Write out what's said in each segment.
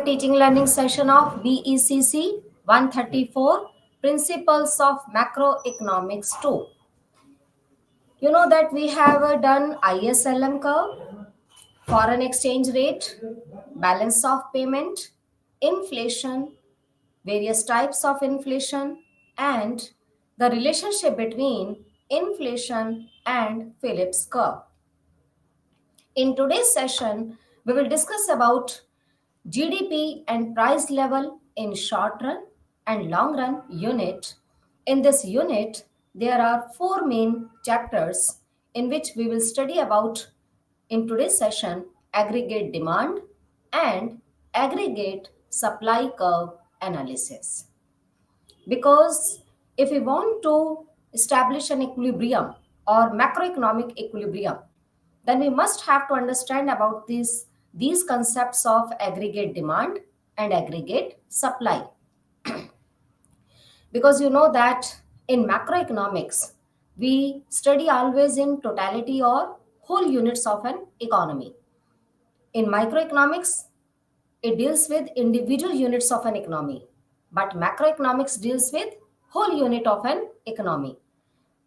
live teaching learning session of BECC 134 Principles of Macroeconomics 2. You know that we have done ISLM curve, foreign exchange rate, balance of payment, inflation, various types of inflation, and the relationship between inflation and Phillips curve. In today's session, we will discuss about GDP and price level in short run and long run unit. In this unit, there are four main chapters in which we will study about in today's session aggregate demand and aggregate supply curve analysis. Because if we want to establish an equilibrium or macroeconomic equilibrium, then we must have to understand about these concepts of aggregate demand and aggregate supply. Because you know that in macroeconomics, we study always in totality or whole units of an economy. In microeconomics, it deals with individual units of an economy, but macroeconomics deals with whole unit of an economy.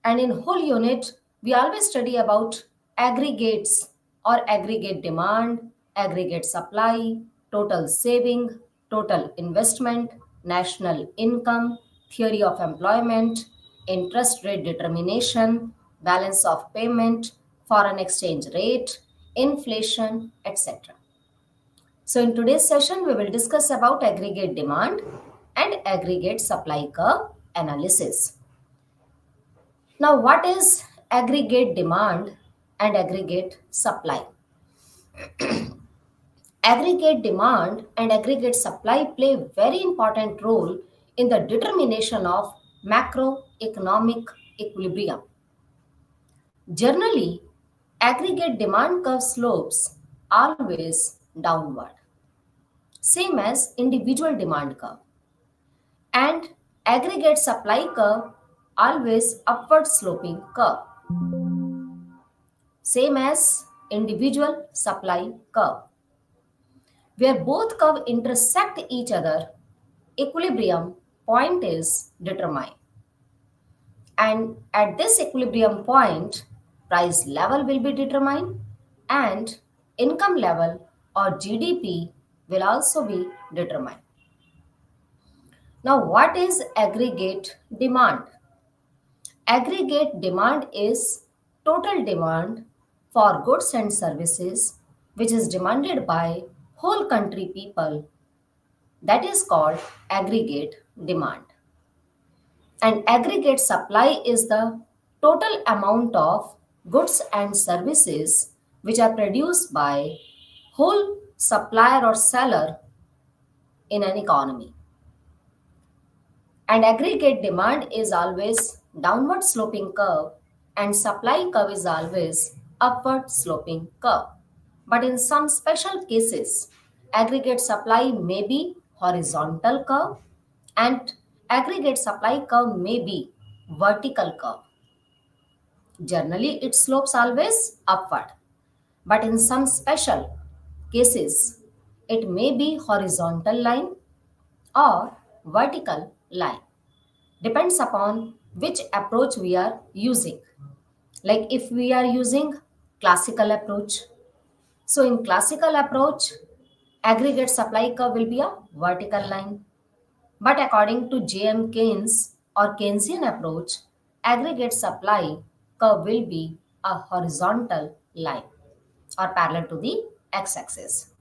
And in whole unit, we always study about aggregates or aggregate demand, aggregate supply, total saving, total investment, national income, theory of employment, interest rate determination, balance of payment, foreign exchange rate, inflation, etc. So in today's session, we will discuss about aggregate demand and aggregate supply curve analysis. Now, what is aggregate demand and aggregate supply? Aggregate demand and aggregate supply play a very important role in the determination of macroeconomic equilibrium. Generally, aggregate demand curve slopes always downward, same as individual demand curve, and aggregate supply curve always upward sloping curve, same as individual supply curve. Where both curve intersect each other, equilibrium point is determined. And at this equilibrium point, price level will be determined and income level or GDP will also be determined. Now, what is aggregate demand? Aggregate demand is total demand for goods and services which is demanded by whole country people. That is called aggregate demand. And aggregate supply is the total amount of goods and services which are produced by whole supplier or seller in an economy. And aggregate demand is always downward sloping curve and supply curve is always upward sloping curve. But in some special cases, aggregate supply may be horizontal curve and aggregate supply curve may be vertical curve. Generally, it slopes always upward. But in some special cases, it may be horizontal line or vertical line. Depends upon which approach we are using. Like if we are using classical approach. So in classical approach, aggregate supply curve will be a vertical line. But according to J.M. Keynes or Keynesian approach, aggregate supply curve will be a horizontal line or parallel to the x-axis.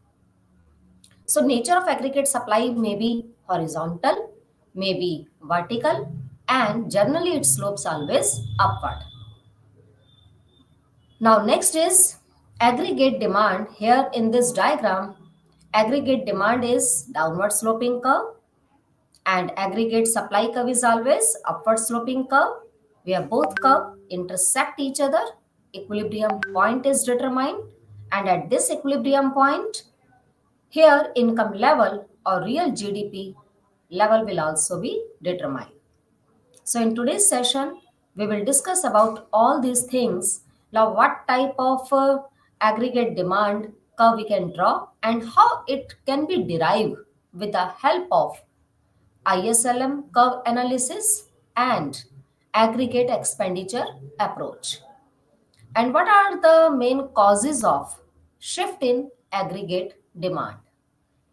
So nature of aggregate supply may be horizontal, may be vertical, and generally it slopes always upward. Now next is aggregate demand. Here in this diagram, aggregate demand is downward sloping curve and aggregate supply curve is always upward sloping curve where both curve intersect each other. Equilibrium point is determined and at this equilibrium point, here income level or real GDP level will also be determined. So in today's session, we will discuss about all these things. Now what type of aggregate demand curve we can draw and how it can be derived with the help of ISLM curve analysis and aggregate expenditure approach. And what are the main causes of shift in aggregate demand?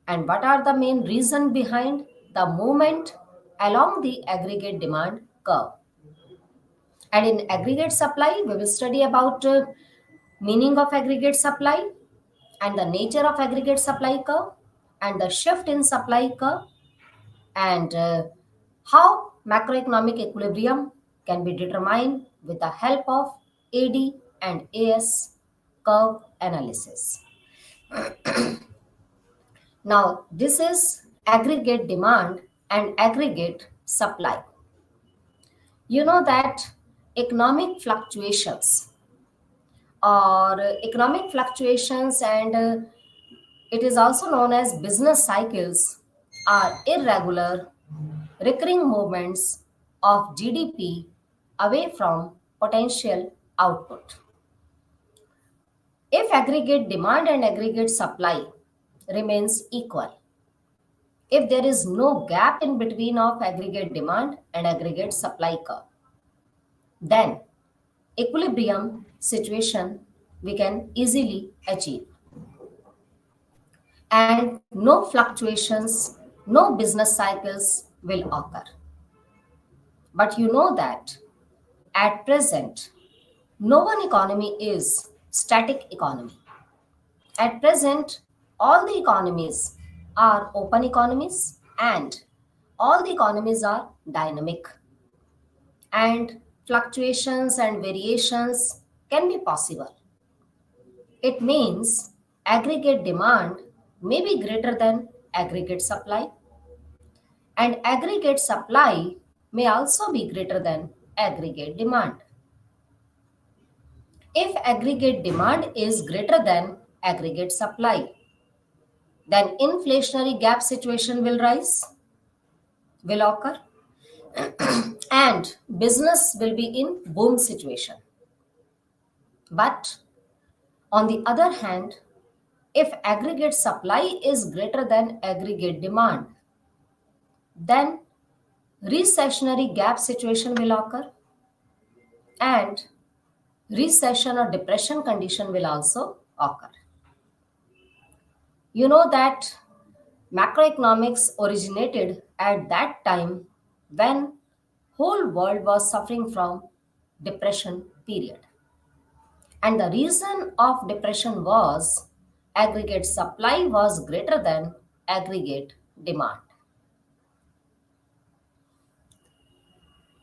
And what are the main reason behind the movement along the aggregate demand curve? And in aggregate supply, we will study about meaning of aggregate supply and the nature of aggregate supply curve and the shift in supply curve and how macroeconomic equilibrium can be determined with the help of AD and AS curve analysis. Now, this is aggregate demand and aggregate supply. You know that economic fluctuations or economic fluctuations and it is also known as business cycles are irregular recurring movements of GDP away from potential output. If aggregate demand and aggregate supply remains equal, if there is no gap in between of aggregate demand and aggregate supply curve, then equilibrium situation we can easily achieve and no fluctuations, no business cycles will occur. But you know that at present, no one economy is static economy. At present, all the economies are open economies and all the economies are dynamic and fluctuations and variations can be possible. It means aggregate demand may be greater than aggregate supply and aggregate supply may also be greater than aggregate demand. If aggregate demand is greater than aggregate supply, then inflationary gap situation will rise, will occur, and business will be in boom situation. But on the other hand, if aggregate supply is greater than aggregate demand, then recessionary gap situation will occur and recession or depression condition will also occur. You know that macroeconomics originated at that time when whole world was suffering from depression period. And the reason of depression was aggregate supply was greater than aggregate demand.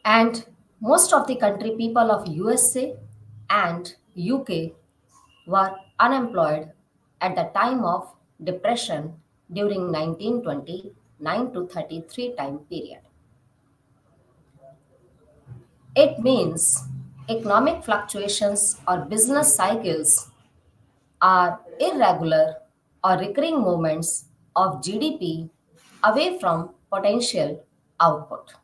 And most of the country people of USA and UK were unemployed at the time of depression during 1929 to 33 time period. It means economic fluctuations or business cycles are irregular or recurring movements of GDP away from potential output.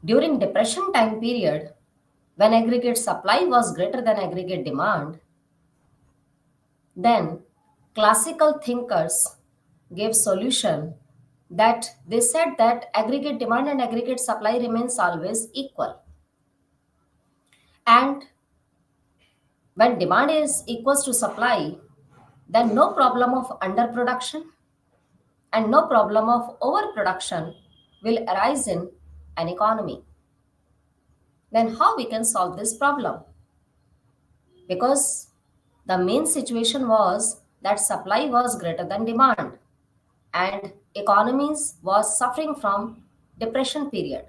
During depression time period, when aggregate supply was greater than aggregate demand, then classical thinkers gave solution that they said that aggregate demand and aggregate supply remains always equal. And when demand is equals to supply, then no problem of underproduction and no problem of overproduction will arise in an economy. Then how we can solve this problem? Because the main situation was that supply was greater than demand and economies was suffering from depression period.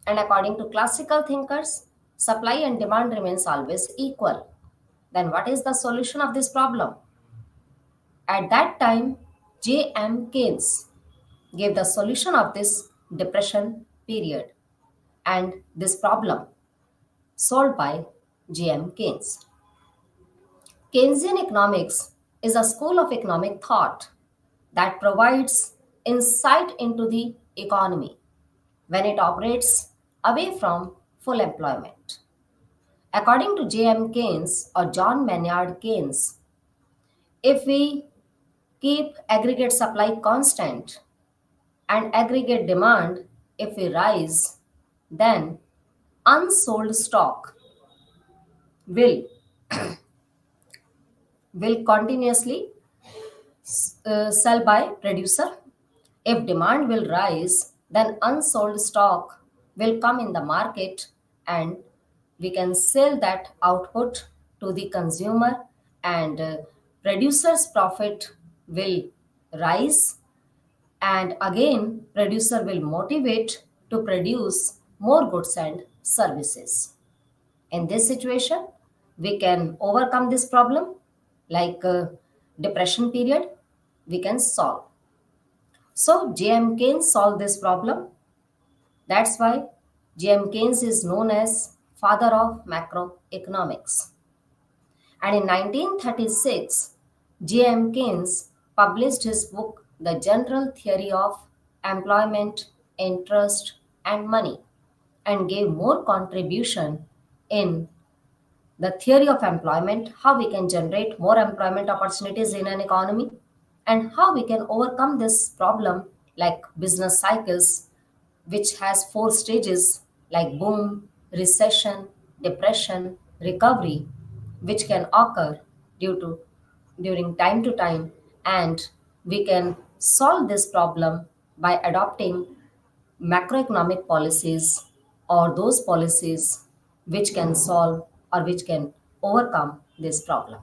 And according to classical thinkers, supply and demand remains always equal. Then what is the solution of this problem? At that time, J.M. Keynes gave the solution of this depression period and this problem solved by J.M. Keynes. Keynesian economics is a school of economic thought that provides insight into the economy when it operates away from full employment. According to J.M. Keynes or John Maynard Keynes, if we keep aggregate supply constant and aggregate demand, if we rise, then unsold stock will continuously sell by producer. If demand will rise, then unsold stock will come in the market and we can sell that output to the consumer, and producer's profit will rise, and again producer will motivate to produce more goods and services. In this situation, we can overcome this problem like depression period, we can solve. So J.M. Keynes solved this problem. That's why J.M. Keynes is known as father of macroeconomics. And in 1936, J.M. Keynes published his book, The General Theory of Employment, Interest, and Money, and gave more contribution in the theory of employment, how we can generate more employment opportunities in an economy, and how we can overcome this problem like business cycles, which has four stages like boom, recession, depression, recovery, which can occur due to during time to time, and we can solve this problem by adopting macroeconomic policies or those policies which can solve or which can overcome this problem.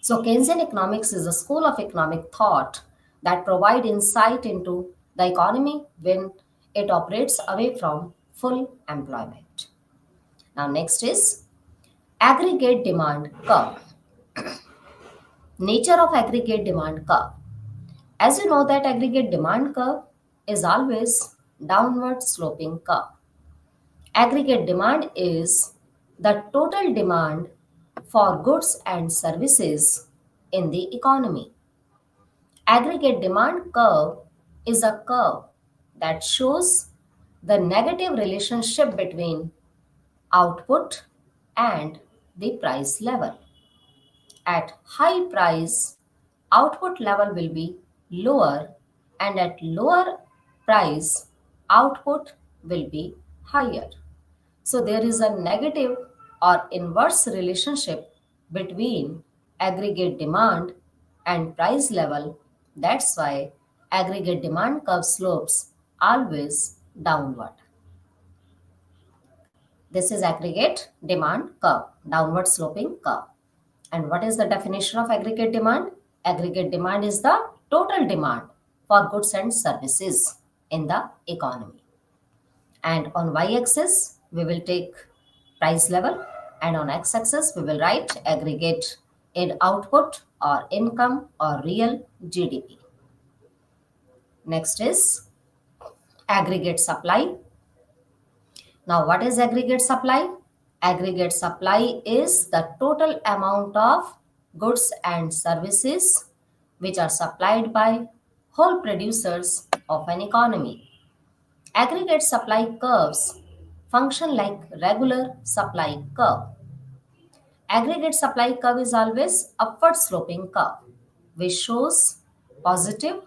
So Keynesian economics is a school of economic thought that provide insight into the economy when it operates away from full employment. Now next is aggregate demand curve. Nature of aggregate demand curve. As you know that aggregate demand curve is always downward sloping curve. Aggregate demand is the total demand for goods and services in the economy. Aggregate demand curve is a curve that shows the negative relationship between output and the price level. At high price, output level will be lower, and at lower price, output will be higher. So there is a negative or inverse relationship between aggregate demand and price level. That's why aggregate demand curve slopes always downward. This is aggregate demand curve, downward sloping curve. And what is the definition of aggregate demand? Aggregate demand is the total demand for goods and services in the economy. And on y-axis, we will take price level, and on x-axis, we will write aggregate in output or income or real GDP. Next is aggregate supply. Now, what is aggregate supply? Aggregate supply is the total amount of goods and services which are supplied by whole producers of an economy. Aggregate supply curves function like regular supply curve. Aggregate supply curve is always upward sloping curve, which shows positive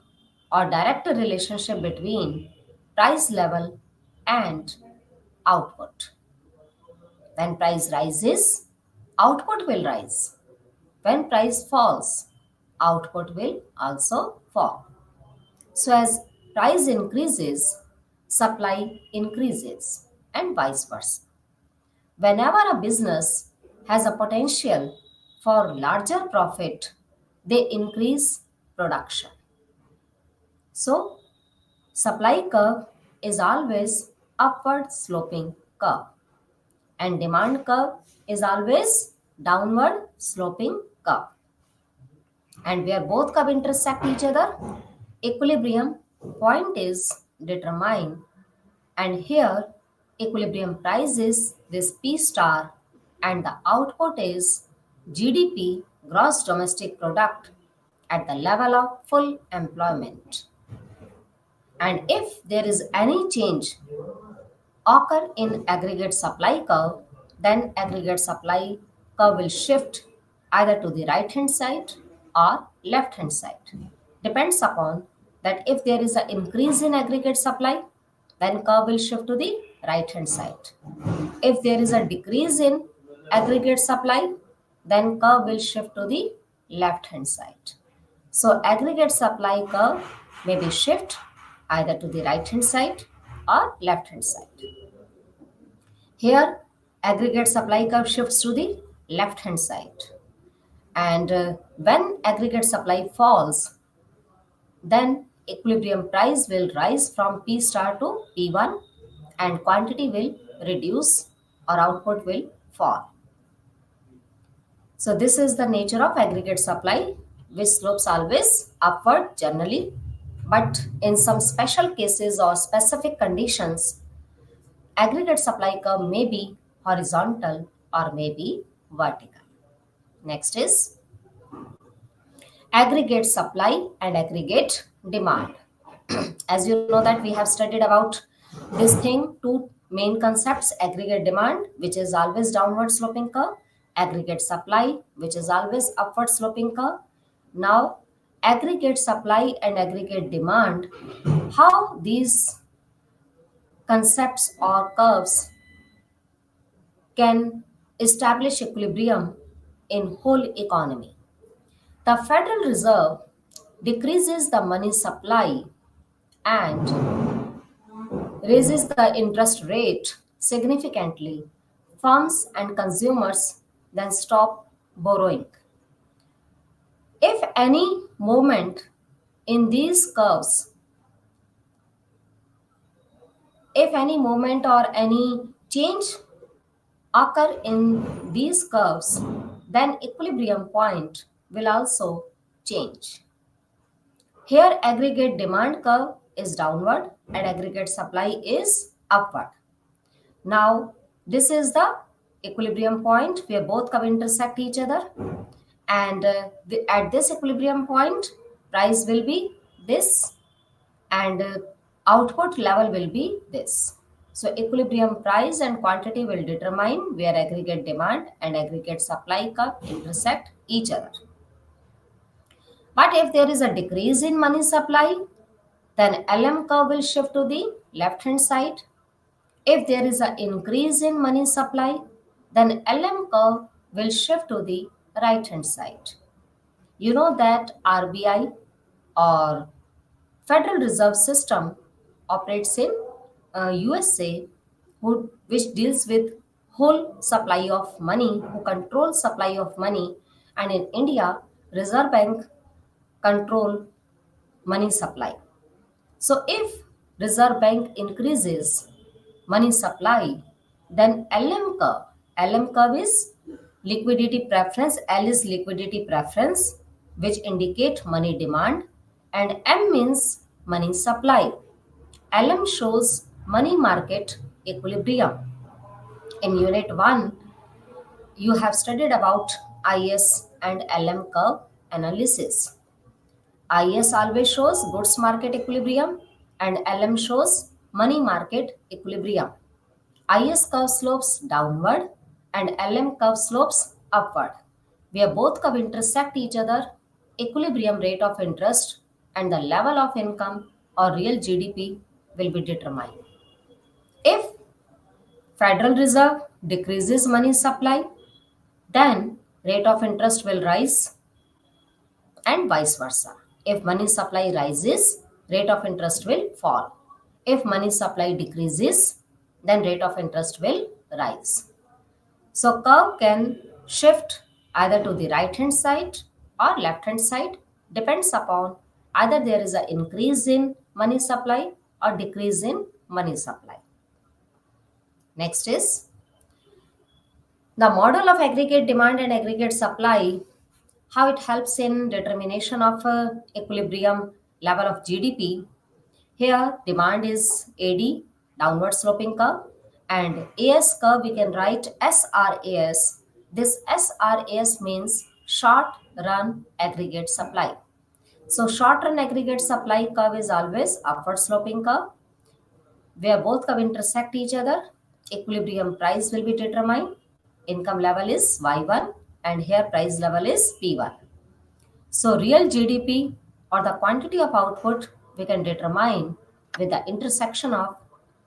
or direct relationship between price level and output. When price rises, output will rise. When price falls, output will also fall. So as price increases, supply increases, and vice versa. Whenever a business has a potential for larger profit, they increase production. So supply curve is always upward sloping curve, and demand curve is always downward sloping curve. And where both curve intersect each other, equilibrium point is determined, and here equilibrium price is this P star, and the output is GDP, gross domestic product, at the level of full employment. And if there is any change occur in aggregate supply curve, then aggregate supply curve will shift either to the right hand side or left hand side. Depends upon that if there is an increase in aggregate supply, then curve will shift to the right hand side. If there is a decrease in aggregate supply, then curve will shift to the left hand side. So aggregate supply curve may be shift either to the right hand side or left hand side. Here aggregate supply curve shifts to the left hand side. And when aggregate supply falls, then equilibrium price will rise from P star to P1 and quantity will reduce or output will fall. So this is the nature of aggregate supply, which slopes always upward generally, but in some special cases or specific conditions, aggregate supply curve may be horizontal or may be vertical. Next is aggregate supply and aggregate demand. As you know that we have studied about this thing, two main concepts: aggregate demand, which is always downward sloping curve; aggregate supply, which is always upward sloping curve. Now aggregate supply and aggregate demand, how these concepts or curves can establish equilibrium in whole economy. The Federal Reserve decreases the money supply and raises the interest rate significantly. Firms and consumers then stop borrowing. If any movement in these curves, if any movement or any change occur in these curves, then equilibrium point will also change. Here aggregate demand curve is downward and aggregate supply is upward. Now this is the equilibrium point where both curve intersect each other, and at this equilibrium point price will be this and output level will be this. So equilibrium price and quantity will determine where aggregate demand and aggregate supply curve intersect each other. But if there is a decrease in money supply, then LM curve will shift to the left hand side. If there is an increase in money supply, then LM curve will shift to the right hand side. You know that RBI or Federal Reserve System operates in USA, which deals with whole supply of money, who controls supply of money, and in India, Reserve Bank control money supply. So if Reserve Bank increases money supply, then LM curve is liquidity preference, L is liquidity preference, which indicate money demand, and M means money supply. LM shows money market equilibrium. In Unit 1, you have studied about IS and LM curve analysis. IS always shows goods market equilibrium and LM shows money market equilibrium. IS curve slopes downward and LM curve slopes upward. Where both curve intersect each other, equilibrium rate of interest and the level of income or real GDP will be determined. If Federal Reserve decreases money supply, then rate of interest will rise and vice versa. If money supply rises, rate of interest will fall. If money supply decreases, then rate of interest will rise. So curve can shift either to the right hand side or left hand side, depends upon either there is an increase in money supply or decrease in money supply. Next is the model of aggregate demand and aggregate supply, how it helps in determination of equilibrium level of GDP. Here demand is AD, downward sloping curve, and AS curve we can write SRAS. This SRAS means short run aggregate supply. So short run aggregate supply curve is always upward sloping curve. Where both curve intersect each other, equilibrium price will be determined income level is Y1 and here price level is P1. So real GDP or the quantity of output we can determine with the intersection of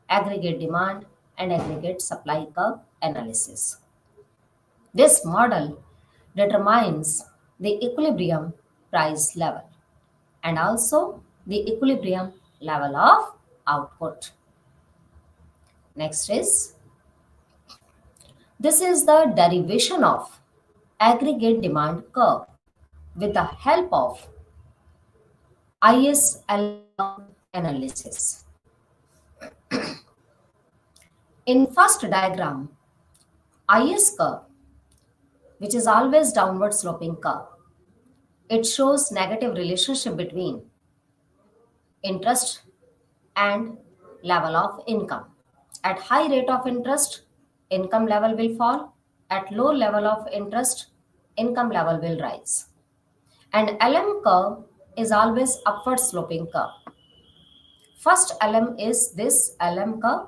aggregate demand and aggregate supply curve analysis. This model determines the equilibrium price level and also the equilibrium level of output. Next is this is the derivation of aggregate demand curve with the help of ISL analysis. In first diagram, IS curve, which is always downward sloping curve, it shows negative relationship between interest and level of income. At high rate of interest, income level will fall. At low level of interest, income level will rise. And LM curve is always upward sloping curve. First LM is this LM curve,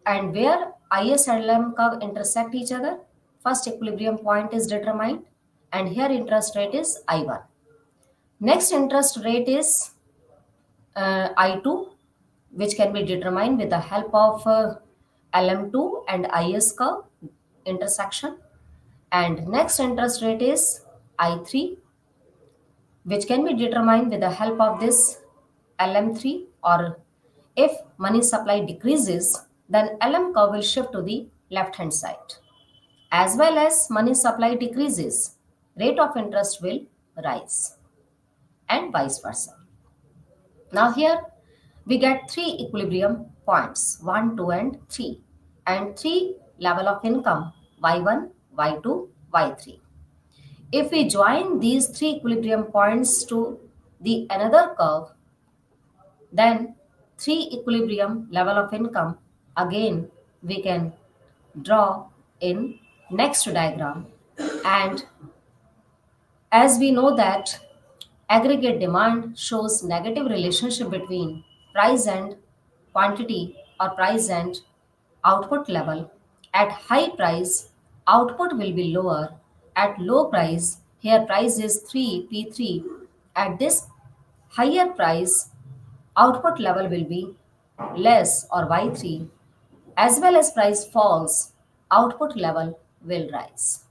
and where IS and LM curve intersect each other, first equilibrium point is determined, and here interest rate is I1. Next interest rate is I2, which can be determined with the help of LM2 and IS curve intersection. And next interest rate is I3, which can be determined with the help of this LM3, or if money supply decreases, then LM curve will shift to the left hand side. As well as money supply decreases, rate of interest will rise and vice versa. Now here we get three equilibrium points 1, 2 and 3, and 3 level of income Y1, Y2, Y3. If we join these three equilibrium points to the another curve, then 3 equilibrium level of income again we can draw in next diagram. And as we know that aggregate demand shows negative relationship between price and quantity or price and output level. At high price, output will be lower. At low price, here price is 3, P3. At this higher price, output level will be less or Y3. As well as price falls, output level will rise.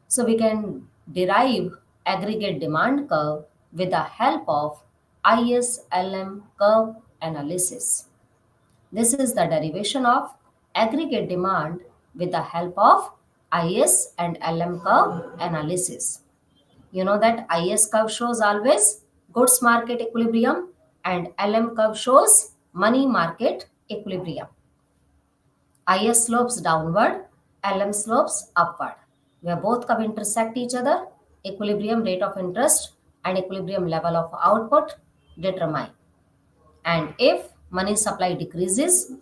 So we can derive aggregate demand curve with the help of ISLM curve analysis. This is the derivation of aggregate demand with the help of IS and LM curve analysis. You know that IS curve shows always goods market equilibrium and LM curve shows money market equilibrium. IS slopes downward, LM slopes upward, where both curve intersect each other. Equilibrium rate of interest and equilibrium level of output determine. And if money supply decreases,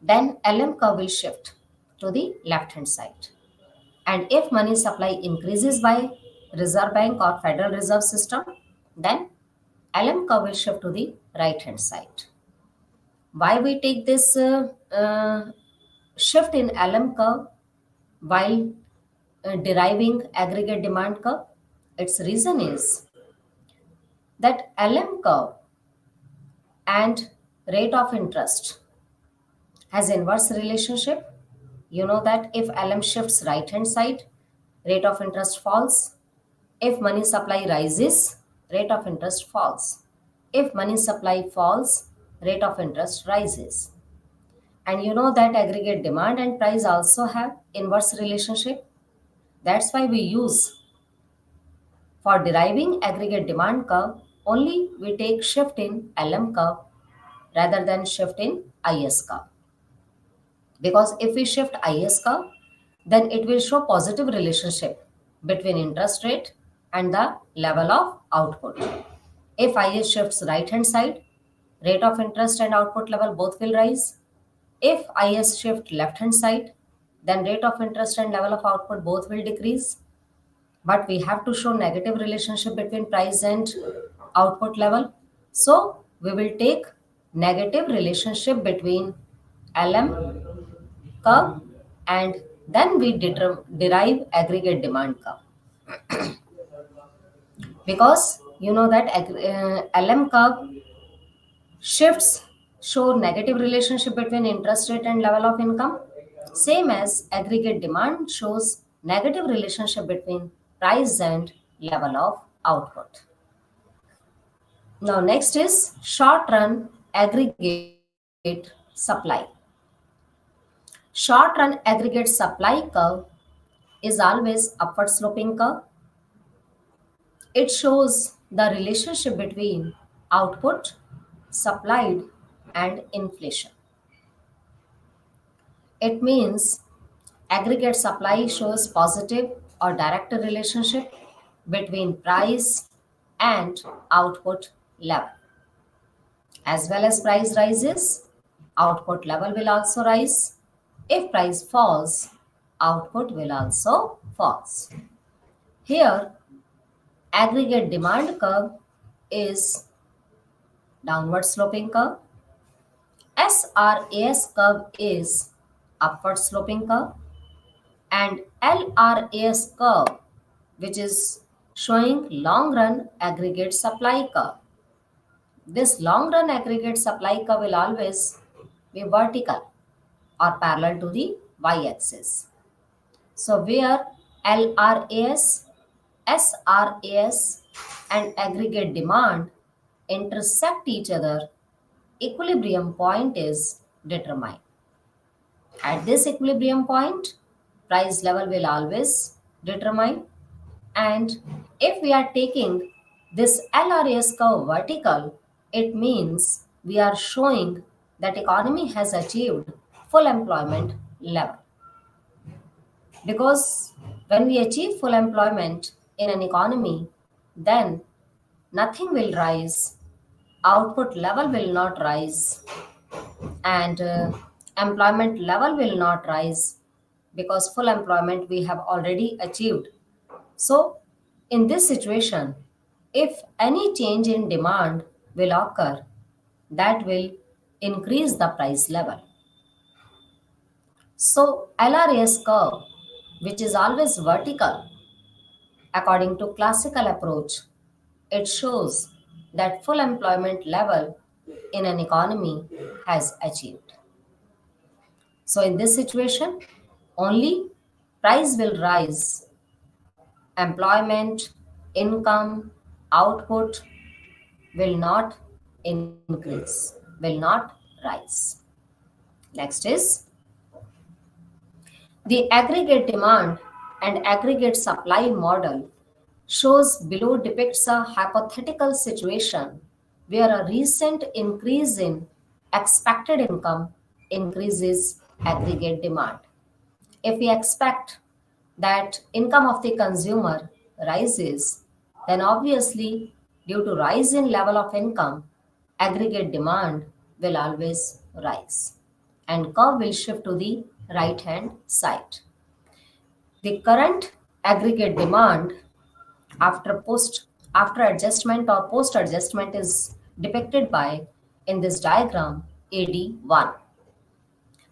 then LM curve will shift to the left hand side. And if money supply increases by Reserve Bank or Federal Reserve System, then LM curve will shift to the right hand side. Why we take this shift in LM curve while deriving aggregate demand curve? Its reason is that LM curve and rate of interest has inverse relationship. You know that if LM shifts right hand side, rate of interest falls. If money supply rises, rate of interest falls. If money supply falls, rate of interest rises. And you know that aggregate demand and price also have inverse relationship. That's why we use for deriving aggregate demand curve only we take shift in LM curve rather than shift in IS curve. Because if we shift IS curve, then it will show positive relationship between interest rate and the level of output. If IS shifts right hand side, rate of interest and output level both will rise. If IS shift left hand side, then rate of interest and level of output both will decrease. But we have to show negative relationship between price and output level. So we will take negative relationship between LM curve and Then we derive aggregate demand curve, because you know that LM curve shifts show negative relationship between interest rate and level of income, same as aggregate demand shows negative relationship between price and level of output. Now next is short run aggregate supply. Short run aggregate supply curve is always upward sloping curve. It shows the relationship between output, supplied, and inflation. It means aggregate supply shows positive or direct relationship between price and output level. As well as price rises, output level will also rise. If price falls, output will also falls. Here, aggregate demand curve is downward sloping curve. SRAS curve is upward sloping curve, and LRAS curve, which is showing long run aggregate supply curve. This long run aggregate supply curve will always be vertical or parallel to the y-axis. So where LRAS, SRAS and aggregate demand intersect each other, equilibrium point is determined. At this equilibrium point, price level will always determine. And if we are taking this LRAS curve vertical, it means we are showing that economy has achieved full employment level. Because when we achieve full employment in an economy, then nothing will rise, output level will not rise, and employment level will not rise, because full employment we have already achieved. So, in this situation, if any change in demand will occur, that will increase the price level. So, LRAS curve, which is always vertical, according to classical approach, it shows that full employment level in an economy has achieved. So in this situation, only price will rise, employment, income, output will not increase, will not rise. Next is the aggregate demand and aggregate supply model shows below depicts a hypothetical situation where a recent increase in expected income increases aggregate demand. If we expect that income of the consumer rises, then obviously due to rise in level of income, aggregate demand will always rise and curve will shift to the right hand side. The current aggregate demand after adjustment or post adjustment is depicted by in this diagram AD1,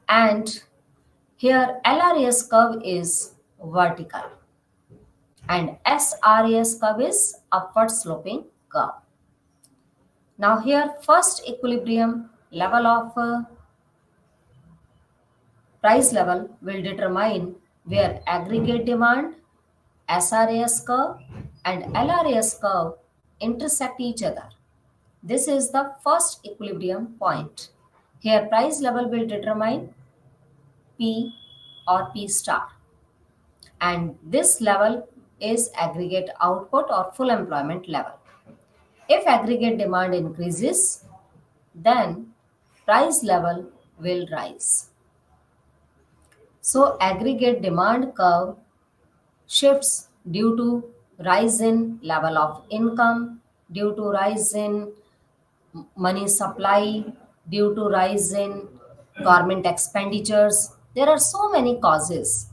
and here LRAS curve is vertical and SRAS curve is upward sloping curve. Now here first equilibrium level of price level will determine where aggregate demand, SRAS curve and LRAS curve intersect each other. This is the first equilibrium point. Here price level will determine P or P star. And this level is aggregate output or full employment level. If aggregate demand increases, then price level will rise. So aggregate demand curve shifts due to rise in level of income, due to rise in money supply, due to rise in government expenditures. There are so many causes.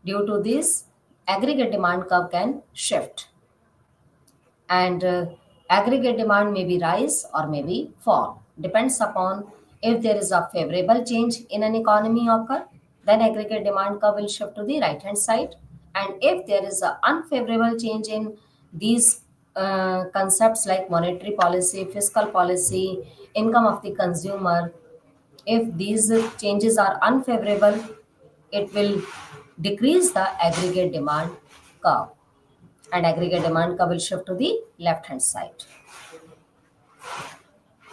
Due to this, aggregate demand curve can shift. And aggregate demand may be rise or may be fall. Depends upon if there is a favorable change in an economy occur then aggregate demand curve will shift to the right hand side. And if there is an unfavorable change in these concepts like monetary policy, fiscal policy, income of the consumer, if these changes are unfavorable, it will decrease the aggregate demand curve, and aggregate demand curve will shift to the left hand side.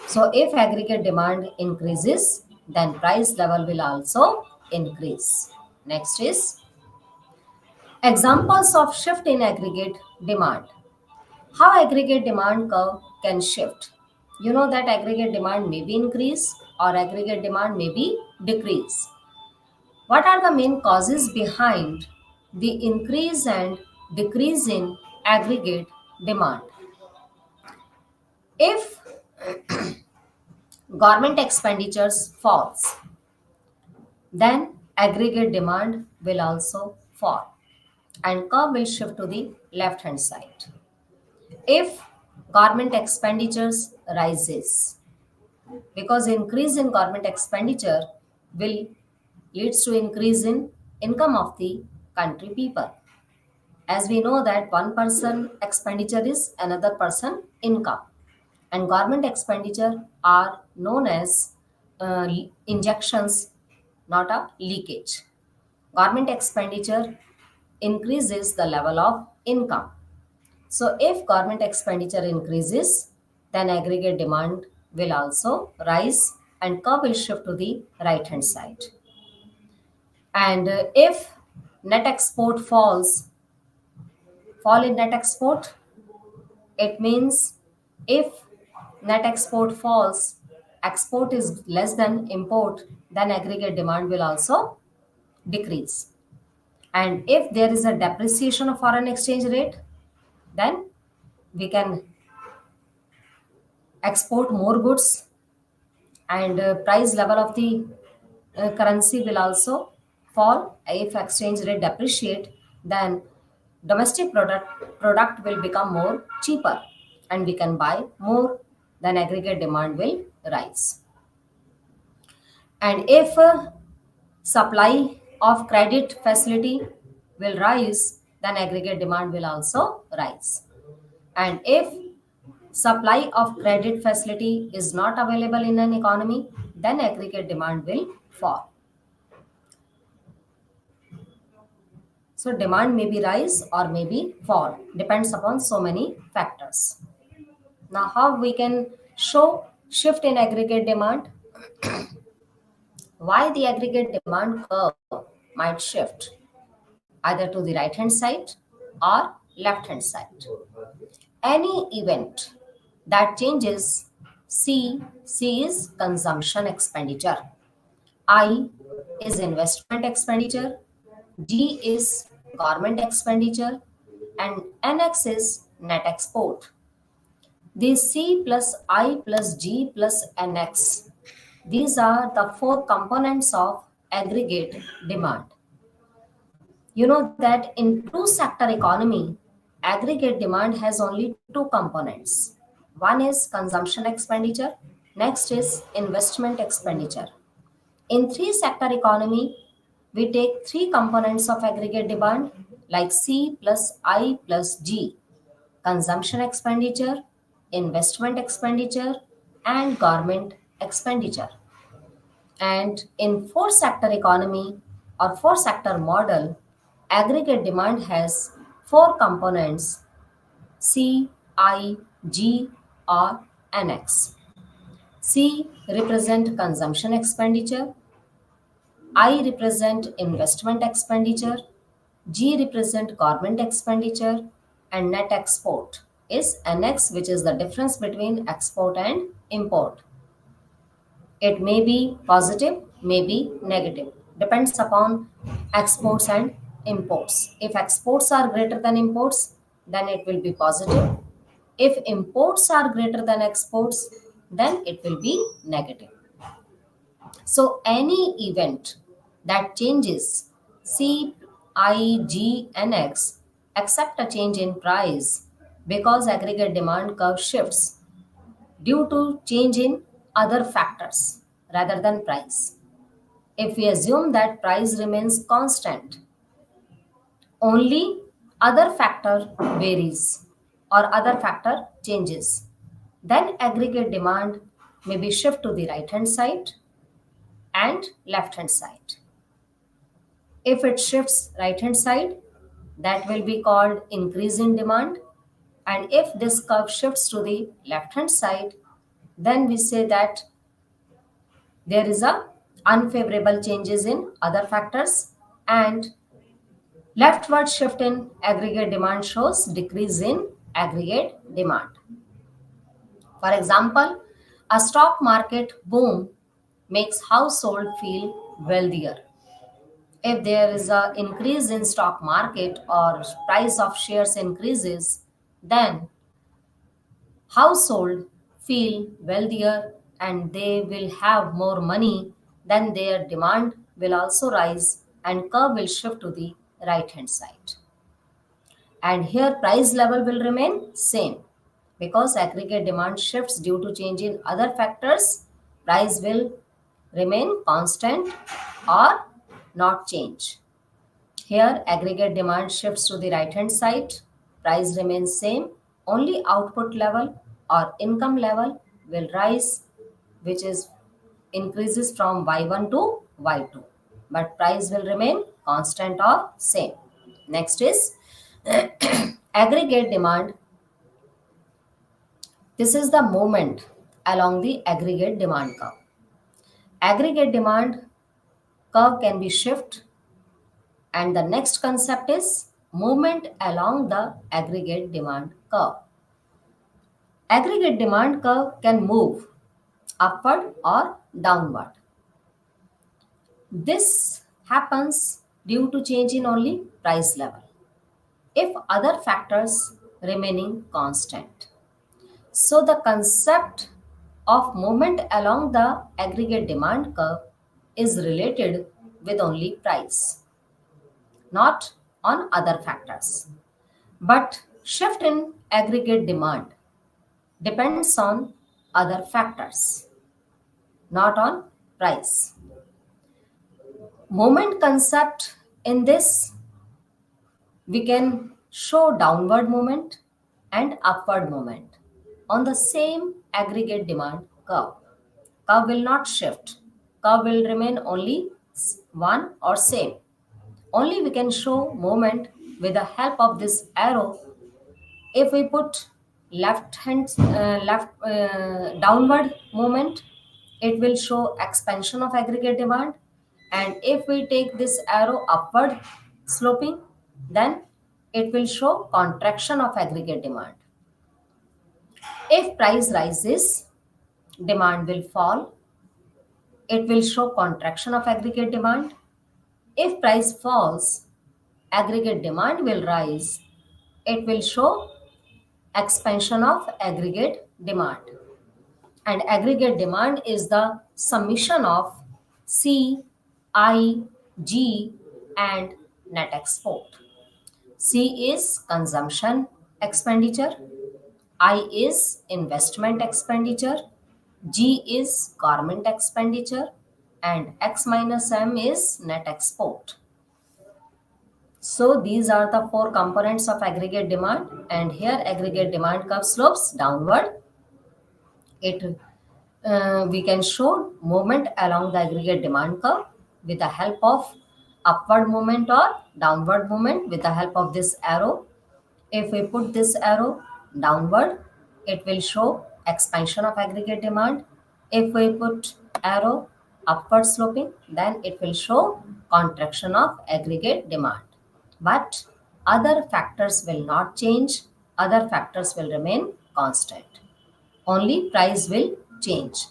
So if aggregate demand increases, then price level will also increase. Next is examples of shift in aggregate demand. How aggregate demand curve can shift? You know that aggregate demand may be increase or aggregate demand may be decrease. What are the main causes behind the increase and decrease in aggregate demand? If government expenditures falls, then aggregate demand will also fall and curve will shift to the left hand side. If government expenditures rises, because increase in government expenditure will leads to increase in income of the country people, as we know that one person expenditure is another person income, and government expenditure are known as injections, not a leakage. Government expenditure increases the level of income. So if government expenditure increases, then aggregate demand will also rise and curve will shift to the right hand side. And if net export fall in net export, it means if net export falls, export is less than import, then aggregate demand will also decrease. And if there is a depreciation of foreign exchange rate, then we can export more goods, and price level of the currency will also fall. If exchange rate depreciate, then domestic product will become more cheaper and we can buy more, then aggregate demand will rise. And if supply of credit facility will rise, then aggregate demand will also rise. And if supply of credit facility is not available in an economy, then aggregate demand will fall. So demand may be rise or may be fall, depends upon so many factors. Now how we can show shift in aggregate demand? Why the aggregate demand curve might shift either to the right hand side or left hand side. Any event that changes C is consumption expenditure, I is investment expenditure, G is government expenditure, and NX is net export. These C plus I plus G plus NX, these are the four components of aggregate demand. You know that in two sector economy, aggregate demand has only two components. One is consumption expenditure, next is investment expenditure. In three sector economy, we take three components of aggregate demand like C plus I plus G: consumption expenditure, investment expenditure, and government expenditure. And in four sector economy or four sector model, aggregate demand has four components: C, I, G, or NX. C represent consumption expenditure, I represent investment expenditure, G represent government expenditure, and net export is NX, which is the difference between export and import. It may be positive, may be negative. Depends upon exports and imports. If exports are greater than imports, then it will be positive. If imports are greater than exports, then it will be negative. So any event that changes C, I, G, and X except a change in price, because aggregate demand curve shifts due to change in other factors rather than price. if we assume that price remains constant, only other factor varies or other factor changes, then aggregate demand may be shift to the right hand side and left hand side. If it shifts right hand side, that will be called increase in demand. And if this curve shifts to the left hand side, then we say that there is a unfavorable changes in other factors, and leftward shift in aggregate demand shows decrease in aggregate demand. For example, a stock market boom makes household feel wealthier. If there is an increase in stock market or price of shares increases, then household feel wealthier and they will have more money, then their demand will also rise and curve will shift to the right hand side. And here price level will remain same because aggregate demand shifts due to change in other factors. Price will remain constant or not change. Here aggregate demand shifts to the right hand side, price remains same, only output level or income level will rise, which is increases from Y1 to Y2, but price will remain constant or same. Next is aggregate demand. This is the movement along the aggregate demand curve. Aggregate demand curve can be shift, and the next concept is movement along the aggregate demand curve. Aggregate demand curve can move upward or downward. This happens due to change in only price level if other factors remaining constant. So the concept of movement along the aggregate demand curve is related with only price, not on other factors. But shift in aggregate demand depends on other factors, not on price. Moment concept in this, we can show downward movement and upward movement on the same aggregate demand curve. Curve will not shift. Curve will remain only one or same. Only we can show movement with the help of this arrow. If we put left downward movement, it will show expansion of aggregate demand, and if we take this arrow upward sloping, then it will show contraction of aggregate demand. If price rises, demand will fall, it will show contraction of aggregate demand. If price falls, aggregate demand will rise, it will show expansion of aggregate demand. And aggregate demand is the summation of C, I, G and net export. C is consumption expenditure, I is investment expenditure, G is government expenditure, and X minus M is net export. So these are the four components of aggregate demand, and here aggregate demand curve slopes downward. We can show movement along the aggregate demand curve with the help of upward movement or downward movement with the help of this arrow. If we put this arrow downward, it will show expansion of aggregate demand. If we put arrow upward sloping, then it will show contraction of aggregate demand. But other factors will not change, other factors will remain constant. Only price will change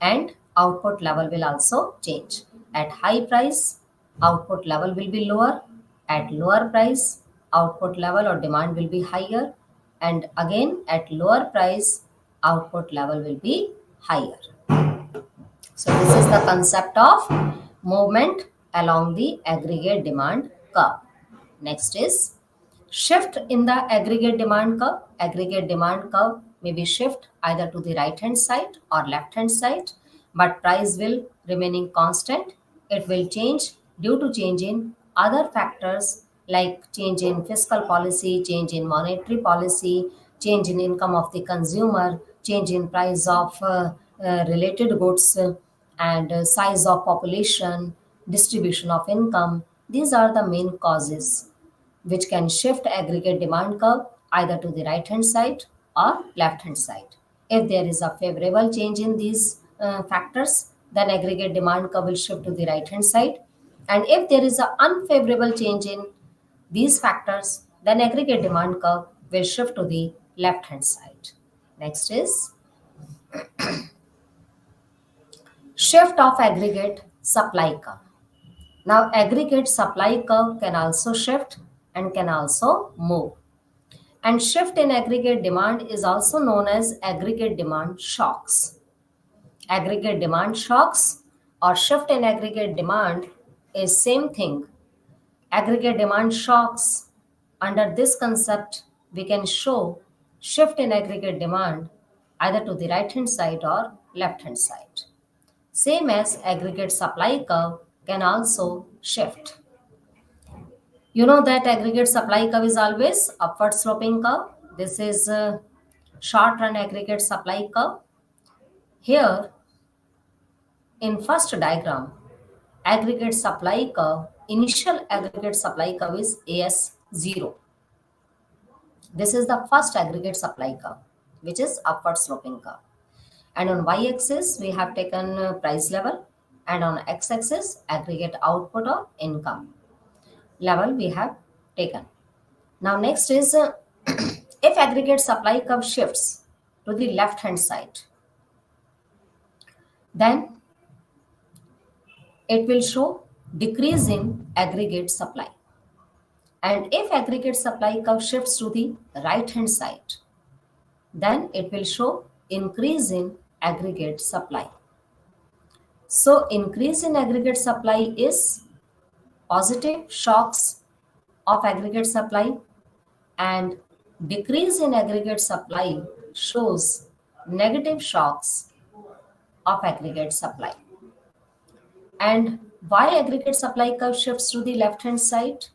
and output level will also change. At high price, output level will be lower. At lower price, output level or demand will be higher. And again, at lower price, output level will be higher. So this is the concept of movement along the aggregate demand curve. Next is shift in the aggregate demand curve. Aggregate demand curve may be shift either to the right hand side or left hand side, but price will remaining constant It will change due to change in other factors like change in fiscal policy, change in monetary policy, change in income of the consumer, change in price of related goods, and size of population, distribution of income. These are the main causes which can shift aggregate demand curve either to the right hand side or left hand side. If there is a favorable change in these factors, then aggregate demand curve will shift to the right hand side. And if there is an unfavorable change in these factors, then aggregate demand curve will shift to the left hand side. Next is shift of aggregate supply curve. Now, aggregate supply curve can also shift and can also move. And shift in aggregate demand is also known as aggregate demand shocks. Aggregate demand shocks or shift in aggregate demand is same thing. Aggregate demand shocks, under this concept, we can show shift in aggregate demand either to the right hand side or left hand side. Same as aggregate supply curve can also shift. You know that aggregate supply curve is always upward sloping curve. This is a short run aggregate supply curve. Here in first diagram, aggregate supply curve, initial aggregate supply curve is AS0. This is the first aggregate supply curve, which is upward sloping curve. And on y-axis, we have taken price level, and on x-axis, aggregate output or income level we have taken. Now next is if aggregate supply curve shifts to the left hand side, then it will show decrease in aggregate supply. And if aggregate supply curve shifts to the right hand side, then it will show increase in aggregate supply. So increase in aggregate supply is positive shocks of aggregate supply, and decrease in aggregate supply shows negative shocks of aggregate supply. And why aggregate supply curve shifts to the left hand side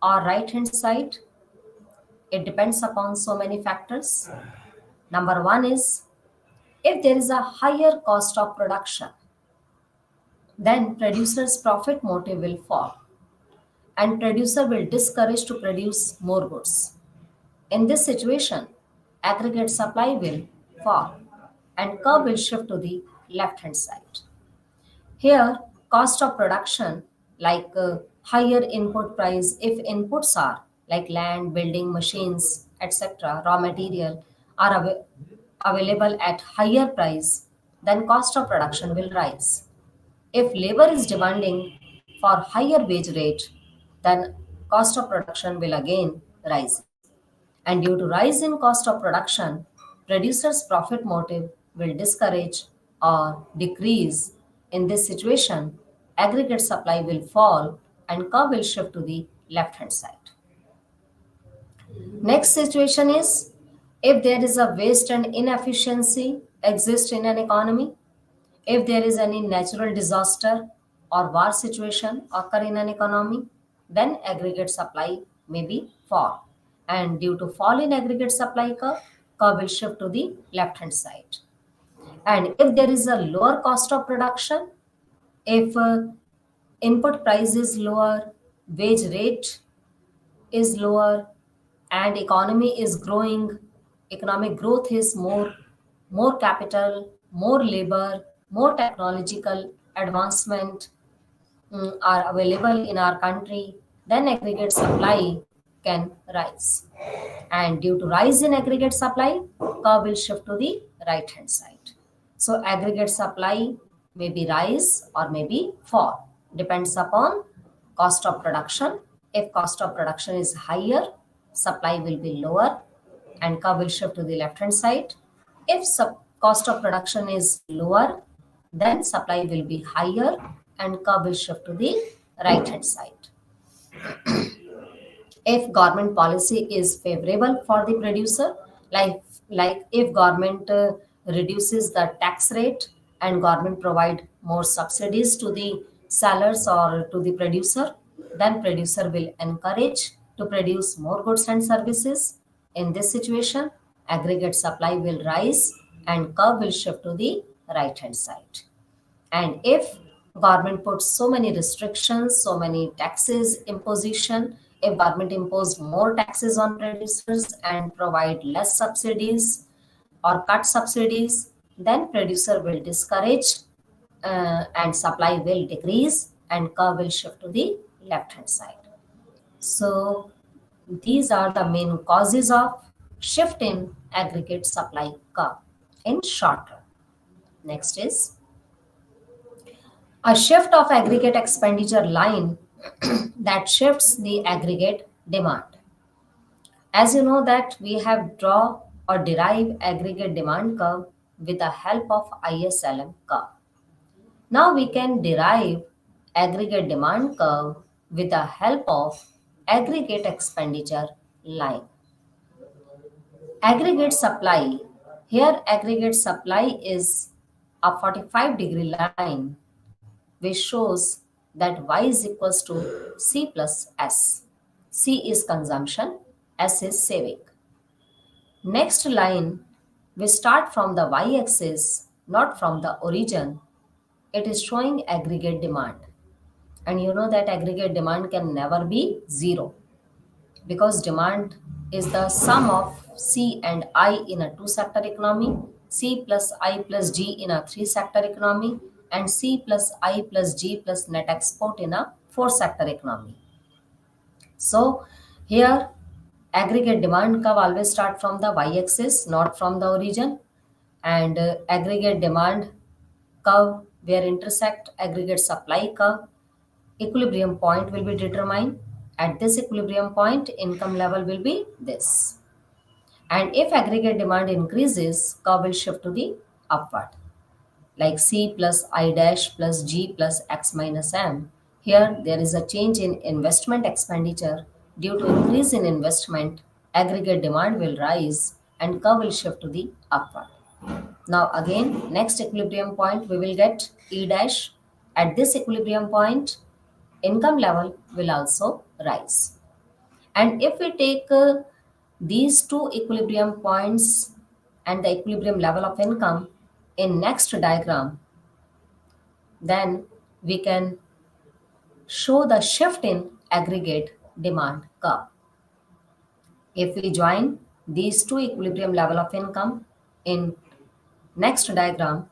or right hand side? It depends upon so many factors. Number one is if there is a higher cost of production, then producer's profit motive will fall and producer will discourage to produce more goods. In this situation, aggregate supply will fall and curve will shift to the left hand side. Here, cost of production like higher input price, if inputs are like land, building, machines, etc., raw material are available at higher price, then cost of production will rise. If labor is demanding for higher wage rate, then cost of production will again rise. And due to rise in cost of production, producer's profit motive will discourage or decrease. In this situation, aggregate supply will fall and curve will shift to the left hand side. Next situation is if there is a waste and inefficiency exist in an economy, if there is any natural disaster or war situation occur in an economy, then aggregate supply may be fall. And due to fall in aggregate supply curve will shift to the left hand side. And if there is a lower cost of production, if input price is lower, wage rate is lower, and economy is growing, economic growth is more capital, more labor, more technological advancement are available in our country, then aggregate supply can rise. And due to rise in aggregate supply, curve will shift to the right hand side. So aggregate supply may be rise or may be fall, depends upon cost of production. If cost of production is higher, supply will be lower and curve will shift to the left hand side. If cost of production is lower, then supply will be higher and curve will shift to the right hand side. If government policy is favorable for the producer, like if government reduces the tax rate and government provide more subsidies to the sellers or to the producer, then producer will encourage to produce more goods and services. In this situation, aggregate supply will rise and curve will shift to the right hand side. And if government puts so many restrictions, so many taxes imposition, if government impose more taxes on producers and provide less subsidies or cut subsidies, then producer will discourage and supply will decrease and curve will shift to the left hand side. So these are the main causes of shift in aggregate supply curve in short run. Next is a shift of aggregate expenditure line that shifts the aggregate demand. As you know that we have draw or derive aggregate demand curve with the help of ISLM curve. Now we can derive aggregate demand curve with the help of aggregate expenditure line. Aggregate supply. Here aggregate supply is a 45-degree line which shows that y is equals to C plus S. C is consumption, S is saving. Next line, we start from the y-axis, not from the origin. It is showing aggregate demand. And you know that aggregate demand can never be zero because demand is the sum of C and I in a two-sector economy, C plus I plus G in a three-sector economy, and C plus I plus G plus net export in a four-sector economy. So here aggregate demand curve always start from the y-axis, not from the origin, and aggregate demand curve where intersect aggregate supply curve, equilibrium point will be determined. At this equilibrium point, income level will be this. And if aggregate demand increases, curve will shift to the upward, like C plus I dash plus G plus X minus M. Here, there is a change in investment expenditure. Due to increase in investment, aggregate demand will rise and curve will shift to the upward. Now again, next equilibrium point, we will get E dash. At this equilibrium point, income level will also rise. And if we take these two equilibrium points and the equilibrium level of income in next diagram, then we can show the shift in aggregate demand curve. If we join these two equilibrium level of income in next diagram,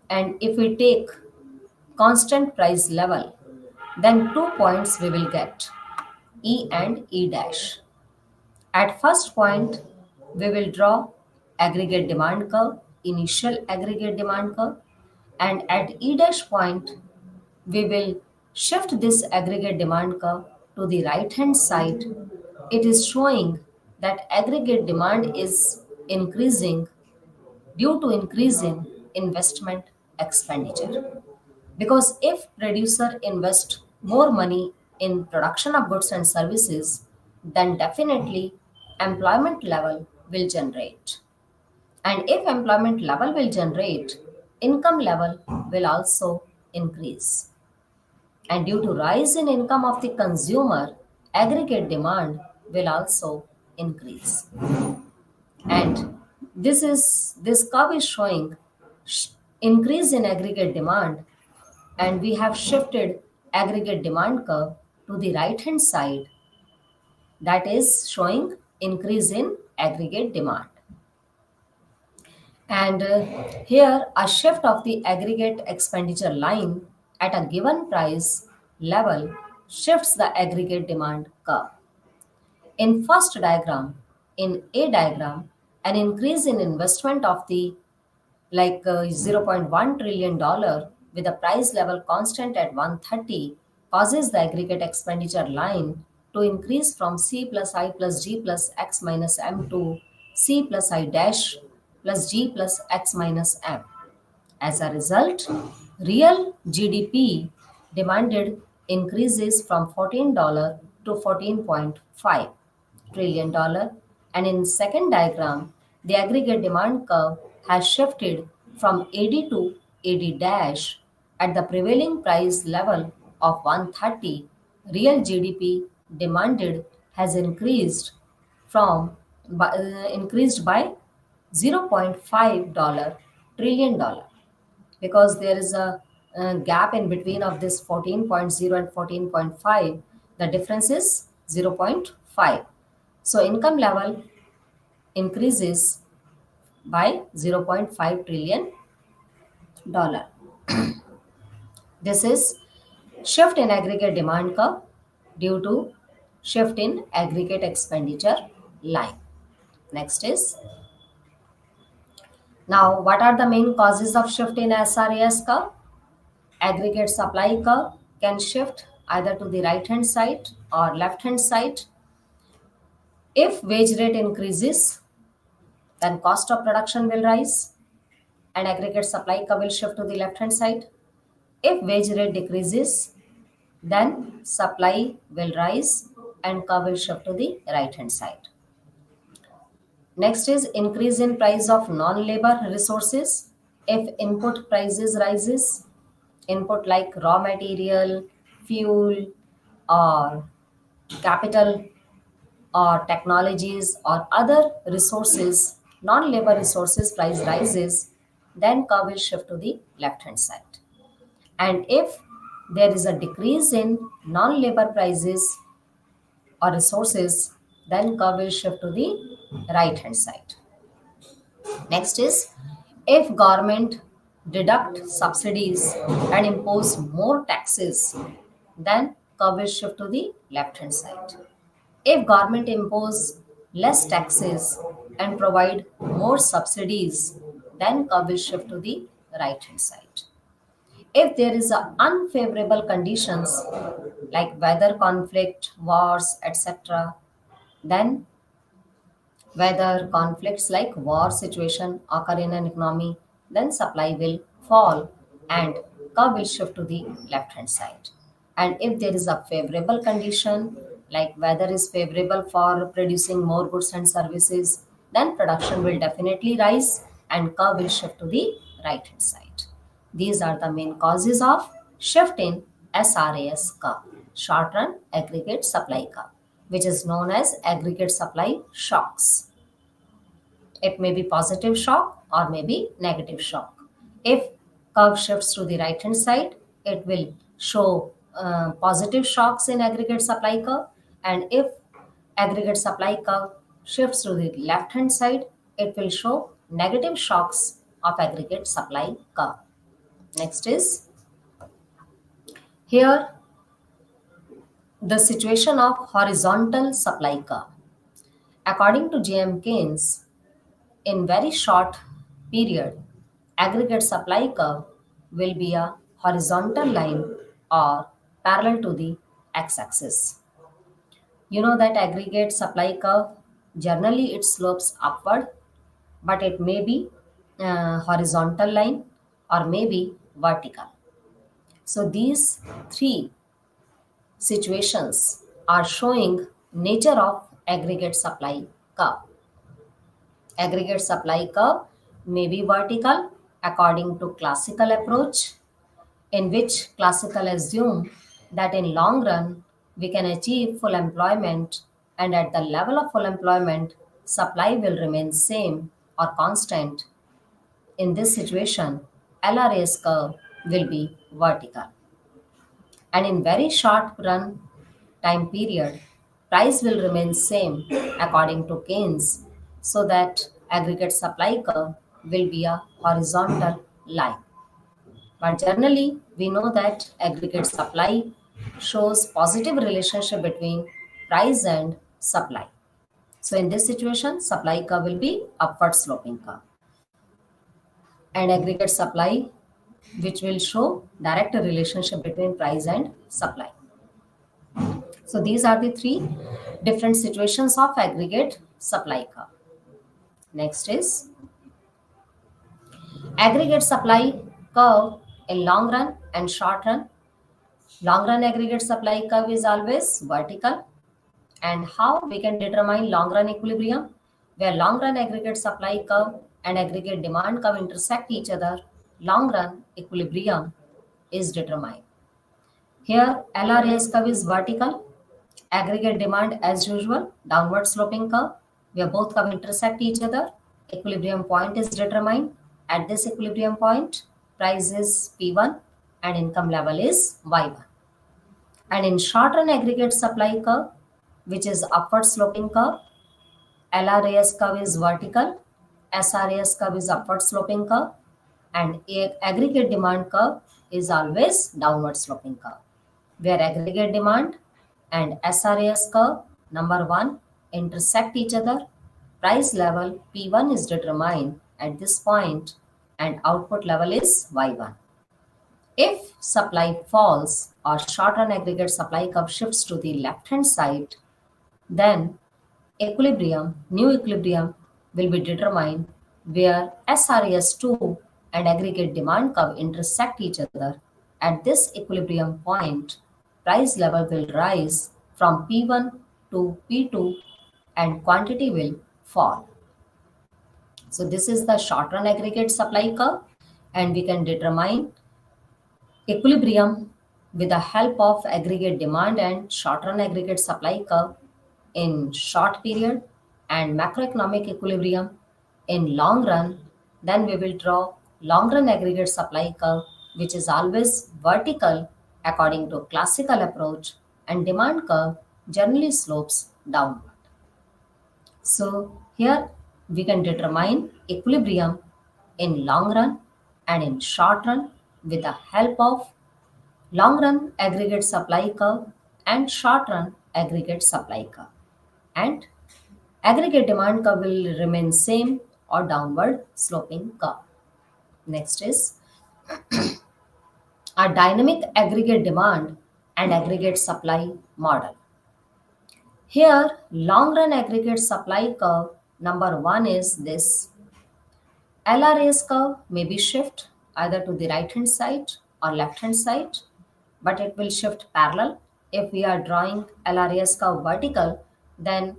and if we take constant price level, then 2 points we will get, E and E dash. At first point, we will draw aggregate demand curve, initial aggregate demand curve, and at E dash point, we will shift this aggregate demand curve to the right hand side. It is showing that aggregate demand is increasing due to increase in investment expenditure. Because if producer invest more money in production of goods and services, then definitely employment level will generate. And if employment level will generate, income level will also increase. And due to rise in income of the consumer, aggregate demand will also increase. And this curve is showing increase in aggregate demand, and we have shifted aggregate demand curve to the right hand side, that is showing increase in aggregate demand. And here a shift of the aggregate expenditure line at a given price level shifts the aggregate demand curve. In first diagram, in A diagram, an increase in investment of the $0.1 trillion with a price level constant at 130 causes the aggregate expenditure line to increase from C plus I plus G plus X minus M to C plus I dash plus G plus X minus M. As a result, real GDP demanded increases from $14 to $14.5 trillion, and in second diagram, the aggregate demand curve has shifted from AD to AD dash At the prevailing price level of 130, real GDP demanded has increased by $0.5 trillion because there is a gap in between of this 14.0 and 14.5. The difference is zero point 0.5. So income level increases by $0.5 trillion. This is shift in aggregate demand curve due to shift in aggregate expenditure line. Next is, now what are the main causes of shift in SRAS curve? Aggregate supply curve can shift either to the right hand side or left hand side. If wage rate increases, then cost of production will rise and aggregate supply curve will shift to the left hand side. If wage rate decreases, then supply will rise and curve will shift to the right hand side. Next is increase in price of non-labor resources. If input prices rises, input like raw material, fuel, or capital, or technologies, or other resources, non-labor resources price rises, then curve will shift to the left hand side. And if there is a decrease in non-labor prices or resources, then curve will shift to the right hand side. Next is, if government deduct subsidies and impose more taxes, then curve will shift to the left hand side. If government impose less taxes and provide more subsidies, then curve will shift to the right hand side. If there is a unfavorable conditions like weather conflict, wars, etc., then whether conflicts like war situation occur in an economy, then supply will fall and curve will shift to the left hand side. And if there is a favorable condition, like weather is favorable for producing more goods and services, then production will definitely rise and curve will shift to the right hand side. These are the main causes of shift in SRAS curve, short run aggregate supply curve, which is known as aggregate supply shocks. It may be positive shock or maybe negative shock. If curve shifts to the right hand side, it will show positive shocks in aggregate supply curve, and if aggregate supply curve shifts to the left hand side, it will show negative shocks of aggregate supply curve. Next is, here the situation of horizontal supply curve. According to J.M. Keynes, in very short period, aggregate supply curve will be a horizontal line or parallel to the x-axis. You know that aggregate supply curve, generally it slopes upward, but it may be horizontal line or maybe vertical. So these three situations are showing nature of aggregate supply curve. Aggregate supply curve may be vertical according to classical approach, in which classical assume that in long run we can achieve full employment, and at the level of full employment supply will remain same or constant. In this situation, LRAS curve will be vertical. And in very short run time period, price will remain same according to Keynes, so that aggregate supply curve will be a horizontal line. But generally, we know that aggregate supply shows positive relationship between price and supply. So in this situation, supply curve will be upward sloping curve. And aggregate supply, which will show direct relationship between price and supply. So these are the three different situations of aggregate supply curve. Next is aggregate supply curve in long run and short run. Long run aggregate supply curve is always vertical. And how we can determine long run equilibrium? Where long run aggregate supply curve and aggregate demand curve intersect each other, long run equilibrium is determined. Here, LRAS curve is vertical, aggregate demand as usual, downward sloping curve, where both curve intersect each other. Equilibrium point is determined. At this equilibrium point, price is P1 and income level is Y1. And in short run aggregate supply curve, which is upward sloping curve, LRAS curve is vertical, SRAS curve is upward sloping curve, and aggregate demand curve is always downward sloping curve, where aggregate demand and SRAS curve number 1 intersect each other. Price level P1 is determined at this point and output level is Y1. If supply falls or short run aggregate supply curve shifts to the left hand side, then new equilibrium will be determined where SRAS2 and aggregate demand curve intersect each other. At this equilibrium point, price level will rise from P1 to P2 and quantity will fall. So this is the short run aggregate supply curve, and we can determine equilibrium with the help of aggregate demand and short run aggregate supply curve in short period and macroeconomic equilibrium in long run. Then we will draw long run aggregate supply curve, which is always vertical according to classical approach, and demand curve generally slopes downward. So here we can determine equilibrium in long run and in short run with the help of long run aggregate supply curve and short run aggregate supply curve. And aggregate demand curve will remain same or downward sloping curve. Next is a dynamic aggregate demand and aggregate supply model. Here, long run aggregate supply curve number 1 is this. LRAS curve may be shift either to the right hand side or left hand side, but it will shift parallel. If we are drawing LRAS curve vertical, then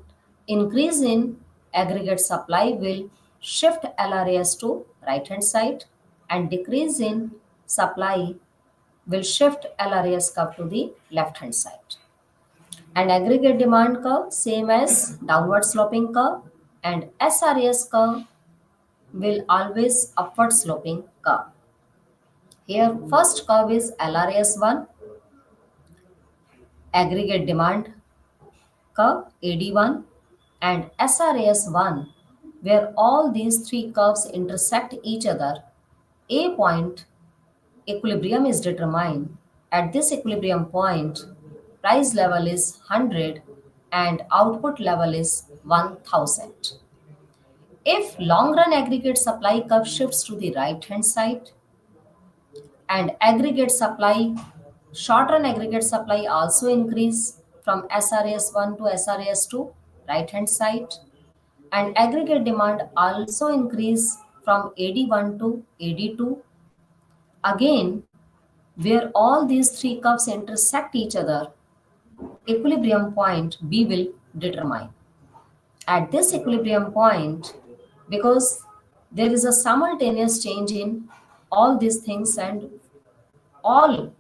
increase in aggregate supply will shift LRAS to right hand side, and decrease in supply will shift LRAS curve to the left hand side. And aggregate demand curve same as downward sloping curve, and SRAS curve will always upward sloping curve. Here first curve is LRAS1, aggregate demand curve AD1, and SRAS1, where all these three curves intersect each other. A point equilibrium is determined. At this equilibrium point, price level is 100 and output level is 1000. If long run aggregate supply curve shifts to the right hand side and short run aggregate supply also increase from SRAS1 to SRAS2 right hand side, and aggregate demand also increase from AD1 to AD2. Again, where all these three curves intersect each other, equilibrium point B will determine. At this equilibrium point, because there is a simultaneous change in all these things, and all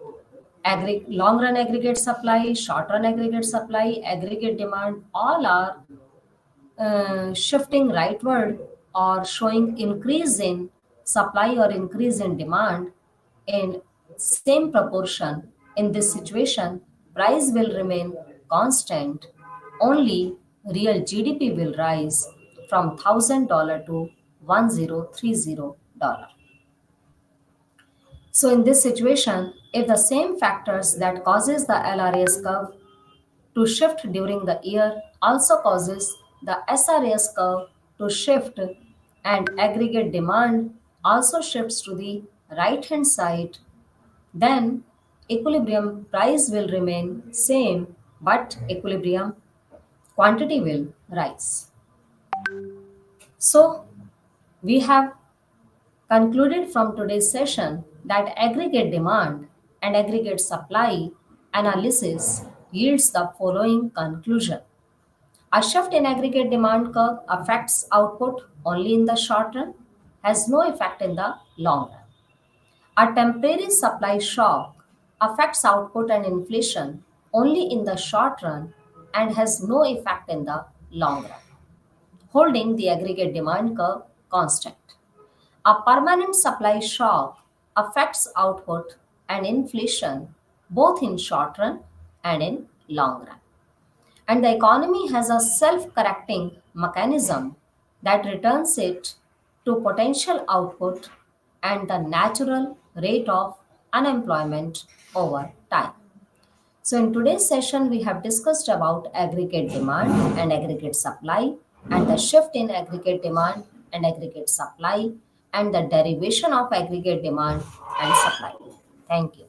long run aggregate supply, short run aggregate supply, aggregate demand, all are shifting rightward or showing increase in supply or increase in demand in same proportion. In this situation, price will remain constant. Only real GDP will rise from $1,000 to $1,030. So in this situation, if the same factors that causes the LRAS curve to shift during the year also causes the SRAS curve to shift, and aggregate demand also shifts to the right hand side, then equilibrium price will remain same, but equilibrium quantity will rise. So we have concluded from today's session that aggregate demand and aggregate supply analysis yields the following conclusion. A shift in aggregate demand curve affects output only in the short run, has no effect in the long run. A temporary supply shock affects output and inflation only in the short run and has no effect in the long run, holding the aggregate demand curve constant. A permanent supply shock affects output and inflation both in short run and in long run. And the economy has a self correcting mechanism that returns it to potential output and the natural rate of unemployment over time. So, in today's session, we have discussed about aggregate demand and aggregate supply, and the shift in aggregate demand and aggregate supply, and the derivation of aggregate demand and supply. Thank you.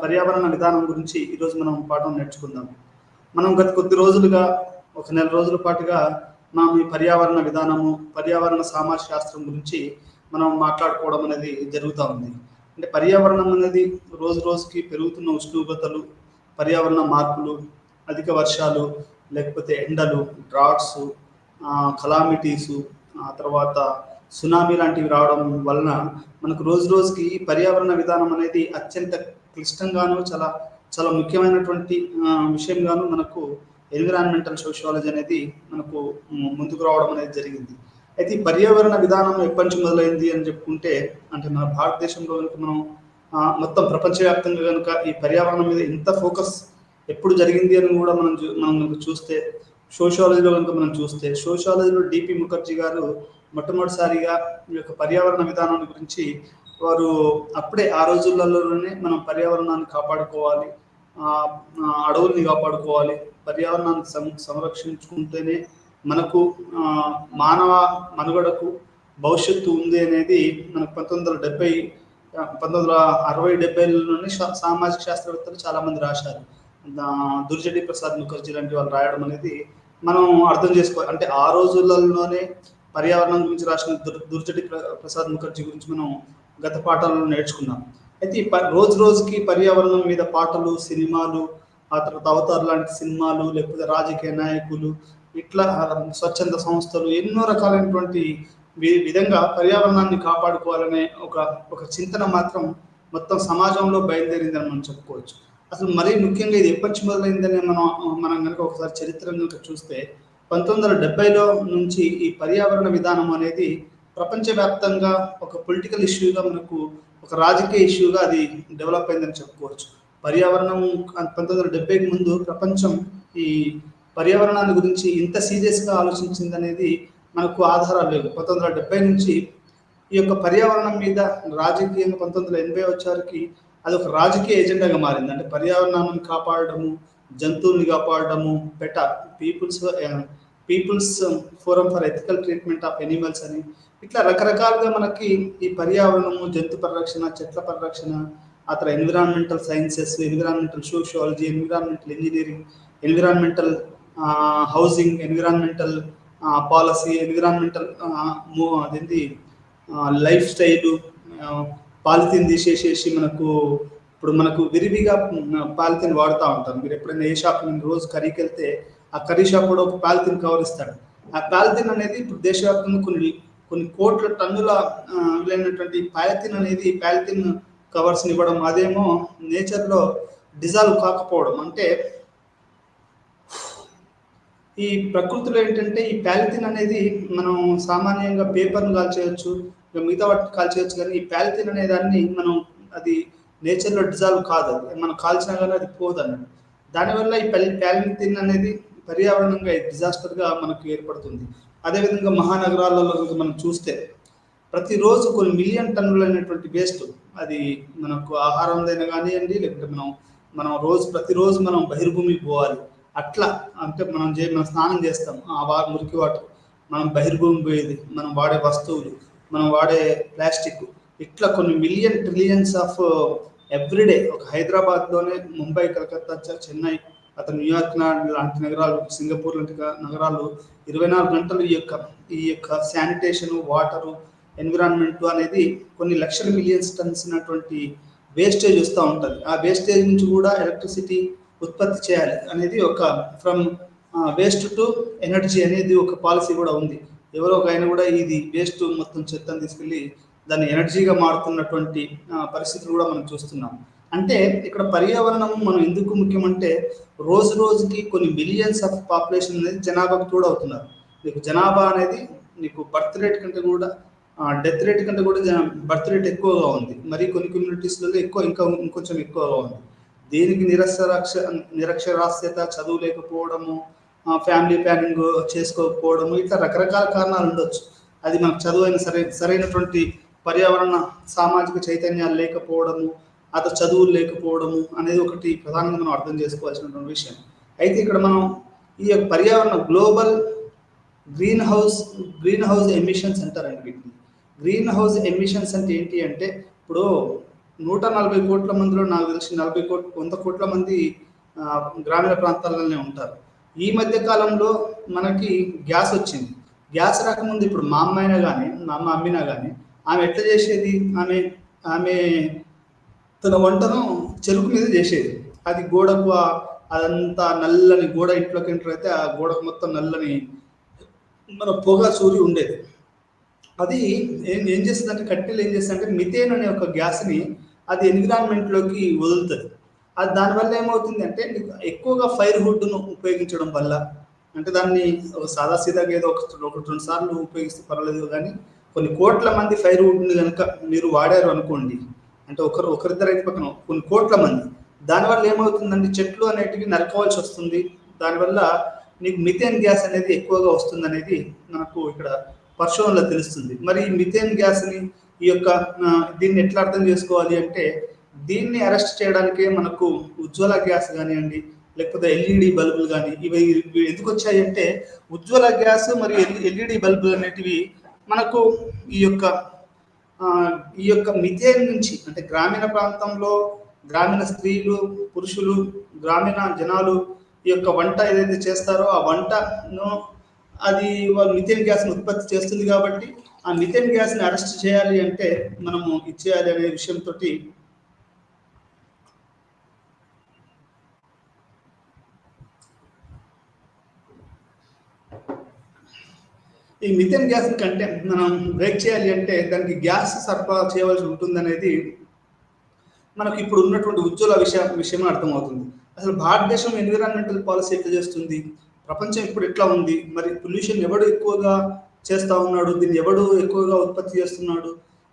పర్యావరణ విధానం గురించి ఈరోజు మనం పాఠం నేర్చుకుందాం. మనం గత కొద్ది రోజులుగా, ఒక నెల రోజుల పాటుగా మనం ఈ పర్యావరణ విధానము, పర్యావరణ సమాజ శాస్త్రం గురించి మనం మాట్లాడుకోవడం అనేది జరుగుతూ ఉంది. అంటే పర్యావరణం అనేది రోజు రోజుకి పెరుగుతున్న ఉష్ణోగ్రతలు, పర్యావరణ మార్పులు, అధిక వర్షాలు, లేకపోతే ఎండలు, డ్రాట్స్, కలామిటీసు, తర్వాత సునామీ లాంటివి రావడం వలన మనకు రోజు రోజుకి పర్యావరణ విధానం అనేది అత్యంత క్లిష్టంగాను, చాలా చాలా ముఖ్యమైనటువంటి విషయంగాను మనకు ఎన్విరాన్మెంటల్ సోషియాలజీ అనేది మనకు ముందుకు రావడం అనేది జరిగింది. అయితే ఈ పర్యావరణ విధానం ఎప్పటి నుంచి మొదలైంది అని చెప్పుకుంటే, అంటే మన భారతదేశంలో కనుక మనం మొత్తం ప్రపంచవ్యాప్తంగా కనుక ఈ పర్యావరణం మీద ఇంత ఫోకస్ ఎప్పుడు జరిగింది అని కూడా మనం చూస్తే, సోషియాలజీలో కనుక మనం చూస్తే, సోషియాలజీలో డిపి ముఖర్జీ గారు మొట్టమొదటిసారిగా ఈ యొక్క పర్యావరణ విధానం గురించి వారు అప్పుడే ఆ రోజులలోనే మనం పర్యావరణాన్ని కాపాడుకోవాలి, అడవుల్ని కాపాడుకోవాలి, పర్యావరణాన్ని సంరక్షించుకుంటేనే మనకు మానవ మనుగడకు భవిష్యత్తు ఉంది అనేది మనకు 1960-70లోనే సామాజిక శాస్త్రవేత్తలు చాలామంది రాశారు. దుర్జటి ప్రసాద్ ముఖర్జీ లాంటి వాళ్ళు రాయడం అనేది మనం అర్థం చేసుకోవాలి. అంటే ఆ రోజులలోనే పర్యావరణం గురించి రాసిన దుర్జటి ప్రసాద్ ముఖర్జీ గురించి మనం గత పాఠాలలో నేర్చుకున్నాం. అయితే రోజు రోజుకి పర్యావరణం మీద పాటలు, సినిమాలు, ఆ తర్వాత అవతార్ లాంటి సినిమాలు, లేకపోతే రాజకీయ నాయకులు, ఇట్లా స్వచ్ఛంద సంస్థలు ఎన్నో రకాలైనటువంటి విధంగా పర్యావరణాన్ని కాపాడుకోవాలనే ఒక చింతన మాత్రం మొత్తం సమాజంలో బయలుదేరిందని మనం చెప్పుకోవచ్చు. అసలు మరీ ముఖ్యంగా ఇది ఎప్పటి మొదలైందని మనం కనుక ఒకసారి చరిత్ర కనుక చూస్తే 1970లో నుంచి ఈ పర్యావరణ విధానం అనేది ప్రపంచవ్యాప్తంగా ఒక పొలిటికల్ ఇష్యూగా, మనకు ఒక రాజకీయ ఇష్యూగా అది డెవలప్ అయిందని చెప్పుకోవచ్చు. పర్యావరణం 1970కి ముందు ప్రపంచం ఈ పర్యావరణాన్ని గురించి ఇంత సీరియస్గా ఆలోచించింది అనేది మనకు ఆధారాలు లేవు. 1970 నుంచి ఈ యొక్క పర్యావరణం మీద రాజకీయంగా 1980 వచ్చేసరికి అది ఒక రాజకీయ ఎజెండాగా మారింది. అంటే పర్యావరణాన్ని కాపాడడము, జంతువుల్ని కాపాడడము, people's forum for ethical treatment of animals అని, ఇట్లా రకరకాలుగా మనకి ఈ పర్యావరణము, జంతు పరిరక్షణ, చెట్ల పరిరక్షణ, ఆ తర్వాత environmental sciences, environmental sociology, environmental engineering, environmental housing, environmental policy, environmental అదేంటి లైఫ్ స్టైలు, పాలిథిన్ తీసేసేసి ఇప్పుడు మనకు విరివిగా పాలిథిన్ వాడుతూ ఉంటాం. మీరు ఎప్పుడైనా ఏ షాప్ రోజు కర్రీకి వెళ్తే ఆ కర్రీ షాప్ కూడా ఒక పాలిథిన్ కవర్ ఇస్తాడు. ఆ పాలిథిన్ అనేది ఇప్పుడు దేశవ్యాప్తంగా కొన్ని కోట్ల టన్నుల విలువైనటువంటి పాలిథిన్ కవర్స్ని ఇవ్వడం, అదేమో నేచర్లో డిజాల్వ్ కాకపోవడం. అంటే ఈ ప్రకృతిలో ఏంటంటే ఈ పాలిథిన్ అనేది మనం సామాన్యంగా పేపర్ను కాల్చేయచ్చు, మిగతా వాటిని కాల్చేయచ్చు, కానీ ఈ పాలిథిన్ అనే దాన్ని అది నేచర్లో డిజాల్వ్ కాదు, అది మనం కాల్చినా కానీ అది పోదు అన్నట్టు. దానివల్ల ఈ పాలిథిన్ అనేది పర్యావరణంగా డిజాస్టర్గా మనకు ఏర్పడుతుంది. అదేవిధంగా మహానగరాలలో మనం చూస్తే ప్రతిరోజు కొన్ని మిలియన్ టన్నులైనటువంటి వేస్ట్, అది మనకు ఆహారందైనా కానివ్వండి, లేకపోతే మనం ప్రతిరోజు మనం బహిర్భూమికి పోవాలి. అట్లా అంటే మనం స్నానం చేస్తాం, మురికి వాటర్, మనం బహిర్భూమి పోయేది, మనం వాడే వస్తువులు, మనం వాడే ప్లాస్టిక్, ఇట్లా కొన్ని ట్రిలియన్స్ ఆఫ్ ఎవ్రీడే. ఒక హైదరాబాద్లోనే ముంబై, కలకత్తా, చెన్నై, అతను న్యూయార్క్ లాంటి నగరాలు, సింగపూర్ లాంటి నగరాలు 24 గంటలు ఈ యొక్క శానిటేషన్, వాటరు, ఎన్విరాన్మెంట్ అనేది కొన్ని లక్షల మిలియన్స్ టన్స్ ఉన్నటువంటి వేస్టేజ్ వస్తూ ఉంటుంది. ఆ వేస్టేజ్ నుంచి కూడా ఎలక్ట్రిసిటీ ఉత్పత్తి చేయాలి అనేది ఫ్రమ్ వేస్ట్ టు ఎనర్జీ అనేది ఒక పాలసీ కూడా ఉంది. ఎవరో ఒక ఆయన కూడా ఇది వేస్ట్ మొత్తం చెత్తను తీసుకెళ్ళి దాన్ని ఎనర్జీగా మారుతున్నటువంటి పరిస్థితులు కూడా మనం చూస్తున్నాం. అంటే ఇక్కడ పర్యావరణం మనం ఎందుకు ముఖ్యమంటే, రోజు రోజుకి కొన్ని మిలియన్స్ ఆఫ్ పాపులేషన్ అనేది జనాభాకు తోడవుతున్నారు. నీకు జనాభా అనేది నీకు బర్త్ రేట్ కంటే కూడా డెత్ రేట్ కంటే కూడా బర్త్ రేట్ ఎక్కువగా ఉంది. మరి కొన్ని కమ్యూనిటీస్లలో ఇంకొంచెం ఎక్కువగా ఉంది. దీనికి నిరక్షరాస్యత, చదువు లేకపోవడము, ఫ్యామిలీ ప్లానింగ్ చేసుకోకపోవడము, ఇట్లా రకరకాల కారణాలు ఉండొచ్చు. అది మనకు చదువు సరైనటువంటి పర్యావరణ సామాజిక చైతన్యాలు లేకపోవడము, అతను చదువులు లేకపోవడము అనేది ఒకటి ప్రధానంగా మనం అర్థం చేసుకోవాల్సినటువంటి విషయం. అయితే ఇక్కడ మనం ఈ యొక్క పర్యావరణ గ్లోబల్ గ్రీన్ హౌస్ ఎమిషన్స్ అంటారండి వీటిని. గ్రీన్ హౌస్ ఎమిషన్స్ అంటే ఏంటి అంటే, ఇప్పుడు 140 కోట్ల మందిలో నాకు తెలిసి 100 కోట్ల మంది ఆ, గ్రామీణ ప్రాంతాల్లోనే ఉంటారు. ఈ మధ్య కాలంలో మనకి గ్యాస్ వచ్చింది. గ్యాస్ రాకముందు ఇప్పుడు మా అమ్మ అయినా కానీ, మా అమ్మ అమ్మినా కానీ ఆమె ఎట్లా చేసేది? ఆమె ఆమె తన వంటను చెరుకు మీద చేసేది. అది గోడకు అదంతా నల్లని గోడ, ఇంట్లోకి ఎంటర్ అయితే ఆ గోడకు మొత్తం నల్లని మన పొగ సూరి ఉండేది. అది ఏం చేస్తుందంటే, కట్టెలు ఏం చేస్తుందంటే మిథేన్ అనే ఒక గ్యాస్ని అది ఎన్విరాన్మెంట్లోకి వదులుతుంది. అది దానివల్ల ఏమవుతుంది అంటే నీకు ఎక్కువగా ఫైర్ వుడ్ను ఉపయోగించడం వల్ల, అంటే దాన్ని ఒక సాదాసీదాగా ఏదో ఒకటి రెండు సార్లు ఉపయోగిస్తే పర్వాలేదు, కానీ కొన్ని కోట్ల మంది ఫైర్ వుడ్ని కనుక మీరు వాడారు అనుకోండి, అంటే ఒకరిద్దరు అయితే పక్కన కొన్ని కోట్ల మంది, దానివల్ల ఏమవుతుందంటే చెట్లు అనేటివి నరకవలసి వస్తుంది. దానివల్ల నీకు మిథేన్ గ్యాస్ అనేది ఎక్కువగా వస్తుంది అనేది మనకు ఇక్కడ పరిశోధనలో తెలుస్తుంది. మరి ఈ మిథేన్ గ్యాస్ని ఈ యొక్క దీన్ని ఎట్లా అర్థం చేసుకోవాలి అంటే, దీన్ని అరెస్ట్ చేయడానికే మనకు ఉజ్వల గ్యాస్ కానివ్వండి, లేకపోతే ఎల్ఈడి బల్బులు కానీ ఇవి ఎందుకు వచ్చాయి అంటే, ఉజ్వల గ్యాస్ మరియు ఎల్ఈడి బల్బులు అనేటివి మనకు ఈ యొక్క మిథేన్ నుంచి, అంటే గ్రామీణ ప్రాంతంలో గ్రామీణ స్త్రీలు, పురుషులు, గ్రామీణ జనాలు ఈ యొక్క వంట ఏదైతే చేస్తారో ఆ వంటను అది వాళ్ళు మిథేన్ గ్యాస్ని ఉత్పత్తి చేస్తుంది. కాబట్టి ఆ మిథేన్ గ్యాస్ని అరెస్ట్ చేయాలి అంటే మనము ఇచ్చేయాలి అనే విషయంతో ఈ మిథేన్ గ్యాస్ కంటే మనం బ్రేక్ చేయాలి అంటే దానికి గ్యాస్ సరఫరా చేయవలసి ఉంటుందనేది మనకు ఇప్పుడు ఉన్నటువంటి ఉజ్వల విషయం అర్థమవుతుంది. అసలు భారతదేశం ఎన్విరాన్మెంటల్ పాలసీ ఎట్లా చేస్తుంది, ప్రపంచం ఇప్పుడు ఎట్లా ఉంది, మరి పొల్యూషన్ ఎవడు ఎక్కువగా చేస్తూ ఉన్నాడు, దీన్ని ఎవడు ఎక్కువగా ఉత్పత్తి చేస్తున్నాడు?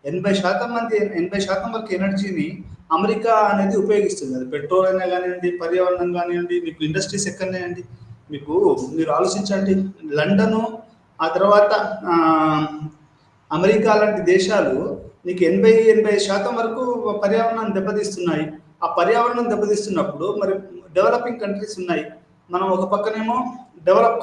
80% వరకు ఎనర్జీని అమెరికా అనేది ఉపయోగిస్తుంది. అది పెట్రోల్ అయినా కానివ్వండి, పర్యావరణం కానివ్వండి, మీకు ఇండస్ట్రీస్ ఎక్కడనేయండి, మీరు ఆలోచించండి. లండను, ఆ తర్వాత అమెరికా లాంటి దేశాలు నీకు 80% వరకు పర్యావరణాన్ని దెబ్బతీస్తున్నాయి. ఆ పర్యావరణం దెబ్బతీస్తున్నప్పుడు మరి డెవలపింగ్ కంట్రీస్ ఉన్నాయి, మనం ఒక పక్కనేమో డెవలప్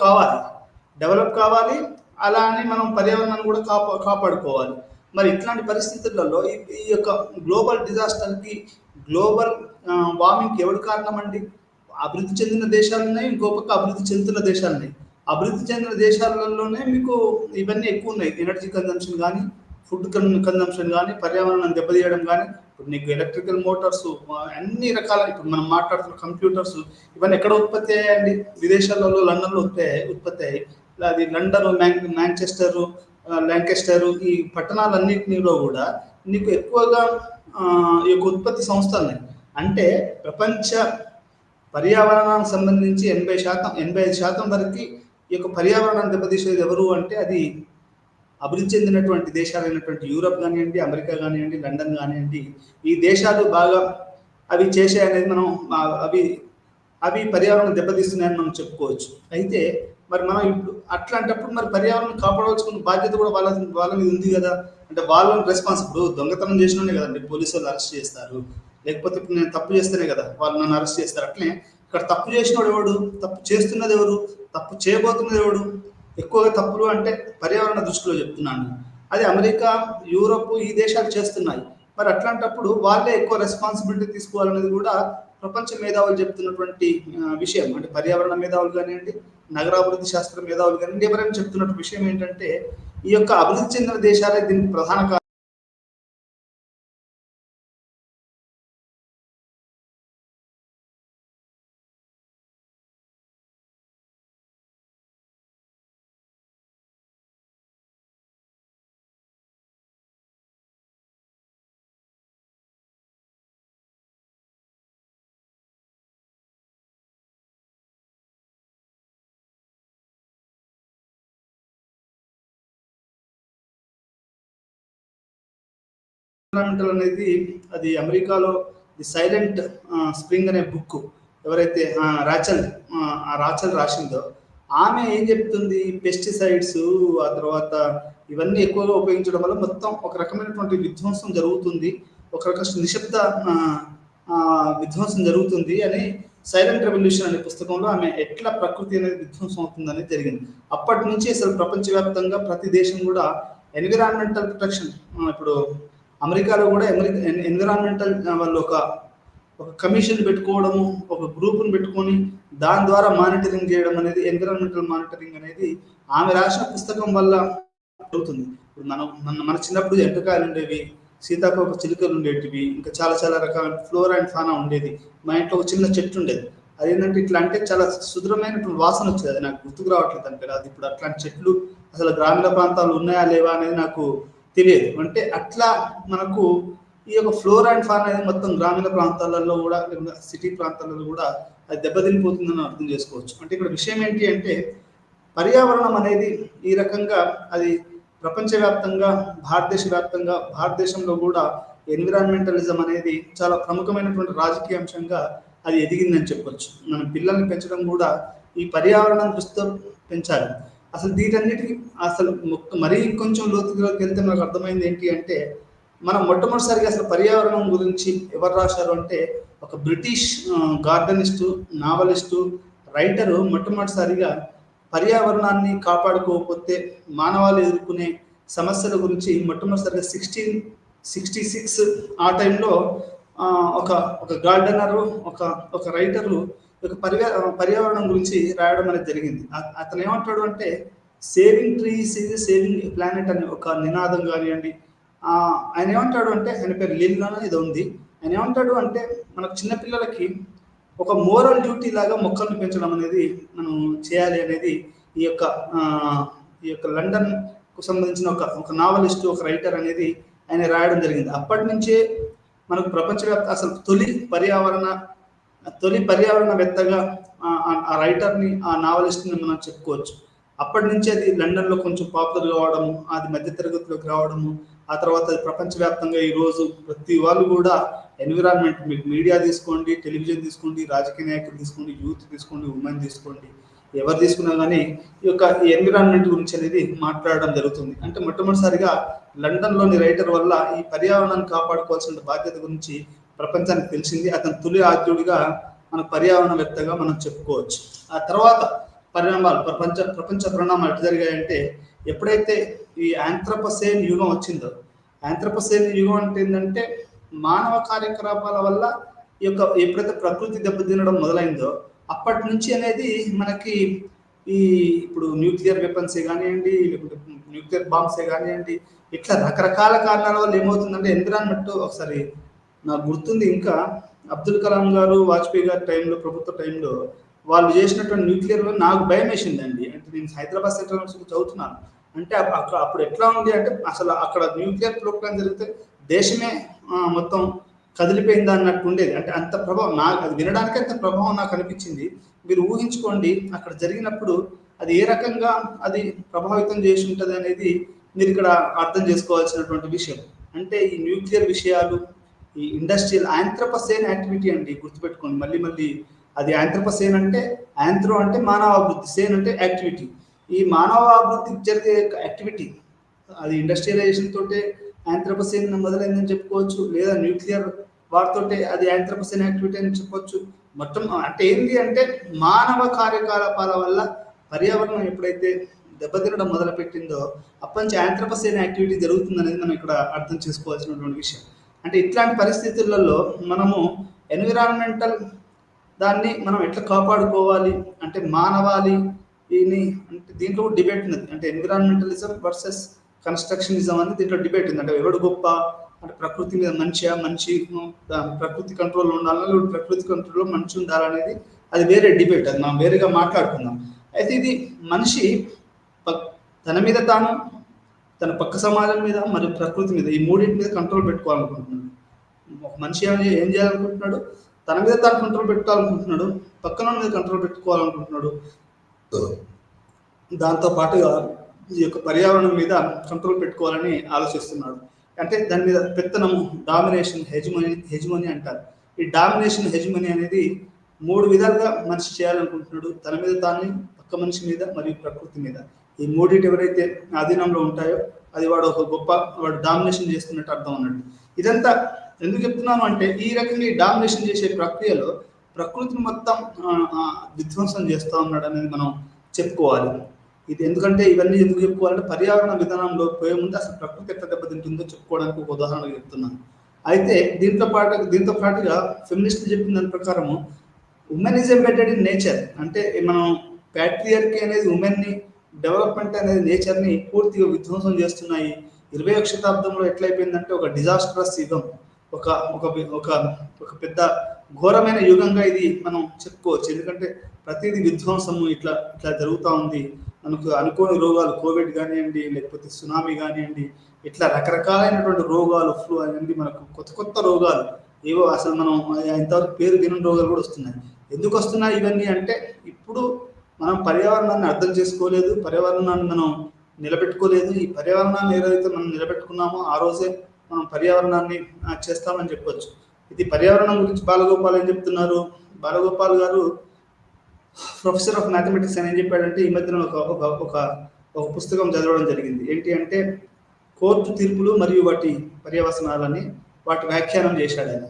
కావాలి, అలా అని మనం పర్యావరణాన్ని కూడా కాపాడుకోవాలి. మరి ఇట్లాంటి పరిస్థితులలో ఈ యొక్క గ్లోబల్ డిజాస్టర్కి, గ్లోబల్ వార్మింగ్కి ఎవరు కారణం అండి? అభివృద్ధి చెందిన దేశాలు ఉన్నాయి, ఇంకో పక్క అభివృద్ధి చెందుతున్న దేశాలు ఉన్నాయి. అభివృద్ధి చెందిన దేశాలలోనే మీకు ఇవన్నీ ఎక్కువ ఉన్నాయి, ఎనర్జీ కన్జంప్షన్ కానీ, ఫుడ్ కన్జంప్షన్ కానీ, పర్యావరణాన్ని దెబ్బతీయడం కానీ. ఇప్పుడు నీకు ఎలక్ట్రికల్ మోటార్స్, అన్ని రకాల, ఇప్పుడు మనం మాట్లాడుతున్న కంప్యూటర్స్, ఇవన్నీ ఎక్కడ ఉత్పత్తి అయ్యాయండి? విదేశాలలో, లండన్లో ఉత్పత్తి అయ్యాయి. అది లండన్, మాంచెస్టర్, ల్యాంకెస్టర్, ఈ పట్టణాలన్నింటిలో కూడా నీకు ఎక్కువగా ఈ యొక్క ఉత్పత్తి సంస్థలు ఉన్నాయి. అంటే ప్రపంచ పర్యావరణానికి సంబంధించి 85% వరకు ఈ యొక్క పర్యావరణాన్ని దెబ్బతీసేది ఎవరు అంటే అది అభివృద్ధి చెందినటువంటి దేశాలైనటువంటి యూరప్ కానివ్వండి, అమెరికా కానివ్వండి, లండన్ కానివ్వండి, ఈ దేశాలు బాగా అవి చేసాయనేది మనం అవి పర్యావరణం దెబ్బతీస్తున్నాయని మనం చెప్పుకోవచ్చు. అయితే మరి మనం ఇప్పుడు అట్లాంటప్పుడు మరి పర్యావరణం కాపాడవలసిన బాధ్యత కూడా వాళ్ళ మీద ఉంది కదా. అంటే వాళ్ళని రెస్పాన్సిబుల్, దొంగతనం చేసినోనే కదండి పోలీసు వాళ్ళు అరెస్ట్ చేస్తారు, లేకపోతే ఇప్పుడు నేను తప్పు చేస్తేనే కదా వాళ్ళు నన్ను అరెస్ట్ చేస్తారు. అట్లనే ఇక్కడ తప్పు చేసినోడు ఎవడు, తప్పు చేస్తున్నది ఎవరు, తప్పు చేయబోతున్నది ఎవడు? ఎక్కువగా తప్పులు అంటే పర్యావరణ దృష్టిలో చెప్తున్నాను, అది అమెరికా, యూరోప్, ఈ దేశాలు చేస్తున్నాయి. మరి అట్లాంటప్పుడు వాళ్ళే ఎక్కువ రెస్పాన్సిబిలిటీ తీసుకోవాలనేది కూడా ప్రపంచ మేధావులు చెప్తున్నటువంటి విషయం. అంటే పర్యావరణ మేధావులు కానివ్వండి, నగరాభివృద్ధి శాస్త్ర మేధావులు కానివ్వండి, ఎవరైనా చెప్తున్నటువంటి విషయం ఏంటంటే ఈ యొక్క అభివృద్ధి చెందిన దేశాలే దీనికి ప్రధాన ఎన్విరాన్మెంటల్ అనేది అది అమెరికాలో ది సైలెంట్ స్ప్రింగ్ అనే బుక్ ఎవరైతే రాచల్ రాసిందో ఆమె ఏం చెప్తుంది, పెస్టిసైడ్స్, ఆ తర్వాత ఇవన్నీ ఎక్కువగా ఉపయోగించడం వల్ల మొత్తం ఒక రకమైనటువంటి విధ్వంసం జరుగుతుంది, ఒక రకమైన నిశ్శబ్ద విధ్వంసం జరుగుతుంది అని సైలెంట్ రెవల్యూషన్ అనే పుస్తకంలో ఆమె ఎట్లా ప్రకృతి అనేది విధ్వంసం అవుతుందనేది జరిగింది. అప్పటి నుంచి అసలు ప్రపంచవ్యాప్తంగా ప్రతి దేశం కూడా ఎన్విరాన్మెంటల్ ప్రొటెక్షన్, ఇప్పుడు అమెరికాలో కూడా ఎన్విరాన్మెంటల్ వాళ్ళు ఒక ఒక కమిషన్ పెట్టుకోవడము, ఒక గ్రూప్‌ని పెట్టుకొని దాని ద్వారా మానిటరింగ్ చేయడం అనేది, ఎన్విరాన్మెంటల్ మానిటరింగ్ అనేది ఆమె రాసిన పుస్తకం వల్ల జరుగుతుంది. ఇప్పుడు మనం మన చిన్నప్పుడు ఎండ్రకాయలు ఉండేవి, సీతాకోక చిలుకలు ఉండేటివి, ఇంకా చాలా చాలా రకాల ఫ్లోరా అండ్ ఫానా ఉండేది. మా ఇంట్లో ఒక చిన్న చెట్టు ఉండేది. అదేంటంటే ఇట్లా అంటే చాలా సుందరమైనటువంటి వాసన వచ్చేది. అది నాకు గుర్తుకు రావట్లేదు అంటే అది ఇప్పుడు అట్లాంటి చెట్లు అసలు గ్రామీణ ప్రాంతాల్లో ఉన్నాయా లేవా అనేది నాకు తెలియదు. అంటే అట్లా మనకు ఈ యొక్క ఫ్లోరా అండ్ ఫానా అనేది మొత్తం గ్రామీణ ప్రాంతాలలో కూడా, సిటీ ప్రాంతాలలో కూడా అది దెబ్బతినిపోతుందని అర్థం చేసుకోవచ్చు. అంటే ఇక్కడ విషయం ఏంటి అంటే పర్యావరణం అనేది ఈ రకంగా అది ప్రపంచవ్యాప్తంగా, భారతదేశంలో కూడా ఎన్విరాన్మెంటలిజం అనేది చాలా ప్రముఖమైనటువంటి రాజకీయ అంశంగా అది ఎదిగిందని చెప్పొచ్చు. మనం పిల్లల్ని పెంచడం కూడా ఈ పర్యావరణం దృష్టితో పెంచాలి. అసలు వీటన్నిటికీ అసలు మరీ కొంచెం లోతులోకి వెళ్తే మనకు అర్థమైంది ఏంటి అంటే మనం మొట్టమొదటిసారిగా అసలు పర్యావరణం గురించి ఎవరు రాశారు అంటే ఒక బ్రిటిష్ గార్డెనిస్టు, నావలిస్టు, రైటరు మొట్టమొదటిసారిగా పర్యావరణాన్ని కాపాడుకోకపోతే మానవాళి ఎదుర్కొనే సమస్యల గురించి మొట్టమొదటిసారిగా 1666 ఆ టైంలో ఒక ఒక గార్డెనరు, ఒక రైటరు ఒక పర్యావరణం గురించి రాయడం అనేది జరిగింది. అతను ఏమంటాడు అంటే saving trees is saving planet అనే ఒక నినాదం కానివ్వండి. ఆయన ఏమంటాడు అంటే ఆయన పేరు లిల్లోనే ఇది ఉంది. ఆయన ఏమంటాడు అంటే మనకు చిన్నపిల్లలకి ఒక మోరల్ డ్యూటీ లాగా మొక్కలను పెంచడం అనేది మనం చేయాలి అనేది ఈ యొక్క లండన్కు సంబంధించిన ఒక నావలిస్ట్, ఒక రైటర్ అనేది ఆయన రాయడం జరిగింది. అప్పటి నుంచే మనకు ప్రపంచవ్యాప్త అసలు తొలి పర్యావరణవేత్తగా ఆ రైటర్ని, ఆ నావలిస్ట్ని మనం చెప్పుకోవచ్చు. అప్పటి నుంచి అది లండన్లో కొంచెం పాపులర్ కావడము, అది మధ్యతరగతిలోకి రావడము, ఆ తర్వాత అది ప్రపంచవ్యాప్తంగా ఈరోజు ప్రతి వాళ్ళు కూడా ఎన్విరాన్మెంట్, మీకు మీడియా తీసుకోండి, టెలివిజన్ తీసుకోండి, రాజకీయ నాయకులు తీసుకోండి, యూత్ తీసుకోండి, ఉమెన్ తీసుకోండి, ఎవరు తీసుకున్నా కానీ ఈ ఎన్విరాన్మెంట్ గురించి అనేది మాట్లాడడం జరుగుతుంది. అంటే మొట్టమొదటిసారిగా లండన్లోని రైటర్ వల్ల ఈ పర్యావరణాన్ని కాపాడుకోవాల్సిన బాధ్యత గురించి ప్రపంచానికి తెలిసింది. అతను తొలి ఆద్యుడిగా మన పర్యావరణవేత్తగా మనం చెప్పుకోవచ్చు. ఆ తర్వాత పరిణామాలు, ప్రపంచ పరిణామాలు ఎట్లా జరిగాయంటే ఎప్పుడైతే ఈ ఆంథ్రోపోసేన్ యుగం వచ్చిందో, ఆంథ్రోపోసేన్ యుగం అంటే ఏంటంటే మానవ కార్యకలాపాల వల్ల ఎప్పుడైతే ప్రకృతి దెబ్బతినడం మొదలైందో అప్పటి నుంచి అనేది మనకి ఇప్పుడు న్యూక్లియర్ వెపన్సే కానివ్వండి, లేకుంటే న్యూక్లియర్ బాంబ్సే కానివ్వండి, ఇట్లా రకరకాల కారణాల వల్ల ఏమవుతుందంటే ఎన్విరాన్మెంట్, ఒకసారి నాకు గుర్తుంది ఇంకా అబ్దుల్ కలాం గారు, వాజ్పేయి గారి టైంలో, ప్రభుత్వ టైంలో వాళ్ళు చేసినటువంటి న్యూక్లియర్ నాకు భయం వేసిందండి. అంటే నేను హైదరాబాద్ సెంట్రల్ యూనివర్సిటీ చదువుతున్నాను. అంటే అప్పుడు ఎట్లా ఉంది అంటే అసలు అక్కడ న్యూక్లియర్ ప్రోగ్రామ్ జరిగితే దేశమే మొత్తం కదిలిపోయింది అన్నట్టు ఉండేది. అంటే అంత ప్రభావం అది వినడానికి అంత ప్రభావం నాకు అనిపించింది. మీరు ఊహించుకోండి అక్కడ జరిగినప్పుడు అది ఏ రకంగా అది ప్రభావితం చేసి ఉంటుంది అనేది మీరు ఇక్కడ అర్థం చేసుకోవాల్సినటువంటి విషయం. అంటే ఈ న్యూక్లియర్ విషయాలు, ఈ ఇండస్ట్రియల్ ఆంథ్రోపోసేన్ యాక్టివిటీ అండి, గుర్తుపెట్టుకోండి మళ్ళీ అది ఆంథ్రోపోసేన్ అంటే ఆంథ్రో అంటే మానవాభివృద్ధి, సేన్ అంటే యాక్టివిటీ. ఈ మానవాభివృద్ధి జరిగే యాక్టివిటీ అది ఇండస్ట్రియలైజేషన్ తోటే ఆంథ్రోపోసేన్ మొదలైందని చెప్పుకోవచ్చు, లేదా న్యూక్లియర్ వార్తోటే అది ఆంథ్రోపోసేన్ యాక్టివిటీ అని చెప్పొచ్చు. మొత్తం అంటే ఏంటి అంటే మానవ కార్యకలాపాల వల్ల పర్యావరణం ఎప్పుడైతే దెబ్బతినడం మొదలుపెట్టిందో అప్పటి నుంచి ఆంథ్రోపోసేన్ యాక్టివిటీ జరుగుతుందనేది మనం ఇక్కడ అర్థం చేసుకోవాల్సినటువంటి విషయం. అంటే ఇట్లాంటి పరిస్థితులలో మనము ఎన్విరాన్మెంటల్ దాన్ని మనం ఎట్లా కాపాడుకోవాలి అంటే మానవాళి అంటే దీంట్లో డిబేట్ ఉన్నది. అంటే ఎన్విరాన్మెంటలిజం వర్సెస్ కన్స్ట్రక్షనిజం అని దీంట్లో డిబేట్ ఉంది. అంటే ఎవడు గొప్ప అంటే ప్రకృతి మీద మనిషి ప్రకృతి కంట్రోల్లో ఉండాలని, లేదా ప్రకృతి కంట్రోల్లో మనిషి ఉండాలనేది అది వేరే డిబేట్, అది మనం వేరేగా మాట్లాడుకుందాం. అయితే ఇది మనిషి తన మీద తాను, తన పక్క సమాజం మీద మరియు ప్రకృతి మీద, ఈ మూడింటి మీద కంట్రోల్ పెట్టుకోవాలనుకుంటున్నాడు. ఒక మనిషి ఏం చేయాలనుకుంటున్నాడు? తన మీద తాను కంట్రోల్ పెట్టుకోవాలనుకుంటున్నాడు, పక్కన మీద కంట్రోల్ పెట్టుకోవాలనుకుంటున్నాడు. దాంతో పాటుగా ఈ యొక్క పర్యావరణం మీద కంట్రోల్ పెట్టుకోవాలని ఆలోచిస్తున్నాడు. అంటే దాని మీద పెత్తనము, డామినేషన్, హెజిమోనీ అంటారు. ఈ డామినేషన్, హెజిమోనీ అనేది 3 విధాలుగా మనిషి చేయాలనుకుంటున్నాడు. తన మీద తాను, పక్క మనిషి మీద మరియు ప్రకృతి మీద. ఈ మూడింటి ఎవరైతే ఆధీనంలో ఉంటాయో అది వాడు డామినేషన్ చేస్తున్నట్టు అర్థం అన్నట్టు. ఇదంతా ఎందుకు చెప్తున్నాను అంటే ఈ రకంగా ఈ డామినేషన్ చేసే ప్రక్రియలో ప్రకృతిని మొత్తం విధ్వంసం చేస్తూ ఉన్నాడు అనేది మనం చెప్పుకోవాలి. ఇది ఎందుకంటే ఇవన్నీ ఎందుకు చెప్పుకోవాలంటే పర్యావరణ విధానంలో పోయే ముందు అసలు ప్రకృతి ఎట్లా దెబ్బతింటుందో చెప్పుకోవడానికి ఒక ఉదాహరణ చెప్తున్నాను. అయితే దీంతో పాటుగా ఫెమినిస్టులు చెప్పిన దాని ప్రకారము women is embedded in nature. అంటే మనం ప్యాట్రియార్కీ అనేది ఉమెన్ని, డెవలప్మెంట్ అనేది నేచర్ని పూర్తిగా విధ్వంసం చేస్తున్నాయి. 21వ శతాబ్దంలో ఎట్లయిపోయిందంటే ఒక డిజాస్ట్రస్ యుగం, ఒక ఒక ఒక ఒక పెద్ద ఘోరమైన యుగంగా ఇది మనం చెప్పుకోవచ్చు. ఎందుకంటే ప్రతిదీ విధ్వంసము ఇట్లా ఇట్లా జరుగుతూ ఉంది. మనకు అనుకోని రోగాలు కోవిడ్ కానివ్వండి, లేకపోతే సునామీ కానివ్వండి, ఇట్లా రకరకాలైనటువంటి రోగాలు, ఫ్లూ అనేది మనకు కొత్త కొత్త రోగాలు ఏవో అసలు మనం ఇంతవరకు పేరు వినని రోగాలు కూడా వస్తున్నాయి. ఎందుకు వస్తున్నాయి ఇవన్నీ అంటే ఇప్పుడు మనం పర్యావరణాన్ని అర్థం చేసుకోలేదు, పర్యావరణాన్ని మనం నిలబెట్టుకోలేదు. ఈ పర్యావరణాన్ని ఏదైతే మనం నిలబెట్టుకున్నామో ఆ రోజే మనం పర్యావరణాన్ని చేస్తామని చెప్పొచ్చు. ఇది పర్యావరణం గురించి బాలగోపాల్ ఏం చెప్తున్నారు? బాలగోపాల్ గారు ప్రొఫెసర్ ఆఫ్ మ్యాథమెటిక్స్ అని ఏం చెప్పాడంటే ఈ మధ్యన ఒక పుస్తకం చదవడం జరిగింది. ఏంటి అంటే కోర్టు తీర్పులు మరియు వాటి పర్యవసనాలని వాటి వ్యాఖ్యానం చేశాడు ఆయన.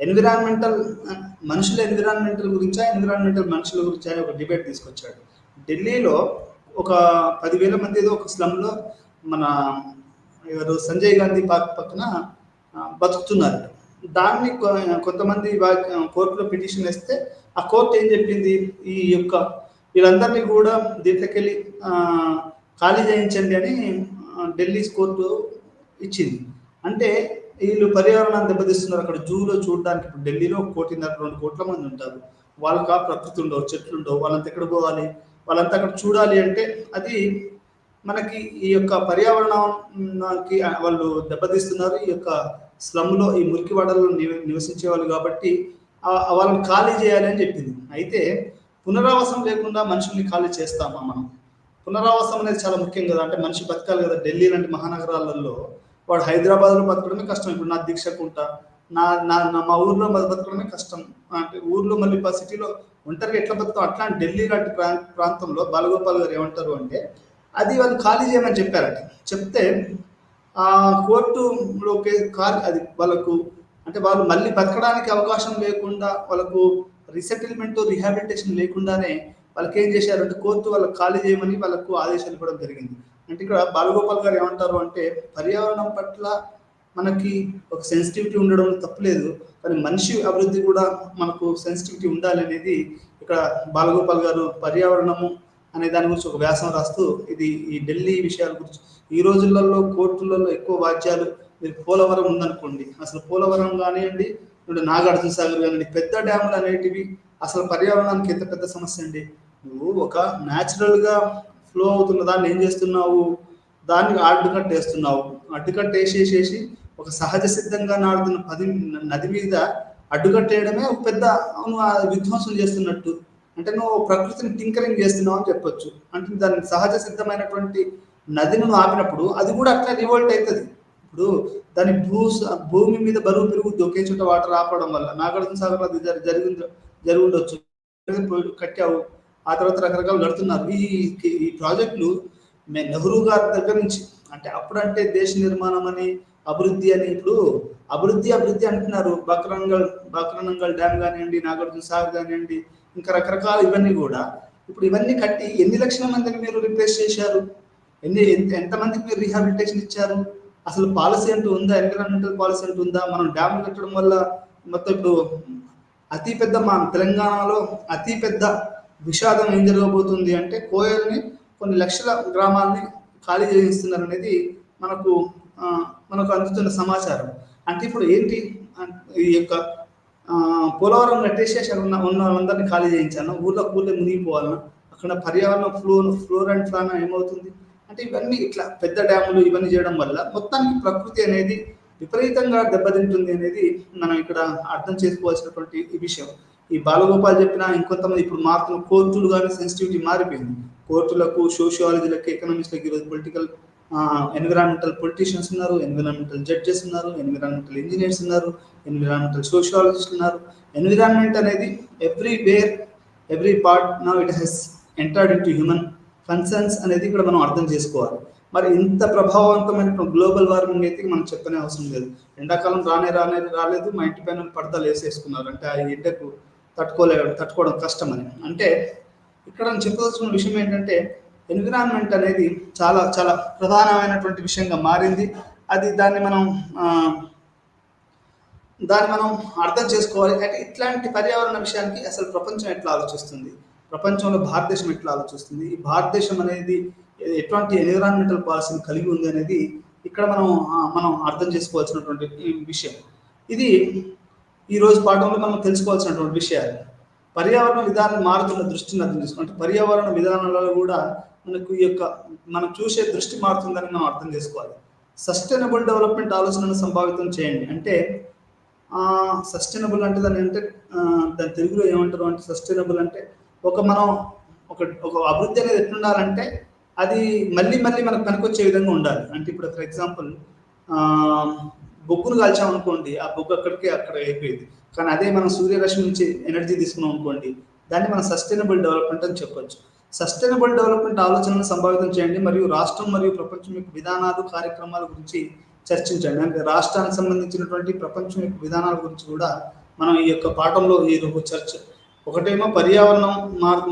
ఎన్విరాన్మెంటల్ మనుషుల ఎన్విరాన్మెంటల్ గురించా, ఎన్విరాన్మెంటల్ మనుషుల గురించా అని ఒక డిబేట్ తీసుకొచ్చాడు. ఢిల్లీలో ఒక 10,000 మంది ఏదో ఒక స్లమ్లో మన ఎవరు సంజయ్ గాంధీ పార్క్ పక్కన బతుకుతున్నారు. దాన్ని కొంతమంది కోర్టులో పిటిషన్ వేస్తే ఆ కోర్టు ఏం చెప్పింది, ఈ యొక్క వీళ్ళందరినీ కూడా దీంట్లోకి వెళ్ళి ఖాళీ చేయించండి అని ఢిల్లీ కోర్టు ఇచ్చింది. అంటే వీళ్ళు పర్యావరణాన్ని దెబ్బతీస్తున్నారు. అక్కడ జూలో చూడడానికి ఇప్పుడు ఢిల్లీలో 1.5-2 కోట్ల మంది ఉంటారు. వాళ్ళకి ఆ ప్రకృతి ఉండవు, చెట్లు ఉండవు, వాళ్ళంతా ఎక్కడ పోవాలి? వాళ్ళంతా అక్కడ చూడాలి అంటే అది మనకి ఈ యొక్క పర్యావరణానికి వాళ్ళు దెబ్బతీస్తున్నారు. ఈ యొక్క స్లమ్లో ఈ మురికి వాడల్లో నివసించే వాళ్ళు కాబట్టి వాళ్ళని ఖాళీ చేయాలి అని చెప్పింది. అయితే పునరావాసం లేకుండా మనుషుల్ని ఖాళీ చేస్తామా మనం? పునరావాసం అనేది చాలా ముఖ్యం కదా. అంటే మనిషి బతకాలి కదా. ఢిల్లీ లాంటి మహానగరాలలో వాడు హైదరాబాద్లో బతకడమే కష్టం. ఇప్పుడు నా దీక్షకుంట మా ఊర్లో బతకడమే కష్టం. అంటే ఊర్లో మళ్ళీ సిటీలో ఒంటరిగా ఎట్లా బతుకుతాం? అట్లాంటి ఢిల్లీ లాంటి ప్రాంతంలో బాలగోపాల్ గారు ఏమంటారు అంటే అది వాళ్ళు ఖాళీ చేయమని చెప్పారట. చెప్తే ఆ కోర్టులోకి అది వాళ్ళకు అంటే వాళ్ళు మళ్ళీ బతకడానికి అవకాశం లేకుండా, వాళ్ళకు రీసెటిల్మెంట్ రిహాబిలిటేషన్ లేకుండానే వాళ్ళకి ఏం చేశారంటే కోర్టు వాళ్ళకి ఖాళీ చేయమని వాళ్ళకు ఆదేశాలు ఇవ్వడం జరిగింది. అంటే ఇక్కడ బాలగోపాల్ గారు ఏమంటారు అంటే పర్యావరణం పట్ల మనకి ఒక సెన్సిటివిటీ ఉండడం తప్పులేదు, కానీ మనిషి అభివృద్ధి కూడా మనకు సెన్సిటివిటీ ఉండాలి అనేది ఇక్కడ బాలగోపాల్ గారు పర్యావరణము అనే దాని గురించి ఒక వ్యాసం రాస్తూ ఇది ఈ ఢిల్లీ విషయాల గురించి. ఈ రోజులలో కోర్టులలో ఎక్కువ వాద్యాలు, మీరు పోలవరం ఉందనుకోండి, అసలు పోలవరం కానివ్వండి, నాగార్జున సాగర్ కానివ్వండి, పెద్ద డ్యాములు అనేటివి అసలు పర్యావరణానికి ఎంత పెద్ద సమస్య అండి. నువ్వు ఒక న్యాచురల్గా ఫ్లో అవుతున్న దాన్ని ఏం చేస్తున్నావు, దాన్ని అడ్డుకట్టేస్తున్నావు. అడ్డుకట్టేసేసేసి ఒక సహజ సిద్ధంగా నాడుతున్న నది మీద అడ్డుకట్టేయడమే ఒక పెద్ద విధ్వంసం చేస్తున్నట్టు. అంటే నువ్వు ప్రకృతిని టింకరింగ్ చేస్తున్నావు అని చెప్పొచ్చు. అంటే దాని సహజ సిద్ధమైనటువంటి నదిని నువ్వు ఆపినప్పుడు అది కూడా అట్లా రివోల్ట్ అవుతుంది. ఇప్పుడు దాని భూమి మీద బరువు పెరుగుద్ది ఒకే చోట వాటర్ ఆపడం వల్ల. నాగార్జున సాగర్ అది జరిగి ఉండొచ్చు. కట్టావు, ఆ తర్వాత రకరకాలు కడుతున్నారు. ఈ ప్రాజెక్టులు నెహ్రూ గారి దగ్గర నుంచి అంటే అప్పుడంటే దేశ నిర్మాణం అని అభివృద్ధి అని, ఇప్పుడు అభివృద్ధి అంటున్నారు. బాక్రానంగల్ డ్యామ్ కానివ్వండి, నాగార్జున సాగర్ కానివ్వండి, ఇంకా రకరకాల ఇవన్నీ కూడా ఇప్పుడు ఇవన్నీ కట్టి ఎన్ని లక్షల మందిని మీరు రిప్లేస్ చేశారు? ఎంతమందికి మీరు రీహాబిలిటేషన్ ఇచ్చారు? అసలు పాలసీ అంటూ ఉందా? ఎన్విరాన్మెంటల్ పాలసీ అంటూ ఉందా? మనం డ్యామ్లు కట్టడం వల్ల మొత్తం ఇప్పుడు అతిపెద్ద మా తెలంగాణలో అతిపెద్ద విషాదం ఏం జరగబోతుంది అంటే కోయల్ని కొన్ని లక్షల గ్రామాలని ఖాళీ చేయిస్తున్నారు అనేది మనకు అందుతున్న సమాచారం. అంటే ఇప్పుడు ఏంటి, ఈ యొక్క పోలవరం కట్టేసి ఉన్న వాళ్ళందరినీ ఖాళీ చేయించాను, ఊళ్ళో మునిగిపోవాలన్నా, అక్కడ పర్యావరణ ఫ్లోర్ అండ్ ఫ్లానా ఏమవుతుంది అంటే ఇవన్నీ ఇట్లా పెద్ద డ్యాములు ఇవన్నీ చేయడం వల్ల మొత్తానికి ప్రకృతి అనేది విపరీతంగా దెబ్బతింటుంది అనేది మనం ఇక్కడ అర్థం చేసుకోవాల్సినటువంటి ఈ విషయం. ఈ బాలగోపాల్ చెప్పిన ఇంకొంతమంది ఇప్పుడు మారుతున్న కోర్టులు కానీ సెన్సిటివిటీ మారిపోయింది. కోర్టులకు, సోషియాలజీలకు, ఎకనామిక్స్లకు ఈరోజు పొలిటికల్ ఎన్విరాన్మెంటల్ పొలిటీషియన్స్ ఉన్నారు, ఎన్విరాన్మెంటల్ జడ్జెస్ ఉన్నారు, ఎన్విరాన్మెంటల్ ఇంజనీర్స్ ఉన్నారు, ఎన్విరాన్మెంటల్ సోషియాలజిస్ట్ ఉన్నారు. ఎన్విరాన్మెంట్ అనేది every part now it has entered in to human concerns అనేది ఇక్కడ మనం అర్థం చేసుకోవాలి. మరి ఇంత ప్రభావవంతమైన గ్లోబల్ వార్మింగ్ అయితే మనం చెప్పనే అవసరం లేదు. ఎండాకాలం రాలేదు, మా ఇంటి పైన పడతలు వేసేసుకున్నారు అంటే ఆ ఎండకు తట్టుకోవడం కష్టం అని. అంటే ఇక్కడ చెప్పదలుచుకున్న విషయం ఏంటంటే ఎన్విరాన్మెంట్ అనేది చాలా చాలా ప్రధానమైనటువంటి విషయంగా మారింది. అది ఆ, దాన్ని మనం అర్థం చేసుకోవాలి. అంటే ఇట్లాంటి పర్యావరణ విషయానికి అసలు ప్రపంచం ఎట్లా ఆలోచిస్తుంది, ప్రపంచంలో భారతదేశం ఎట్లా ఆలోచిస్తుంది, ఈ భారతదేశం అనేది ఎట్లాంటి ఎన్విరాన్మెంటల్ పాలసీని కలిగి ఉంది అనేది ఇక్కడ మనం అర్థం చేసుకోవాల్సినటువంటి ఈ విషయం. ఇది ఈ రోజు పాఠంలో మనం తెలుసుకోవాల్సినటువంటి విషయాలు. పర్యావరణ విధానం మారుతున్న దృష్టిని అర్థం చేసుకుంటే పర్యావరణ విధానాలలో కూడా మనకు ఈ యొక్క మనం చూసే దృష్టి మారుతుందని మనం అర్థం చేసుకోవాలి. సస్టైనబుల్ డెవలప్మెంట్ ఆలోచనను సంభావితం చేయండి అంటే సస్టైనబుల్ అంటే దాని తెలుగులో ఏమంటారు అంటే సస్టైనబుల్ అంటే మనం ఒక ఒక అభివృద్ధి అనేది ఎట్లుండాలంటే అది మళ్ళీ మళ్ళీ మనకు పనికొచ్చే విధంగా ఉండాలి. అంటే ఇప్పుడు ఫర్ ఎగ్జాంపుల్ బొగ్గును కాల్చామనుకోండి, ఆ బొగ్గు అక్కడ అయిపోయింది. కానీ అదే మనం సూర్యరశ్మి నుంచి ఎనర్జీ తీసుకున్నాం అనుకోండి, దాన్ని మనం సస్టైనబుల్ డెవలప్మెంట్ అని చెప్పొచ్చు. సస్టైనబుల్ డెవలప్మెంట్ ఆలోచనలను సంభావితం చేయండి మరియు రాష్ట్రం మరియు ప్రపంచం యొక్క విధానాలు కార్యక్రమాల గురించి చర్చించండి. అంటే రాష్ట్రానికి సంబంధించినటువంటి ప్రపంచం యొక్క విధానాల గురించి కూడా మనం ఈ యొక్క పాఠంలో ఈ చర్చ. ఒకటేమో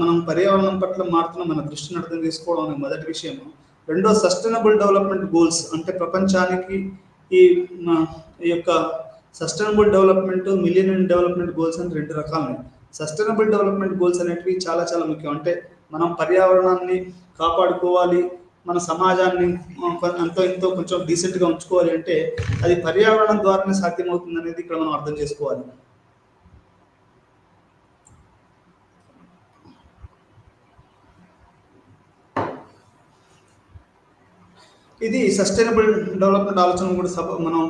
మనం పర్యావరణం పట్ల మారుతున్న మన దృష్టిని అర్థం చేసుకోవడం అనే మొదటి విషయం. రెండో సస్టైనబుల్ డెవలప్మెంట్ గోల్స్ అంటే ప్రపంచానికి ఈ యొక్క sustainable development, million development goals అని రెండు రకాలు. సస్టైనబుల్ డెవలప్మెంట్ గోల్స్ అనేటివి చాలా చాలా ముఖ్యం. అంటే మనం పర్యావరణాన్ని కాపాడుకోవాలి, మన సమాజాన్ని అంతో ఇంతో కొంచెం డీసెంట్గా ఉంచుకోవాలి అంటే అది పర్యావరణం ద్వారానే సాధ్యమవుతుంది అనేది ఇక్కడ మనం అర్థం చేసుకోవాలి. ఇది సస్టైనబుల్ డెవలప్మెంట్ ఆలోచన కూడా మనం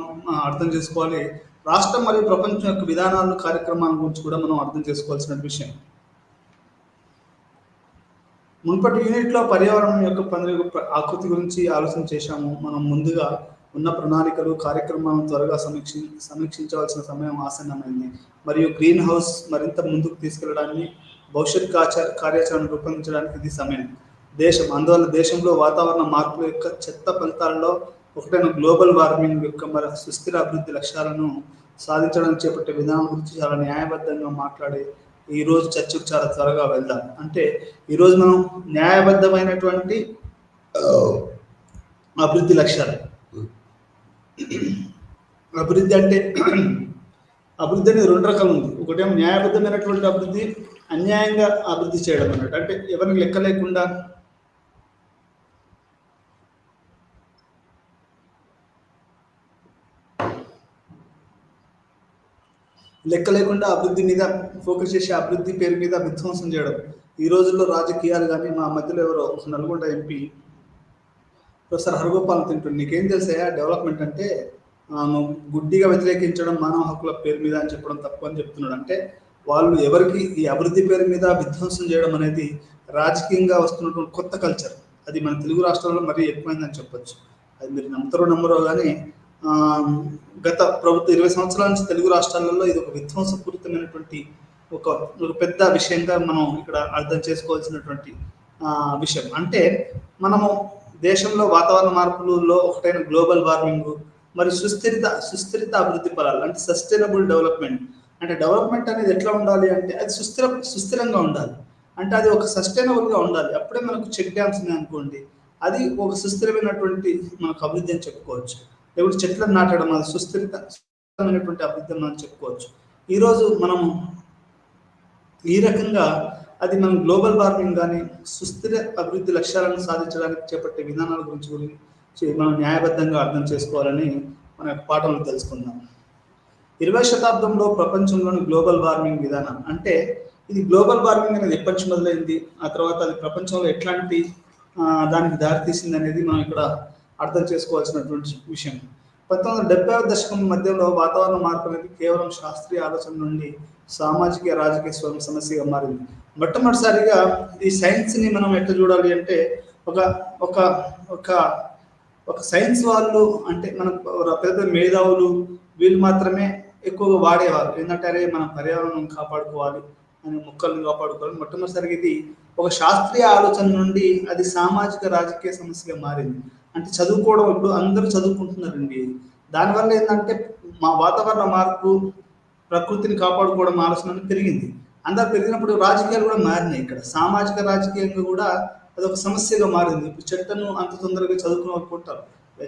అర్థం చేసుకోవాలి. రాష్ట్రం మరియు ప్రపంచం యొక్క విధానాలు కార్యక్రమాల గురించి కూడా మనం అర్థం చేసుకోవాల్సిన విషయం. మునుపటి యూనిట్లో పర్యావరణం యొక్క ఆకృతి గురించి ఆలోచన చేశాము. మనం ముందుగా ఉన్న ప్రణాళికలు కార్యక్రమాలను త్వరగా సమీక్షించవలసిన సమయం ఆసన్నమైంది మరియు గ్రీన్ హౌస్ మరింత ముందుకు తీసుకెళ్లడాన్ని భవిష్యత్ కార్యాచరణ రూపొందించడానికి ఇది సమయం. అందువల్ల దేశంలో వాతావరణ మార్పుల యొక్క చెత్త ఫలితాలలో ఒకటైన గ్లోబల్ వార్మింగ్ యొక్క సుస్థిర అభివృద్ధి లక్ష్యాలను సాధించడానికి చేపట్టే విధానం గురించి చాలా న్యాయబద్ధంగా మాట్లాడే ఈరోజు చర్చకు చాలా త్వరగా వెళ్దాం. అంటే ఈరోజు మనం న్యాయబద్ధమైనటువంటి అభివృద్ధి లక్ష్యాలు. అభివృద్ధి అంటే అభివృద్ధి అనేది రెండు రకాలు ఉంది. ఒకటేమో న్యాయబద్ధమైనటువంటి అభివృద్ధి, అన్యాయంగా అభివృద్ధి చేయడం అన్నట్టు. అంటే ఎవరికి లెక్క లేకుండా అభివృద్ధి మీద ఫోకస్ చేసి అభివృద్ధి పేరు మీద విధ్వంసం చేయడం. ఈ రోజుల్లో రాజకీయాలు కానీ మా మధ్యలో ఎవరో నల్గొండ ఎంపీ ప్రొఫెసర్ హరగోపాల్ తింటుంది, నీకేం తెలుసా డెవలప్మెంట్ అంటే నువ్వు గుడ్డిగా వ్యతిరేకించడం మానవ హక్కుల పేరు మీద అని చెప్పడం తప్పు అని చెప్తున్నాడు. అంటే వాళ్ళు ఎవరికి ఈ అభివృద్ధి పేరు మీద విధ్వంసం చేయడం అనేది రాజకీయంగా వస్తున్నటువంటి కొత్త కల్చర్. అది మన తెలుగు రాష్ట్రాల్లో మరీ ఎక్కువైందని చెప్పొచ్చు. అది మీరు నమ్మరో కానీ గత ప్రభుత్వ 20 సంవత్సరాల నుంచి తెలుగు రాష్ట్రాలలో ఇది ఒక విధ్వంసపూరితమైనటువంటి ఒక పెద్ద విషయంగా మనం ఇక్కడ అర్థం చేసుకోవాల్సినటువంటి విషయం. అంటే మనము దేశంలో వాతావరణ మార్పులలో ఒకటైన గ్లోబల్ వార్మింగ్ మరియు సుస్థిరత అభివృద్ధి ఫలాలు అంటే సస్టైనబుల్ డెవలప్మెంట్. అంటే డెవలప్మెంట్ అనేది ఎట్లా ఉండాలి అంటే అది సుస్థిరంగా ఉండాలి. అంటే అది ఒక సస్టైనబుల్గా ఉండాలి. అప్పుడే మనకు చెక్ డ్యామ్స్ ఉన్నాయి అనుకోండి, అది ఒక సుస్థిరమైనటువంటి మనకు అభివృద్ధి అని చెప్పుకోవచ్చు. లేకపోతే చెట్లను నాటడం అది సుస్థిరమైనటువంటి అభివృద్ధి మనం చెప్పుకోవచ్చు. ఈరోజు మనము ఈ రకంగా అది మనం గ్లోబల్ వార్మింగ్ కానీ సుస్థిర అభివృద్ధి లక్ష్యాలను సాధించడానికి చేపట్టే విధానాల గురించి మనం న్యాయబద్ధంగా అర్థం చేసుకోవాలని మన పాఠంలో తెలుసుకుందాం. 20వ శతాబ్దంలో ప్రపంచంలోని గ్లోబల్ వార్మింగ్ విధానం అంటే ఇది గ్లోబల్ వార్మింగ్ అనేది ఎప్పటి నుంచి మొదలైంది, ఆ తర్వాత అది ప్రపంచంలో ఎట్లాంటి దానికి దారితీసింది అనేది మనం ఇక్కడ అర్థం చేసుకోవాల్సినటువంటి విషయం. 1970వ దశకం మధ్యలో వాతావరణ మార్పు అనేది కేవలం శాస్త్రీయ ఆలోచన నుండి సామాజిక రాజకీయ సమస్యగా మారింది. మొట్టమొదటిసారిగా ఈ సైన్స్ని మనం ఎట్లా చూడాలి అంటే ఒక ఒక ఒక ఒక సైన్స్ వాళ్ళు అంటే మన పెద్ద మేధావులు వీళ్ళు మాత్రమే ఎక్కువగా వాడేవారు. ఏంటంటే అరే మనం పర్యావరణం కాపాడుకోవాలి అని, మొక్కలను కాపాడుకోవాలి. మొట్టమొదటిసారిగా ఇది ఒక శాస్త్రీయ ఆలోచన నుండి అది సామాజిక రాజకీయ సమస్యగా మారింది. అంటే చదువుకోవడం ఇప్పుడు అందరూ చదువుకుంటున్నారండి. దానివల్ల ఏంటంటే మా వాతావరణ మార్పు, ప్రకృతిని కాపాడుకోవడం ఆలోచన పెరిగింది. అందరు పెరిగినప్పుడు రాజకీయాలు కూడా మారినాయి. ఇక్కడ సామాజిక రాజకీయంగా కూడా అదొక సమస్యగా మారింది. ఇప్పుడు చట్టను అంత తొందరగా చదువుకున్న వాళ్ళు కొట్టారు.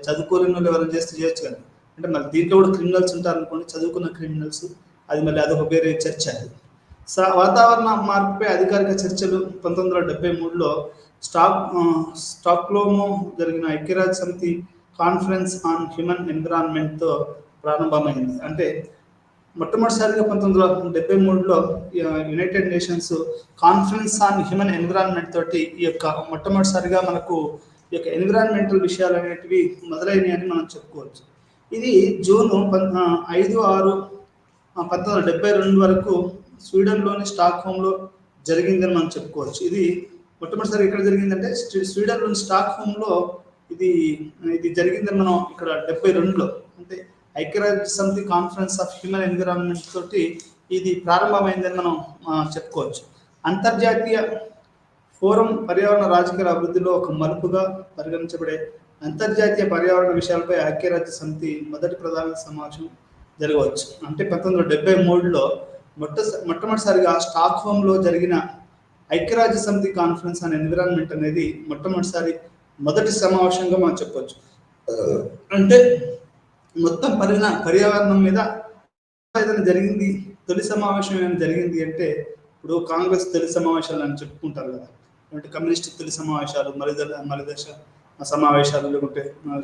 చదువుకోలేని వాళ్ళు ఎవరైనా చేస్తే చేయొచ్చు కానీ. అంటే మరి దీంట్లో కూడా క్రిమినల్స్ ఉంటారనుకోండి, చదువుకున్న క్రిమినల్స్. అది మళ్ళీ అదొక వేరే చర్చ అది. వాతావరణ మార్పుపై అధికారిక చర్చలు 1973లో స్టాక్హోమ్లో జరిగిన ఐక్యరాజ్య సమితి కాన్ఫరెన్స్ ఆన్ హ్యూమన్ ఎన్విరాన్మెంట్తో ప్రారంభమైంది. అంటే మొట్టమొదటిసారిగా 1973లో United Nations conference on human environment తోటి ఈ యొక్క మొట్టమొదటిసారిగా మనకు ఈ యొక్క ఎన్విరాన్మెంటల్ విషయాలు అనేటివి మొదలైనవి అని మనం చెప్పుకోవచ్చు. ఇది జూన్ 5-6-1972 వరకు స్వీడన్లోని స్టాక్హోమ్లో జరిగిందని మనం చెప్పుకోవచ్చు. ఇది మొట్టమొదటిసారి ఎక్కడ జరిగిందంటే స్వీడన్లోని స్టాక్హోమ్లో ఇది ఇది జరిగిందని మనం ఇక్కడ 72లో అంటే ఐక్యరాజ్య సమితి కాన్ఫరెన్స్ ఆఫ్ హ్యూమన్ ఎన్విరాన్మెంట్ తోటి ఇది ప్రారంభమైందని మనం చెప్పుకోవచ్చు. అంతర్జాతీయ ఫోరం పర్యావరణ రాజకీయ అభివృద్ధిలో ఒక మలుపుగా పరిగణించబడే అంతర్జాతీయ పర్యావరణ విషయాలపై ఐక్యరాజ్య సమితి మొదటి ప్రధాన సమావేశం జరగవచ్చు. అంటే 1973లో మొట్టమొదటిసారిగా స్టాక్హోమ్లో జరిగిన ఐక్యరాజ్య సమితి కాన్ఫరెన్స్ ఆన్ ఎన్విరాన్మెంట్ అనేది మొదటి సమావేశంగా మనం చెప్పవచ్చు. అంటే మొత్తం పర్యావరణం మీద ఏదైనా జరిగింది, తొలి సమావేశం ఏమైనా జరిగింది అంటే ఇప్పుడు కాంగ్రెస్ తొలి సమావేశాలు అని చెప్పుకుంటారు కదా, అంటే కమ్యూనిస్ట్ తొలి సమావేశాలు, మలిదశ సమావేశాలు, లేకుంటే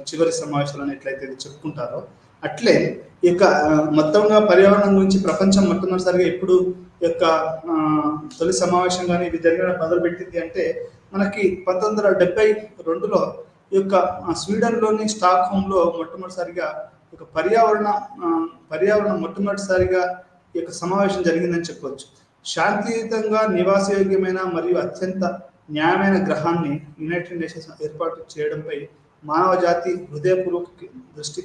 చివరి సమావేశాలు అని ఎట్లయితే చెప్పుకుంటారో అట్లే ఈ యొక్క మొత్తంగా పర్యావరణం గురించి ప్రపంచం మొట్టమొదటిసారిగా ఎప్పుడు యొక్క తొలి సమావేశంగానే ఇది జరిగిన మొదలుపెట్టింది అంటే మనకి 1972లో ఈ యొక్క స్వీడన్లోని స్టాక్హోమ్లో మొట్టమొదటిసారిగా ఒక పర్యావరణం మొట్టమొదటిసారిగా ఈ యొక్క సమావేశం జరిగిందని చెప్పవచ్చు. శాంతియుతంగా నివాసయోగ్యమైన మరియు అత్యంత న్యాయమైన గ్రహాన్ని యునైటెడ్ నేషన్స్ ఏర్పాటు చేయడంపై మానవ జాతి హృదయపూర్వక దృష్టి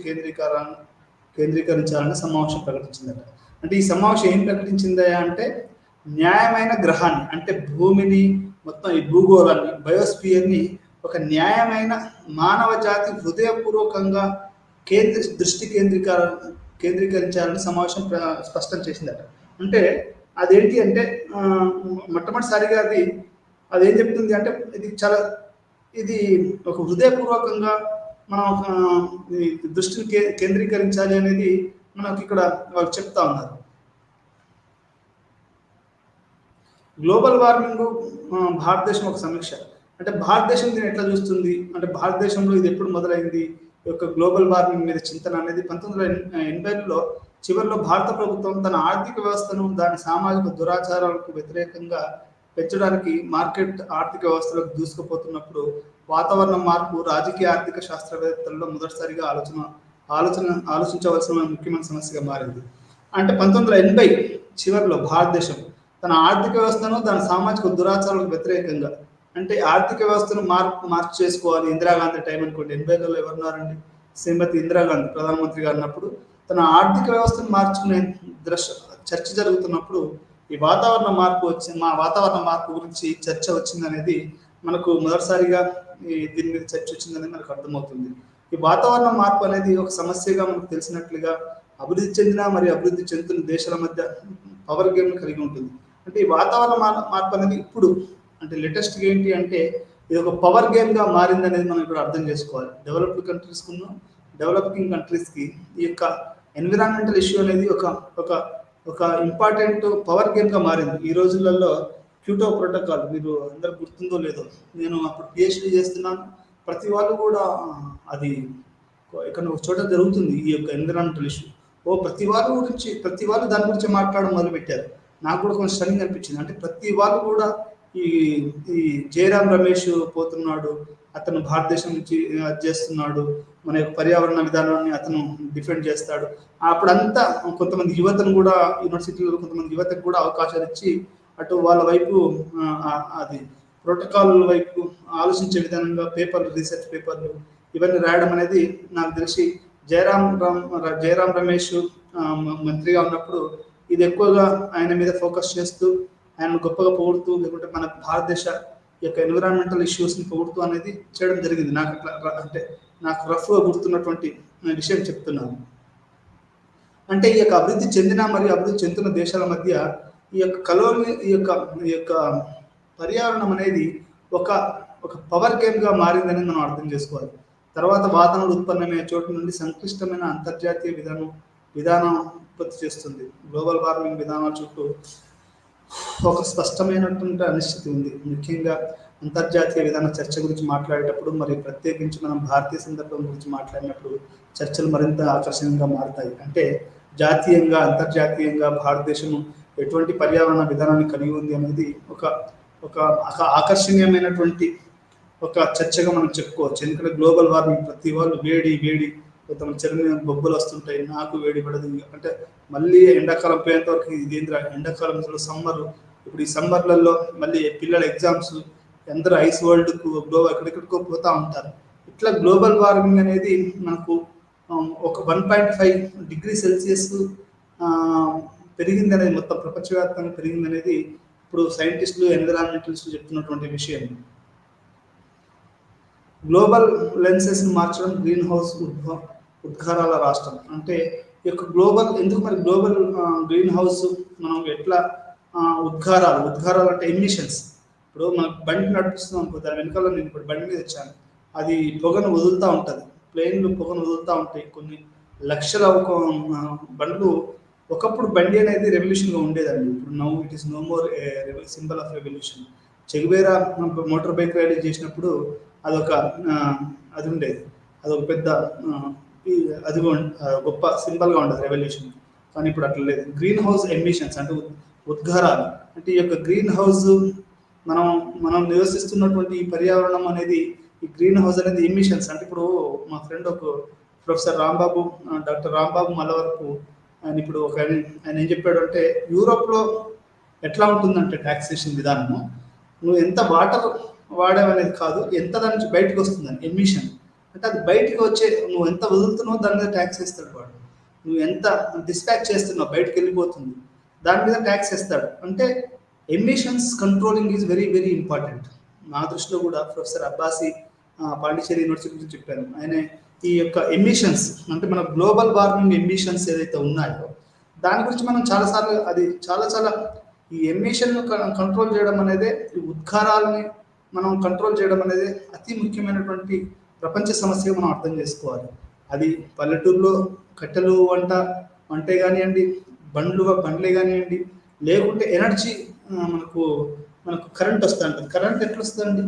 కేంద్రీకరించాలని సమావేశం ప్రకటించిందట. అంటే ఈ సమావేశం ఏం ప్రకటించిందా అంటే న్యాయమైన గ్రహాన్ని, అంటే భూమిని, మొత్తం ఈ భూగోళాన్ని, బయోస్పియర్ని ఒక న్యాయమైన మానవ జాతి హృదయపూర్వకంగా దృష్టి కేంద్రీకరించాలని సమావేశం స్పష్టం చేసిందట. అంటే అదేంటి అంటే మొట్టమొదటిసారిగా అదేం చెప్తుంది అంటే ఇది ఒక హృదయపూర్వకంగా మనం దృష్టిని కేంద్రీకరించాలి అనేది మనకి ఇక్కడ వాళ్ళు చెప్తా ఉన్నారు. గ్లోబల్ వార్మింగ్ భారతదేశం ఒక సమీక్ష. అంటే భారతదేశం దీన్ని ఎట్లా చూస్తుంది అంటే భారతదేశంలో ఇది ఎప్పుడు మొదలైంది ఈ యొక్క గ్లోబల్ వార్మింగ్ మీద చింతన అనేది 1980లో చివరిలో భారత ప్రభుత్వం తన ఆర్థిక వ్యవస్థను దాని సామాజిక దురాచారాలకు వ్యతిరేకంగా పెంచడానికి మార్కెట్ ఆర్థిక వ్యవస్థలకు దూసుకుపోతున్నప్పుడు వాతావరణ మార్పు రాజకీయ ఆర్థిక శాస్త్రవేత్తల్లో మొదటిసారిగా ఆలోచించవలసిన ముఖ్యమైన సమస్యగా మారింది. అంటే 1980 చివరిలో భారతదేశం తన ఆర్థిక వ్యవస్థను దాని సామాజిక దురాచారాలకు వ్యతిరేకంగా, అంటే ఆర్థిక వ్యవస్థను మార్పు చేసుకోవాలి. ఇందిరాగాంధీ టైం అనుకోండి, 80లలో ఎవరున్నారండి, శ్రీమతి ఇందిరాగాంధీ ప్రధానమంత్రిగా ఉన్నప్పుడు తన ఆర్థిక వ్యవస్థను మార్చుకునే చర్చ జరుగుతున్నప్పుడు ఈ వాతావరణ మార్పు గురించి చర్చ వచ్చిందనేది మనకు మొదటిసారిగా దీని మీద చర్చ వచ్చిందనేది మనకు అర్థమవుతుంది. ఈ వాతావరణ మార్పు అనేది ఒక సమస్యగా మనకు తెలిసినట్లుగా అభివృద్ధి చెందిన మరియు అభివృద్ధి చెందుతున్న దేశాల మధ్య పవర్ గేమ్ కలిగి ఉంటుంది. అంటే ఈ వాతావరణ మార్పు అనేది ఇప్పుడు అంటే లేటెస్ట్గా ఏంటి అంటే ఇది ఒక పవర్ గేమ్గా మారింది అనేది మనం ఇప్పుడు అర్థం చేసుకోవాలి. డెవలపింగ్ కంట్రీస్కి ఈ యొక్క ఎన్విరాన్మెంటల్ ఇష్యూ అనేది ఒక ఇంపార్టెంట్ పవర్ గేమ్గా మారింది. ఈ రోజులలో క్యూటో ప్రోటోకాల్ మీరు అందరు గుర్తుందో లేదో, నేను అప్పుడు పిహెచ్డి చేస్తున్నాను. ప్రతి వాళ్ళు కూడా అది ఇక్కడ ఒక చోట జరుగుతుంది ఈ యొక్క ఎన్విరాన్మెంటల్ ఇష్యూ. ప్రతి వాళ్ళు దాని గురించి మాట్లాడడం మొదలుపెట్టారు. నాకు కూడా కొంచెం స్టన్నింగ్ అనిపించింది. అంటే ప్రతి వాళ్ళు కూడా ఈ జయరాం రమేష్ పోతున్నాడు, అతను భారతదేశం నుంచి చేస్తున్నాడు, మన యొక్క పర్యావరణ విధానాన్ని అతను డిఫెండ్ చేస్తాడు. అప్పుడంతా కొంతమంది యువతను కూడా యూనివర్సిటీలో కొంతమంది యువతకు కూడా అవకాశాలు ఇచ్చి అటు వాళ్ళ వైపు అది ప్రోటోకాల్ వైపు ఆలోచించే విధానంగా రీసెర్చ్ పేపర్లు ఇవన్నీ రాయడం అనేది నాకు తెలిసి జయరాం రమేష్ మంత్రిగా ఉన్నప్పుడు ఇది ఎక్కువగా ఆయన మీద ఫోకస్ చేస్తూ ఆయన గొప్పగా పొగుడుతూ, లేకుంటే మన భారతదేశ యొక్క ఎన్విరాన్మెంటల్ ఇష్యూస్ని పొగుడుతూ అనేది చేయడం జరిగింది. నాకు రఫ్గా గుర్తున్నటువంటి విషయం చెప్తున్నాను. అంటే ఈ యొక్క అభివృద్ధి చెందిన మరియు అభివృద్ధి చెందుతున్న దేశాల మధ్య ఈ యొక్క పర్యావరణం అనేది ఒక పవర్ గేమ్గా మారిందని మనం అర్థం చేసుకోవాలి. తర్వాత వాతావరణ ఉత్పన్నమయ్యే చోటు నుండి సంక్లిష్టమైన అంతర్జాతీయ విధానం ఉత్పత్తి చేస్తుంది. గ్లోబల్ వార్మింగ్ విధానాల చుట్టూ ఒక స్పష్టమైనటువంటి అనిశ్చితి ఉంది. ముఖ్యంగా అంతర్జాతీయ విధాన చర్చ గురించి మాట్లాడేటప్పుడు, మరి ప్రత్యేకించి మనం భారతీయ సందర్భం గురించి మాట్లాడినప్పుడు చర్చలు మరింత ఆకర్షణీయంగా మారుతాయి. అంటే జాతీయంగా, అంతర్జాతీయంగా భారతదేశం ఎటువంటి పర్యావరణ విధానాన్ని కలిగి ఉంది అనేది ఒక ఒక ఆకర్షణీయమైనటువంటి ఒక చర్చగా మనం చెప్పుకోవచ్చు. ఎందుకంటే గ్లోబల్ వార్మింగ్ ప్రతి వాళ్ళు వేడి వేడి, కొంతమంది చర్మ బొబ్బలు వస్తుంటాయి, నాకు వేడి పడదు అంటే మళ్ళీ ఎండాకాలం పోయేంత వరకు ఇది ఎండాకాలంలో సమ్మర్, ఇప్పుడు ఈ సమ్మర్లలో మళ్ళీ పిల్లల ఎగ్జామ్స్, అందరూ ఐస్ వరల్డ్కు ఎక్కడెక్కడికో పోతూ ఉంటారు. ఇట్లా గ్లోబల్ వార్మింగ్ అనేది మనకు ఒక 1.5 డిగ్రీ సెల్సియస్ పెరిగింది అనేది, మొత్తం ప్రపంచవ్యాప్తంగా పెరిగింది అనేది ఇప్పుడు సైంటిస్టులు, ఎన్విరాన్మెంటలిస్టులు చెప్తున్నటువంటి విషయం. గ్లోబల్ లెన్సెస్ని మార్చడం గ్రీన్ హౌస్ ఉద్గారాల రాష్ట్రం. అంటే ఈ యొక్క గ్లోబల్ ఎందుకు మరి గ్లోబల్ గ్రీన్ హౌస్ మనం ఎట్లా ఉద్గారాలు అంటే ఎమిషన్స్. ఇప్పుడు మనకు బండి నడిపిస్తున్నాం అనుకో, దాని వెనకాల నేను ఇప్పుడు బండి మీద వచ్చాను, అది పొగను వదులుతూ ఉంటుంది, ప్లేన్లు పొగను వదులుతూ ఉంటాయి. కొన్ని లక్షల బండ్లు. ఒకప్పుడు బండి అనేది రెవల్యూషన్గా ఉండేదండి. ఇప్పుడు now it is no more symbol of revolution. Che Guevara motor bike ride చేసినప్పుడు అదొక అది ఉండేది, అదొక పెద్ద అది గొప్ప సింబల్గా ఉండదు రెవల్యూషన్. కానీ ఇప్పుడు అట్లా లేదు. గ్రీన్ హౌస్ ఎమిషన్స్ అంటే ఉద్గారాలు. అంటే ఈ యొక్క గ్రీన్ హౌస్ మనం నివసిస్తున్నటువంటి ఈ పర్యావరణం అనేది, ఈ గ్రీన్ హౌస్ అనేది ఎమిషన్స్. అంటే ఇప్పుడు మా ఫ్రెండ్ ఒక ప్రొఫెసర్ రాంబాబు, డాక్టర్ రాంబాబు మల్లవరపు, ఆయన ఇప్పుడు ఆయన ఏం చెప్పాడు అంటే, యూరోప్లో ఎట్లా ఉంటుందంటే ట్యాక్సేషన్ విధానము, నువ్వు ఎంత వాటర్ వాడేవనేది కాదు, ఎంత దాని నుంచి బయటకు వస్తుందని ఎమిషన్. అంటే అది బయటకు వచ్చే, నువ్వు ఎంత వదులుతున్నావు దాని మీద ట్యాక్స్ వేస్తాడు వాడు. నువ్వు ఎంత డిస్పాచ్ చేస్తున్నావు బయటకు వెళ్ళిపోతుంది, దాని మీద ట్యాక్స్ వేస్తాడు. అంటే emissions controlling is very very important. నా దృష్టిలో కూడా ప్రొఫెసర్ అబ్బాసి పాండిచేరి యూనివర్సిటీ గురించి చెప్పాను. ఆయన ఈ యొక్క ఎమిషన్స్ అంటే మన గ్లోబల్ వార్మింగ్ ఎమిషన్స్ ఏదైతే ఉన్నాయో దాని గురించి మనం చాలాసార్లు అది చాలా ఈ ఎమిషన్ను కంట్రోల్ చేయడం అనేది, ఈ ఉద్గారాలని మనం కంట్రోల్ చేయడం అనేది అతి ముఖ్యమైనటువంటి ప్రపంచ సమస్యగా మనం అర్థం చేసుకోవాలి. అది పల్లెటూరులో కట్టెలు వంటే కానివ్వండి, బండ్లే కానివ్వండి, లేకుంటే ఎనర్జీ మనకు కరెంట్ వస్తూ ఉంటుంది. కరెంట్ ఎట్లా వస్తుందండి?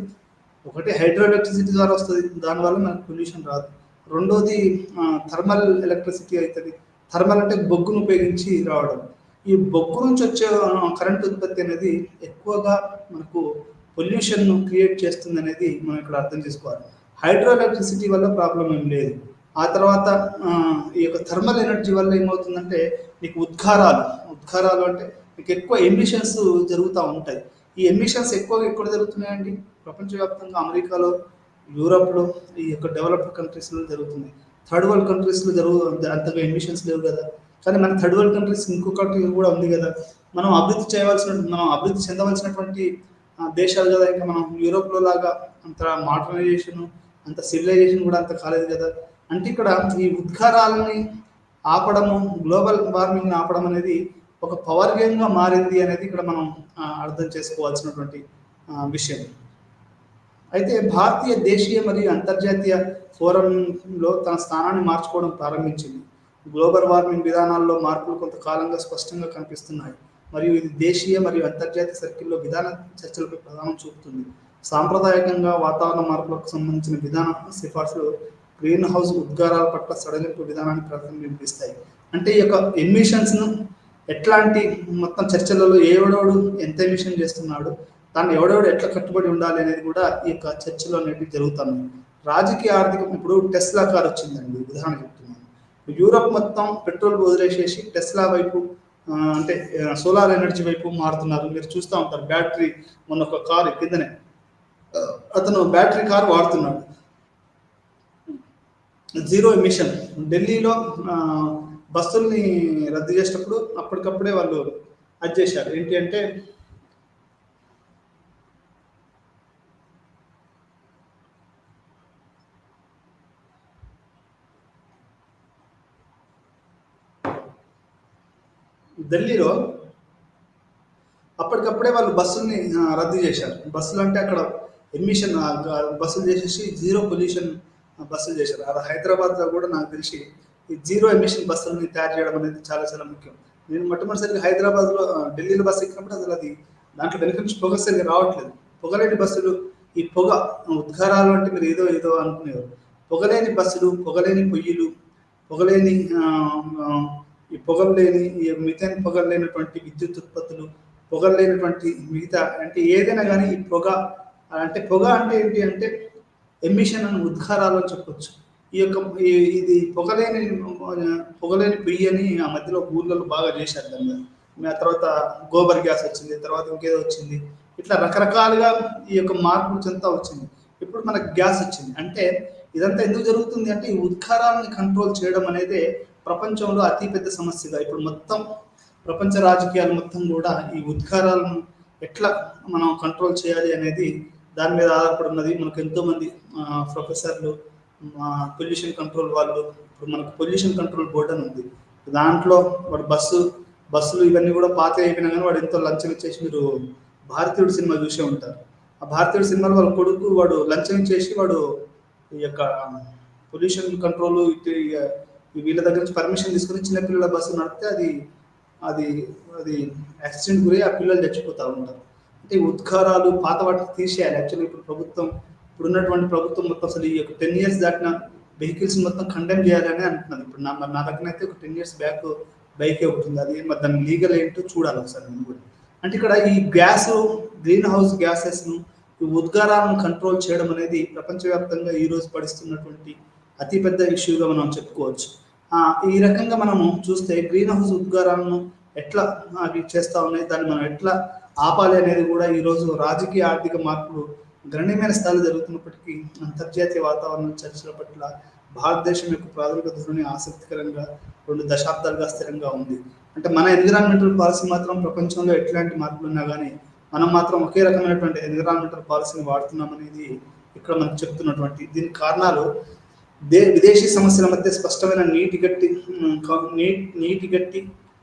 ఒకటి హైడ్రో ఎలక్ట్రిసిటీ ద్వారా వస్తుంది, దానివల్ల మనకు పొల్యూషన్ రాదు. రెండోది థర్మల్ ఎలక్ట్రిసిటీ అవుతుంది. థర్మల్ అంటే బొగ్గును ఉపయోగించి రావడం. ఈ బొగ్గు నుంచి వచ్చే కరెంట్ ఉత్పత్తి అనేది ఎక్కువగా మనకు పొల్యూషన్ను క్రియేట్ చేస్తుంది అనేది మనం ఇక్కడ అర్థం చేసుకోవాలి. హైడ్రో ఎలక్ట్రిసిటీ వల్ల ప్రాబ్లం ఏం లేదు. ఆ తర్వాత ఈ యొక్క థర్మల్ ఎనర్జీ వల్ల ఏమవుతుందంటే నీకు ఉద్గారాలు అంటే మీకు ఎక్కువ ఎమిషన్స్ జరుగుతూ ఉంటాయి. ఈ ఎమిషన్స్ ఎక్కువగా ఎక్కడ జరుగుతున్నాయండి? ప్రపంచవ్యాప్తంగా అమెరికాలో, యూరోప్లో, ఈ యొక్క డెవలప్డ్ కంట్రీస్లో జరుగుతుంది. థర్డ్ వరల్డ్ కంట్రీస్లో అంతగా ఎమిషన్స్ లేవు కదా. కానీ మన థర్డ్ వరల్డ్ కంట్రీస్ ఇంకొకటి కూడా ఉంది కదా. మనం అభివృద్ధి చెందవలసినటువంటి దేశాలు కదా. ఇంకా మనం యూరోప్లో లాగా అంత మోడర్నైజేషన్, అంత సివిలైజేషన్ కూడా అంత కాలేదు కదా. అంటే ఇక్కడ ఈ ఉద్గారాలని ఆపడము, గ్లోబల్ వార్మింగ్ని ఆపడం అనేది ఒక పవర్ గేమ్గా మారింది అనేది ఇక్కడ మనం అర్థం చేసుకోవాల్సినటువంటి విషయం. అయితే భారతీయ దేశీయ మరియు అంతర్జాతీయ ఫోరంలో తన స్థానాన్ని మార్చుకోవడం ప్రారంభించింది. గ్లోబల్ వార్మింగ్ విధానాల్లో మార్పులు కొంతకాలంగా స్పష్టంగా కనిపిస్తున్నాయి, మరియు ఇది దేశీయ మరియు అంతర్జాతీయ సర్కిల్లో విధాన చర్చలపై ప్రధానం చూపుతుంది. సాంప్రదాయకంగా వాతావరణ మార్పులకు సంబంధించిన విధాన సిఫార్సులు గ్రీన్ హౌస్ ఉద్గారాల పట్ల సడలింపు విధానాన్ని ప్రతిబింబిస్తాయి. అంటే ఈ యొక్క ఎమిషన్స్ను ఎట్లాంటి మొత్తం చర్చలలో ఎవడెవడు ఎంత ఎమిషన్ చేస్తున్నాడు, దాన్ని ఎవడెవడు ఎట్లా కట్టుబడి ఉండాలి అనేది కూడా ఈ యొక్క చర్చలో అనేవి జరుగుతున్నాయి. రాజకీయ ఆర్థికం, ఇప్పుడు టెస్లా కార్ వచ్చిందండి, ఉదాహరణ చెప్తున్నాను. యూరోప్ మొత్తం పెట్రోల్ వదిలేసేసి టెస్లా వైపు అంటే సోలార్ ఎనర్జీ వైపు మారుతున్నారు. మీరు చూస్తూ ఉంటారు. బ్యాటరీ, మొన్న ఒక కారు కిందనే అతను బ్యాటరీ కారు వాడుతున్నాడు, జీరో ఎమిషన్. ఢిల్లీలో బస్సుల్ని రద్దు చేసేటప్పుడు అప్పటికప్పుడే వాళ్ళు అది చేశారు. ఏంటి అంటే ఢిల్లీలో అప్పటికప్పుడే వాళ్ళు బస్సుల్ని రద్దు చేశారు. బస్సులు అంటే అక్కడ ఎమిషన్ బస్సులు చేసేసి జీరో పొల్యూషన్ బస్సులు చేశారు. అది హైదరాబాద్లో కూడా నాకు తెలిసి ఈ జీరో ఎమిషన్ బస్సులని తయారు చేయడం అనేది చాలా చాలా ముఖ్యం. నేను మొట్టమొదటిసారిగా హైదరాబాద్లో ఢిల్లీలో బస్సు ఎక్కినప్పుడు అసలు అది దాంట్లో వెనక నుంచి పొగ సరిగా రావట్లేదు. పొగలేని బస్సులు, ఈ పొగ ఉద్గారాలు అంటే మీరు ఏదో ఏదో అనుకునేవారు. పొగలేని బస్సులు, పొగలేని పొయ్యిలు, పొగలేని ఈ పొగలు లేని ఈ మిథేన్ పొగలు లేనటువంటి విద్యుత్ ఉత్పత్తులు, పొగలు లేనటువంటి మిగతా అంటే ఏదైనా కానీ ఈ పొగ అంటే పొగ అంటే ఏంటి అంటే ఎమిషన్ అని ఉద్గారాలు అని చెప్పొచ్చు. ఈ యొక్క ఇది పొగలేని పొయ్యి అని ఆ మధ్యలో ఊర్లలో బాగా చేశారు దాన్ని. ఆ తర్వాత గోబర్ గ్యాస్ వచ్చింది, తర్వాత ఇంకేదో వచ్చింది. ఇట్లా రకరకాలుగా ఈ యొక్క మార్పులు చెందుతా వచ్చింది. ఇప్పుడు మనకు గ్యాస్ వచ్చింది. అంటే ఇదంతా ఎందుకు జరుగుతుంది అంటే ఈ ఉద్గారాలను కంట్రోల్ చేయడం అనేది ప్రపంచంలో అతిపెద్ద సమస్యగా ఇప్పుడు మొత్తం ప్రపంచ రాజకీయాలు మొత్తం కూడా ఈ ఉద్గారాలను ఎట్లా మనం కంట్రోల్ చేయాలి అనేది దాని మీద ఆధారపడి ఉన్నది. మనకు ఎంతోమంది ప్రొఫెసర్లు, పొల్యూషన్ కంట్రోల్ వాళ్ళు, ఇప్పుడు మనకు పొల్యూషన్ కంట్రోల్ బోర్డు అని ఉంది. దాంట్లో వాడు బస్సులు ఇవన్నీ కూడా పాత అయిపోయినా కానీ వాడు ఎంతో లంచం ఇచ్చేసి, మీరు భారతీయుడు సినిమా చూసే ఉంటారు. ఆ భారతీయుడు సినిమాలో వాళ్ళ కొడుకు వాడు లంచం ఇచ్చేసి వాడు ఈ యొక్క పొల్యూషన్ కంట్రోల్ వీళ్ళ దగ్గర నుంచి పర్మిషన్ తీసుకుని చిన్నపిల్లల బస్సు నడిపితే అది అది అది యాక్సిడెంట్ గురి ఆ పిల్లలు చచ్చిపోతూ ఉంటారు. అంటే ఉద్గారాలు పాత వాటిని తీసేయాలి. యాక్చువల్లీ ఇప్పుడున్నటువంటి ప్రభుత్వం మొత్తం అసలు ఈ యొక్క 10 years దాటిన వెహికల్స్ మొత్తం కండెమ్ చేయాలని అంటున్నది. ఇప్పుడు నా దగ్గర అయితే ఒక 10 years బ్యాక్ బైకే ఉంటుంది. అది మరి దాని లీగల్ ఏంటో చూడాలి ఒకసారి నేను కూడా. అంటే ఇక్కడ ఈ గ్రీన్ హౌస్ గ్యాసెస్ను, ఈ ఉద్గారాలను కంట్రోల్ చేయడం అనేది ప్రపంచవ్యాప్తంగా ఈరోజు పడిస్తున్నటువంటి అతిపెద్ద ఇష్యూగా మనం చెప్పుకోవచ్చు. ఈ రకంగా మనము చూస్తే గ్రీన్ హౌస్ ఉద్గారాలను ఎట్లా అవి చేస్తూ ఉన్నాయి, దాన్ని మనం ఎట్లా ఆపాలి అనేది కూడా ఈరోజు రాజకీయ ఆర్థిక మార్పులు గణనీయమైన స్థాయిలో జరుగుతున్నప్పటికీ అంతర్జాతీయ వాతావరణ చర్చల పట్ల భారతదేశం యొక్క ప్రాథమిక ధోరణి ఆసక్తికరంగా 2 దశాబ్దాలుగా స్థిరంగా ఉంది. అంటే మన ఎన్విరాన్మెంటల్ పాలసీ మాత్రం ప్రపంచంలో ఎట్లాంటి మార్పులు ఉన్నా కానీ మనం మాత్రం ఒకే రకమైనటువంటి ఎన్విరాన్మెంటల్ పాలసీని వాడుతున్నాం అనేది ఇక్కడ మనకు చెప్తున్నటువంటి దీనికి కారణాలు విదేశీ సమస్యల మధ్య స్పష్టమైన నీటి గట్టి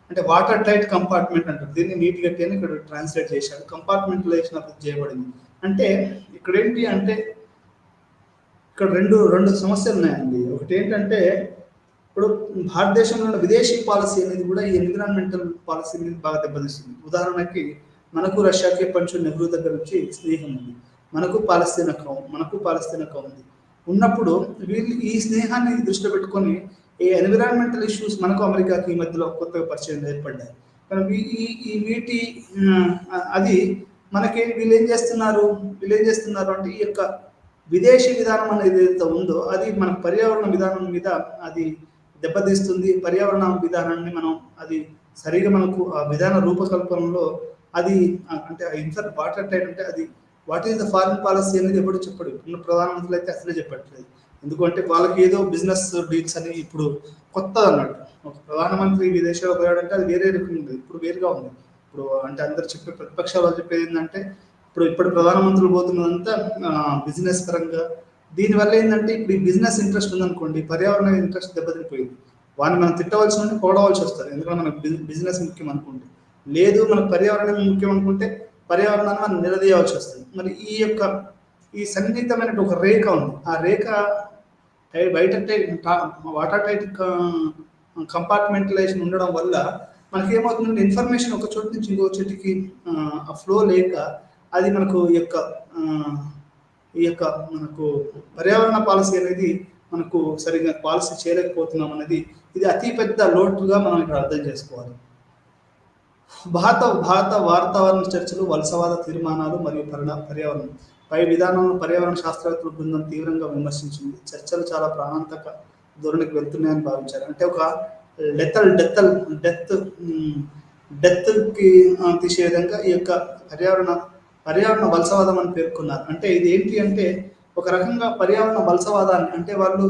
అంటే వాటర్ టైట్ కంపార్ట్మెంట్ అంటారు దీన్ని. నీటి గట్టి అని ఇక్కడ ట్రాన్స్లేట్ చేశాడు. కంపార్ట్మెంటలైజేషన్ అభివృద్ధి చేయబడింది. అంటే ఇక్కడ ఏంటి అంటే ఇక్కడ రెండు సమస్యలు ఉన్నాయండి. ఒకటి ఏంటంటే ఇప్పుడు భారతదేశంలో ఉన్న విదేశీ పాలసీ అనేది కూడా ఈ ఎన్విరాన్మెంటల్ పాలసీ మీద బాగా దెబ్బతీస్తుంది. ఉదాహరణకి మనకు రష్యాకి ఎప్పటి నెహ్రూ దగ్గర నుంచి స్నేహం ఉంది, మనకు పాలస్తీనాకు ఉంది. ఉన్నప్పుడు వీళ్ళు ఈ స్నేహాన్ని దృష్టిలో పెట్టుకొని ఈ ఎన్విరాన్మెంటల్ ఇష్యూస్ మనకు అమెరికాకి ఈ మధ్యలో కొత్తగా పరిచయం ఏర్పడ్డాయి. కానీ ఈ వీటి అది మనకి వీళ్ళు ఏం చేస్తున్నారు అంటే ఈ యొక్క విదేశీ విధానం అనేది ఏదైతే ఉందో అది మన పర్యావరణ విధానం మీద అది దెబ్బతీస్తుంది. పర్యావరణ విధానాన్ని మనం అది సరిగా మనకు ఆ విధాన రూపకల్పనలో అది అంటే ఇన్ఫాక్ట్ వాటర్ టైట్ అంటే అది what is the foreign policy అనేది ఎప్పుడు చెప్పడు. ఇప్పుడు ప్రధానమంత్రులు అయితే అసలే చెప్పట్లేదు. ఎందుకంటే వాళ్ళకి ఏదో బిజినెస్ డీల్స్ అని ఇప్పుడు కొత్త అన్నట్టు. ఒక ప్రధానమంత్రి విదేశాల్లో పోయాడంటే అది వేరే రకంగా ఉంది, ఇప్పుడు వేరుగా ఉంది. ఇప్పుడు అంటే అందరు చెప్పే ప్రతిపక్షాలు చెప్పేది ఏంటంటే ఇప్పుడు ప్రధానమంత్రులు పోతున్నదంతా బిజినెస్ పరంగా. దీనివల్ల ఏంటంటే ఇప్పుడు ఈ బిజినెస్ ఇంట్రెస్ట్ ఉందనుకోండి, పర్యావరణ ఇంట్రెస్ట్ దెబ్బతిపోయింది. వాడిని మనం తిట్టవలసి ఉంటే పొగడవలసి వస్తుంది. ఎందుకంటే మనకు బిజినెస్ ముఖ్యం అనుకుంటే, లేదు మనకు పర్యావరణం ముఖ్యం అనుకుంటే పర్యావరణాన్ని మనం నిలదీయవలసి వస్తుంది. మరి ఈ సన్నిహితమైన ఒక రేఖ ఉంది. ఆ రేఖ వాటర్ టైట్ కంపార్ట్మెంటలైజేషన్ ఉండడం వల్ల మనకేమవుతుందంటే ఇన్ఫర్మేషన్ ఒక చోటు నుంచి ఇంకో చోటికి ఆ ఫ్లో లేక అది మనకు ఈ యొక్క మనకు పర్యావరణ పాలసీ అనేది మనకు సరిగ్గా పాలసీ చేయలేకపోతున్నాం అనేది ఇది అతిపెద్ద లోటుగా మనం ఇక్కడ అర్థం చేసుకోవాలి. భారత వాతావరణ చర్చలు, వలసవాద తీర్మానాలు మరియు పర్యావరణం పై విధానాలను పర్యావరణ శాస్త్రవేత్తల బృందం తీవ్రంగా విమర్శించింది. చర్చలు చాలా ప్రాణాంతక ధోరణికి వెళ్తున్నాయని భావించారు. అంటే ఒక డెత్కి తీసే విధంగా ఈ యొక్క పర్యావరణ వలసవాదం అని పేర్కొన్నారు. అంటే ఇది ఏంటి అంటే ఒక రకంగా పర్యావరణ వలసవాదాన్ని అంటే వాళ్ళు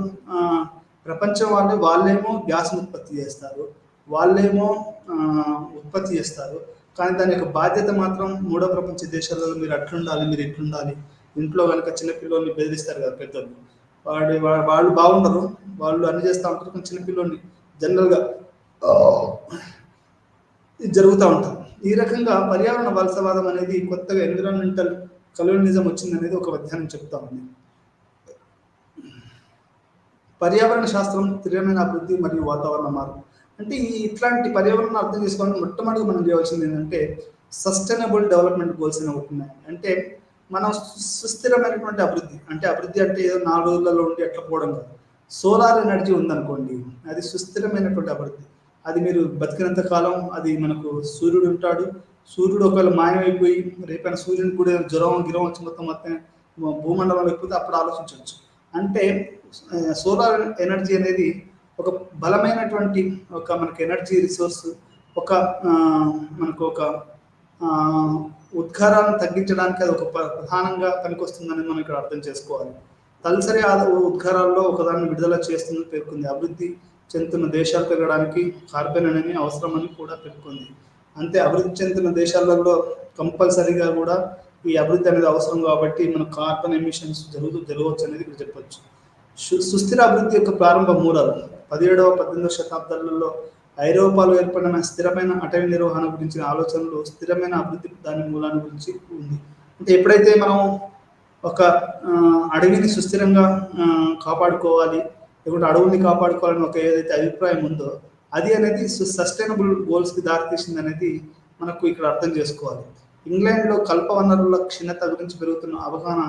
ప్రపంచం వాళ్ళేమో గ్యాస్ ఉత్పత్తి చేస్తారు, కానీ దాని యొక్క బాధ్యత మాత్రం మూడో ప్రపంచ దేశాలలో మీరు అట్లుండాలి, మీరు ఇట్లుండాలి. ఇంట్లో కనుక చిన్నపిల్లోని బెదిరిస్తారు కదా పెద్దలు, వాళ్ళు బాగుండరు, వాళ్ళు అన్ని చేస్తూ ఉంటారు, కానీ చిన్నపిల్లోని జనరల్గా జరుగుతూ ఉంటారు. ఈ రకంగా పర్యావరణ వలసవాదం అనేది కొత్తగా ఎన్విరాన్మెంటల్ కమ్యూనలిజం వచ్చింది అనేది ఒక అధ్యయనం చెప్తా ఉంది. పర్యావరణ శాస్త్రం, స్థిరమైన అభివృద్ధి మరియు వాతావరణ మార్పు. అంటే ఇట్లాంటి పర్యావరణం అర్థం చేసుకోవాలని మొట్టమొదటిగా మనం చేయవలసింది ఏంటంటే సస్టైనబుల్ డెవలప్మెంట్ గోల్స్ అని ఒకటి ఉన్నాయి. అంటే మనం సుస్థిరమైనటువంటి అభివృద్ధి, అంటే అభివృద్ధి అంటే ఏదో 4 రోజులలో ఉండి ఎట్లా పోవడం కాదు. సోలార్ ఎనర్జీ ఉందనుకోండి, అది సుస్థిరమైనటువంటి అభివృద్ధి. అది మీరు బతికినంత కాలం అది మనకు సూర్యుడు ఉంటాడు. సూర్యుడు ఒకవేళ మాయమైపోయి రేపైన సూర్యుని కూడా జ్వరం గిరం వచ్చి మొత్తం భూమండలం లేకపోతే అప్పుడు ఆలోచించవచ్చు. అంటే సోలార్ ఎనర్జీ అనేది ఒక బలమైనటువంటి ఒక మనకి ఎనర్జీ రిసోర్స్, ఒక మనకు ఒక ఉద్గారాలను తగ్గించడానికి అది ఒక ప్రధానంగా పనికొస్తుందని మనం ఇక్కడ అర్థం చేసుకోవాలి. తలసరి ఉద్గారాల్లో ఒకదాన్ని విడుదల చేస్తుందని పేర్కొంది. అభివృద్ధి చెందుతున్న దేశాలు పెరగడానికి కార్బన్ అనేది అవసరమని కూడా పేర్కొంది. అంతే, అభివృద్ధి చెందుతున్న దేశాలలో కంపల్సరీగా కూడా ఈ అభివృద్ధి అనేది అవసరం కాబట్టి మన కార్బన్ ఎమిషన్స్ జరగవచ్చు అనేది ఇక్కడ చెప్పొచ్చు. సుస్థిర అభివృద్ధి యొక్క ప్రారంభ మూలాలు 17వ 18వ శతాబ్దాలలో ఐరోపాలో ఏర్పడిన స్థిరమైన అటవీ నిర్వహణ గురించిన ఆలోచనలు, స్థిరమైన అభివృద్ధి దాని మూలాన్ని గురించి ఉంది. అంటే ఎప్పుడైతే మనం ఒక అడవిని సుస్థిరంగా కాపాడుకోవాలి, లేకుంటే అడవుల్ని కాపాడుకోవాలని ఒక ఏదైతే అభిప్రాయం ఉందో అది అనేది సస్టైనబుల్ గోల్స్కి దారితీసింది అనేది మనకు ఇక్కడ అర్థం చేసుకోవాలి. ఇంగ్లాండ్లో కల్ప వనరుల క్షీణత గురించి పెరుగుతున్న అవగాహన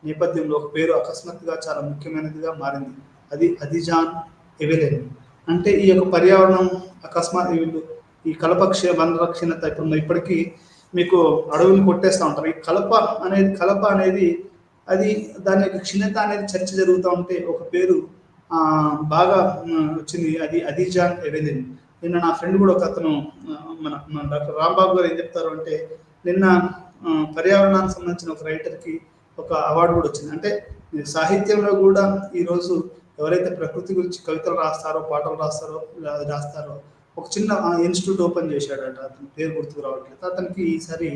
నేపథ్యంలో ఒక పేరు అకస్మాత్తుగా చాలా ముఖ్యమైనదిగా మారింది. అది అదిజాన్ ఎవెలిన్. అంటే ఈ యొక్క పర్యావరణం అకస్మాత్ వీళ్ళు ఈ వనరుల క్షీణత ఇప్పటికీ మీకు అడవులు కొట్టేస్తూ ఉంటారు. ఈ కలప అనేది అది దాని యొక్క క్షీణత అనేది చర్చ జరుగుతూ ఉంటే ఒక పేరు బాగా వచ్చింది, అది అదిజాన్ ఎవెలిన్. నిన్న నా ఫ్రెండ్ కూడా ఒక అతను మన డాక్టర్ రాంబాబు గారు ఏం చెప్తారు అంటే, నిన్న పర్యావరణానికి సంబంధించిన ఒక రైటర్కి ఒక అవార్డు కూడా వచ్చింది. అంటే సాహిత్యంలో కూడా ఈరోజు ఎవరైతే ప్రకృతి గురించి కవితలు రాస్తారో, పాటలు రాస్తారో ఒక చిన్న ఇన్స్టిట్యూట్ ఓపెన్ చేశాడట. అతని పేరు గుర్తుకు రావట్లేదు. అతనికి ఈసారి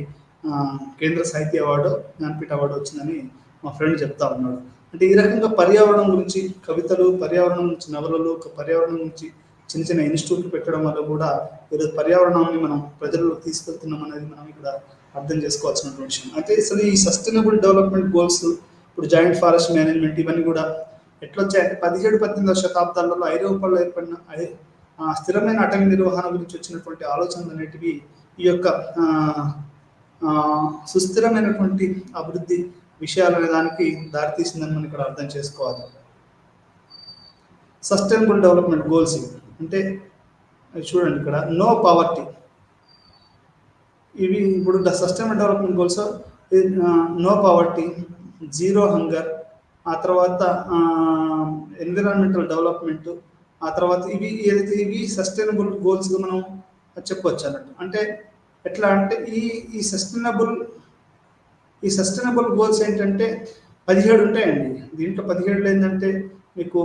కేంద్ర సాహిత్య అవార్డు, జ్ఞానపీఠ అవార్డు వచ్చిందని మా ఫ్రెండ్ చెప్తా ఉన్నాడు. అంటే ఈ రకంగా పర్యావరణం గురించి కవితలు, పర్యావరణం గురించి నవలలు, పర్యావరణం గురించి చిన్న చిన్న ఇన్స్టిట్యూట్లు పెట్టడం వల్ల కూడా ఈరోజు పర్యావరణాన్ని మనం ప్రజల్లోకి తీసుకెళ్తున్నాం అనేది మనం ఇక్కడ అర్థం చేసుకోవాల్సినటువంటి విషయం. అయితే అసలు ఈ సస్టైనబుల్ డెవలప్మెంట్ గోల్స్, ఇప్పుడు జాయింట్ ఫారెస్ట్ మేనేజ్మెంట్, ఇవన్నీ కూడా ఎట్లొచ్చాయంటే 17-18వ శతాబ్దాలలో ఐరోపాలో ఏర్పడిన స్థిరమైన అటవీ నిర్వహణ గురించి వచ్చినటువంటి ఆలోచనలు అనేటివి ఈ యొక్క సుస్థిరమైనటువంటి అభివృద్ధి విషయాలు అనే దానికి దారితీసిందని మనం ఇక్కడ అర్థం చేసుకోవాలి. సస్టైనబుల్ డెవలప్మెంట్ గోల్స్ అంటే చూడండి, ఇక్కడ నో పావర్టీ. ఇవి ఇప్పుడు sustainable development goals no poverty, zero hunger, ఆ తర్వాత ఎన్విరాన్మెంటల్ డెవలప్మెంట్, ఆ తర్వాత ఇవి సస్టైనబుల్ గోల్స్గా మనం చెప్పవచ్చు అన్నట్టు. అంటే ఎట్లా అంటే ఈ సస్టైనబుల్ గోల్స్ ఏంటంటే 17 ఉంటాయండి. దీంట్లో 17 ఏంటంటే మీకు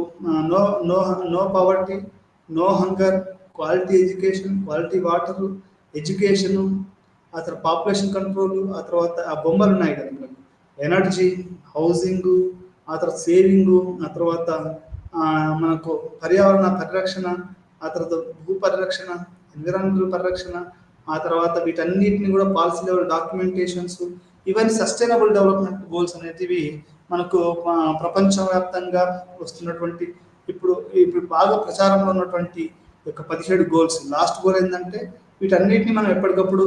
no poverty, no hunger, quality education, quality water, education, ఆ తర్వాత పాపులేషన్ కంట్రోల్, ఆ తర్వాత ఆ బొమ్మలు ఉన్నాయి కదా మనకు, ఎనర్జీ, హౌసింగ్, ఆ తర్వాత సేవింగు, ఆ తర్వాత మనకు పర్యావరణ పరిరక్షణ, ఆ తర్వాత భూ పరిరక్షణ, ఎన్విరాన్మెంటల్ పరిరక్షణ, ఆ తర్వాత వీటన్నిటిని కూడా పాలసీ లెవెల్ డాక్యుమెంటేషన్స్, ఇవన్నీ సస్టైనబుల్ డెవలప్మెంట్ గోల్స్ అనేటివి మనకు ప్రపంచవ్యాప్తంగా వస్తున్నటువంటి ఇప్పుడు బాగా ప్రచారంలో ఉన్నటువంటి యొక్క 17 గోల్స్. లాస్ట్ గోల్ ఏంటంటే వీటన్నిటిని మనం ఎప్పటికప్పుడు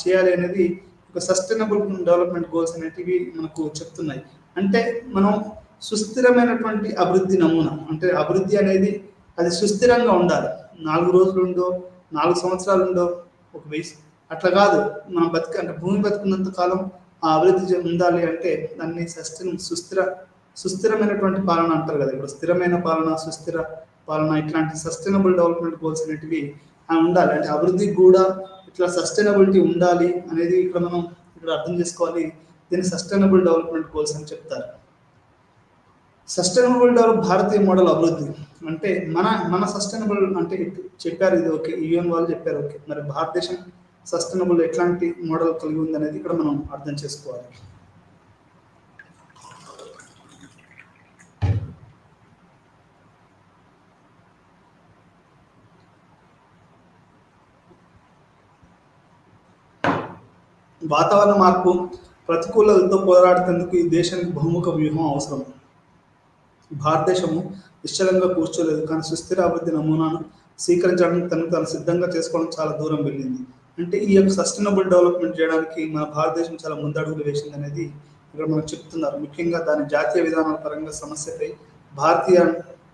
చేయాలి అనేది ఒక సస్టైనబుల్ డెవలప్మెంట్ గోల్స్ అనేటివి మనకు చెప్తున్నాయి. అంటే మనం సుస్థిరమైనటువంటి అభివృద్ధి నమూనా, అంటే అభివృద్ధి అనేది అది సుస్థిరంగా ఉండాలి. 4 రోజులు ఉండో, 4 సంవత్సరాలు ఉండో, ఒక వయసు అట్లా కాదు. మనం అంటే భూమి బతుకున్నంత కాలం ఆ అభివృద్ధి ఉండాలి అంటే దాన్ని సుస్థిరమైనటువంటి పాలన అంటారు కదా. ఇప్పుడు స్థిరమైన పాలన, సుస్థిర పాలన, ఇట్లాంటి సస్టైనబుల్ డెవలప్మెంట్ గోల్స్ అనేటివి ఉండాలి. అంటే అభివృద్ధికి కూడా ఇట్లా సస్టైనబిలిటీ ఉండాలి అనేది మనం అర్థం చేసుకోవాలి. దీన్ని సస్టైనబుల్ డెవలప్మెంట్ గోల్స్ అని చెప్తారు. సస్టైనబుల్ డెవలప్ భారతీయ మోడల్ అభివృద్ధి అంటే మన సస్టైనబుల్ అంటే చెప్పారు, ఇది ఓకే, యుఎన్ వాళ్ళు చెప్పారు ఓకే, మరి భారతదేశం సస్టైనబుల్ ఎట్లాంటి మోడల్ కలిగి ఉంది అనేది ఇక్కడ మనం అర్థం చేసుకోవాలి. వాతావరణ మార్పు ప్రతికూలతలతో పోరాడేందుకు ఈ దేశానికి బహుముఖ వ్యూహం అవసరం. భారతదేశము నిశ్చలంగా కూర్చోలేదు, కానీ సుస్థిర అభివృద్ధి నమూనాను స్వీకరించడానికి తనకు తాను సిద్ధంగా చేసుకోవడం చాలా దూరం వెళ్ళింది. అంటే ఈ యొక్క సస్టైనబుల్ డెవలప్మెంట్ చేయడానికి మన భారతదేశం చాలా ముందడుగులు వేసింది అనేది ఇక్కడ మనకు చెప్తున్నారు. ముఖ్యంగా దాని జాతీయ విధానాల పరంగా సమస్యపై భారతీయ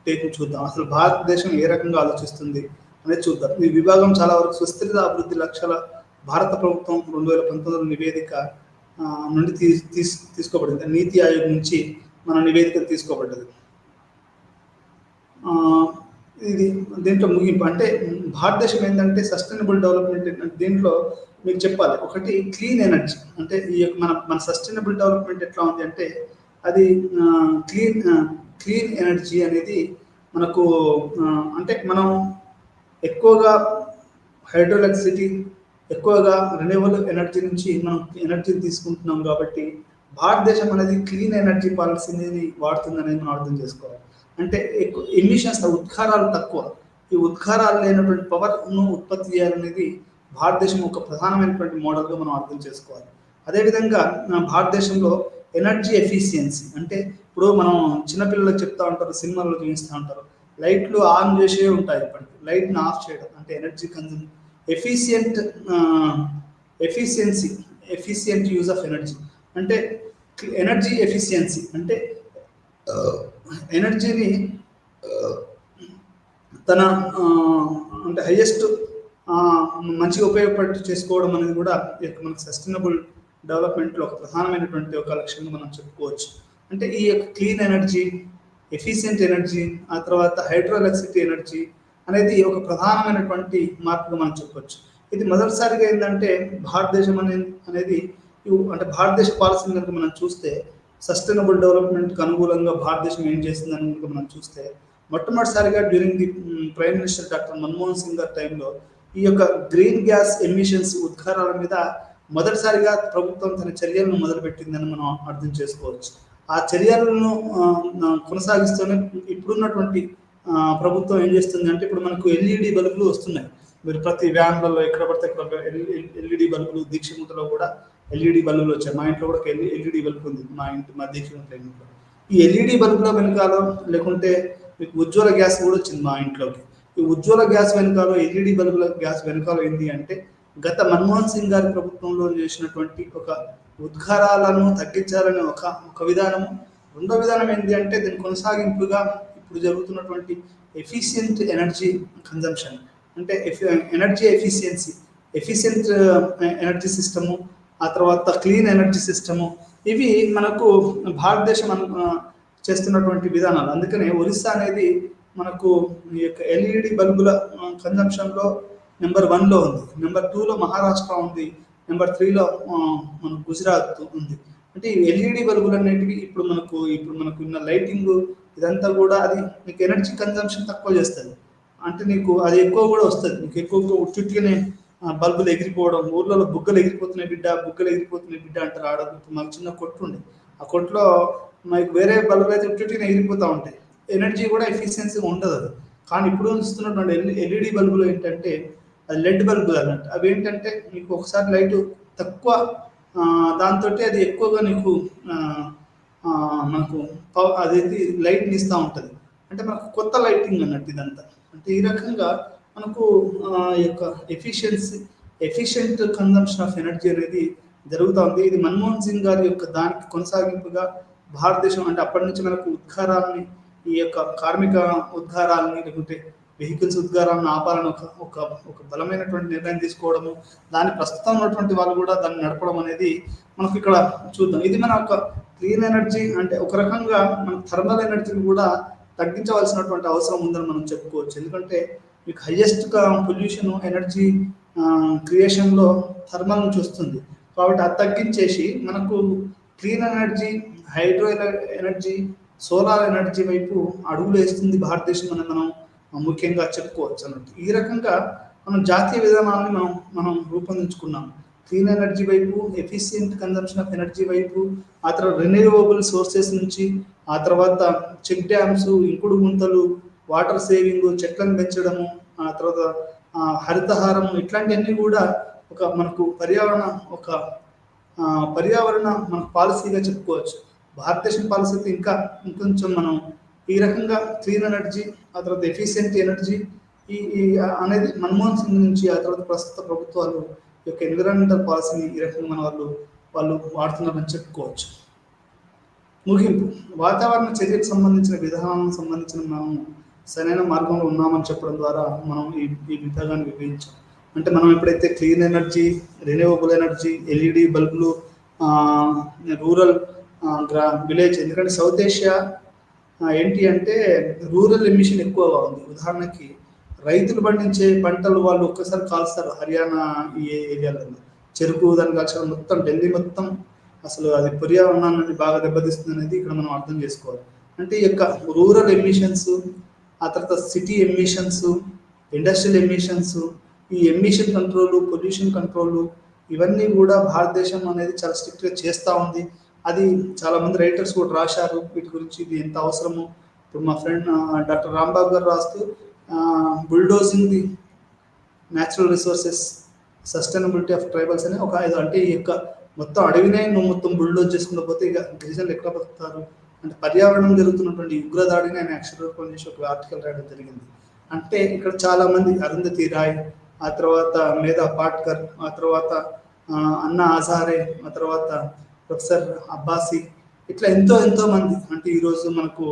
టేక్ చూద్దాం. అసలు భారతదేశం ఏ రకంగా ఆలోచిస్తుంది అనేది చూద్దాం. ఈ విభాగం చాలా వరకు సుస్థిర అభివృద్ధి లక్ష్యాల భారత ప్రభుత్వం 2019 నివేదిక నుండి తీసుకోబడింది. నీతి ఆయోగ్ నుంచి మన నివేదిక తీసుకోబడ్డది. ఇది దీంట్లో ముగింపు. అంటే భారతదేశం ఏంటంటే సస్టైనబుల్ డెవలప్మెంట్ దీంట్లో మీకు చెప్పాలి. ఒకటి క్లీన్ ఎనర్జీ. అంటే ఈ మన సస్టైనబుల్ డెవలప్మెంట్ ఎట్లా ఉంది అంటే అది క్లీన్ ఎనర్జీ అనేది మనకు అంటే మనం ఎక్కువగా హైడ్రోఎలక్ట్రిసిటీ, ఎక్కువగా రెన్యూవబుల్ ఎనర్జీ నుంచి మనం ఎనర్జీని తీసుకుంటున్నాం కాబట్టి భారతదేశం అనేది క్లీన్ ఎనర్జీ పాలసీని వాడుతుందనేది మనం అర్థం చేసుకోవాలి. అంటే ఎక్కువ ఎమిషన్స్, ఉద్గారాలు తక్కువ. ఈ ఉద్గారాలు లేనటువంటి పవర్ను ఉత్పత్తి చేయాలనేది భారతదేశం ఒక ప్రధానమైనటువంటి మోడల్గా మనం అర్థం చేసుకోవాలి. అదేవిధంగా భారతదేశంలో ఎనర్జీ ఎఫిషియన్సీ అంటే ఇప్పుడు మనం చిన్నపిల్లలకు చెప్తా ఉంటారు, సినిమాల్లో చూపిస్తూ ఉంటారు, లైట్లు ఆన్ చేసే ఉంటాయి, ఇప్పటికి లైట్ని ఆఫ్ చేయడం అంటే energy consume. Efficient use of energy అంటే ఎనర్జీ ఎఫిషియన్సీ అంటే ఎనర్జీని తన అంటే హైయెస్ట్ మంచిగా ఉపయోగపడి చేసుకోవడం అనేది కూడా మనకు సస్టైనబుల్ డెవలప్మెంట్లో ఒక ప్రధానమైనటువంటి ఒక లక్ష్యంగా మనం చెప్పుకోవచ్చు. అంటే ఈ యొక్క క్లీన్ ఎనర్జీ, ఎఫిషియెంట్ ఎనర్జీ, ఆ తర్వాత హైడ్రోఎలక్ట్రిసిటీ ఎనర్జీ అనేది ఒక ప్రధానమైనటువంటి మార్పుగా మనం చెప్పవచ్చు. ఇది మొదటిసారిగా ఏంటంటే భారతదేశం అనేది అంటే భారతదేశ పాలసీని కనుక మనం చూస్తే సస్టైనబుల్ డెవలప్మెంట్కి అనుకూలంగా భారతదేశం ఏం చేస్తుందని కనుక మనం చూస్తే మొట్టమొదటిసారిగా during the prime minister doctor Manmohan Singh గారి టైంలో ఈ యొక్క గ్రీన్ గ్యాస్ ఎమిషన్స్ ఉద్గారాల మీద మొదటిసారిగా ప్రభుత్వం తన చర్యలను మొదలుపెట్టిందని మనం అర్థం చేసుకోవచ్చు. ఆ చర్యలను కొనసాగిస్తూనే ఇప్పుడున్నటువంటి ప్రభుత్వం ఏం చేస్తుంది అంటే ఇప్పుడు మనకు ఎల్ఈడి బల్బులు వస్తున్నాయి. మీరు ప్రతి వ్యాన్లలో ఎక్కడ పడితే ఇక్కడ ఎల్ఈడి బల్బులు, దీక్షముంటలో కూడా ఎల్ఈడి బల్బులు వచ్చాయి. మా ఇంట్లో కూడా ఎల్ఈడి బల్బు ఉంది, మా దీక్షముంట ఇంట్లో. ఈ ఎల్ఈడి బల్బుల వెనకాల లేకుంటే మీకు ఉజ్వల గ్యాస్ కూడా వచ్చింది మా ఇంట్లోకి. ఈ ఉజ్వల గ్యాస్ వెనకాల, ఎల్ఈడి బల్బుల గ్యాస్ వెనకాల ఏంటి అంటే గత మన్మోహన్ సింగ్ గారి ప్రభుత్వంలో చేసినటువంటి ఒక ఉద్గారాలను తగ్గించాలనే ఒక విధానము. రెండో విధానం ఏంటి అంటే దీని కొనసాగింపుగా ఇప్పుడు జరుగుతున్నటువంటి ఎఫిషియెంట్ ఎనర్జీ కన్జంప్షన్ అంటే energy efficiency, efficient energy system, ఆ తర్వాత క్లీన్ ఎనర్జీ సిస్టము, ఇవి మనకు భారతదేశం చేస్తున్నటువంటి విధానాలు. అందుకనే ఒరిస్సా అనేది మనకు ఈ యొక్క ఎల్ఈడి బల్బుల కన్జంప్షన్లో నెంబర్ 1లో ఉంది, నెంబర్ 2లో మహారాష్ట్ర ఉంది, నెంబర్ 3లో మన గుజరాత్ ఉంది. అంటే ఈ ఎల్ఈడి బల్బులు అనేటివి ఇప్పుడు మనకు ఉన్న లైటింగ్ ఇదంతా కూడా అది నీకు ఎనర్జీ కన్జంప్షన్ తక్కువ చేస్తుంది. అంటే నీకు అది ఎక్కువ కూడా వస్తుంది. నీకు ఎక్కువ చుట్టుగానే బల్బులు ఎగిరిపోవడం, ఊర్లలో బుగ్గలు ఎగిరిపోతున్నాయి బిడ్డ అంటారు. ఆడ మాకు చిన్న కొట్టు ఉండే, ఆ కొట్టులో మనకి వేరే బల్బులు అయితే చుట్టుగానే ఎగిరిపోతూ ఉంటాయి. ఎనర్జీ కూడా ఎఫిషియన్సీగా ఉండదు అది. కానీ ఇప్పుడు ఇస్తున్నటువంటి ఎల్ఈడి బల్బులు ఏంటంటే అది లెడ్ బల్బులు అన్నట్టు. అవి ఏంటంటే నీకు ఒకసారి లైట్ తక్కువ దాంతో అది ఎక్కువగా నీకు మనకు అదైతే లైట్ని ఇస్తూ ఉంటుంది. అంటే మనకు కొత్త లైటింగ్ అన్నట్టు ఇదంతా. అంటే ఈ రకంగా మనకు ఈ యొక్క ఎఫిషియెంట్ కన్జంప్షన్ ఆఫ్ ఎనర్జీ అనేది జరుగుతూ ఉంది. ఇది మన్మోహన్ సింగ్ గారి యొక్క దానికి కొనసాగింపుగా భారతదేశం అంటే అప్పటి నుంచి మనకు ఉద్గారాలని, ఈ యొక్క కార్మిక ఉద్గారాలని లేకుంటే వెహికల్స్ ఉద్గారాలను ఆపాలని ఒక బలమైనటువంటి నిర్ణయం తీసుకోవడము, దాన్ని ప్రస్తుతం ఉన్నటువంటి వాళ్ళు కూడా దాన్ని నడపడం అనేది మనకు ఇక్కడ చూద్దాం. ఇది మన ఒక క్లీన్ ఎనర్జీ అంటే ఒక రకంగా మన థర్మల్ ఎనర్జీని కూడా తగ్గించవలసినటువంటి అవసరం ఉందని మనం చెప్పుకోవచ్చు. ఎందుకంటే మీకు హైయెస్ట్గా పొల్యూషన్ ఎనర్జీ క్రియేషన్లో థర్మల్ నుంచి వస్తుంది. కాబట్టి అది తగ్గించేసి మనకు clean energy, hydro energy, solar energy వైపు అడుగులు వేస్తుంది భారతదేశం అని మనం ముఖ్యంగా చెప్పుకోవచ్చు అన్నట్టు. ఈ రకంగా మనం జాతీయ విధానాన్ని మనం రూపొందించుకున్నాం. క్లీన్ ఎనర్జీ వైపు, ఎఫిషియెంట్ కన్జంప్షన్ ఆఫ్ ఎనర్జీ వైపు, ఆ తర్వాత రెన్యూవబుల్ సోర్సెస్ నుంచి, ఆ తర్వాత చెక్ డ్యామ్స్, ఇంకుడు గుంతలు, వాటర్ సేవింగ్, చెట్లను పెంచడము, ఆ తర్వాత హరితహారం, ఇట్లాంటివన్నీ కూడా మనకు పర్యావరణ పర్యావరణ మన పాలసీగా చెప్పుకోవచ్చు. భారతదేశం పాలసీ అయితే ఇంకా ఇంకొంచెం మనం ఈ రకంగా క్లీన్ ఎనర్జీ, ఆ తర్వాత ఎఫిషియెంట్ ఎనర్జీ ఈ అనేది మన్మోహన్ సింగ్ నుంచి ఆ తర్వాత ప్రస్తుత ప్రభుత్వాలు ఈ యొక్క ఎన్విరాన్మెంటల్ పాలసీని ఈ రకంగా వాళ్ళు వాడుతున్నారని చెప్పుకోవచ్చు. ముగింపు: వాతావరణ చర్యకు సంబంధించిన విధానాలకు సంబంధించిన మనం సరైన మార్గంలో ఉన్నామని చెప్పడం ద్వారా మనం ఈ విభాగాన్ని విభజించాం. అంటే మనం ఎప్పుడైతే clean energy, renewable energy, LED బల్బులు, రూరల్ విలేజ్, ఎందుకంటే సౌత్ ఏషియా ఏంటి అంటే రూరల్ ఎమిషన్ ఎక్కువగా ఉంది. ఉదాహరణకి రైతులు పండించే పంటలు వాళ్ళు ఒక్కసారి కాల్స్తారు. హర్యానా ఈ ఏరియాలలో చెరుకు దాన్ని కాల్చడం, మొత్తం ఢిల్లీ మొత్తం అసలు అది పర్యావరణాన్ని బాగా దెబ్బతీస్తుంది అనేది ఇక్కడ మనం అర్థం చేసుకోవాలి. అంటే ఈ యొక్క రూరల్ ఎమిషన్స్, ఆ తర్వాత సిటీ ఎమిషన్స్, ఇండస్ట్రియల్ ఎమిషన్స్, ఈ ఎమిషన్ కంట్రోల్, పొల్యూషన్ కంట్రోల్, ఇవన్నీ కూడా భారతదేశం అనేది చాలా స్ట్రిక్ట్గా చేస్తూ ఉంది. అది చాలామంది రైటర్స్ కూడా రాశారు వీటి గురించి, ఇది ఎంత అవసరము. ఇప్పుడు మా ఫ్రెండ్ డాక్టర్ రాంబాబు గారు రాస్తూ bulldozing the natural resources, sustainability of tribals అని ఒక అంటే ఈ యొక్క మొత్తం అడవినే నువ్వు మొత్తం బుల్డోజ్ చేసుకుంటూ పోతే ఇక గిరిజనులు ఎక్కడ బతుకుతారు అంటే పర్యావరణం జరుగుతున్నటువంటి ఉగ్రదాడిని ఆయన అక్షరూపం చేసి ఒక ఆర్టికల్ రాయడం జరిగింది. అంటే ఇక్కడ చాలా మంది అరుంధతి రాయ్, ఆ తర్వాత మేధా పాట్కర్, ఆ తర్వాత అన్నా హజారే, ఆ తర్వాత ప్రొఫెసర్ అబ్బాసి, ఇట్లా ఎంతో మంది. అంటే ఈరోజు మనకు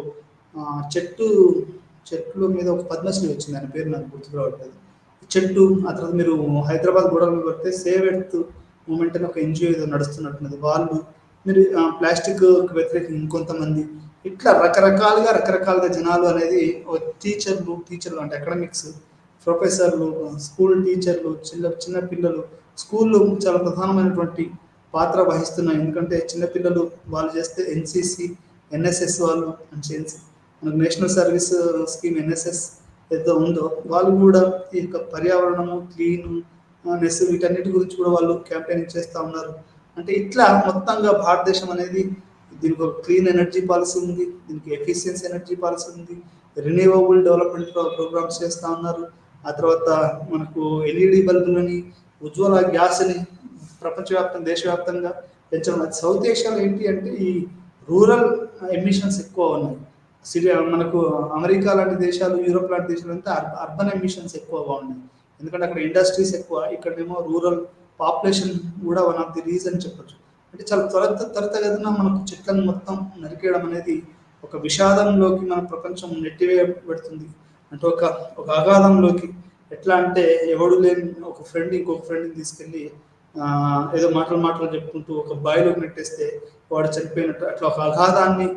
చెట్లు మీద ఒక పద్మశ్రీ వచ్చింది, ఆయన పేరు నాకు గుర్తుకు రావట్లేదు. చెట్టు, ఆ తర్వాత మీరు హైదరాబాద్ గోడల మీద పడితే సేవ్ ఎర్త్ మూమెంట్ అని ఒక ఎన్జిఓ ఏదో నడుస్తున్నట్టున్నది, వాళ్ళు, మీరు ప్లాస్టిక్ వ్యతిరేకంగా ఇంకొంతమంది, ఇట్లా రకరకాలుగా జనాలు అనేది టీచర్లు అంటే అకాడమిక్స్, ప్రొఫెసర్లు, స్కూల్ టీచర్లు, చిన్న పిల్లలు, స్కూళ్ళు చాలా ప్రధానమైనటువంటి పాత్ర వహిస్తున్నాయి. ఎందుకంటే చిన్నపిల్లలు వాళ్ళు చేస్తే ఎన్సిసి, ఎన్ఎస్ఎస్ వాళ్ళు మనకు నేషనల్ సర్వీస్ స్కీమ్ ఎన్ఎస్ఎస్ ఏదో ఉందో వాళ్ళు కూడా ఈ యొక్క పర్యావరణము, క్లీన్ నెస్, వీటన్నిటి గురించి కూడా వాళ్ళు క్యాంపెయినింగ్ చేస్తూ ఉన్నారు. అంటే ఇట్లా మొత్తంగా భారతదేశం అనేది దీనికి ఒక క్లీన్ ఎనర్జీ పాలసీ ఉంది, దీనికి ఎఫిషియన్సీ ఎనర్జీ పాలసీ ఉంది, రెన్యూవబుల్ డెవలప్మెంట్ ప్రోగ్రామ్స్ చేస్తూ ఉన్నారు. ఆ తర్వాత మనకు ఎల్ఈడి బల్బులని, ఉజ్వల గ్యాస్ని ప్రపంచవ్యాప్తంగా, దేశవ్యాప్తంగా పెంచడం. అది సౌత్ ఏషియాలో ఏంటి అంటే ఈ రూరల్ ఎమిషన్స్ ఎక్కువ ఉన్నాయి. మనకు అమెరికా లాంటి దేశాలు, యూరోప్ లాంటి దేశాలు అంతా అర్బన్ ఎమిషన్స్ ఎక్కువగా ఉన్నాయి. ఎందుకంటే అక్కడ ఇండస్ట్రీస్ ఎక్కువ, ఇక్కడేమో రూరల్ పాపులేషన్ కూడా వన్ ఆఫ్ ది రీజన్ చెప్పచ్చు. అంటే చాలా త్వరితగతిన మనకు చెట్లను మొత్తం నరికేయడం అనేది ఒక విషాదంలోకి మన ప్రపంచం నెట్టివేయబడుతుంది. అంటే ఒక అగాధంలోకి. ఎట్లా అంటే ఎవడు లేని ఒక ఫ్రెండ్ ఇంకొక ఫ్రెండ్ని తీసుకెళ్ళి ఏదో మాటలు చెప్పుకుంటూ ఒక బావిలోకి నెట్టేస్తే వాడు చనిపోయినట్టు, అట్లా ఒక అగాధాన్ని,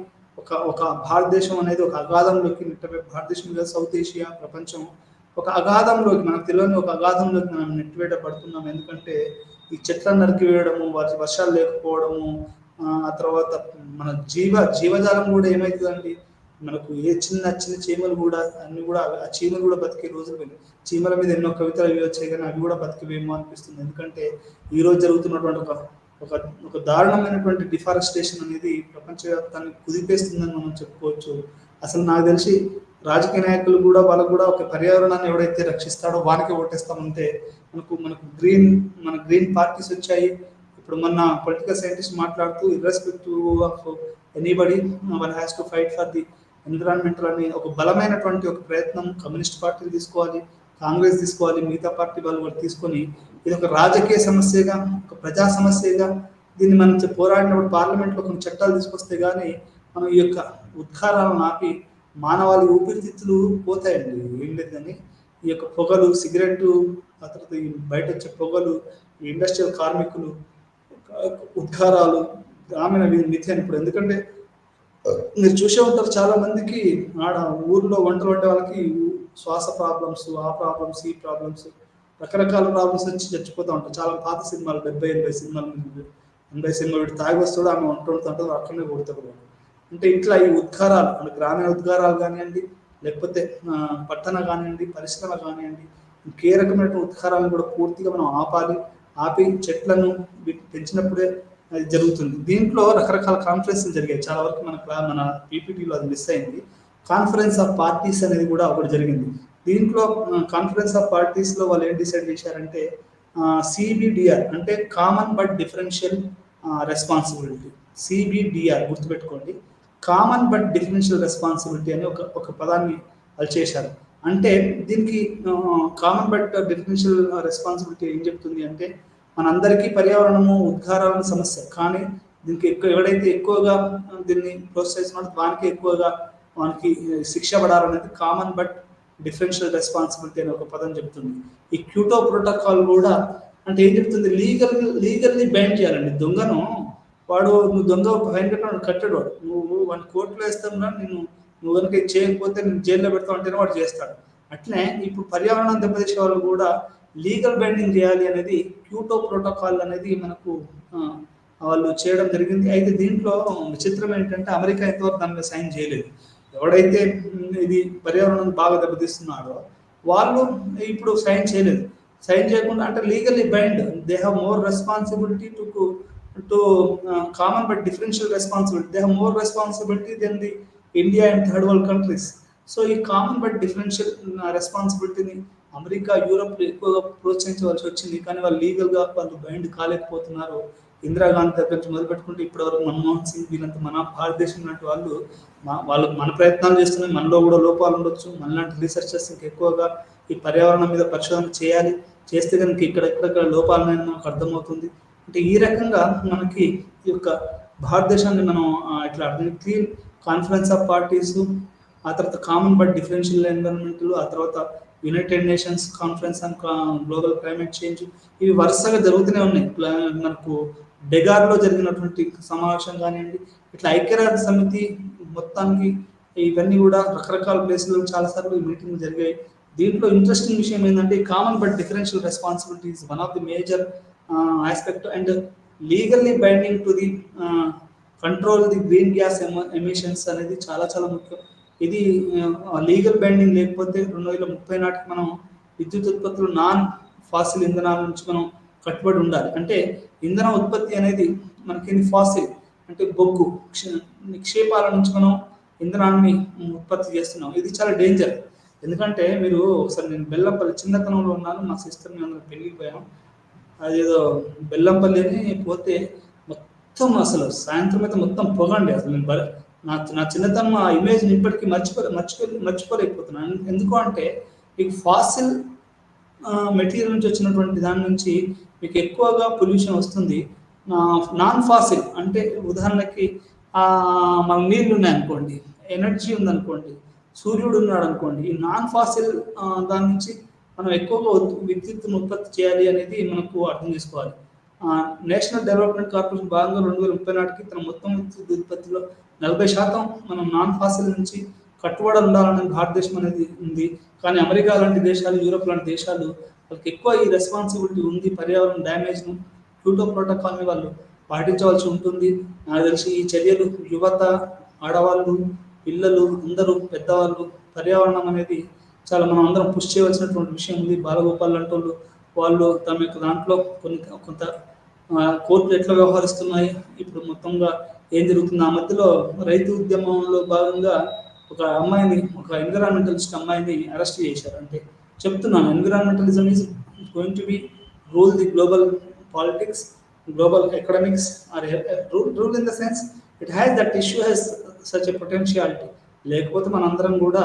ఒక భారతదేశం అనేది ఒక అగాధంలోకి భారతదేశం మీద సౌత్ ఏషియా, ప్రపంచం ఒక అగాధంలోకి, మనకు తెలియని ఒక అగాధంలోకి మనం నెట్టివేయబడుతున్నాం. ఎందుకంటే ఈ చెట్లను నరికివేయడము, వాటి వర్షాలు లేకపోవడము, ఆ తర్వాత మన జీవజాలం కూడా ఏమవుతుందండి, మనకు ఏ చిన్న చీమలు కూడా అన్ని కూడా ఆ చీమలు కూడా బతికే రోజులు వెళ్ళి, చీమల మీద ఎన్నో కవితలు అవి వచ్చాయి కానీ అవి కూడా బతికేవేమో అనిపిస్తుంది. ఎందుకంటే ఈరోజు జరుగుతున్నటువంటి ఒక దారుణమైనటువంటి డిఫారెస్టేషన్ అనేది ప్రపంచవ్యాప్తాన్ని కుదిపేస్తుందని మనం చెప్పుకోవచ్చు. అసలు నాకు తెలిసి రాజకీయ నాయకులు కూడా వాళ్ళకు కూడా ఒక పర్యావరణాన్ని ఎవడైతే రక్షిస్తాడో వానికి ఓటేస్తామంటే మనకు గ్రీన్ పార్టీస్ వచ్చాయి. ఇప్పుడు మొన్న పొలిటికల్ సైంటిస్ట్ మాట్లాడుతూ irrespective of anybody one has to fight for the environmental అని ఒక బలమైనటువంటి ఒక ప్రయత్నం కమ్యూనిస్ట్ పార్టీలు తీసుకోవాలి, కాంగ్రెస్ తీసుకోవాలి, మిగతా పార్టీ వాళ్ళు కూడా తీసుకొని ఇది ఒక రాజకీయ సమస్యగా, ఒక ప్రజా సమస్యగా దీన్ని మనం పోరాడినప్పుడు పార్లమెంట్లో కొన్ని చట్టాలు తీసుకొస్తే కానీ మనం ఈ యొక్క ఉద్గారాలను ఆపి మానవాళి ఊపిరితిత్తులు పోతాయండి. ఏం లేదు కానీ ఈ యొక్క పొగలు, సిగరెట్టు, ఆ తర్వాత ఈ బయట వచ్చే పొగలు, ఈ ఇండస్ట్రియల్ కార్మికులు, ఉద్గారాలు, గ్రామీణ మిథేన్. ఇప్పుడు ఎందుకంటే మీరు చూసే ఉంటారు చాలా మందికి ఊర్లో వంటలు వండే వాళ్ళకి శ్వాస ప్రాబ్లమ్స్, ఆ ప్రాబ్లమ్స్, ఈ ప్రాబ్లమ్స్, రకరకాల ప్రాబ్లమ్స్ వచ్చి చచ్చిపోతూ ఉంటారు. చాలా పాత సినిమాలు, 70-80 సినిమాలు, 80 సినిమాలు వీటి తాగి వస్తాడు, ఆమె వంట వండుతుంటారు, అక్కడనే కొడతారు. అంటే ఇట్లా ఈ ఉద్గారాలు, మన గ్రామీణ ఉద్గారాలు కానివ్వండి, లేకపోతే పట్టణ కానివ్వండి, పరిశ్రమ కానివ్వండి, ఇంకే రకమైన ఉద్గారాలను కూడా పూర్తిగా మనం ఆపి చెట్లను పెంచినప్పుడే అది జరుగుతుంది. దీంట్లో రకరకాల కాన్ఫరెన్స్లు జరిగాయి. చాలా వరకు మన పీపీటీలో అది మిస్ అయింది. కాన్ఫరెన్స్ ఆఫ్ పార్టీస్ అనేది కూడా ఒకటి జరిగింది. దీంట్లో కాన్ఫరెన్స్ ఆఫ్ పార్టీస్లో వాళ్ళు ఏం డిసైడ్ చేశారంటే CBDR అంటే common but differential responsibility, CBDR గుర్తుపెట్టుకోండి. కామన్ బట్ డిఫరెన్షియల్ రెస్పాన్సిబిలిటీ అని ఒక పదాన్ని వాళ్ళు చేశారు. అంటే దీనికి కామన్ బట్ డిఫరెన్షియల్ రెస్పాన్సిబిలిటీ ఏం చెప్తుంది అంటే, మనందరికీ పర్యావరణము ఉద్గారాల సమస్య, కానీ దీనికి ఎవడైతే ఎక్కువగా దీన్ని ప్రోత్సహిస్తున్నాడో వానికి ఎక్కువగా వానికి శిక్ష పడాలనేది కామన్ బట్ డిఫరెన్షియల్ రెస్పాన్సిబిలిటీ అనే ఒక పదం చెప్తుంది. ఈ క్యూటో ప్రోటోకాల్ కూడా అంటే ఏం చెప్తుంది, లీగల్లీ బ్యాన్ చేయాలండి. దొంగను వాడు, నువ్వు దొంగ ఫైన్ కట్టాడు కట్టడు, వాడు నువ్వు వాడిని కోర్టులో వేస్తావున్నా, నువ్వు కనుక ఇది చేయకపోతే నేను జైల్లో పెడతావు అంటేనే వాడు చేస్తాడు. అట్లనే ఇప్పుడు పర్యావరణం దెబ్బతీసే వాళ్ళు కూడా లీగల్ బైండింగ్ చేయాలి అనేది క్యూటో ప్రోటోకాల్ అనేది మనకు వాళ్ళు చేయడం జరిగింది. అయితే దీంట్లో విచిత్రం ఏంటంటే అమెరికా ఇంతవరకు దాని మీద సైన్ చేయలేదు. ఎవడైతే ఇది పర్యావరణం బాగా దెబ్బతీస్తున్నాడో వాళ్ళు ఇప్పుడు సైన్ చేయలేదు. సైన్ చేయకుండా అంటే legally bind, they have more responsibility to common but differential responsibility, they have more responsibility then the India and third world countries. So ఈ కామన్ బట్ డిఫరెన్షియల్ రెస్పాన్సిబిలిటీని అమెరికా, యూరోప్ ఎక్కువగా ప్రోత్సహించవలసి వచ్చింది. కానీ వాళ్ళు లీగల్గా వాళ్ళు బైండ్ కాలేకపోతున్నారు. ఇందిరాగాంధీ దగ్గర నుంచి మొదలుపెట్టుకుంటే ఇప్పటివరకు మన్మోహన్ సింగ్ వీళ్ళంతా మన భారతదేశం లాంటి వాళ్ళు మన ప్రయత్నాలు చేస్తున్నాయి. మనలో కూడా లోపాలు ఉండొచ్చు. మనలాంటి రీసెర్చర్స్ ఇంకా ఎక్కువగా ఈ పర్యావరణం మీద పరిశోధన చేయాలి. చేస్తే కనుక ఎక్కడెక్కడ లోపాలనేది మనకు అర్థమవుతుంది. అంటే ఈ రకంగా మనకి ఈ యొక్క భారతదేశాన్ని మనం ఇట్లా క్లీన్ కాన్ఫరెన్స్ ఆఫ్ పార్టీస్, ఆ తర్వాత కామన్ బట్ డిఫరెన్షియల్ ఎన్విరాన్మెంటల్, ఆ తర్వాత United Nations conference on global climate change, ఇవి వరుసగా జరుగుతూనే ఉన్నాయి. మనకు డెగార్లో జరిగినటువంటి సమావేశం కానివ్వండి, ఇట్లా ఐక్యరాజ్య సమితి మొత్తానికి ఇవన్నీ కూడా రకరకాల ప్లేసుల్లో చాలాసార్లు ఈ మీటింగ్లు జరిగాయి. దీంట్లో ఇంట్రెస్టింగ్ విషయం ఏంటంటే common but differential responsibility is one of the major aspect and legally binding to the control the green gas emissions అనేది చాలా చాలా ముఖ్యం. ఇది లీగల్ బైండింగ్ లేకపోతే 2030 నాటికి మనం విద్యుత్ ఉత్పత్తులు నాన్ ఫాసిల్ ఇంధనాల నుంచి మనం కట్టుబడి ఉండాలి. అంటే ఇంధన ఉత్పత్తి అనేది మనకి ఫాసిల్ అంటే బొగ్గు నిక్షేపాల నుంచి మనం ఇంధనాన్ని ఉత్పత్తి చేస్తున్నాం. ఇది చాలా డేంజర్. ఎందుకంటే మీరు ఒకసారి, నేను బెల్లంపల్లి చిన్నతనంలో ఉన్నాను, మా సిస్టర్ మేము పెళ్ళికి పోయాం. అదేదో బెల్లంపల్లి అని పోతే మొత్తం అసలు సాయంత్రం అయితే మొత్తం పొగండి. అసలు నేను నా చిన్నతనం ఆ ఇమేజ్ని ఇప్పటికీ మర్చిపోలేకపోతున్నాను. ఎందుకు అంటే మీకు ఫాసిల్ మెటీరియల్ నుంచి వచ్చినటువంటి దాని నుంచి మీకు ఎక్కువగా పొల్యూషన్ వస్తుంది. నాన్ ఫాసిల్ అంటే ఉదాహరణకి మన నీళ్ళు ఉన్నాయనుకోండి, ఎనర్జీ ఉందనుకోండి, సూర్యుడు ఉన్నాడు అనుకోండి, ఈ నాన్ ఫాసిల్ దాని నుంచి మనం ఎక్కువగా విద్యుత్తును ఉత్పత్తి చేయాలి అనేది మనకు అర్థం చేసుకోవాలి. నేషనల్ డెవలప్మెంట్ కార్పొరేషన్ భాగంగా 2030 నాటికి తన మొత్తం విద్యుత్ ఉత్పత్తిలో 40% మనం నాన్ ఫాసిల్ నుంచి కట్టుబడి ఉండాలని భారతదేశం అనేది ఉంది. కానీ అమెరికా లాంటి దేశాలు, యూరోప్ లాంటి దేశాలు వాళ్ళకి ఎక్కువ ఈ రెస్పాన్సిబిలిటీ ఉంది. పర్యావరణ డ్యామేజ్ను క్యూటో ప్రోటోకాల్ని వాళ్ళు పాటించవలసి ఉంటుంది. నాకు తెలిసి ఈ చర్యలు యువత, ఆడవాళ్ళు, పిల్లలు, అందరూ పెద్దవాళ్ళు పర్యావరణం అనేది చాలా మనం అందరం పుష్ చేయవలసినటువంటి విషయం ఉంది. బాలగోపాల్ లాంటి వాళ్ళు తమ యొక్క దాంట్లో కొంత కోర్టులు ఎట్లా వ్యవహరిస్తున్నాయి, ఇప్పుడు మొత్తంగా ఏం జరుగుతుంది. ఆ మధ్యలో రైతు ఉద్యమంలో భాగంగా ఒక ఎన్విరాన్మెంటలిస్ట్ అమ్మాయిని అరెస్ట్ చేశారు. అంటే చెప్తున్నాను, environmentalism is going to be rule the global politics, global economics or rule in the sense it has that issue has such a potentiality. లేకపోతే మనందరం కూడా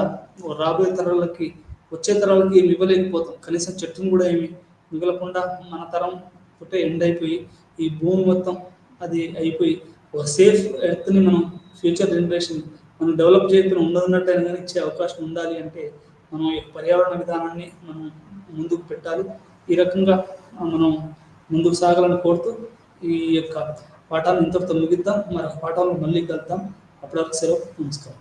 రాబోయే తరాలకి, వచ్చే తరాలకి ఏమి ఇవ్వలేకపోతాం. కనీసం చెట్టును కూడా ఏమి మిగలకుండా మన తరం పుట్టే ఎండ్ అయిపోయి ఈ భూమి మొత్తం అది అయిపోయి ఒక సేఫ్ ఎర్త్ని మనం ఫ్యూచర్ జనరేషన్ మనం డెవలప్ చేయకుండా ఉన్నట్టయినా కానీ ఇచ్చే అవకాశం ఉండాలి అంటే మనం ఈ పర్యావరణ విధానాన్ని మనం ముందుకు పెట్టాలి. ఈ రకంగా మనం ముందుకు సాగాలని కోరుతూ ఈ యొక్క పాఠాలను ఇంతటితో ముగిద్దాం. మరి పాఠాలను మళ్ళీ కలుద్దాం. అప్పటివరకు సెలవు. నమస్కారం.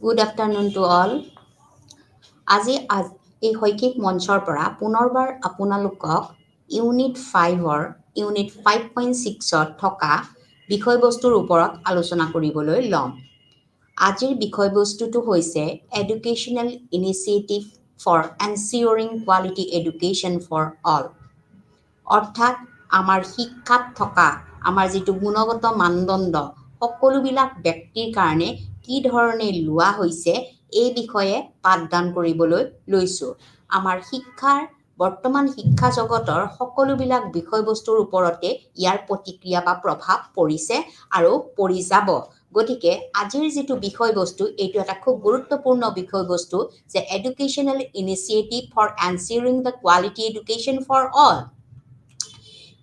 Good afternoon to all. আজি এই শৈক্ষিক মঞ্চৰ পৰা পুনৰবাৰ আপোনালোকক ইউনিট 5-ৰ ইউনিট 5.6-ত থকা বিষয়বস্তুৰ ওপৰত আলোচনা কৰিবলৈ ল'ম। আজিৰ বিষয়বস্তুটো হৈছে educational initiative for ensuring quality education for all. অৰ্থাৎ আমাৰ শিক্ষাত থকা আমাৰ যিটো গুণগত মানদণ্ড সকলোবিলাক ব্যক্তিৰ কাৰণে কি ধৰণে লোৱা হৈছে এই বিষয়ে পাঠদান কৰিবলৈ লৈছোঁ। আমাৰ শিক্ষাৰ বৰ্তমান শিক্ষা জগতৰ সকলোবিলাক বিষয়বস্তুৰ ওপৰতে ইয়াৰ প্ৰতিক্ৰিয়া বা প্ৰভাৱ পৰিছে আৰু পৰি যাব। গতিকে আজিৰ যিটো বিষয়বস্তু এইটো এটা খুব গুৰুত্বপূৰ্ণ বিষয়বস্তু যে educational initiative for ensuring the quality education for all.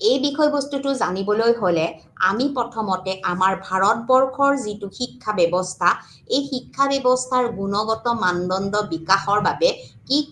এই বিষয়বস্তুটো জানিবলৈ হ'লে আমি প্ৰথমতে আমাৰ ভাৰতবৰ্ষৰ যিটো শিক্ষা ব্যৱস্থা এই শিক্ষা ব্যৱস্থাৰ গুণগত মানদণ্ড বিকাশৰ বাবে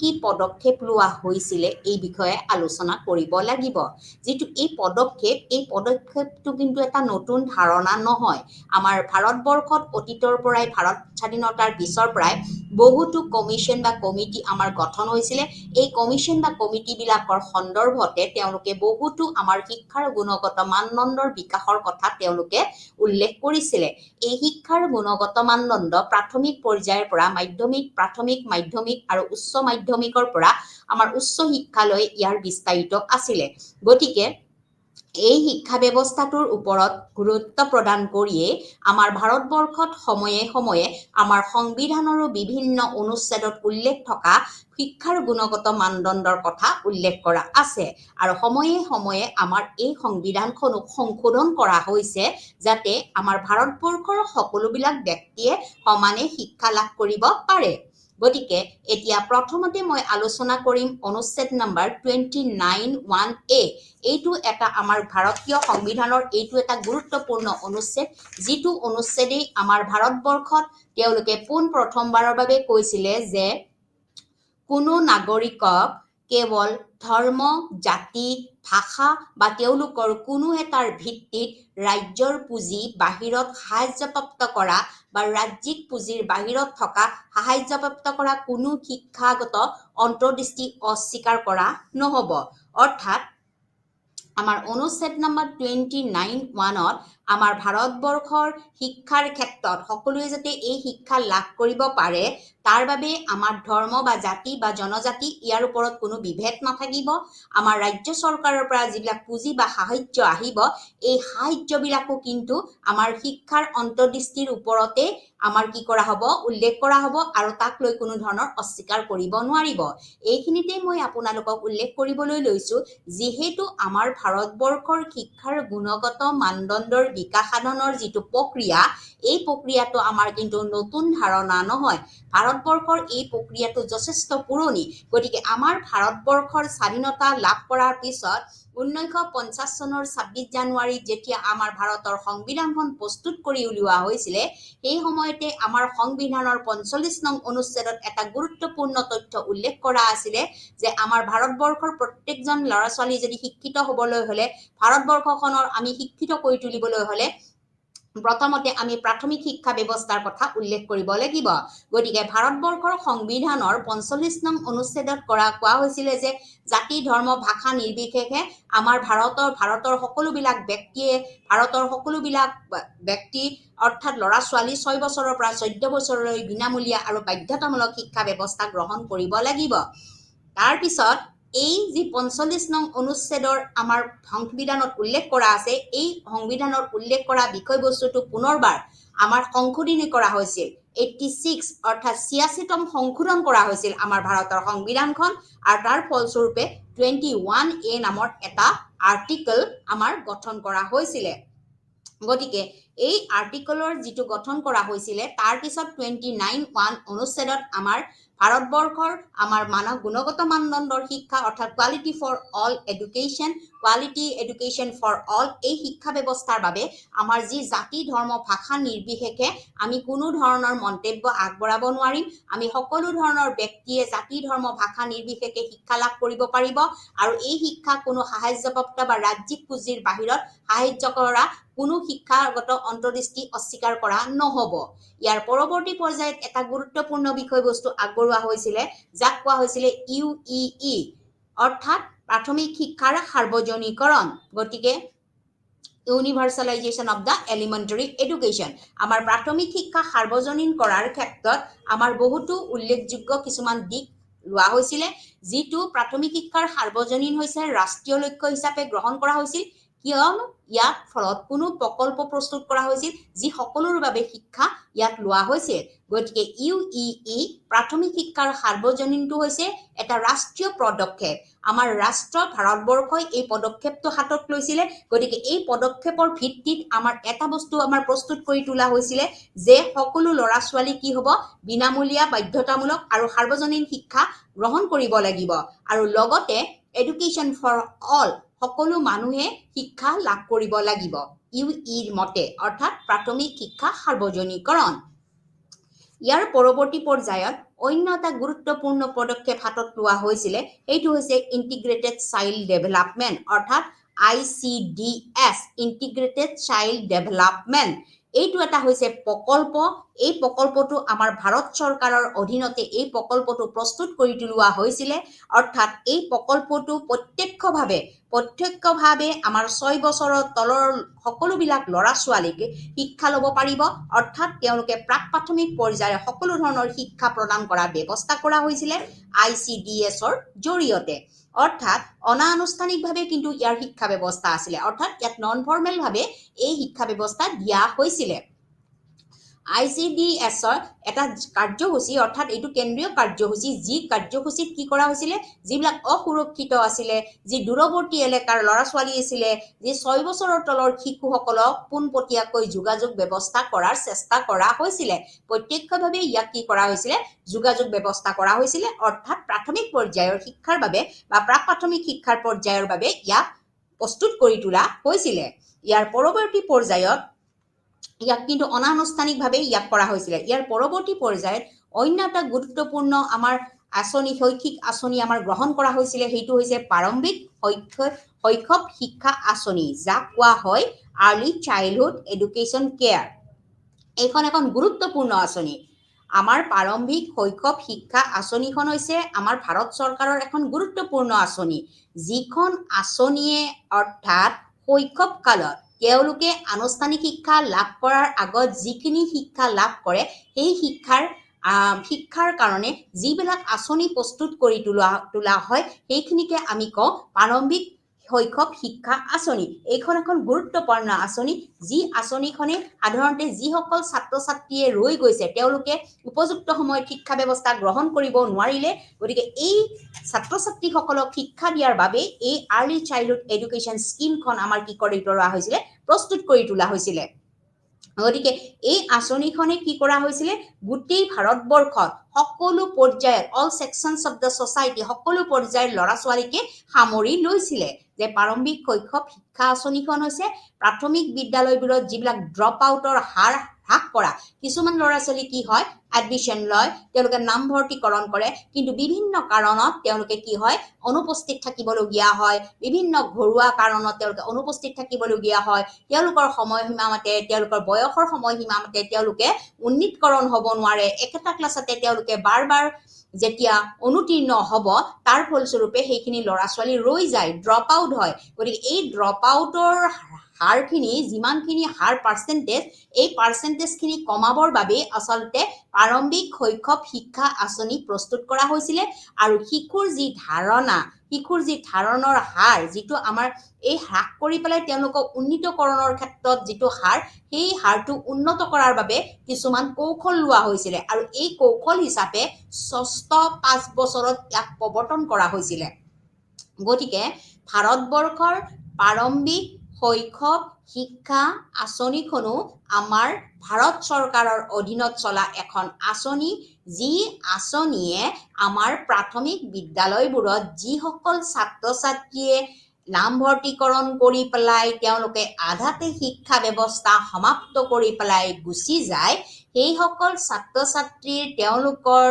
কি পদক্ষেপ লোৱা হৈছিলে এই বিষয়ে আলোচনা কৰিব লাগিব। যিটো এই পদক্ষেপটো কিন্তু এটা নতুন ধাৰণা নহয়। আমাৰ ভাৰতবৰ্ষত অতীতৰ পৰাই ভাৰত স্বাধীনতাৰ পিছৰ পৰাই বহুতো কমিশ্যন বা কমিটি আমাৰ গঠন হৈছিলে। এই কমিশ্যন বা কমিটিবিলাকৰ সন্দৰ্ভতে তেওঁলোকে বহুতো আমাৰ শিক্ষাৰ গুণগত মানদণ্ডৰ বিকাশৰ কথা তেওঁলোকে উল্লেখ কৰিছিলে। এই শিক্ষাৰ গুণগত মানদণ্ড প্ৰাথমিক পৰ্যায়ৰ পৰা প্ৰাথমিক মাধ্যমিক আৰু উচ্চ মাধ্যমিকৰ পৰা আমাৰ উচ্চ শিক্ষালৈ ইয়াৰ বিস্তাৰিত আছিলে। গতিকে এই শিক্ষা ব্যৱস্থাটোৰ ওপৰত গুৰুত্ব প্ৰদান কৰিয়ে আমাৰ ভাৰতবৰ্ষত সময়ে সময়ে আমাৰ সংবিধানৰো বিভিন্ন অনুচ্ছেদত উল্লেখ থকা শিক্ষাৰ গুণগত মানদণ্ডৰ কথা উল্লেখ কৰা আছে আৰু সময়ে সময়ে আমাৰ এই সংবিধানখনক সংশোধন কৰা হৈছে যাতে আমাৰ ভাৰতবৰ্ষৰ সকলোবিলাক ব্যক্তিয়ে সমানে শিক্ষা লাভ কৰিব পাৰে। গতিকে এতিয়া প্ৰথমতে মই আলোচনা কৰিম অনুচ্ছেদ নম্বৰ 29(1)A। এইটো এটা আমাৰ ভাৰতীয় সংবিধানৰ এইটো এটা গুৰুত্বপূৰ্ণ অনুচ্ছেদ, যিটো অনুচ্ছেদেই আমাৰ ভাৰতবৰ্ষত তেওঁলোকে পোনপ্ৰথমবাৰৰ বাবে কৈছিলে যে কোনো নাগৰিকক কেৱল ধৰ্ম, জাতি, ভাষা বা তেওঁলোকৰ কোনো এটাৰ ভিত্তিত ৰাজ্যৰ পুঁজি বাহিৰত সাহায্যপ্ৰাপ্ত কৰা বা ৰাজ্যিক পুঁজিৰ বাহিৰত থকা সাহায্যপ্ৰাপ্ত কৰা কোনো শিক্ষাগত অন্তৰ্দৃষ্টি অস্বীকাৰ কৰা নহ'ব। অৰ্থাৎ আমাৰ অনুচ্ছেদ নম্বৰ 29(1)ত আমাৰ ভাৰতবৰ্ষৰ শিক্ষাৰ ক্ষেত্ৰত সকলোৱে যাতে এই শিক্ষা লাভ কৰিব পাৰে তাৰ বাবে আমাৰ ধৰ্ম বা জাতি বা জনজাতি ইয়াৰ ওপৰত কোনো বিভেদ নাথাকিব। আমাৰ ৰাজ্য চৰকাৰৰ পৰা যিবিলাক পুঁজি বা সাহায্য আহিব এই সাহায্যবিলাকো কিন্তু আমাৰ শিক্ষাৰ অন্তৰ্দৃষ্টিৰ ওপৰতে আমাৰ কি কৰা হ'ব, উল্লেখ কৰা হ'ব আৰু তাক লৈ কোনো ধৰণৰ অস্বীকাৰ কৰিব নোৱাৰিব। এইখিনিতে মই আপোনালোকক উল্লেখ কৰিবলৈ লৈছোঁ যিহেতু আমাৰ ভাৰতবৰ্ষৰ শিক্ষাৰ গুণগত মানদণ্ডৰ বিকাশ সাধনৰ যিটো প্ৰক্ৰিয়া এই প্ৰক্ৰিয়াটো আমাৰ কিন্তু নতুন ধাৰণা নহয়। ভাৰতবৰ্ষৰ এই প্ৰক্ৰিয়াটো যথেষ্ট পুৰণি। গতিকে আমাৰ ভাৰতবৰ্ষৰ স্বাধীনতা লাভ কৰাৰ পিছত 1950 চনৰ 26 জানুৱাৰীত যেতিয়া আমাৰ ভাৰতৰ সংবিধানখন প্ৰস্তুত কৰি উলিওৱা হৈছিলে সেই সময়তে আমাৰ সংবিধানৰ 45 নং অনুচ্ছেদত এটা গুৰুত্বপূৰ্ণ তথ্য উল্লেখ কৰা আছিলে যে আমাৰ ভাৰতবৰ্ষৰ প্ৰত্যেকজন ল'ৰা ছোৱালী যদি শিক্ষিত হ'বলৈ হ'লে ভাৰতবৰ্ষখনৰ আমি শিক্ষিত কৰি তুলিবলৈ হ'লে প্ৰথমতে আমি প্ৰাথমিক শিক্ষা ব্যৱস্থাৰ কথা উল্লেখ কৰিব লাগিব। গতিকে ভাৰতবৰ্ষৰ সংবিধানৰ 45 নং অনুচ্ছেদত কোৱা হৈছিলে যে জাতি, ধৰ্ম, ভাষা নিৰ্বিশেষে আমাৰ ভাৰতৰ সকলোবিলাক ব্যক্তি অৰ্থাৎ ল'ৰা ছোৱালী 6 বছৰৰ পৰা 14 বছৰলৈ বিনামূলীয়া আৰু বাধ্যতামূলক শিক্ষা ব্যৱস্থা গ্ৰহণ কৰিব লাগিব। তাৰপিছত এই যি 45 নং অনুচ্ছেদৰ আমাৰ সংবিধানত উল্লেখ কৰা আছে এই সংবিধানত উল্লেখ কৰা বিষয়বস্তুটো পুনৰবাৰ আমাৰ সংশোধনী কৰা হৈছিল 86 অৰ্থাৎ 86তম সংশোধন কৰা হৈছিল আমাৰ ভাৰতৰ সংবিধানখন আৰু তাৰ ফলস্বৰূপে 21A নামৰ এটা আৰ্টিকল আমাৰ গঠন কৰা হৈছিলে। গতিকে এই আৰ্টিকলৰ যিটো গঠন কৰা হৈছিলে তাৰ পিছত 29(1) অনুচ্ছেদত আমাৰ ভাৰতবৰ্ষৰ আমাৰ গুণগত মানদণ্ডৰ শিক্ষা অৰ্থাৎ কোৱালিটি এডুকেশ্যন ফৰ অল এই শিক্ষা ব্যৱস্থাৰ বাবে আমাৰ যি জাতি, ধৰ্ম, ভাষা নিৰ্বিশেষে আমি কোনো ধৰণৰ মন্তব্য আগবঢ়াব নোৱাৰিম। আমি সকলো ধৰণৰ ব্যক্তিয়ে জাতি, ধৰ্ম, ভাষা নিৰ্বিশেষে শিক্ষা লাভ কৰিব পাৰিব আৰু এই শিক্ষা কোনো সাহায্যপ্ৰাপ্ত বা ৰাজ্যিক পুঁজিৰ বাহিৰত সাহায্য কৰা কোনো শিক্ষাগত অন্তৰ্দৃষ্টি অস্বীকাৰ কৰা নহ'ব ইয়াৰ পৰৱৰ্তী পৰ্যায়ত এটা গুৰুত্বপূৰ্ণ বিষয়বস্তু আগবঢ়োৱা হৈছিলে যাক কোৱা হৈছিলে UEE অৰ্থাৎ প্ৰাথমিক শিক্ষাৰ সাৰ্বজনীকৰণ গতিকে ইউনিভাৰ্চেলাইজেশ্যন অফ দ্য এলিমেণ্টাৰী এডুকেশ্যন আমাৰ প্ৰাথমিক শিক্ষা সাৰ্বজনীন কৰাৰ ক্ষেত্ৰত আমাৰ বহুতো উল্লেখযোগ্য কিছুমান দিশ লোৱা হৈছিলে যিটো প্ৰাথমিক শিক্ষাৰ সাৰ্বজনীন হৈছে ৰাষ্ট্ৰীয় লক্ষ্য হিচাপে গ্ৰহণ কৰা হৈছিল কিয়নো ইয়াক ফলত কোনো প্ৰকল্প প্ৰস্তুত কৰা হৈছিল যি সকলোৰ বাবে শিক্ষা ইয়াক লোৱা হৈছিল গতিকে UEE প্ৰাথমিক শিক্ষাৰ সাৰ্বজনীনটো হৈছে এটা ৰাষ্ট্ৰীয় পদক্ষেপ আমাৰ ৰাষ্ট্ৰ ভাৰতবৰ্ষই এই পদক্ষেপটো হাতত লৈছিলে গতিকে এই পদক্ষেপৰ ভিত্তিত আমাৰ এটা বস্তু আমাৰ প্ৰস্তুত কৰি তোলা হৈছিলে যে সকলো ল'ৰা ছোৱালী কি হ'ব বিনামূলীয়া বাধ্যতামূলক আৰু সাৰ্বজনীন শিক্ষা গ্ৰহণ কৰিব লাগিব আৰু লগতে এডুকেশ্যন ফৰ অল সকলো মানুহে শিক্ষা লাভ কৰিব লাগিব UEE মতে অৰ্থাৎ প্ৰাথমিক শিক্ষা সাৰ্বজনীকৰণ ইয়াৰ পৰৱৰ্তী পৰ্যায়ত অন্য এটা গুৰুত্বপূৰ্ণ পদক্ষেপ হাতত লোৱা হৈছিলে এইটো হৈছে ইন্টিগ্ৰেটেড চাইল্ড ডেভেলপমেণ্ট অৰ্থাৎ ICDS ইন্টিগ্ৰেটেড চাইল্ড ডেভেলপমেণ্ট এইটো এটা হৈছে প্ৰকল্প এই প্ৰকল্পটো আমাৰ ভাৰত চৰকাৰৰ অধীনতে এই প্ৰকল্পটো প্ৰস্তুত কৰি তোলা হৈছিলে অৰ্থাৎ এই প্ৰকল্পটো প্ৰত্যক্ষভাৱে আমাৰ 6 বছৰৰ তলৰ সকলোবিলাক ল'ৰা ছোৱালীক শিক্ষা ল'ব পাৰিব অৰ্থাৎ তেওঁলোকে প্ৰাক প্ৰাথমিক পৰ্যায়ৰ সকলো ধৰণৰ শিক্ষা প্ৰদান কৰাৰ ব্যৱস্থা কৰা হৈছিলে ICDSৰ জৰিয়তে অৰ্থাৎ অনানুষ্ঠানিকভাৱে কিন্তু ইয়াৰ শিক্ষা ব্যৱস্থা আছিলে অৰ্থাৎ ইয়াত নন ফৰ্মেলভাৱে এই শিক্ষা ব্যৱস্থা দিয়া হৈছিলে ICDSৰ এটা কাৰ্যসূচী অৰ্থাৎ এইটো কেন্দ্ৰীয় কাৰ্যসূচী যি কাৰ্যসূচীত কি কৰা হৈছিলে যিবিলাক অসুৰক্ষিত আছিলে যি দূৰৱৰ্তী এলেকাৰ ল'ৰা ছোৱালী আছিলে যি 6 বছৰৰ তলৰ শিশুসকলক পোনপটীয়াকৈ যোগাযোগ ব্যৱস্থা কৰাৰ চেষ্টা কৰা হৈছিলে প্ৰত্যক্ষভাৱে ইয়াক কি কৰা হৈছিলে যোগাযোগ ব্যৱস্থা কৰা হৈছিলে অৰ্থাৎ প্ৰাথমিক পৰ্যায়ৰ শিক্ষাৰ বাবে বা প্ৰাক প্ৰাথমিক শিক্ষাৰ পৰ্যায়ৰ বাবে ইয়াক প্ৰস্তুত কৰি তোলা হৈছিলে ইয়াৰ পৰৱৰ্তী পৰ্যায়ত ইয়াক কিন্তু অনানুষ্ঠানিকভাৱে ইয়াক কৰা হৈছিলে ইয়াৰ পৰৱৰ্তী পৰ্যায়ত অন্য এটা গুৰুত্বপূৰ্ণ আমাৰ আঁচনি শৈক্ষিক আঁচনি আমাৰ গ্ৰহণ কৰা হৈছিলে সেইটো হৈছে প্ৰাৰম্ভিক শৈশৱ শিক্ষা আঁচনি যাক কোৱা হয় আৰ্লি চাইল্ডহুড এডুকেশ্যন কেয়াৰ এইখন এখন গুৰুত্বপূৰ্ণ আঁচনি আমাৰ প্ৰাৰম্ভিক শৈশৱ শিক্ষা আঁচনিখন হৈছে আমাৰ ভাৰত চৰকাৰৰ এখন গুৰুত্বপূৰ্ণ আঁচনি যিখন আঁচনিয়ে অৰ্থাৎ শৈশৱ কালত তেওঁলোকে আনুষ্ঠানিক শিক্ষা লাভ কৰাৰ আগত যিখিনি শিক্ষা লাভ কৰে সেই শিক্ষাৰ কাৰণে যিবিলাক আঁচনি প্ৰস্তুত কৰি তোলা হয় সেইখিনিকে আমি কওঁ প্ৰাৰম্ভিক শৈশৱ শিক্ষা আঁচনি এইখন এখন গুৰুত্বপূৰ্ণ আঁচনি যি আঁচনিখনে সাধাৰণতে যিসকল ছাত্ৰ ছাত্ৰীয়ে ৰৈ গৈছে তেওঁলোকে উপযুক্ত সময়ত শিক্ষা ব্যৱস্থা গ্ৰহণ কৰিব নোৱাৰিলে গতিকে এই ছাত্ৰ ছাত্ৰীসকলক শিক্ষা দিয়াৰ বাবে এই আৰ্লি চাইল্ডহুড এডুকেশ্যন স্কিমখন আমাৰ কি কৰি তোলা হৈছিলে প্ৰস্তুত কৰি তোলা হৈছিলে গতিকে এই আঁচনিখনে কি কৰা হৈছিলে গোটেই ভাৰতবৰ্ষত সকলো পৰ্যায়ত all sections of the society সকলো পৰ্যায়ৰ ল'ৰা ছোৱালীকে সামৰি লৈছিলে যে প্ৰাৰম্ভিক শৈশৱ শিক্ষা আঁচনিখন হৈছে প্ৰাথমিক বিদ্যালয়বোৰত যিবিলাক ড্ৰপ আউটৰ হাৰ হ্ৰাস কৰা কিছুমান ল'ৰা ছোৱালী কি হয় এডমিশন লয় তেওঁলোকে নামভৰ্তিকৰণ কৰে কিন্তু বিভিন্ন কাৰণত তেওঁলোকে কি হয় অনুপস্থিত থাকিবলগীয়া হয় বিভিন্ন ঘৰুৱা কাৰণত তেওঁলোকে অনুপস্থিত থাকিবলগীয়া হয় তেওঁলোকৰ সময়সীমা মতে তেওঁলোকৰ বয়সৰ সময়সীমা মতে তেওঁলোকে উন্নীতকৰণ হ'ব নোৱাৰে একেটা ক্লাছতে তেওঁলোকে বাৰ যেতিয়া অনুতীৰ্ণ হ'ব তাৰ ফলস্বৰূপে সেইখিনি ল'ৰা ছোৱালী ৰৈ যায় ড্ৰপ আউট হয় গতিকে এই ড্ৰপ আউটৰ হাৰখিনি যিমানখিনি হাৰ পাৰ্চেন্টেজ এই পাৰ্চেন্টেজখিনি কমাবৰ বাবে আচলতে প্ৰাৰম্ভিক শৈশৱ শিক্ষা আঁচনি প্ৰস্তুত কৰা হৈছিলে আৰু শিশুৰ যি ধাৰণৰ হাৰ যিটো আমাৰ এই হ্ৰাস কৰি পেলাই তেওঁলোকক উন্নীতকৰণৰ ক্ষেত্ৰত যিটো হাৰ সেই হাৰটো উন্নত কৰাৰ বাবে কিছুমান কৌশল লোৱা হৈছিলে আৰু এই কৌশল হিচাপে ষষ্ঠ 5 বছৰত ইয়াক প্ৰৱৰ্তন কৰা হৈছিলে গতিকে ভাৰতবৰ্ষৰ প্ৰাৰম্ভিক শৈশৱ শিক্ষা আঁচনিখনো আমাৰ ভাৰত চৰকাৰৰ অধীনত চলা এখন আঁচনি যি আঁচনিয়ে আমাৰ প্ৰাথমিক বিদ্যালয়বোৰত যিসকল ছাত্ৰ ছাত্ৰীয়ে নামভৰ্তিকৰণ কৰি পেলাই তেওঁলোকে আধাতে শিক্ষা ব্যৱস্থা সমাপ্ত কৰি পেলাই গুচি যায় সেইসকল ছাত্ৰ ছাত্ৰীৰ তেওঁলোকৰ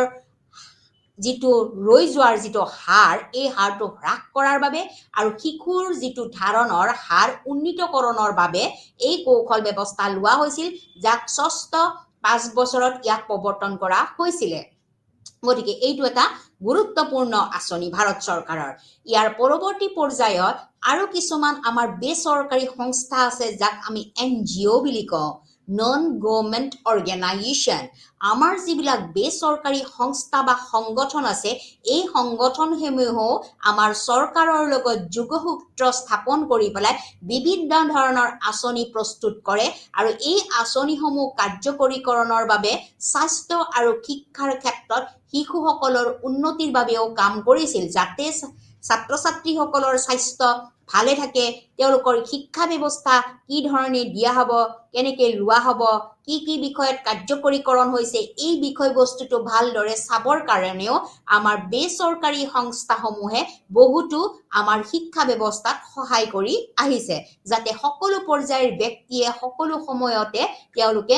যিটো ৰৈ যোৱাৰ যিটো হাৰ এই হাৰটো হ্ৰাস কৰাৰ বাবে আৰু শিশুৰ যিটো ধাৰণৰ হাৰ উন্নীতকৰণৰ বাবে এই কৌশল ব্যৱস্থা লোৱা হৈছিল, যাক ষষ্ঠ 5 বছৰত ইয়াক প্ৰৱৰ্তন কৰা হৈছিলে। গতিকে এইটো এটা গুৰুত্বপূৰ্ণ আঁচনি ভাৰত চৰকাৰৰ। ইয়াৰ পৰৱৰ্তী পৰ্যায়ত আৰু কিছুমান আমাৰ বেচৰকাৰী সংস্থা আছে, যাক আমি NGO বুলি কওঁ, নন গভৰ্ণমেণ্ট অৰ্গেনাইজেশ্যন। আমাৰ যিবিলাক বেচৰকাৰী সংস্থা বা সংগঠন আছে, এই সংগঠনসমূহেও আমাৰ চৰকাৰৰ লগত যোগসূত্ৰ স্থাপন কৰি পেলাই বিভিন্ন ধৰণৰ আঁচনি প্ৰস্তুত কৰে আৰু এই আঁচনিসমূহ কাৰ্যকৰীকৰণৰ বাবে স্বাস্থ্য আৰু শিক্ষাৰ ক্ষেত্ৰত শিশুসকলৰ উন্নতিৰ বাবেও কাম কৰিছিল, যাতে ছাত্ৰ ছাত্ৰীসকলৰ স্বাস্থ্য ভালে থাকে, তেওঁলোকৰ শিক্ষা ব্যৱস্থা কি ধৰণে দিয়া হ'ব, কেনেকৈ লোৱা হ'ব, কি কি বিষয়ত কাৰ্যকৰীকৰণ হৈছে, এই বিষয়বস্তুটো ভালদৰে চাবৰ কাৰণেও আমাৰ বেচৰকাৰী সংস্থাসমূহে বহুতো আমাৰ শিক্ষা ব্যৱস্থাত সহায় কৰি আহিছে, যাতে সকলো পৰ্যায়ৰ ব্যক্তিয়ে সকলো সময়তে তেওঁলোকে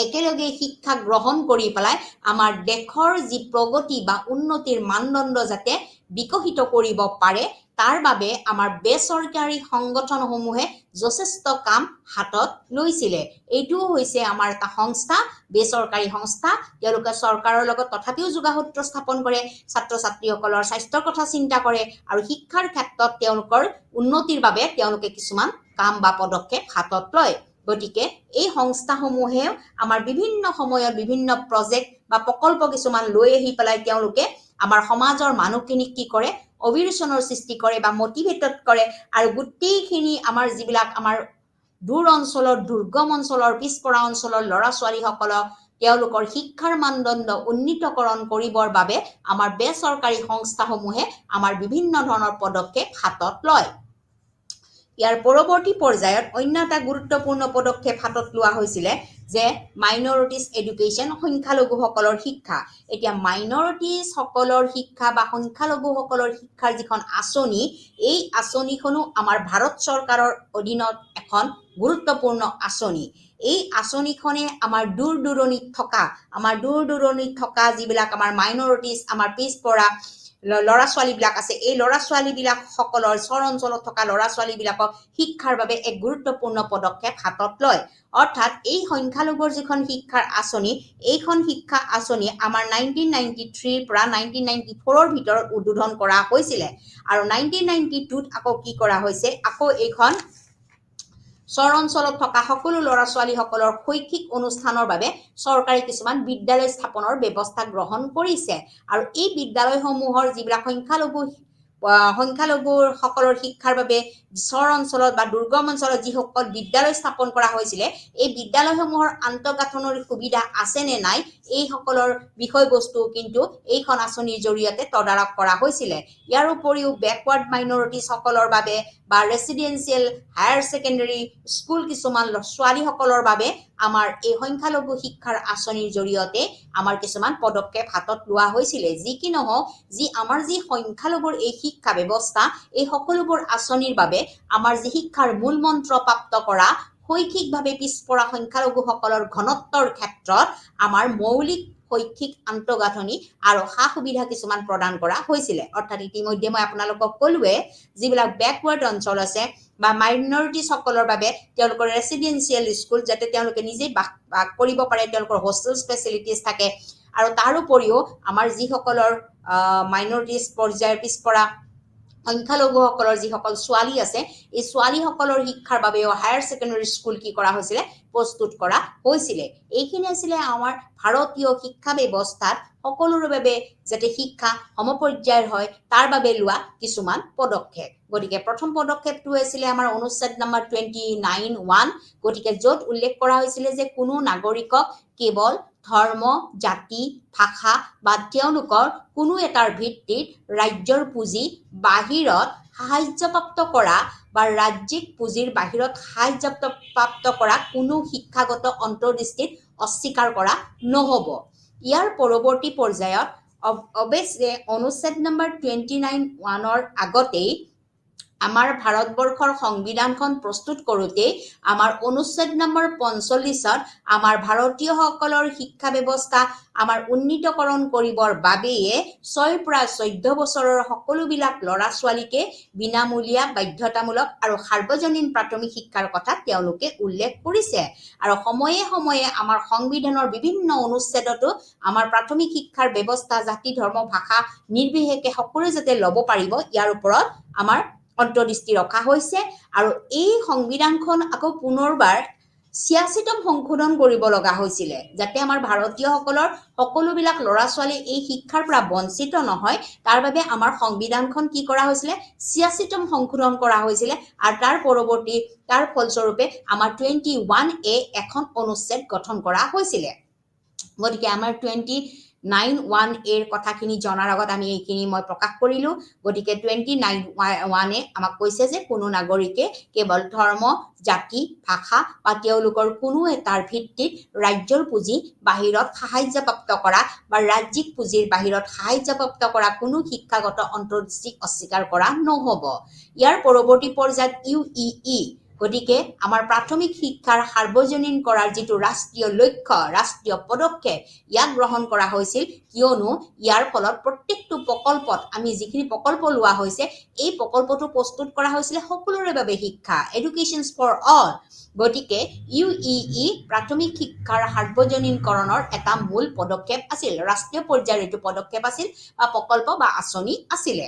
একেলগে শিক্ষা গ্ৰহণ কৰি পেলাই আমাৰ দেশৰ যি প্ৰগতি বা উন্নতিৰ মানদণ্ড যাতে বিকশিত কৰিব পাৰে, তাৰ বাবে আমাৰ বেচৰকাৰী সংগঠনসমূহে যথেষ্ট কাম হাতত লৈছিলে। এইটোও হৈছে আমাৰ এটা সংস্থা, বেচৰকাৰী সংস্থা। তেওঁলোকে চৰকাৰৰ লগত তথাপিও যোগাসূত্ৰ স্থাপন কৰে, ছাত্ৰ ছাত্ৰীসকলৰ স্বাস্থ্যৰ কথা চিন্তা কৰে আৰু শিক্ষাৰ ক্ষেত্ৰত তেওঁলোকৰ উন্নতিৰ বাবে তেওঁলোকে কিছুমান কাম বা পদক্ষেপ হাতত লয়। গতিকে এই সংস্থাসমূহেও আমাৰ বিভিন্ন সময়ত বিভিন্ন প্ৰজেক্ট বা প্ৰকল্প কিছুমান লৈ আহি পেলাই তেওঁলোকে আমাৰ সমাজৰ মানুহখিনিক কি কৰে, অভিৰুচনৰ সৃষ্টি কৰে বা মটিভেটেড কৰে আৰু গোটেইখিনি আমাৰ যিবিলাক আমাৰ দূৰ অঞ্চলৰ, দুৰ্গম অঞ্চলৰ, পিছপৰা অঞ্চলৰ ল'ৰা ছোৱালীসকলক তেওঁলোকৰ শিক্ষাৰ মানদণ্ড উন্নীতকৰণ কৰিবৰ বাবে আমাৰ বেচৰকাৰী সংস্থাসমূহে আমাৰ বিভিন্ন ধৰণৰ পদক্ষেপ হাতত লয়। ইয়াৰ পৰৱৰ্তী পৰ্যায়ত অন্য এটা গুৰুত্বপূৰ্ণ পদক্ষেপ হাতত লোৱা হৈছিলে যে মাইনৰিটিজ এডুকেশ্যন, সংখ্যালঘুসকলৰ শিক্ষা। এতিয়া মাইনৰিটিজসকলৰ শিক্ষা বা সংখ্যালঘুসকলৰ শিক্ষাৰ যিখন আঁচনি, এই আঁচনিখনো আমাৰ ভাৰত চৰকাৰৰ অধীনত এখন গুৰুত্বপূৰ্ণ আঁচনি। এই আঁচনিখনে আমাৰ দূৰ দূৰণিত থকা যিবিলাক আমাৰ মাইনৰিটিজ, আমাৰ পিছপৰা ল'ৰা ছোৱালীবিলাক আছে, এই ল'ৰা ছোৱালীবিলাক সকলৰ চৰ অঞ্চলত থকা ল'ৰা ছোৱালীবিলাকক শিক্ষাৰ বাবে এক গুৰুত্বপূৰ্ণ পদক্ষেপ হাতত লয়। অৰ্থাৎ এই সংখ্যালঘুৰ যিখন শিক্ষাৰ আঁচনি, এইখন শিক্ষা আঁচনি আমাৰ 1993 পৰা 1994 ভিতৰত উদ্বোধন কৰা হৈছিলে আৰু 1992ত আকৌ কি কৰা হৈছে, আকৌ এইখন চৰ অঞ্চলত থকা সকলো ল'ৰা ছোৱালীসকলৰ শৈক্ষিক অনুষ্ঠানৰ বাবে চৰকাৰে কিছুমান বিদ্যালয় স্থাপনৰ ব্যৱস্থা গ্ৰহণ কৰিছে আৰু এই বিদ্যালয়সমূহৰ যিবিলাক সংখ্যালঘুসকলৰ শিক্ষাৰ বাবে চৰ অঞ্চলত বা দুৰ্গম অঞ্চলত যিসকল বিদ্যালয় স্থাপন কৰা হৈছিলে, এই বিদ্যালয়সমূহৰ আন্তঃগাঁথনিৰ সুবিধা আছে নে নাই, এইসকলৰ বিষয়বস্তু কিন্তু এইখন আঁচনিৰ জৰিয়তে তদাৰক কৰা হৈছিলে। ইয়াৰ উপৰিও বেকৱাৰ্ড মাইনৰিটিজসকলৰ বাবে বা ৰেচিডেঞ্চিয়েল হায়াৰ ছেকেণ্ডেৰী স্কুল কিছুমান ছোৱালীসকলৰ বাবে আমাৰ এই সংখ্যালঘু শিক্ষাৰ আঁচনিৰ জৰিয়তে আমাৰ কিছুমান পদক্ষেপ হাতত লোৱা হৈছিলে। যি কি নহওক, আমাৰ যি সংখ্যালঘুৰ এই শিক্ষা ব্যৱস্থা, এই সকলোবোৰ আঁচনিৰ বাবে আমাৰ যি শিক্ষাৰ মূল মন্ত্ৰ প্ৰাপ্ত কৰা শৈক্ষিকভাৱে পিছপৰা সংখ্যালঘুসকলৰ ঘনত্বৰ ক্ষেত্ৰত আমাৰ মৌলিক শৈক্ষিক আন্তঃগাঁথনি আৰু সা সুবিধা কিছুমান প্ৰদান কৰা হৈছিলে। অৰ্থাৎ ইতিমধ্যে মই আপোনালোকক ক'লোৱে, যিবিলাক বেকৱাৰ্ড অঞ্চল আছে বা মাইনৰিটিজসকলৰ বাবে তেওঁলোকৰ ৰেচিডেঞ্চিয়েল স্কুল, যাতে তেওঁলোকে নিজেই বাস কৰিব পাৰে, তেওঁলোকৰ হোষ্টেল ফেচিলিটিজ থাকে আৰু তাৰ উপৰিও আমাৰ যিসকলৰ মাইনৰিটিজ পৰ্যায়ৰ পিছপৰা সংখ্যালঘুসকলৰ যিসকল ছোৱালী আছে, এই ছোৱালীসকলৰ শিক্ষাৰ বাবেও হায়াৰ ছেকেণ্ডেৰী স্কুল কি কৰা হৈছিলে, প্ৰস্তুত কৰা হৈছিলে। এইখিনি আছিলে আমাৰ ভাৰতীয় শিক্ষা ব্যৱস্থাত সকলোৰে বাবে যাতে শিক্ষা সমপৰ্যায়ৰ হয় তাৰ বাবে লোৱা কিছুমান পদক্ষেপ। গতিকে প্ৰথম পদক্ষেপটো আছিলে আমাৰ অনুচ্ছেদ নম্বৰ 29(1). গতিকে য'ত উল্লেখ কৰা হৈছিলে যে কোনো নাগৰিকক কেৱল ধৰ্ম, জাতি, ভাষা বা তেওঁলোকৰ কোনো এটাৰ ভিত্তিত ৰাজ্যৰ পুঁজি বাহিৰত সাহায্যপ্ৰাপ্ত কৰা বা ৰাজ্যিক পুঁজিৰ বাহিৰত সাহায্যপ্ৰাপ্ত কৰা কোনো শিক্ষাগত অন্তৰ্দৃষ্টিত অস্বীকাৰ কৰা নহ'ব। ইয়াৰ পৰৱৰ্তী পৰ্যায়ত অৱশ্যে অনুচ্ছেদ নম্বৰ 29(1)ৰ আগতেই আমাৰ ভাৰতবৰ্ষৰ সংবিধানখন প্ৰস্তুত কৰোঁতে আমাৰ অনুচ্ছেদ নম্বৰ 45ত আমাৰ ভাৰতীয়সকলৰ শিক্ষা ব্যৱস্থা আমাৰ উন্নীতকৰণ কৰিবৰ বাবেয়ে 6 পৰা 14 বছৰৰ সকলোবিলাক ল'ৰা ছোৱালীকে বিনামূলীয়া বাধ্যতামূলক আৰু সাৰ্বজনীন প্ৰাথমিক শিক্ষাৰ কথা তেওঁলোকে উল্লেখ কৰিছে আৰু সময়ে সময়ে আমাৰ সংবিধানৰ বিভিন্ন অনুচ্ছেদতো আমাৰ প্ৰাথমিক শিক্ষাৰ ব্যৱস্থা জাতি ধৰ্ম ভাষা নিৰ্বিশেষে সকলোৱে যাতে ল'ব পাৰিব ইয়াৰ ওপৰত আমাৰ অন্তৰ্দৃষ্টি ৰখা হৈছে আৰু এই সংবিধানখন আকৌ পুনৰবাৰ 86তম সংশোধন কৰিব লগা হৈছিলে যাতে আমাৰ ভাৰতীয়সকলৰ সকলোবিলাক ল'ৰা ছোৱালী এই শিক্ষাৰ পৰা বঞ্চিত নহয় তাৰ বাবে আমাৰ সংবিধানখন কি কৰা হৈছিলে 86তম সংশোধন কৰা হৈছিলে আৰু তাৰ ফলস্বৰূপে আমাৰ 21A এখন অনুচ্ছেদ গঠন কৰা হৈছিলে গতিকে আমাৰ 29(1)A কথাখিনি জনাৰ আগত আমি এইখিনি মই প্ৰকাশ কৰিলো গতিকে 29(1)A আমাক কৈছে যে কোনো নাগৰিকে কেৱল ধৰ্ম জাতি ভাষা বা তেওঁলোকৰ কোনো এটাৰ ভিত্তিত ৰাজ্যৰ পুঁজি বাহিৰত সাহায্যপ্ৰাপ্ত কৰা বা ৰাজ্যিক পুঁজিৰ বাহিৰত সাহায্যপ্ৰাপ্ত কৰা কোনো শিক্ষাগত অন্তৰ্দৃষ্টি অস্বীকাৰ কৰা নহব ইয়াৰ পৰৱৰ্তী পৰ্যায়ত UEE গতিকে আমাৰ প্ৰাথমিক শিক্ষাৰ সাৰ্বজনীন কৰাৰ যিটো ৰাষ্ট্ৰীয় লক্ষ্য ৰাষ্ট্ৰীয় পদক্ষেপ ইয়াক গ্ৰহণ কৰা হৈছিল কিয়নো ইয়াৰ ফলত প্ৰত্যেকটো প্ৰকল্পত আমি যিখিনি প্ৰকল্প লোৱা হৈছে এই প্ৰকল্পটো প্ৰস্তুত কৰা হৈছিল সকলোৰে বাবে শিক্ষা এডুকেশ্যনছ ফৰ অল গতিকে UEE প্ৰাথমিক শিক্ষাৰ সাৰ্বজনীনকৰণৰ এটা মূল পদক্ষেপ আছিল ৰাষ্ট্ৰীয় পৰ্যায়ৰ এইটো পদক্ষেপ আছিল বা প্ৰকল্প বা আঁচনি আছিলে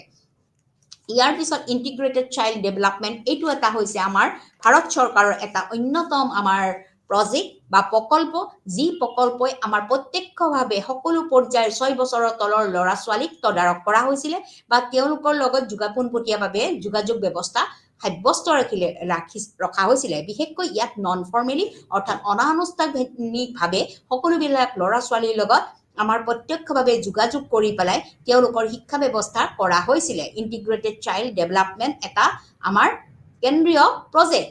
ইয়াৰ পিছত ইন্টিগ্ৰেটেড চাইল্ড ডেভেলপমেন্ট এইটো এটা হৈছে আমাৰ ভাৰত চৰকাৰৰ এটা অন্যতম আমাৰ প্ৰজেক্ট বা প্ৰকল্প যি প্ৰকল্পই আমাৰ প্ৰত্যক্ষভাৱে সকলো পৰ্যায়ৰ 6 বছৰৰ তলৰ ল'ৰা ছোৱালীক তদাৰক কৰা হৈছিল বা তেওঁলোকৰ লগত যোগাযোগপতীয়াভাৱে যোগাযোগ ব্যৱস্থা সাব্যস্ত ৰখা হৈছিল বিশেষকৈ ইয়াত নন ফৰ্মেলি অৰ্থাৎ অনানুষ্ঠানিকভাৱে সকলোবিলাক ল'ৰা ছোৱালীৰ লগত আমাৰ প্ৰত্যক্ষভাৱে যোগাযোগ কৰি পেলাই তেওঁলোকৰ শিক্ষা ব্যৱস্থা কৰা হৈছিল ইন্টিগ্ৰেটেড চাইল্ড ডেভেলপমেন্ট এটা আমাৰ কেন্দ্ৰীয় প্ৰজেক্ট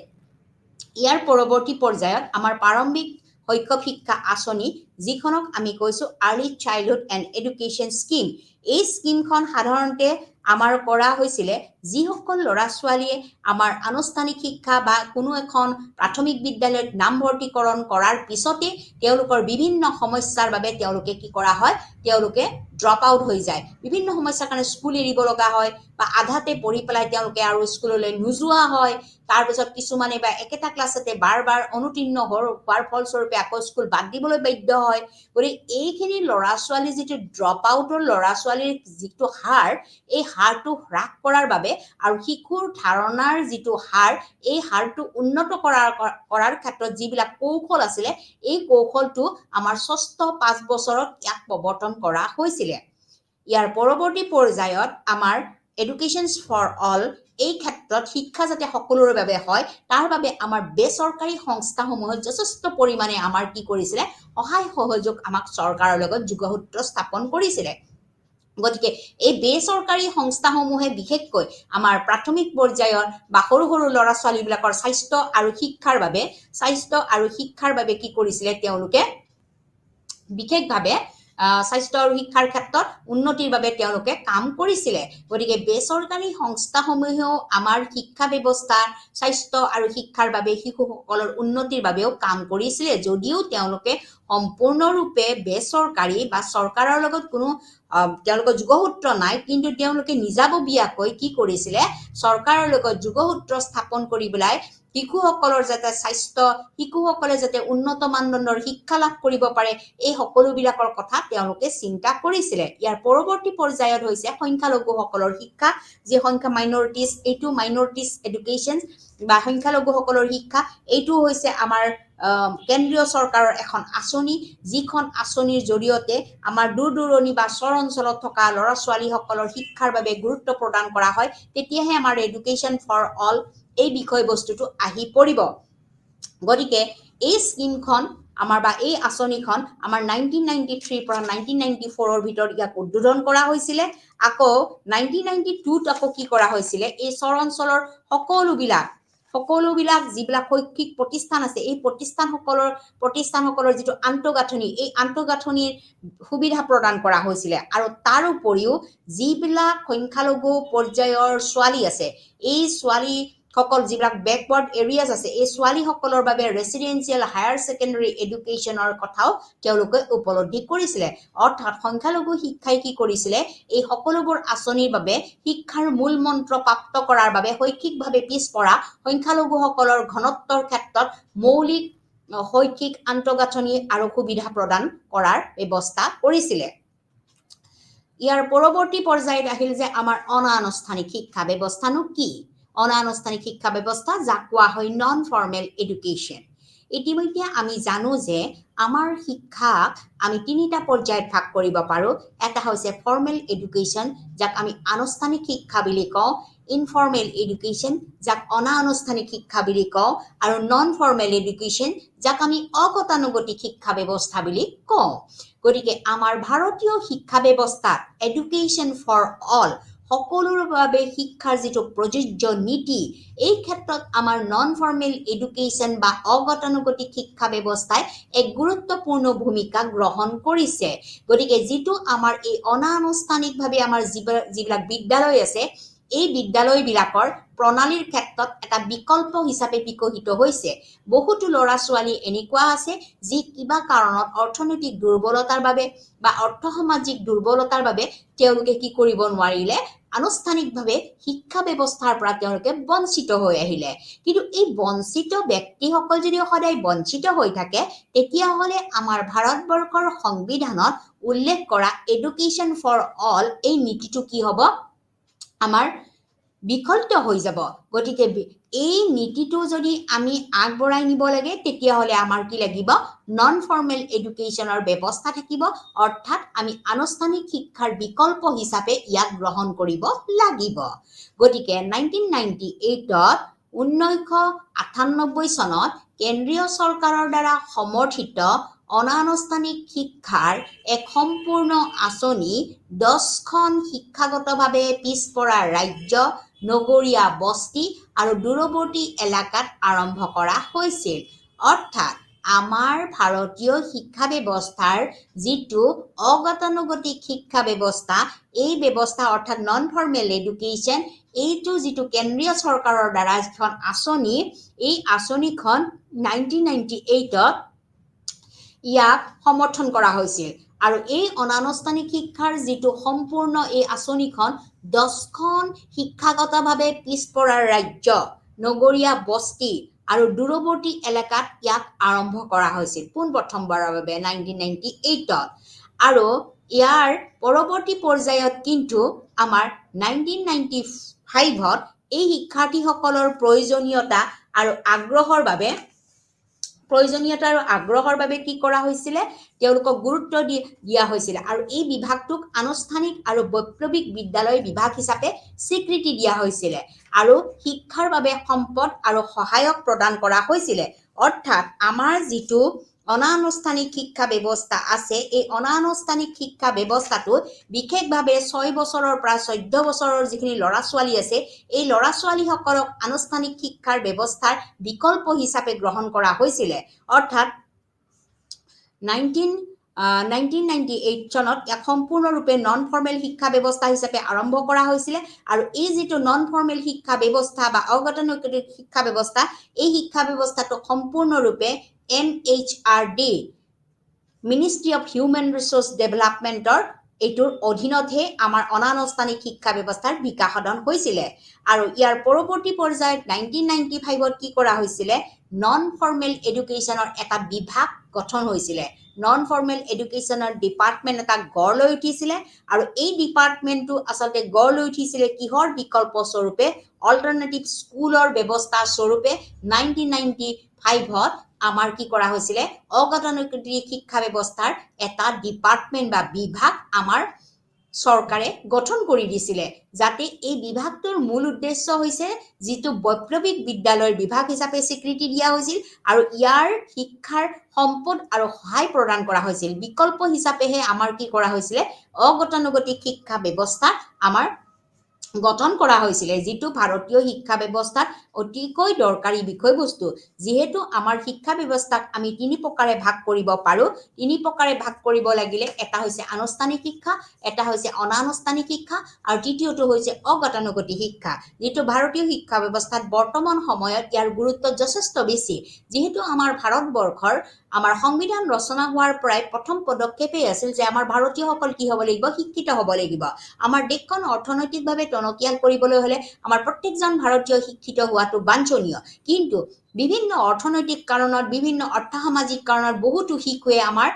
ইয়াৰ পৰৱৰ্তী পৰ্যায়ত আমাৰ প্ৰাৰম্ভিক শৈশৱ শিক্ষা আঁচনি যিখনক আমি কৈছো early childhood and education scheme এই স্কিমখন সাধাৰণতে আমাৰ কৰা হৈছিলে যিসকল ল'ৰা ছোৱালীয়ে আমাৰ আনুষ্ঠানিক শিক্ষা বা কোনো এখন প্ৰাথমিক বিদ্যালয়ত নামভৰ্তিকৰণ কৰাৰ পিছতে তেওঁলোকৰ বিভিন্ন সমস্যাৰ বাবে তেওঁলোকে কি কৰা হয় তেওঁলোকে ড্ৰপ আউট হৈ যায় বিভিন্ন সমস্যাৰ কাৰণে স্কুল এৰিব লগা হয় বা আধাতে পঢ়ি পেলাই তেওঁলোকে আৰু স্কুললৈ নোযোৱা হয় তাৰ পিছত কিছুমানে বা একেটা ক্লাছতে বাৰ অনুতীৰ্ণ হোৱাৰ ফলস্বৰূপে আকৌ স্কুল বাদ দিবলৈ বাধ্য হয় গতিকে এইখিনি ল'ৰা ছোৱালী যিটো ড্ৰপ আউটৰ ল'ৰা ছোৱালীৰ যিটো হাৰ এই হাৰটো হ্ৰাস কৰাৰ বাবে আৰু শিশুৰ ধাৰণাৰ যিটো হাৰ এই হাৰটো উন্নত কৰাৰ ক্ষেত্ৰত যিবিলাক কৌশল আছিলে এই কৌশলটো আমাৰ 6ষ্ঠ 5 বছৰত ইয়াক প্ৰৱৰ্তন কৰা হৈছিলে ইয়াৰ পৰৱৰ্তী পৰ্যায়ত আমাৰ এডুকেশ্যনছ ফৰ অল এই ক্ষেত্ৰত শিক্ষা যাতে সকলোৰে বাবে হয় তাৰ বাবে আমাৰ বেচৰকাৰী সংস্থাসমূহে যথেষ্ট পৰিমাণে আমাৰ কি কৰিছিলে সহায় সহযোগ আমাক চৰকাৰৰ লগত যোগসূত্ৰ স্থাপন কৰিছিলে গতিকে এই বেচৰকাৰী সংস্থাসমূহে বিশেষকৈ আমাৰ প্ৰাথমিক পৰ্যায়ৰ বা সৰু সৰু ল'ৰা ছোৱালীবিলাকৰ স্বাস্থ্য আৰু শিক্ষাৰ বাবে কি কৰিছিলে তেওঁলোকে বিশেষভাৱে স্বাস্থ্য আৰু শিক্ষাৰ ক্ষেত্ৰত উন্নতিৰ বাবে তেওঁলোকে কাম কৰিছিলে গতিকে বেচৰকাৰী সংস্থাসমূহেও আমাৰ শিক্ষা ব্যৱস্থা স্বাস্থ্য আৰু শিক্ষাৰ বাবে শিশুসকলৰ উন্নতিৰ বাবেও কাম কৰিছিলে যদিও তেওঁলোকে সম্পূৰ্ণৰূপে বেচৰকাৰী বা চৰকাৰৰ লগত কোনো তেওঁলোকৰ যোগসূত্ৰ নাই কিন্তু তেওঁলোকে নিজাববীয়াকৈ কি কৰিছিলে চৰকাৰৰ লগত যোগসূত্ৰ স্থাপন কৰি পেলাই শিশুসকলৰ যাতে স্বাস্থ্য শিশুসকলে যাতে উন্নত মানদণ্ডৰ শিক্ষা লাভ কৰিব পাৰে এই সকলোবিলাকৰ কথা তেওঁলোকে চিন্তা কৰিছিলে ইয়াৰ পৰৱৰ্তী পৰ্যায়ত হৈছে সংখ্যালঘুসকলৰ শিক্ষা যি সংখ্যা মাইনৰিটিজ এইটো মাইনৰিটিজ এডুকেশ্যন বা সংখ্যালঘুসকলৰ শিক্ষা এইটো হৈছে আমাৰ কেন্দ্ৰীয় চৰকাৰৰ এখন আঁচনি যিখন আঁচনিৰ জৰিয়তে আমাৰ দূৰ দূৰণি বা চৰ অঞ্চলত থকা ল'ৰা ছোৱালীসকলৰ শিক্ষাৰ বাবে গুৰুত্ব প্ৰদান কৰা হয় তেতিয়াহে আমাৰ এডুকেশ্যন ফৰ অল এই বিষয়বস্তুটো আহি পৰিব গতিকে এই স্কিমখন আমাৰ বা এই আঁচনিখন আমাৰ 1993 পৰা 1994 ভিতৰত ইয়াক উদ্বোধন কৰা হৈছিলে আকৌ 1992 আকৌ কি কৰা হৈছিলে এই চৰ অঞ্চলৰ সকলোবিলাক সকলোবিলাক যিবিলাক শৈক্ষিক প্ৰতিষ্ঠান আছে এই প্ৰতিষ্ঠানসকলৰ যিটো আন্তঃগাঁথনি এই আন্তঃগাঁথনিৰ সুবিধা প্ৰদান কৰা হৈছিলে আৰু তাৰ উপৰিও যিবিলাক সংখ্যালঘু পৰ্যায়ৰ ছোৱালী আছে এই ছোৱালীসকল যিবিলাক বেকৱাৰ্ড এৰিয়াজ আছে এই ছোৱালীসকলৰ বাবে ৰেচিডেন্সিয়েল হায়াৰ ছেকেণ্ডাৰী এডুকেশ্যনৰ কথাও তেওঁলোকে উপলব্ধি কৰিছিলে অৰ্থাৎ সংখ্যালঘু শিক্ষাই কি কৰিছিলে এই সকলোবোৰ আঁচনিৰ বাবে শিক্ষাৰ মূল মন্ত্ৰ প্ৰাপ্ত কৰাৰ বাবে শৈক্ষিকভাৱে পিছপৰা সংখ্যালঘুসকলৰ ঘনত্বৰ ক্ষেত্ৰত মৌলিক শৈক্ষিক আন্তঃগাঁথনি আৰু সুবিধা প্ৰদান কৰাৰ ব্যৱস্থা কৰিছিলে ইয়াৰ পৰৱৰ্তী পৰ্যায়ত আহিল যে আমাৰ অনানুষ্ঠানিক শিক্ষা ব্যৱস্থানো কি অনানুষ্ঠানিক শিক্ষা ব্যৱস্থা যাক কোৱা হয় নন ফৰ্মেল এডুকেশ্যন ইতিমধ্যে আমি জানো যে আমাৰ শিক্ষাক আমি তিনিটা পৰ্যায়ত ভাগ কৰিব পাৰো এটা হৈছে ফৰ্মেল এডুকেশ্যন যাক আমি আনুষ্ঠানিক শিক্ষা বুলি কওঁ ইনফৰ্মেল এডুকেশ্যন যাক অনানুষ্ঠানিক শিক্ষা বুলি কওঁ আৰু নন ফৰ্মেল এডুকেশ্যন যাক আমি অগতানুগতিক শিক্ষা ব্যৱস্থা বুলি কওঁ গতিকে আমাৰ ভাৰতীয় শিক্ষা ব্যৱস্থাত এডুকেশ্যন ফৰ অল সকলোৰ বাবে শিক্ষাৰ যিটো প্ৰযোজ্য নীতি এই ক্ষেত্ৰত আমাৰ নন ফৰ্মেল এডুকেশ্যন বা অগতানুগতিক শিক্ষা ব্যৱস্থাই এক গুৰুত্বপূৰ্ণ ভূমিকা গ্ৰহণ কৰিছে গতিকে যিটো আমাৰ এই অনানুষ্ঠানিকভাৱে আমাৰ যিবিলাক বিদ্যালয় আছে এই বিদ্যালয়বিলাকৰ প্ৰণালীৰ ক্ষেত্ৰত এটা বিকল্প হিচাপে বিকশিত হৈছে বহুতো ল'ৰা ছোৱালী এনেকুৱা আছে যি কিবা কাৰণত অৰ্থনৈতিক দুৰ্বলতাৰ বাবে বা অৰ্থসামাজিক দুৰ্বলতাৰ বাবে তেওঁলোকে কি কৰিব নোৱাৰিলে আনুষ্ঠানিকভাৱে শিক্ষা ব্যৱস্থাৰ পৰা তেওঁলোকে বঞ্চিত হৈ আহিলে কিন্তু এই বঞ্চিত ব্যক্তিসকল যদি সদায় বঞ্চিত হৈ থাকে তেতিয়াহ'লে আমাৰ ভাৰতবৰ্ষৰ সংবিধানত উল্লেখ কৰা এডুকেশ্যন ফৰ অল এই নীতিটো কি হ'ব আমাৰ বিকল্প হৈ যাব গতিকে এই নীতিটো যদি আমি আগবঢ়াই নিব লাগে তেতিয়াহ'লে আমাৰ কি লাগিব নন ফৰ্মেল এডুকেশ্যনৰ ব্যৱস্থা থাকিব অৰ্থাৎ আমি আনুষ্ঠানিক শিক্ষাৰ বিকল্প হিচাপে ইয়াক গ্ৰহণ কৰিব লাগিব গতিকে 1998 চনত কেন্দ্ৰীয় চৰকাৰৰ দ্বাৰা সমৰ্থিত অনানুষ্ঠানিক শিক্ষাৰ এক সম্পূৰ্ণ আঁচনি 10খন শিক্ষাগতভাৱে পিছপৰা ৰাজ্য নগৰীয়া বস্তি আৰু দূৰৱৰ্তী এলেকাত আৰম্ভ কৰা হৈছিল অৰ্থাৎ আমাৰ ভাৰতীয় শিক্ষা ব্যৱস্থাৰ যিটো অগতানুগতিক শিক্ষা ব্যৱস্থা এই ব্যৱস্থা অৰ্থাৎ নন ফৰ্মেল এডুকেশ্যন এইটো যিটো কেন্দ্ৰীয় চৰকাৰৰ দ্বাৰা এখন আঁচনি এই আঁচনিখন 1998ত ইয়াক সমৰ্থন কৰা হৈছিল আৰু এই অনানুষ্ঠানিক শিক্ষাৰ যিটো সম্পূৰ্ণ এই আঁচনিখন 10খন শিক্ষাগতভাৱে পিছপৰা ৰাজ্য নগৰীয়া বস্তি আৰু দূৰৱৰ্তী এলেকাত ইয়াক আৰম্ভ কৰা হৈছিল পোনপ্ৰথমবাৰৰ বাবে 1998ত আৰু ইয়াৰ পৰৱৰ্তী পৰ্যায়ত কিন্তু আমাৰ 1995ত এই শিক্ষাৰ্থীসকলৰ প্ৰয়োজনীয়তা আৰু আগ্ৰহৰ বাবে কি কৰা হৈছিলে তেওঁলোকক গুৰুত্ব দিয়া হৈছিল আৰু এই বিভাগটোক আনুষ্ঠানিক আৰু বৈপ্লৱিক বিদ্যালয় বিভাগ হিচাপে স্বীকৃতি দিয়া হৈছিল আৰু শিক্ষাৰ বাবে সম্পদ আৰু সহায়ক প্ৰদান কৰা হৈছিল অৰ্থাৎ আমাৰ যিটো অনানুষ্ঠানিক শিক্ষা ব্যৱস্থা আছে এই অনানুষ্ঠানিক শিক্ষা ব্যৱস্থাটো বিশেষভাৱে 6 বছৰৰ পৰা 14 বছৰৰ যিখিনি ল'ৰা ছোৱালী আছে এই ল'ৰা ছোৱালীসকলক আনুষ্ঠানিক শিক্ষাৰ ব্যৱস্থাৰ বিকল্প হিচাপে গ্ৰহণ কৰা হৈছিল অৰ্থাৎ 1998 চনত এক সম্পূৰ্ণৰূপে নন ফৰ্মেল শিক্ষা ব্যৱস্থা হিচাপে আৰম্ভ কৰা হৈছিল আৰু এই যিটো নন ফৰ্মেল শিক্ষা ব্যৱস্থা বা অগতানুগতিক শিক্ষা ব্যৱস্থা এই শিক্ষা ব্যৱস্থাটো সম্পূৰ্ণৰূপে MHRD ministry of human resource ডেভেলপমেণ্টৰ এইটোৰ অধীনতহে আমাৰ অনানুষ্ঠানিক শিক্ষা ব্যৱস্থাৰ বিকাশ সাধন হৈছিল আৰু ইয়াৰ পৰৱৰ্তী পৰ্যায়ত 1995ত কি কৰা হৈছিল নন ফৰ্মেল এডুকেশ্যনৰ এটা বিভাগ গঠন হৈছিল নন ফৰ্মেল এডুকেশ্যনৰ ডিপাৰ্টমেণ্ট এটা গঢ় লৈ উঠিছিল আৰু এই ডিপাৰ্টমেণ্টটো আচলতে গঢ় লৈ উঠিছিল কিহৰ বিকল্প স্বৰূপে অল্টাৰনেটিভ স্কুলৰ ব্যৱস্থা স্বৰূপে 1995ত আমাৰ কি কৰা হৈছিল অগতানুগতিক শিক্ষা ব্যৱস্থাৰ এটা ডিপাৰ্টমেণ্ট বা বিভাগ আমাৰ চৰকাৰে গঠন কৰি দিছিল যাতে এই বিভাগটোৰ মূল উদ্দেশ্য হৈছে যিটো বৈপ্লৱিক বিদ্যালয়ৰ বিভাগ হিচাপে স্বীকৃতি দিয়া হৈছিল আৰু ইয়াৰ শিক্ষাৰ সম্পদ আৰু সহায় প্ৰদান কৰা হৈছিল বিকল্প হিচাপেহে আমাৰ কি কৰা হৈছিল অগতানুগতিক শিক্ষা ব্যৱস্থা আমাৰ গঠন কৰা হৈছিলে যিটো ভাৰতীয় শিক্ষা ব্যৱস্থাত অতিকৈ দৰকাৰী বিষয়বস্তু যিহেতু আমাৰ শিক্ষা ব্যৱস্থাক আমি তিনি প্ৰকাৰে ভাগ কৰিব পাৰো তিনি প্ৰকাৰে ভাগ কৰিব লাগিলে এটা হৈছে আনুষ্ঠানিক শিক্ষা এটা হৈছে অনানুষ্ঠানিক শিক্ষা আৰু তৃতীয়টো হৈছে অগতানুগতিক শিক্ষা যিটো ভাৰতীয় শিক্ষা ব্যৱস্থাত বৰ্তমান সময়ত ইয়াৰ গুৰুত্ব যথেষ্ট বেছি যেহেতু আমাৰ ভাৰতবৰ্ষৰ আমাৰ সংবিধান ৰচনা হোৱাৰ পৰাই প্ৰথম পদক্ষেপেই আছিল যে আমাৰ ভাৰতীয়সকল কি হ'ব লাগিব শিক্ষিত হ'ব লাগিব আমাৰ দেশখন অৰ্থনৈতিকভাৱে টনকিয়াল কৰিবলৈ হলে আমাৰ প্ৰত্যেকজন ভাৰতীয় শিক্ষিত হোৱাটো বাঞ্ছনীয় কিন্তু বিভিন্ন অৰ্থনৈতিক কাৰণত বিভিন্ন অৰ্থসামাজিক কাৰণত বহুতো শিশুৱে আমাৰ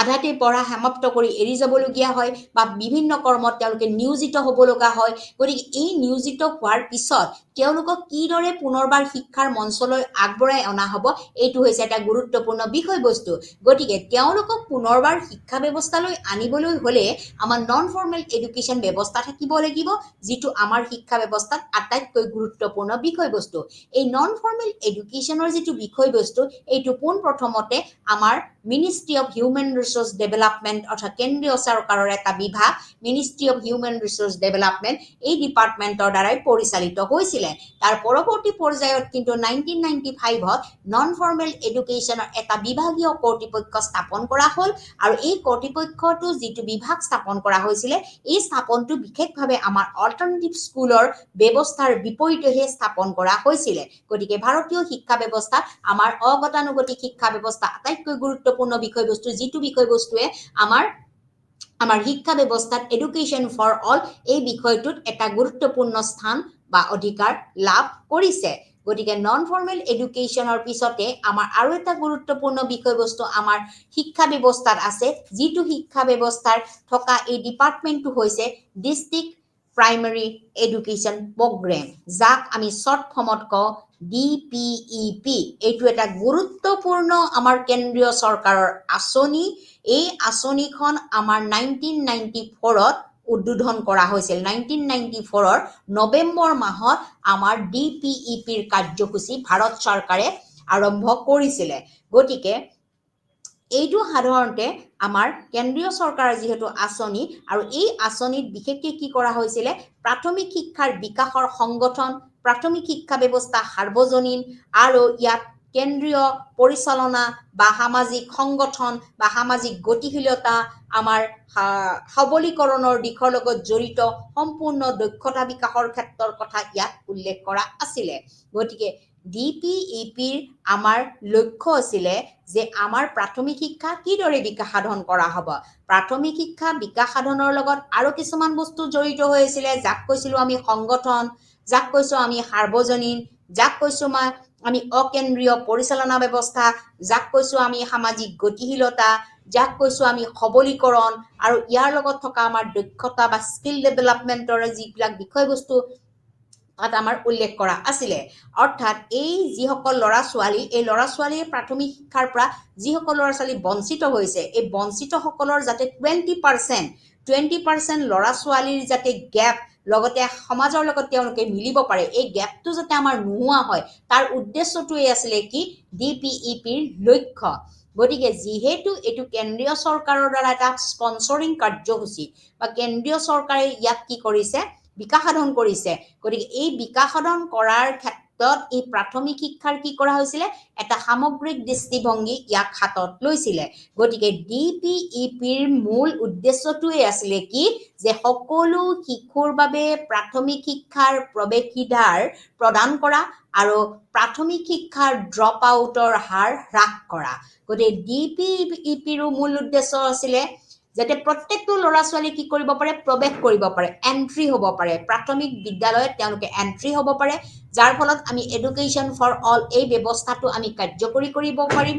আধাতে পঢ়া সমাপ্ত কৰি এৰি যাবলগীয়া হয় বা বিভিন্ন কৰ্মত তেওঁলোকে নিয়োজিত হ'ব লগা হয় গতিকে এই নিয়োজিত হোৱাৰ পিছত তেওঁলোকক কিদৰে পুনৰবাৰ শিক্ষাৰ মঞ্চলৈ আগবঢ়াই অনা হ'ব এইটো হৈছে এটা গুৰুত্বপূৰ্ণ বিষয়বস্তু গতিকে তেওঁলোকক পুনৰবাৰ শিক্ষা ব্যৱস্থালৈ আনিবলৈ হ'লে আমাৰ নন ফৰ্মেল এডুকেশ্যন ব্যৱস্থা থাকিব লাগিব যিটো আমাৰ শিক্ষা ব্যৱস্থাত আটাইতকৈ গুৰুত্বপূৰ্ণ বিষয়বস্তু এই নন ফৰ্মেল এডুকেশ্যনৰ যিটো বিষয়বস্তু এইটো পোনপ্ৰথমতে আমাৰ ministry of human resource development অৰ্থাৎ কেন্দ্ৰীয় চৰকাৰৰ এটা বিভাগ ministry of human resource development এই ডিপাৰ্টমেণ্টৰ দ্বাৰাই পৰিচালিত হৈছিলে তাৰ পৰৱৰ্তী পৰ্যায়ত কিন্তু 1995ত নন ফৰ্মেল এডুকেশ্যনৰ এটা বিভাগীয় কৰ্তৃপক্ষ স্থাপন কৰা হ'ল আৰু এই কৰ্তৃপক্ষটো যিটো বিভাগ স্থাপন কৰা হৈছিলে এই স্থাপনটো বিশেষভাৱে আমাৰ অল্টাৰনেটিভ স্কুলৰ ব্যৱস্থাৰ বিপৰীতেহে স্থাপন কৰা হৈছিলে গতিকে ভাৰতীয় শিক্ষা ব্যৱস্থা আমাৰ অগতানুগতিক শিক্ষা ব্যৱস্থা আটাইতকৈ গুৰুত্বপূৰ্ণ বিষয়বস্তু যিটো বিষয়বস্তুৱে আমাৰ শিক্ষা ব্যৱস্থাত এডুকেশ্যন ফৰ অল এই বিষয়টোত এটা গুৰুত্বপূৰ্ণ স্থান বা অধিকাৰ লাভ কৰিছে গতিকে নন ফৰ্মেল এডুকেশ্যনৰ পিছতে আমাৰ আৰু এটা গুৰুত্বপূৰ্ণ বিষয়বস্তু আমাৰ শিক্ষা ব্যৱস্থাত আছে যিটো শিক্ষা ব্যৱস্থাৰ থকা এই ডিপাৰ্টমেণ্টটো হৈছে ডিষ্ট্ৰিক্ট প্ৰাইমেৰী এডুকেশ্যন প্ৰগ্ৰেম যাক আমি শ্বৰ্ট ফৰ্মত কওঁ DPEP এইটো এটা গুৰুত্বপূৰ্ণ আমাৰ কেন্দ্ৰীয় চৰকাৰৰ আঁচনি এই আঁচনিখন আমাৰ 1994ত উদ্বোধন কৰা হৈছিল 1994ৰ নৱেম্বৰ মাহত আমাৰ DPEPৰ কাৰ্যসূচী ভাৰত চৰকাৰে আৰম্ভ কৰিছিলে গতিকে এইটো সাধাৰণতে আমাৰ কেন্দ্ৰীয় চৰকাৰৰ যিহেতু আঁচনি আৰু এই আঁচনিত বিশেষকৈ কি কৰা হৈছিলে প্ৰাথমিক শিক্ষাৰ বিকাশৰ সংগঠন প্ৰাথমিক শিক্ষা ব্যৱস্থা সাৰ্বজনীন আৰু ইয়াত কেন্দ্ৰীয় পৰিচালনা বা সামাজিক সংগঠন বা সামাজিক গতিশীলতা আমাৰ সবলীকৰণৰ দিশৰ লগত জড়িত সম্পূৰ্ণ দক্ষতা বিকাশৰ ক্ষেত্ৰৰ কথা ইয়াত উল্লেখ কৰা আছিলে গতিকে DPEPৰ আমাৰ লক্ষ্য আছিলে যে আমাৰ প্ৰাথমিক শিক্ষা কিদৰে বিকাশ সাধন কৰা হ'ব প্ৰাথমিক শিক্ষা বিকাশ সাধনৰ লগত আৰু কিছুমান বস্তু জড়িত হৈ আছিলে যাক কৈছিলোঁ আমি সংগঠন যাক কৈছোঁ আমি সাৰ্বজনীন যাক কৈছোঁ আমি অকেন্দ্ৰীয় পৰিচালনা ব্যৱস্থা যাক কৈছোঁ আমি সামাজিক গতিশীলতা যাক কৈছোঁ আমি সবলীকৰণ আৰু ইয়াৰ লগত থকা আমাৰ দক্ষতা বা স্কিল ডেভেলপমেণ্টৰ যিবিলাক বিষয়বস্তু তাত আমাৰ উল্লেখ কৰা আছিলে অৰ্থাৎ এই যিসকল ল'ৰা ছোৱালী এই ল'ৰা ছোৱালীয়ে প্ৰাথমিক শিক্ষাৰ পৰা যিসকল ল'ৰা ছোৱালী বঞ্চিত হৈছে এই বঞ্চিতসকলৰ যাতে 20% ল'ৰা ছোৱালীৰ যাতে গেপ লগতে সমাজৰ লগত তেওঁলোকে মিলিব পাৰে এই গেপটো যাতে আমাৰ নোহোৱা হয় তাৰ উদ্দেশ্যটোৱে আছিলে কি DPEPৰ লক্ষ্য গতিকে যিহেতু এইটো কেন্দ্ৰীয় চৰকাৰৰ দ্বাৰা এটা স্পন্সৰিং কাৰ্যসূচী বা কেন্দ্ৰীয় চৰকাৰে ইয়াক কি কৰিছে বিকাশ সাধন কৰিছে গতিকে এই বিকাশ সাধন কৰাৰ ক্ষেত্ৰত এই প্ৰাথমিক শিক্ষাৰ কি কৰা হৈছিলে এটা সামগ্ৰিক দৃষ্টিভংগী ইয়াক হাতত লৈছিলে গতিকে DPEPৰ মূল উদ্দেশ্যটোৱে আছিলে কি যে সকলো শিশুৰ বাবে প্ৰাথমিক শিক্ষাৰ প্ৰৱেশিকাৰ প্ৰদান কৰা আৰু প্ৰাথমিক শিক্ষাৰ ড্ৰপ আউটৰ হাৰ হ্ৰাস কৰা গতিকে DPEPৰো মূল উদ্দেশ্য আছিলে যাতে প্ৰত্যেকটো ল'ৰা ছোৱালী কি কৰিব পাৰে প্ৰৱেশ কৰিব পাৰে এন্ট্ৰি হ'ব পাৰে প্ৰাথমিক বিদ্যালয়ত তেওঁলোকে এন্ট্ৰি হ'ব পাৰে যাৰ ফলত আমি এডুকেশ্যন ফৰ অল এই ব্যৱস্থাটো আমি কাৰ্যকৰী কৰিব পাৰিম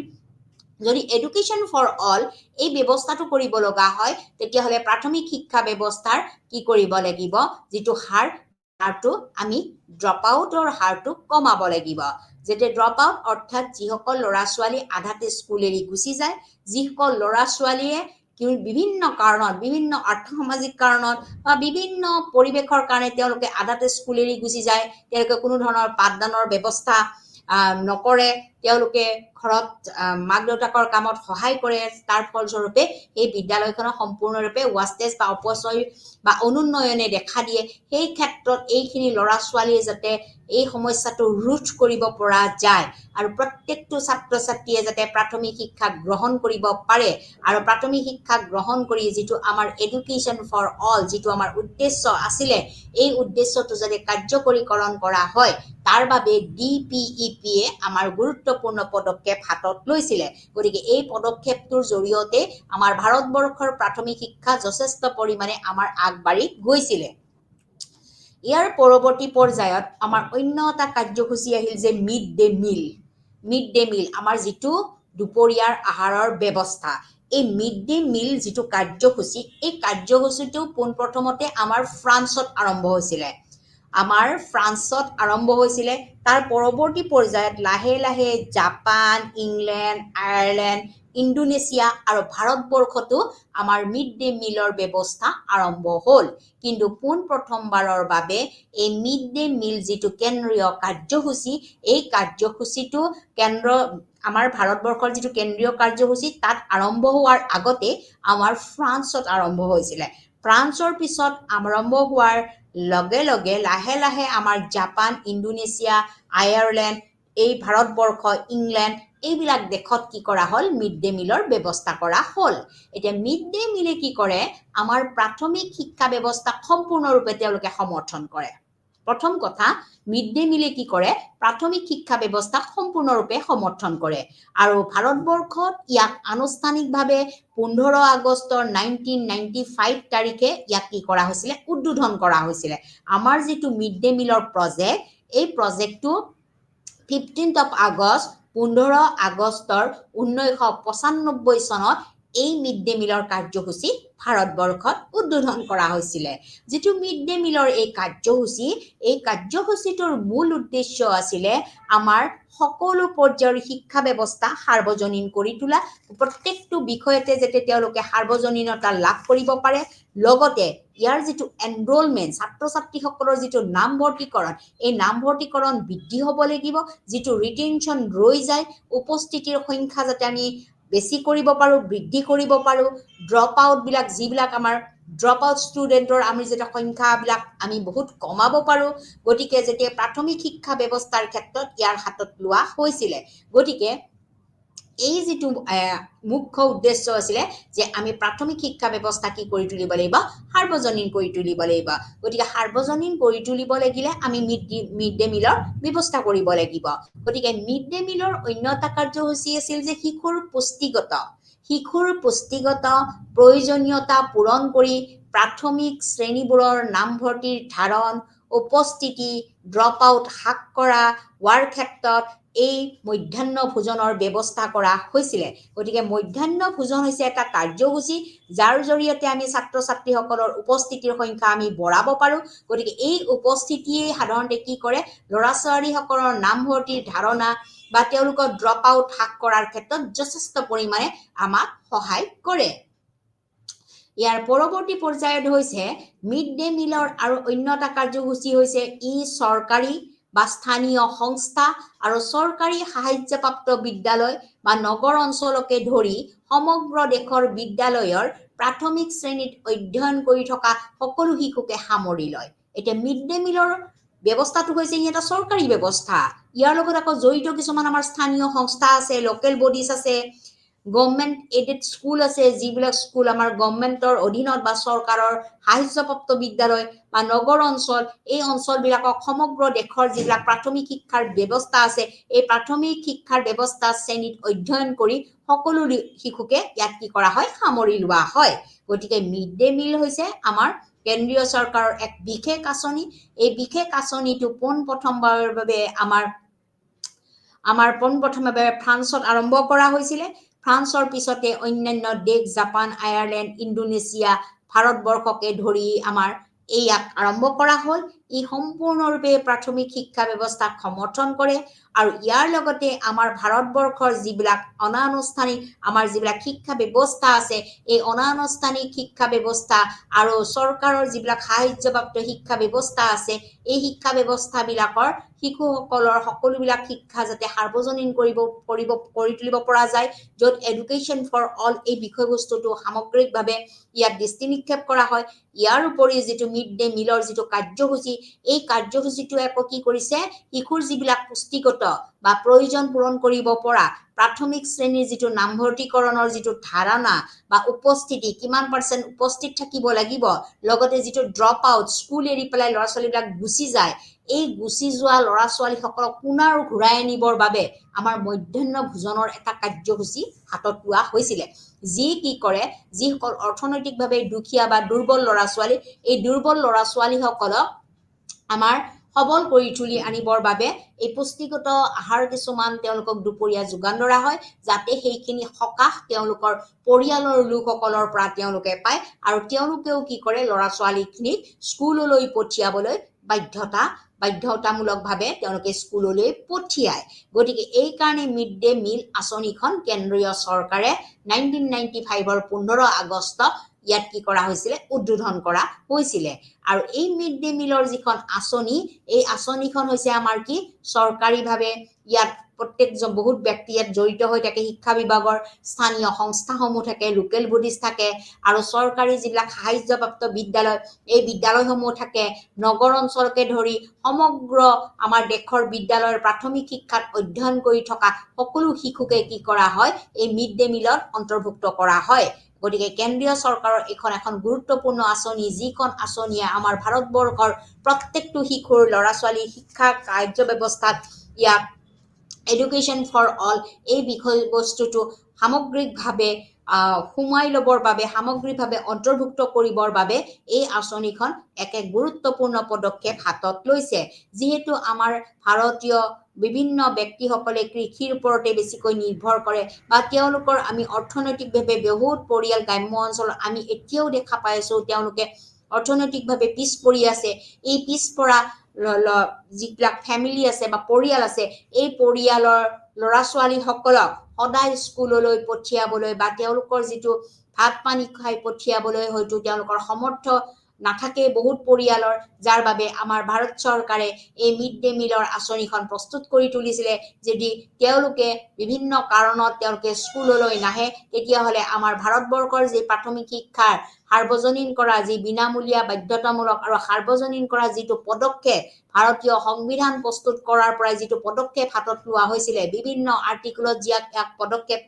যদি এডুকেশ্যন ফৰ অল এই ব্যৱস্থাটো কৰিব লগা হয় তেতিয়াহ'লে প্ৰাথমিক শিক্ষা ব্যৱস্থাৰ কি কৰিব লাগিব যিটো হাৰটো আমি ড্ৰপ আউটৰ হাৰটো কমাব লাগিব যেতিয়া ড্ৰপ আউট অৰ্থাৎ যিসকল ল'ৰা ছোৱালী আধাতে স্কুল এৰি গুচি যায় যিসকল ল'ৰা ছোৱালীয়ে বিভিন্ন কাৰণত বিভিন্ন আৰ্থসামাজিক কাৰণত বা বিভিন্ন পৰিৱেশৰ কাৰণে তেওঁলোকে আধাতে স্কুল এৰি গুচি যায় তেওঁলোকে কোনো ধৰণৰ পাঠদানৰ ব্যৱস্থা নকৰে তেওঁলোকে ঘৰত মাক দেউতাকৰ কামত সহায় কৰে তাৰ ফলস্বৰূপে এই বিদ্যালয়খন সম্পূৰ্ণৰূপে ৱাষ্টেজ বা অপচয় বা অনুন্নয়নে দেখা দিয়ে সেই ক্ষেত্ৰত এইখিনি ল'ৰা ছোৱালীয়ে যাতে এই সমস্যাটো ৰোধ কৰিব পৰা যায় আৰু প্ৰত্যেকটো ছাত্ৰ ছাত্ৰীয়ে যাতে প্ৰাথমিক শিক্ষা গ্ৰহণ কৰিব পাৰে আৰু প্ৰাথমিক শিক্ষা গ্ৰহণ কৰি যিটো আমাৰ এডুকেশ্যন ফৰ অল যিটো আমাৰ উদ্দেশ্য আছিলে এই উদ্দেশ্যটো যাতে কাৰ্যকৰীকৰণ কৰা হয় তাৰ বাবে DPEP-এ আমাৰ গুৰুত্বপূৰ্ণ পদক্ষেপ হাতত লৈছিলে গতিকে এই পদক্ষেপটোৰ জৰিয়তে আমাৰ ভাৰতবৰ্ষৰ প্ৰাথমিক শিক্ষা যথেষ্ট পৰিমাণে আমাৰ আগবাঢ়ি গৈছিলে ইয়াৰ পৰৱৰ্তী পৰ্যায়ত আমাৰ অন্য এটা কাৰ্যসূচী আহিল যে মিড ডে মিল আমাৰ যিটো দুপৰীয়াৰ আহাৰৰ ব্যৱস্থা এই মিড ডে মিল যিটো কাৰ্যসূচী এই কাৰ্যসূচীটো পোনপ্ৰথমতে আমাৰ ফ্ৰান্সত আৰম্ভ হৈছিলে তাৰ পৰৱৰ্তী পৰ্যায়ত লাহে লাহে জাপান ইংলেণ্ড আয়াৰলেণ্ড ইণ্ডোনেছিয়া আৰু ভাৰতবৰ্ষতো আমাৰ মিড ডে মিলৰ ব্যৱস্থা আৰম্ভ হ'ল কিন্তু পোনপ্ৰথমবাৰৰ বাবে এই মিড ডে মিল যিটো কেন্দ্ৰীয় কাৰ্যসূচী এই কাৰ্যসূচীটো আমাৰ ভাৰতবৰ্ষৰ যিটো কেন্দ্ৰীয় কাৰ্যসূচী তাত আৰম্ভ হোৱাৰ আগতে আমাৰ ফ্ৰান্সত আৰম্ভ হৈছিলে ফ্ৰান্সৰ পিছত আৰম্ভ হোৱাৰ লগে লগে লাহে লাহে আমাৰ জাপান ইণ্ডোনেছিয়া আয়াৰলেণ্ড এই ভাৰতবৰ্ষ ইংলেণ্ড এইবিলাক দেশত কি কৰা হ'ল মিড ডে মিলৰ ব্যৱস্থা কৰা হ'ল এতিয়া মিড ডে মিলে কি কৰে আমাৰ প্ৰাথমিক শিক্ষা ব্যৱস্থাক সম্পূৰ্ণৰূপে তেওঁলোকে সমৰ্থন কৰে প্ৰথম কথা মিড ডে মিলে কি কৰে প্ৰাথমিক শিক্ষা ব্যৱস্থাক সম্পূৰ্ণৰূপে সমৰ্থন কৰে আৰু ভাৰতবৰ্ষত ইয়াক আনুষ্ঠানিকভাৱে 15 আগষ্টৰ 1995 তাৰিখে ইয়াক কি কৰা হৈছিলে উদ্বোধন কৰা হৈছিলে আমাৰ যিটো মিড ডে মিলৰ প্ৰজেক্ট এই প্ৰজেক্টটো 15th আগষ্ট 15 আগষ্টৰ 1995 চনত এই মিড ডে মিলৰ কাৰ্যসূচী ভাৰতবৰ্ষত উদ্বোধন কৰা হৈছিলে যিটো মিড ডে মিলৰ এই কাৰ্যসূচীটোৰ মূল উদ্দেশ্য আছিলে আমাৰ সকলো পৰ্যায়ৰ শিক্ষা ব্যৱস্থা সাৰ্বজনীন কৰি তোলা প্ৰত্যেকটো বিষয়তে যাতে তেওঁলোকে সাৰ্বজনীনতা লাভ কৰিব পাৰে লগতে ইয়াৰ যিটো এনৰোলমেণ্ট ছাত্ৰ ছাত্ৰীসকলৰ যিটো নামভৰ্তিকৰণ এই নামভৰ্তিকৰণ বৃদ্ধি হ'ব লাগিব যিটো ৰিটেনশ্যন ৰৈ যায় উপস্থিতিৰ সংখ্যা যাতে আমি বেছি কৰিব পাৰো বৃদ্ধি কৰিব পাৰো ড্ৰপ আউটবিলাক যিবিলাক আমাৰ ড্ৰপ আউট ষ্টুডেণ্টৰ আমি যেটা সংখ্যাবিলাক আমি বহুত কমাব পাৰো গতিকে যেতিয়া প্ৰাথমিক শিক্ষা ব্যৱস্থাৰ ক্ষেত্ৰত ইয়াৰ হাতত লোৱা হৈছিলে গতিকে এই যিটো মুখ্য উদ্দেশ্য আছিলে যে আমি প্ৰাথমিক শিক্ষা ব্যৱস্থা কি কৰি তুলিব লাগিব সাৰ্বজনীন কৰি তুলিব লাগিব গতিকে সাৰ্বজনীন কৰি তুলিব লাগিলে আমি মিড ডে মিলৰ ব্যৱস্থা কৰিব লাগিব গতিকে মিড ডে মিলৰ অন্য এটা কাৰ্যসূচী আছিল যে শিশুৰ পুষ্টিগত প্ৰয়োজনীয়তা পূৰণ কৰি প্ৰাথমিক শ্ৰেণীবোৰৰ নামভৰ্তিৰ ধাৰণ উপস্থিতি ড্ৰপ আউট হ্ৰাস কৰাৰ ক্ষেত্ৰত এই মধ্যাহ্ন ভোজনৰ ব্যৱস্থা কৰা হৈছিলে গতিকে মধ্যাহ্ন ভোজন হৈছে এটা কাৰ্যসূচী যাৰ জৰিয়তে আমি ছাত্ৰ ছাত্ৰীসকলৰ উপস্থিতিৰ সংখ্যা আমি বঢ়াব পাৰো গতিকে এই উপস্থিতিয়ে সাধাৰণতে কি কৰে ল'ৰা ছোৱালীসকলৰ নামভৰ্তিৰ ধাৰণা বা তেওঁলোকৰ ড্ৰপ আউট হ্ৰাস কৰাৰ ক্ষেত্ৰত যথেষ্ট পৰিমাণে আমাক সহায় কৰে ইয়াৰ পৰৱৰ্তী পৰ্যায়ত হৈছে মিড ডে মিলৰ আৰু অন্য এটা কাৰ্যসূচী হৈছে ই চৰকাৰী বা স্থানীয় সংস্থা আৰু চৰকাৰী সাহায্যপ্ৰাপ্ত বিদ্যালয় বা নগৰ অঞ্চলকে ধৰি সমগ্ৰ দেশৰ বিদ্যালয়ৰ প্ৰাথমিক শ্ৰেণীত অধ্যয়ন কৰি থকা সকলো শিশুকে সামৰি লয় এতিয়া মিড ডে মিলৰ ব্যৱস্থাটো হৈছে এটা চৰকাৰী ব্যৱস্থা ইয়াৰ লগত আকৌ জড়িত কিছুমান আমাৰ স্থানীয় সংস্থা আছে লোকেল বডিজ আছে গভৰ্নমেণ্ট এডেড স্কুল আছে যিবিলাক স্কুল আমাৰ গভৰ্নমেণ্টৰ অধীনত বা চৰকাৰৰ সাহায্যপ্ৰাপ্ত বিদ্যালয় বা নগৰ অঞ্চল এই অঞ্চলবিলাকক সমগ্ৰ দেশৰ যিবিলাক প্ৰাথমিক শিক্ষাৰ ব্যৱস্থা আছে এই প্ৰাথমিক শিক্ষাৰ ব্যৱস্থা শ্ৰেণীত অধ্যয়ন কৰি সকলো শিশুকে ইয়াত কি কৰা হয় সামৰি লোৱা হয় গতিকে মিড ডে মিল হৈছে আমাৰ কেন্দ্ৰীয় চৰকাৰৰ এক বিশেষ আঁচনি এই বিশেষ আঁচনিটো পোনপ্ৰথমবাৰৰ বাবে আমাৰ পোনপ্ৰথমে ফ্ৰান্সত আৰম্ভ কৰা হৈছিলে ফ্ৰান্সৰ পিছতে অন্যান্য দেশ জাপান আয়াৰলেণ্ড ইণ্ডোনেছিয়া ভাৰতবৰ্ষকে ধৰি আমাৰ ইয়াক আৰম্ভ কৰা হ'ল ই সম্পূৰ্ণৰূপে প্ৰাথমিক শিক্ষা ব্যৱস্থাক সমৰ্থন কৰে আৰু ইয়াৰ লগতে আমাৰ ভাৰতবৰ্ষৰ যিবিলাক অনানুষ্ঠানিক আমাৰ যিবিলাক শিক্ষা ব্যৱস্থা আছে এই অনানুষ্ঠানিক শিক্ষা ব্যৱস্থা আৰু চৰকাৰৰ যিবিলাক সাহায্যপ্ৰাপ্ত শিক্ষা ব্যৱস্থা আছে এই শিক্ষা ব্যৱস্থাবিলাকৰ শিশুসকলৰ সকলোবিলাক শিক্ষা যাতে সাৰ্বজনীন কৰি তুলিব পৰা যায় য'ত এডুকেশ্যন ফৰ অল এই বিষয়বস্তুটো সামগ্ৰিকভাৱে ইয়াত দৃষ্টি নিক্ষেপ কৰা হয় ইয়াৰ উপৰি যিটো মিড ডে মিলৰ যিটো কাৰ্যসূচী এই কাৰ্যসূচীটোৱে আকৌ কি কৰিছে শিশুৰ যিবিলাক পুষ্টিগত বা প্ৰয়োজন পূৰণ কৰিব পৰা প্ৰাথমিক শ্ৰেণীৰ যিটো নামভৰ্তিকৰণৰ যিটো ধাৰণা বা উপস্থিতি কিমান পাৰ্চেণ্ট উপস্থিত থাকিব লাগিব লগতে যিটো ড্ৰপ আউট স্কুল এৰি পেলাই ল'ৰা ছোৱালীবিলাক গুচি যায় এই গুচি যোৱা ল'ৰা ছোৱালীসকলক পুনৰ ঘূৰাই আনিবৰ বাবে আমাৰ মধ্যাহ্ন ভোজনৰ এটা কাৰ্যসূচী হাতত লোৱা হৈছিলে যি কি কৰে যিসকল অৰ্থনৈতিকভাৱে দুখীয়া বা দুৰ্বল ল'ৰা ছোৱালী এই দুৰ্বল ল'ৰা ছোৱালীসকলক আমাৰ সবল কৰি তুলি আনিবৰ বাবে এই পুষ্টিগত আহাৰ কিছুমান তেওঁলোকক দুপৰীয়া যোগান ধৰা হয় যাতে সেইখিনি সকাহ তেওঁলোকৰ পৰিয়ালৰ লোকসকলৰ পৰা তেওঁলোকে পায় আৰু তেওঁলোকেও কি কৰে ল'ৰা ছোৱালীখিনিক স্কুললৈ পঠিয়াবলৈ বাধ্যতামূলকভাৱে তেওঁলোকে স্কুললৈ পঠিয়ায় গতিকে এই কাৰণে মিড ডে মিল আঁচনিখন কেন্দ্ৰীয় চৰকাৰে 1995ৰ 15 আগষ্ট ইয়াত কি কৰা হৈছিলে উদ্বোধন কৰা হৈছিলে আৰু এই মিড ডে মিলৰ যিখন আঁচনি এই আঁচনিখন হৈছে আমাৰ কি চৰকাৰীভাৱে ইয়াত প্ৰত্যেকজন বহুত ব্যক্তি ইয়াত জড়িত হৈ থাকে শিক্ষা বিভাগৰ স্থানীয় সংস্থাসমূহ থাকে লোকেল বডিজ থাকে আৰু চৰকাৰী যিবিলাক সাহায্যপ্ৰাপ্ত বিদ্যালয় এই বিদ্যালয়সমূহ থাকে নগৰ অঞ্চলকে ধৰি সমগ্ৰ আমাৰ দেশৰ বিদ্যালয়ৰ প্ৰাথমিক শিক্ষাত অধ্যয়ন কৰি থকা সকলো শিশুকে কি কৰা হয় এই মিড ডে মিলত অন্তৰ্ভুক্ত কৰা হয় গতিকে কেন্দ্ৰীয় চৰকাৰৰ এখন গুৰুত্বপূৰ্ণ আঁচনি যিখন আঁচনিয়ে আমাৰ ভাৰতবৰ্ষৰ প্ৰত্যেকটো শিশুৰ ল'ৰা ছোৱালীৰ শিক্ষা কাৰ্য ব্যৱস্থাত ইয়াক এডুকেশ্যন ফৰ অল এই বিষয়বস্তুটো সামগ্ৰিকভাৱে সোমাই ল'বৰ বাবে সামগ্ৰিকভাৱে অন্তৰ্ভুক্ত কৰিবৰ বাবে এই আঁচনিখন এক গুৰুত্বপূৰ্ণ পদক্ষেপ হাতত লৈছে যিহেতু আমাৰ ভাৰতীয় বিভিন্ন ব্যক্তিসকলে কৃষিৰ ওপৰতে বেছিকৈ নিৰ্ভৰ কৰে বা তেওঁলোকৰ আমি অৰ্থনৈতিকভাৱে বহুত পৰিয়াল গ্ৰাম্য অঞ্চলত আমি এতিয়াও দেখা পাইছোঁ তেওঁলোকে অৰ্থনৈতিকভাৱে পিছ পৰি আছে এই পিছপৰা যিবিলাক ফেমিলি আছে বা পৰিয়াল আছে এই পৰিয়ালৰ ল'ৰা ছোৱালীসকলক সদায় স্কুললৈ পঠিয়াবলৈ বা তেওঁলোকৰ যিটো ভাত পানী খাই পঠিয়াবলৈ হয়তো তেওঁলোকৰ সমৰ্থ নাথাকে বহুত পৰিয়ালৰ যাৰ বাবে আমাৰ ভাৰত চৰকাৰে এই মিড ডে মিলৰ আঁচনিখন প্ৰস্তুত কৰি তুলিছিলে যদি তেওঁলোকে বিভিন্ন কাৰণত তেওঁলোকে স্কুললৈ নাহে তেতিয়াহ'লে আমাৰ ভাৰতবৰ্ষৰ যি প্ৰাথমিক শিক্ষাৰ সাৰ্বজনীন কৰা যি বিনামূলীয়া বাধ্যতামূলক আৰু সাৰ্বজনীন কৰা যিটো পদক্ষেপ ভাৰতীয় সংবিধান প্ৰস্তুত কৰাৰ পৰাই যিটো পদক্ষেপ হাতত লোৱা হৈছিলে বিভিন্ন আৰ্টিকলত ইয়াক পদক্ষেপ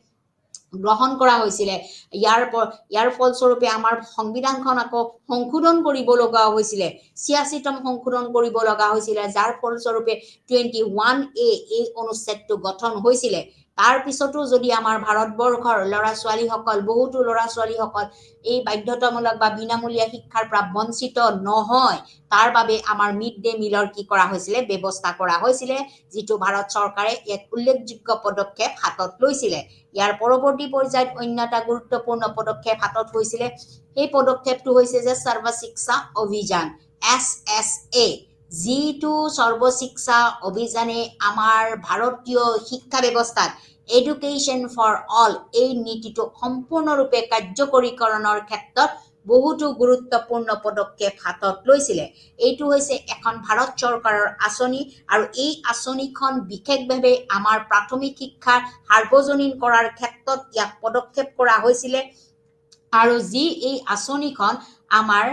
গ্ৰহণ কৰা হৈছিলে ইয়াৰ ফলস্বৰূপে আমাৰ সংবিধানখন আকৌ সংশোধন কৰিব লগা হৈছিলে 86তম সংশোধন কৰিব লগা হৈছিলে যাৰ ফলস্বৰূপে 21A এই অনুচ্ছেদটো গঠন হৈছিলে তাৰ পিছতো যদি আমাৰ ভাৰতবৰ্ষৰ ল'ৰা ছোৱালীসকল বহুতো ল'ৰা ছোৱালীসকল এই বাধ্যতামূলক বা বিনামূলীয়া শিক্ষাৰ পৰা বঞ্চিত নহয় তাৰ বাবে আমাৰ মিড ডে মিলৰ কি কৰা হৈছিলে ব্যৱস্থা কৰা হৈছিলে যিটো ভাৰত চৰকাৰে এক উল্লেখযোগ্য পদক্ষেপ হাতত লৈছিলে ইয়াৰ পৰৱৰ্তী পৰ্যায়ত অন্য এটা গুৰুত্বপূৰ্ণ পদক্ষেপ হাতত হৈছিলে এই পদক্ষেপটো হৈছে যে সৰ্ব শিক্ষা অভিযান SSA যিটো সৰ্ব শিক্ষা অভিযানে আমাৰ ভাৰতীয় শিক্ষা ব্যৱস্থাত এডুকেশ্যন ফৰ অল এই নীতিটো সম্পূৰ্ণৰূপে কাৰ্যকৰীকৰণৰ ক্ষেত্ৰত বহুতো গুৰুত্বপূৰ্ণ পদক্ষেপ হাতত লৈছিলে এইটো হৈছে এখন ভাৰত চৰকাৰৰ আঁচনি আৰু এই আঁচনিখন বিশেষভাৱে আমাৰ প্ৰাথমিক শিক্ষা সাৰ্বজনীন কৰাৰ ক্ষেত্ৰত ইয়াক পদক্ষেপ কৰা হৈছিলে আৰু যি এই আঁচনিখন আমাৰ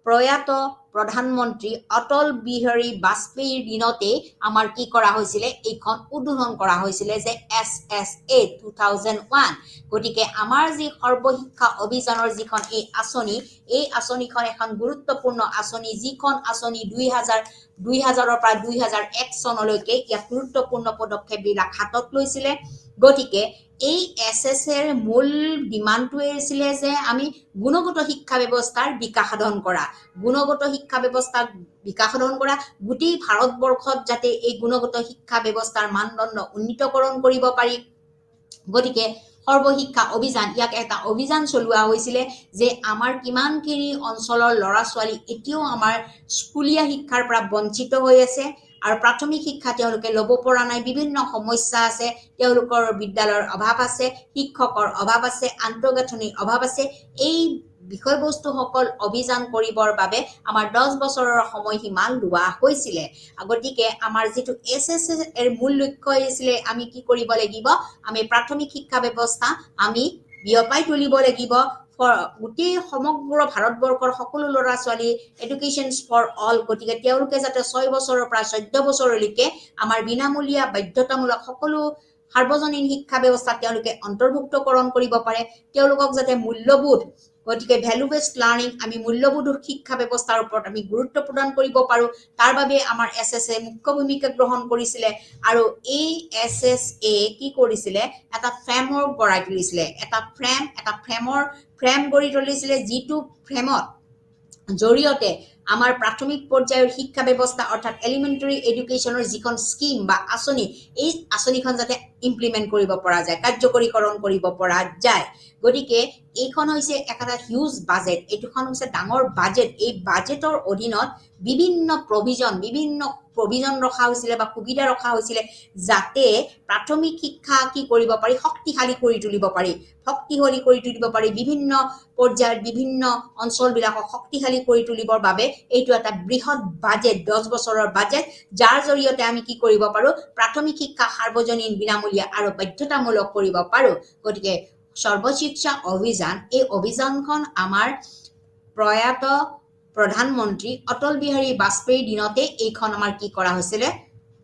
প্ৰয়াত প্ৰধানমন্ত্ৰী অটল বিহাৰী বাজপেয়ীৰ দিনতে আমাৰ কি কৰা হৈছিলে এইখন উদ্বোধন কৰা হৈছিলে যে SSA 2001 গতিকে আমাৰ যি সৰ্বশিক্ষা অভিযানৰ যিখন এই আঁচনিখন এখন গুৰুত্বপূৰ্ণ আঁচনি যিখন আঁচনি 2000ৰ পৰা 2001 চনলৈকে ইয়াক গুৰুত্বপূৰ্ণ পদক্ষেপবিলাক হাতত লৈছিলে গতিকে এই SSAৰ মূল ডিমাণ্ডটোৱে আছিল যে আমি গুণগত শিক্ষা ব্যৱস্থাৰ বিকাশ সাধন কৰা গোটেই ভাৰতবৰ্ষত যাতে এই গুণগত শিক্ষা ব্যৱস্থাৰ মানদণ্ড উন্নীতকৰণ কৰিব পাৰি গতিকে সৰ্বশিক্ষা অভিযান ইয়াক এটা অভিযান চলোৱা হৈছিলে যে আমাৰ কিমানখিনি অঞ্চলৰ ল'ৰা ছোৱালী এতিয়াও আমাৰ স্কুলীয়া শিক্ষাৰ পৰা বঞ্চিত হৈ আছে আৰু প্ৰাথমিক শিক্ষা তেওঁলোকে ল'ব পৰা নাই বিভিন্ন সমস্যা আছে তেওঁলোকৰ বিদ্যালয়ৰ অভাৱ আছে শিক্ষকৰ অভাৱ আছে আন্তঃগাঁথনিৰ অভাৱ আছে এই বিষয়বস্তুসকল অভিযান কৰিবৰ বাবে আমাৰ 10 বছৰৰ সময়সীমা লোৱা হৈছিলে গতিকে আমাৰ যেটো এছএছএ এৰ মূল লক্ষ্য হৈছিলে আমি কি কৰিব লাগিব আমি প্ৰাথমিক শিক্ষা ব্যৱস্থা আমি বিয়পাই তুলিব লাগিব গোটেই সমগ্ৰ ভাৰতবৰ্ষৰ সকলো ল'ৰা ছোৱালী এডুকেশ্যনছ ফৰ অল গতিকে তেওঁলোকে যাতে 6 বছৰৰ পৰা 14 বছৰলৈকে আমাৰ বিনামূলীয়া বাধ্যতামূলক সকলো সাৰ্বজনীন শিক্ষা ব্যৱস্থা তেওঁলোকে অন্তৰ্ভুক্তকৰণ কৰিব পাৰে তেওঁলোকক যাতে মূল্যবোধ গতিকে ভ্যালু বেসড লাৰ্নিং আমি মূল্যবোধ শিক্ষা ব্যৱস্থাৰ ওপৰত আমি গুৰুত্ব প্ৰদান কৰিব পাৰো তাৰ বাবে আমাৰ এছএছএ মুখ্য ভূমিকা গ্ৰহণ কৰিছিলে আৰু এই এছএছএ কি কৰিছিলে এটা ফ্ৰেমৱৰ্ক গঢ়াই তুলিছিলে এটা ফ্ৰেম গঢ়ি তুলিছিলে যিটো ফ্ৰেমত জৰিয়তে আমাৰ প্ৰাথমিক পৰ্যায়ৰ শিক্ষা ব্যৱস্থা অৰ্থাৎ এলিমেন্টাৰী এডুকেশ্যনৰ যিখন স্কিম বা আঁচনি এই আঁচনিখন যাতে ইমপ্লিমেন্ট কৰিব পৰা যায় কাৰ্যকৰীকৰণ কৰিব পৰা যায় গতিকে এইখন হৈছে একটা হিউজ বাজেট এইটোখন হৈছে ডাঙৰ বাজেট এই বাজেটৰ অধীনত বিভিন্ন প্ৰভিজন ৰখা হৈছিলে বা সুবিধা ৰখা হৈছিলে যাতে প্ৰাথমিক শিক্ষা কি কৰিব পাৰি শক্তিশালী কৰি তুলিব পাৰি বিভিন্ন পৰ্যায়ৰ বিভিন্ন অঞ্চলবিলাকক শক্তিশালী কৰি তুলিবৰ বাবে এইটো এটা বৃহৎ বাজেট 10 বছৰৰ বাজেট যাৰ জৰিয়তে আমি কি কৰিব পাৰো প্ৰাথমিক শিক্ষা সাৰ্বজনীন বিনামূলীয়া আৰু বাধ্যতামূলক কৰিব পাৰো গতিকে সৰ্বশিক্ষা অভিযান এই অভিযানখন আমাৰ প্ৰয়াত প্ৰধানমন্ত্ৰী অটল বিহাৰী বাজপেয়ীৰ দিনতে এইখন আমাৰ কি কৰা হৈছিলে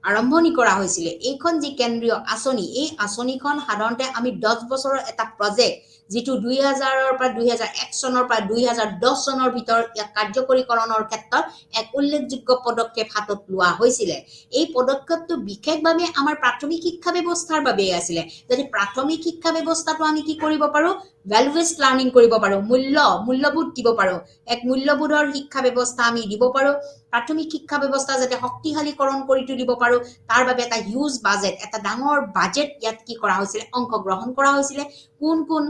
আৰম্ভণি কৰা হৈছিলে এইখন যি কেন্দ্ৰীয় আঁচনি এই আঁচনিখন সাধাৰণতে আমি 10 বছৰৰ এটা প্ৰজেক্ট যেটো 2000 পৰা 2001 চনৰ পৰা 2010 চনৰ ভিতৰত ইয়াক কাৰ্যকৰীকৰণৰ ক্ষেত্ৰত এক উল্লেখযোগ্য পদক্ষেপ হাতত লোৱা হৈছিল এই পদক্ষেপটো বিশেষভাৱে আমাৰ প্ৰাথমিক শিক্ষা ব্যৱস্থাৰ বাবে আছিল যদি প্ৰাথমিক শিক্ষা ব্যৱস্থাটো আমি কি কৰিব পাৰো ভ্যালু বেসড লাৰ্নিং কৰিব পাৰো মূল্যবোধ দিব পাৰো এক মূল্যবোধৰ শিক্ষা ব্যৱস্থা আমি দিব পাৰো প্ৰাথমিক শিক্ষা ব্যৱস্থা যাতে শক্তিশালীকৰণ কৰি তুলিব পাৰো তাৰ বাবে এটা হিউজ বাজেট এটা ডাঙৰ বাজেট ইয়াত কি কৰা হৈছিল অংশগ্ৰহণ কৰা হৈছিল কোন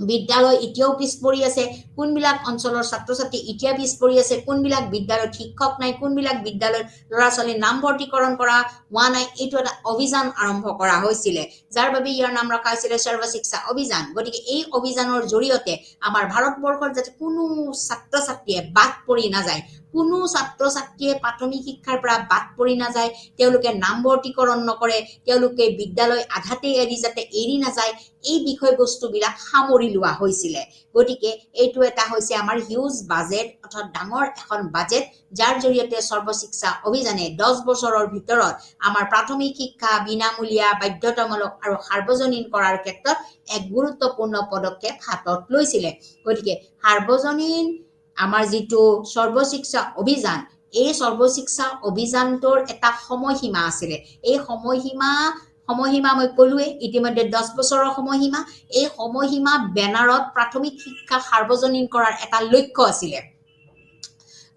বিদ্যালয় এতিয়াও পিছ পৰি আছে কোনবিলাক অঞ্চলৰ ছাত্ৰ-ছাত্ৰী এতিয়া পিছ পৰি আছে কোনবিলাক বিদ্যালয়ত শিক্ষক নাই কোনবিলাক বিদ্যালয়ত ল'ৰা-ছোৱালীৰ নাম ভৰ্তিকৰণ কৰা হোৱা নাই এইটো এটা অভিযান আৰম্ভ কৰা হৈছিল যাৰ বাবে ইয়াৰ নাম ৰখা হৈছিল সৰ্বশিক্ষা অভিযান গতিকে এই অভিযানৰ জৰিয়তে আমাৰ ভাৰতবৰ্ষৰ যাতে কোনো ছাত্ৰ-ছাত্ৰীয়ে বাদ পৰি নাযায় কোনো ছাত্ৰ-ছাত্ৰীয়ে প্ৰাথমিক শিক্ষাৰ পৰা বাদ পৰি নাযায় তেওঁলোকে নাম ভৰ্তিকৰণ নকৰে তেওঁলোকে বিদ্যালয় আধাতে এৰি নাযায় এই বিষয়বস্তুবিলাক সামৰি লোৱা হৈছিল গতিকে এইটো এটা হৈছে আমাৰ হিউজ বাজেট অৰ্থাৎ ডাঙৰ এখন বাজেট যাৰ জৰিয়তে সৰ্বশিক্ষা অভিযানে 10 বছৰৰ ভিতৰত আমাৰ প্ৰাথমিক শিক্ষা বিনামূলীয়া বাধ্যতামূলক আৰু সাৰ্বজনীন কৰাৰ ক্ষেত্ৰত এক গুৰুত্বপূৰ্ণ পদক্ষেপ হাতত লৈছিল গতিকে সাৰ্বজনীন আমাৰ যেটো সৰ্বশিক্ষা অভিযান এই সৰ্বশিক্ষা অভিযানটোৰ এটা সময়সীমা আছিল এই সময়সীমা মই কলোৱে ইতিমধ্যে 10 বছৰৰ সময়সীমা এই সময়সীমা বেনাৰত প্ৰাথমিক শিক্ষা সাৰ্বজনীন কৰাৰ এটা লক্ষ্য আছিল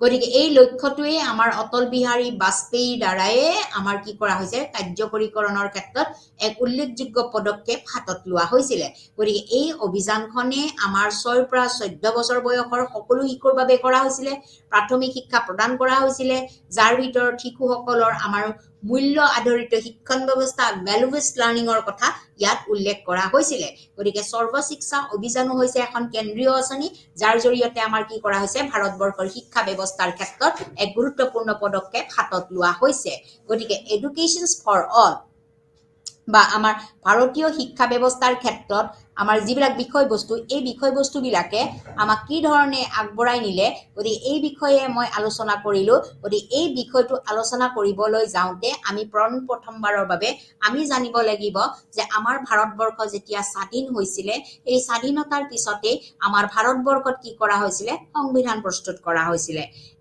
গতিকে এই লক্ষ্যটোৱে আমাৰ অটল বিহাৰী বাজপেয়ীৰ দ্বাৰাই আমাৰ কি কৰা হৈছে কাৰ্যকৰীকৰণৰ ক্ষেত্ৰত এক উল্লেখযোগ্য পদক্ষেপ হাতত লোৱা হৈছিল গতিকে এই অভিযানখনে আমাৰ 6 পৰা 14 বছৰ বয়সৰ সকলো শিশুৰ বাবে কৰা হৈছিল প্ৰাথমিক শিক্ষা প্ৰদান কৰা হৈছিল যাৰ ভিতৰত শিশুসকলৰ আমাৰ মূল্য আধাৰিত শিক্ষণ ব্যৱস্থা ভ্যালু বেসড লাৰ্নিংৰ কথা ইয়াত উল্লেখ কৰা হৈছিল গতিকে সৰ্বশিক্ষা অভিযানো হৈছে এখন কেন্দ্ৰীয় আঁচনি যাৰ জৰিয়তে আমাৰ কি কৰা হৈছে ভাৰতবৰ্ষৰ শিক্ষা ব্যৱস্থাৰ ক্ষেত্ৰত এক গুৰুত্বপূৰ্ণ পদক্ষেপ হাতত লোৱা হৈছে গতিকে এডুকেশ্যনছ ফৰ অল বা আমাৰ ভাৰতীয় শিক্ষা ব্যৱস্থাৰ ক্ষেত্ৰত আমাৰ যিবিলাক বিষয়বস্তু এই বিষয়বস্তুবিলাকে আমাক কি ধৰণে আগবঢ়াই নিলে গতিকে এই বিষয়ে মই আলোচনা কৰিলো গতিকে এই বিষয়টো আলোচনা কৰিবলৈ যাওঁতে আমি প্ৰথমবাৰৰ বাবে আমি জানিব লাগিব যে আমাৰ ভাৰতবৰ্ষ যেতিয়া স্বাধীন হৈছিল এই স্বাধীনতাৰ পিছতে আমাৰ ভাৰতবৰ্ষত কি কৰা হৈছিল সংবিধান প্ৰস্তুত কৰা হৈছিল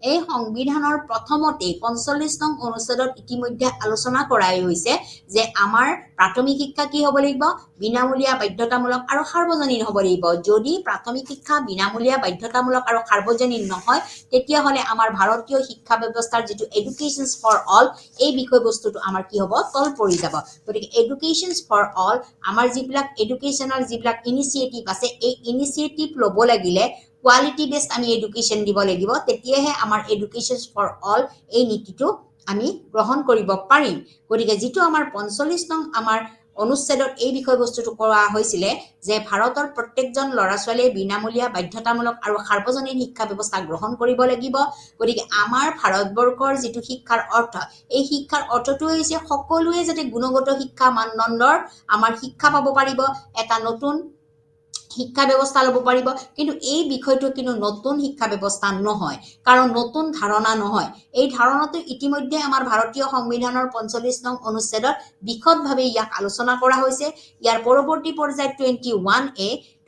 এই সংবিধানৰ প্ৰথমতে 45 নং অনুচ্ছেদত ইতিমধ্যে আলোচনা কৰাই হৈছে যে আমাৰ প্ৰাথমিক শিক্ষা কি হ'ব লাগিব বিনামূলীয়া বাধ্যতামূলক আৰু সাৰ্বজনীন হ'ব লাগিব যদি প্ৰাথমিক শিক্ষা বিনামূলীয়া বাধ্যতামূলক আৰু সাৰ্বজনীন নহয় তেতিয়াহ'লে আমাৰ ভাৰতীয় শিক্ষা ব্যৱস্থাৰ যিটো এডুকেশ্যন ফৰ অল এই বিষয়বস্তুটো আমাৰ কি হ'ব তল পৰি যাব গতিকে এডুকেশ্যন ফৰ অল আমাৰ যিবিলাক এডুকেশ্যনৰ যিবিলাক ইনিচিয়েটিভ আছে এই ইনিচিয়েটিভ ল'ব লাগিলে কোৱালিটি বেছড আমি এডুকেশ্যন দিব লাগিব তেতিয়াহে আমাৰ এডুকেশ্যন ফৰ অল এই নীতিটো আমি গ্ৰহণ কৰিব পাৰিম গতিকে যিটো আমাৰ 45 নং আমাৰ অনুচ্ছেদত এই বিষয়বস্তুটো কোৱা হৈছিলে যে ভাৰতৰ প্ৰত্যেকজন ল'ৰা ছোৱালীয়ে বিনামূলীয়া বাধ্যতামূলক আৰু সাৰ্বজনীন শিক্ষা ব্যৱস্থা গ্ৰহণ কৰিব লাগিব গতিকে আমাৰ ভাৰতবৰ্ষৰ যিটো শিক্ষাৰ অৰ্থ এই শিক্ষাৰ অৰ্থটো হৈছে সকলোৱে যাতে গুণগত শিক্ষা মানদণ্ডৰ আমাৰ শিক্ষা পাব পাৰিব এটা নতুন শিক্ষা ব্যৱস্থা ল'ব পাৰিব কিন্তু এই বিষয়টো কিন্তু নতুন শিক্ষা ব্যৱস্থা নহয় কাৰণ নতুন ধাৰণা নহয় এই ধাৰণাটো ইতিমধ্যে আমাৰ ভাৰতীয় সংবিধানৰ 45 নং অনুচ্ছেদত বিশদভাৱে ইয়াক আলোচনা কৰা হৈছে ইয়াৰ পৰৱৰ্তী পৰ্যায়ত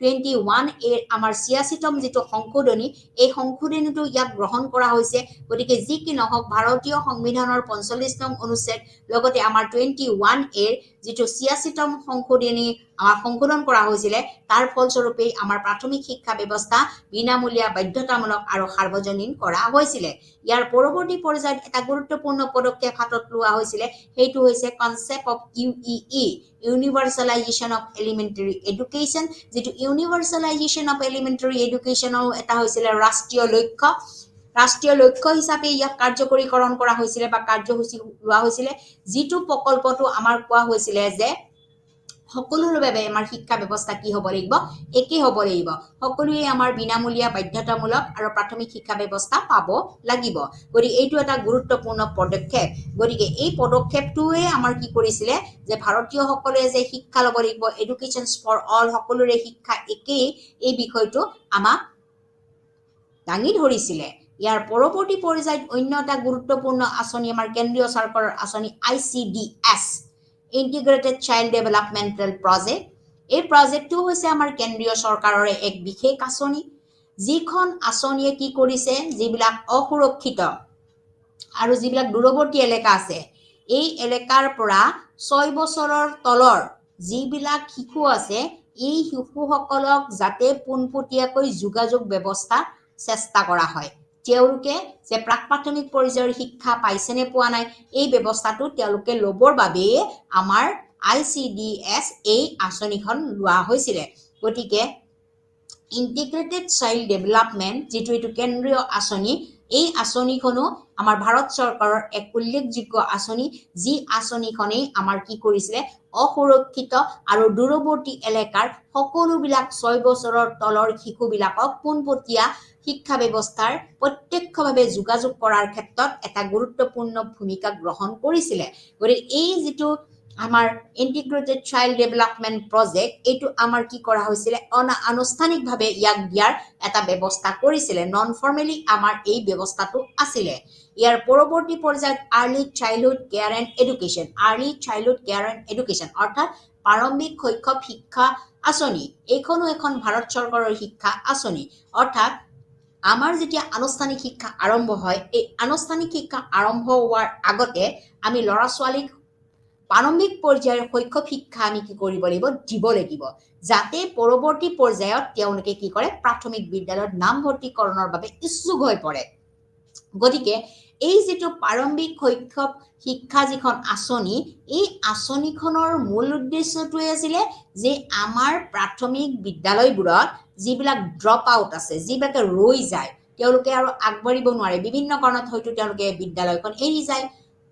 21A আমাৰ 86তম যিটো সংশোধনী এই সংশোধনীটো ইয়াক গ্ৰহণ কৰা হৈছে গতিকে যি কি নহওক ভাৰতীয় সংবিধানৰ 45 নং অনুচ্ছেদ লগতে আমাৰ 21A যিটো 86তম সংশোধনী আমাৰ সংশোধন কৰা হৈছিলে তাৰ ফলস্বৰূপে আমাৰ প্ৰাথমিক শিক্ষা ব্যৱস্থা বিনামূলীয়া বাধ্যতামূলক আৰু সাৰ্বজনীন কৰা হৈছিলে ইয়াৰ পৰৱৰ্তী পৰ্যায়ত এটা গুৰুত্বপূৰ্ণ পদক্ষেপ হাতত লোৱা হৈছিলে সেইটো হৈছে concept of UEE universalisation of elementary education যিটো ইউনিভাৰ্সেলাইজেশ্যন অফ এলিমেণ্টাৰী এডুকেশ্যনৰ এটা হৈছিলে ৰাষ্ট্ৰীয় লক্ষ্য হিচাপে ইয়াক কাৰ্যকৰীকৰণ কৰা হৈছিলে বা কাৰ্যসূচী লোৱা হৈছিলে যিটো প্ৰকল্পটো আমাৰ কোৱা হৈছিলে যে সকলোৰে বাবে আমাৰ শিক্ষা ব্যৱস্থা কি হ'ব লাগিব একে হ'ব লাগিব সকলোৱে আমাৰ বিনামূলীয়া বাধ্যতামূলক আৰু প্ৰাথমিক শিক্ষা ব্যৱস্থা পাব লাগিব গতিকে এইটো এটা গুৰুত্বপূৰ্ণ পদক্ষেপ গতিকে এই পদক্ষেপটোৱে আমাৰ কি কৰিছিলে যে ভাৰতীয় সকলে যে শিক্ষা ল'ব লাগিব এডুকেশ্যন ফৰ অল সকলোৰে শিক্ষা একেই এই বিষয়টো আমাক দাঙি ধৰিছিলে ইয়াৰ পৰৱৰ্তী পৰ্যায়ত অন্য এটা গুৰুত্বপূৰ্ণ আঁচনি আমাৰ কেন্দ্ৰীয় চৰকাৰৰ আঁচনি ICDS integrated child developmental project এই প্ৰজেক্টটো হৈছে আমাৰ কেন্দ্ৰীয় চৰকাৰৰ এক বিশেষ আঁচনি যিখন আঁচনিয়ে কি কৰিছে যিবিলাক অসুৰক্ষিত আৰু যিবিলাক দূৰৱৰ্তী এলেকা আছে এই এলেকাৰ পৰা 6 বছৰৰ তলৰ যিবিলাক শিশু আছে এই শিশুসকলক যাতে পোনপটীয়াকৈ যোগাযোগ ব্যৱস্থা চেষ্টা কৰা হয় তেওঁলোকে যে প্ৰাক-প্ৰাথমিক পৰ্যায়ৰ শিক্ষা পাইছে নে পোৱা নাই এই ব্যৱস্থাটো তেওঁলোকে ল'বৰ বাবে আমাৰ ICDS এই আঁচনিখন লোৱা হৈছিলে গতিকে ইন্টিগ্ৰেটেড চাইল্ড ডেভেলপমেণ্ট যিটো এইটো কেন্দ্ৰীয় আঁচনি এই আঁচনিখনো আমাৰ ভাৰত চৰকাৰৰ এক উল্লেখযোগ্য আঁচনি যি আঁচনিখনে আমাৰ কি কৰিছিলে অসুৰক্ষিত আৰু দূৰৱৰ্তী এলেকাৰ সকলোবিলাক 6 বছৰৰ তলৰ শিশুবিলাকক পোনপটীয়া শিক্ষা ব্যৱস্থাৰ প্ৰত্যক্ষভাৱে যোগাযোগ কৰাৰ ক্ষেত্ৰত এটা গুৰুত্বপূৰ্ণ ভূমিকা গ্ৰহণ কৰিছিলে গতিকে এই যিটো আমাৰ ইন্টিগ্ৰেটেড চাইল্ড ডেভেলপমেণ্ট প্ৰজেক্ট এইটো আমাৰ কি কৰা হৈছিলে আনুষ্ঠানিকভাৱে ইয়াক দিয়াৰ এটা ব্যৱস্থা কৰিছিলে নন ফৰ্মেলি আমাৰ এই ব্যৱস্থাটো আছিলে ইয়াৰ পৰৱৰ্তী পৰ্যায়ত early childhood care and education অৰ্থাৎ প্ৰাৰম্ভিক শৈশৱ শিক্ষা আঁচনি এইখনো এখন ভাৰত চৰকাৰৰ শিক্ষা আঁচনি অৰ্থাৎ আমাৰ যেতিয়া আনুষ্ঠানিক শিক্ষা আৰম্ভ হয় এই আনুষ্ঠানিক শিক্ষা আৰম্ভ হোৱাৰ আগতে আমি ল'ৰা ছোৱালীক প্ৰাৰম্ভিক পৰ্যায়ৰ শৈশৱ শিক্ষা আমি কি কৰিব লাগিব দিব লাগিব যাতে পৰৱৰ্তী পৰ্যায়ত তেওঁলোকে কি কৰে প্ৰাথমিক বিদ্যালয়ত নামভৰ্তিকৰণৰ বাবে ইচ্ছুক হৈ পৰে গতিকে এই যিটো প্ৰাৰম্ভিক শৈশৱ শিক্ষা যিখন আঁচনি এই আঁচনিখনৰ মূল উদ্দেশ্যটোৱে আছিলে যে আমাৰ প্ৰাথমিক বিদ্যালয়বোৰত যিবিলাক ড্ৰপ আউট আছে যিবিলাকে ৰৈ যায় তেওঁলোকে আৰু আগবাঢ়িব নোৱাৰে বিভিন্ন কাৰণত হয়তো তেওঁলোকে বিদ্যালয়খন এৰি যায়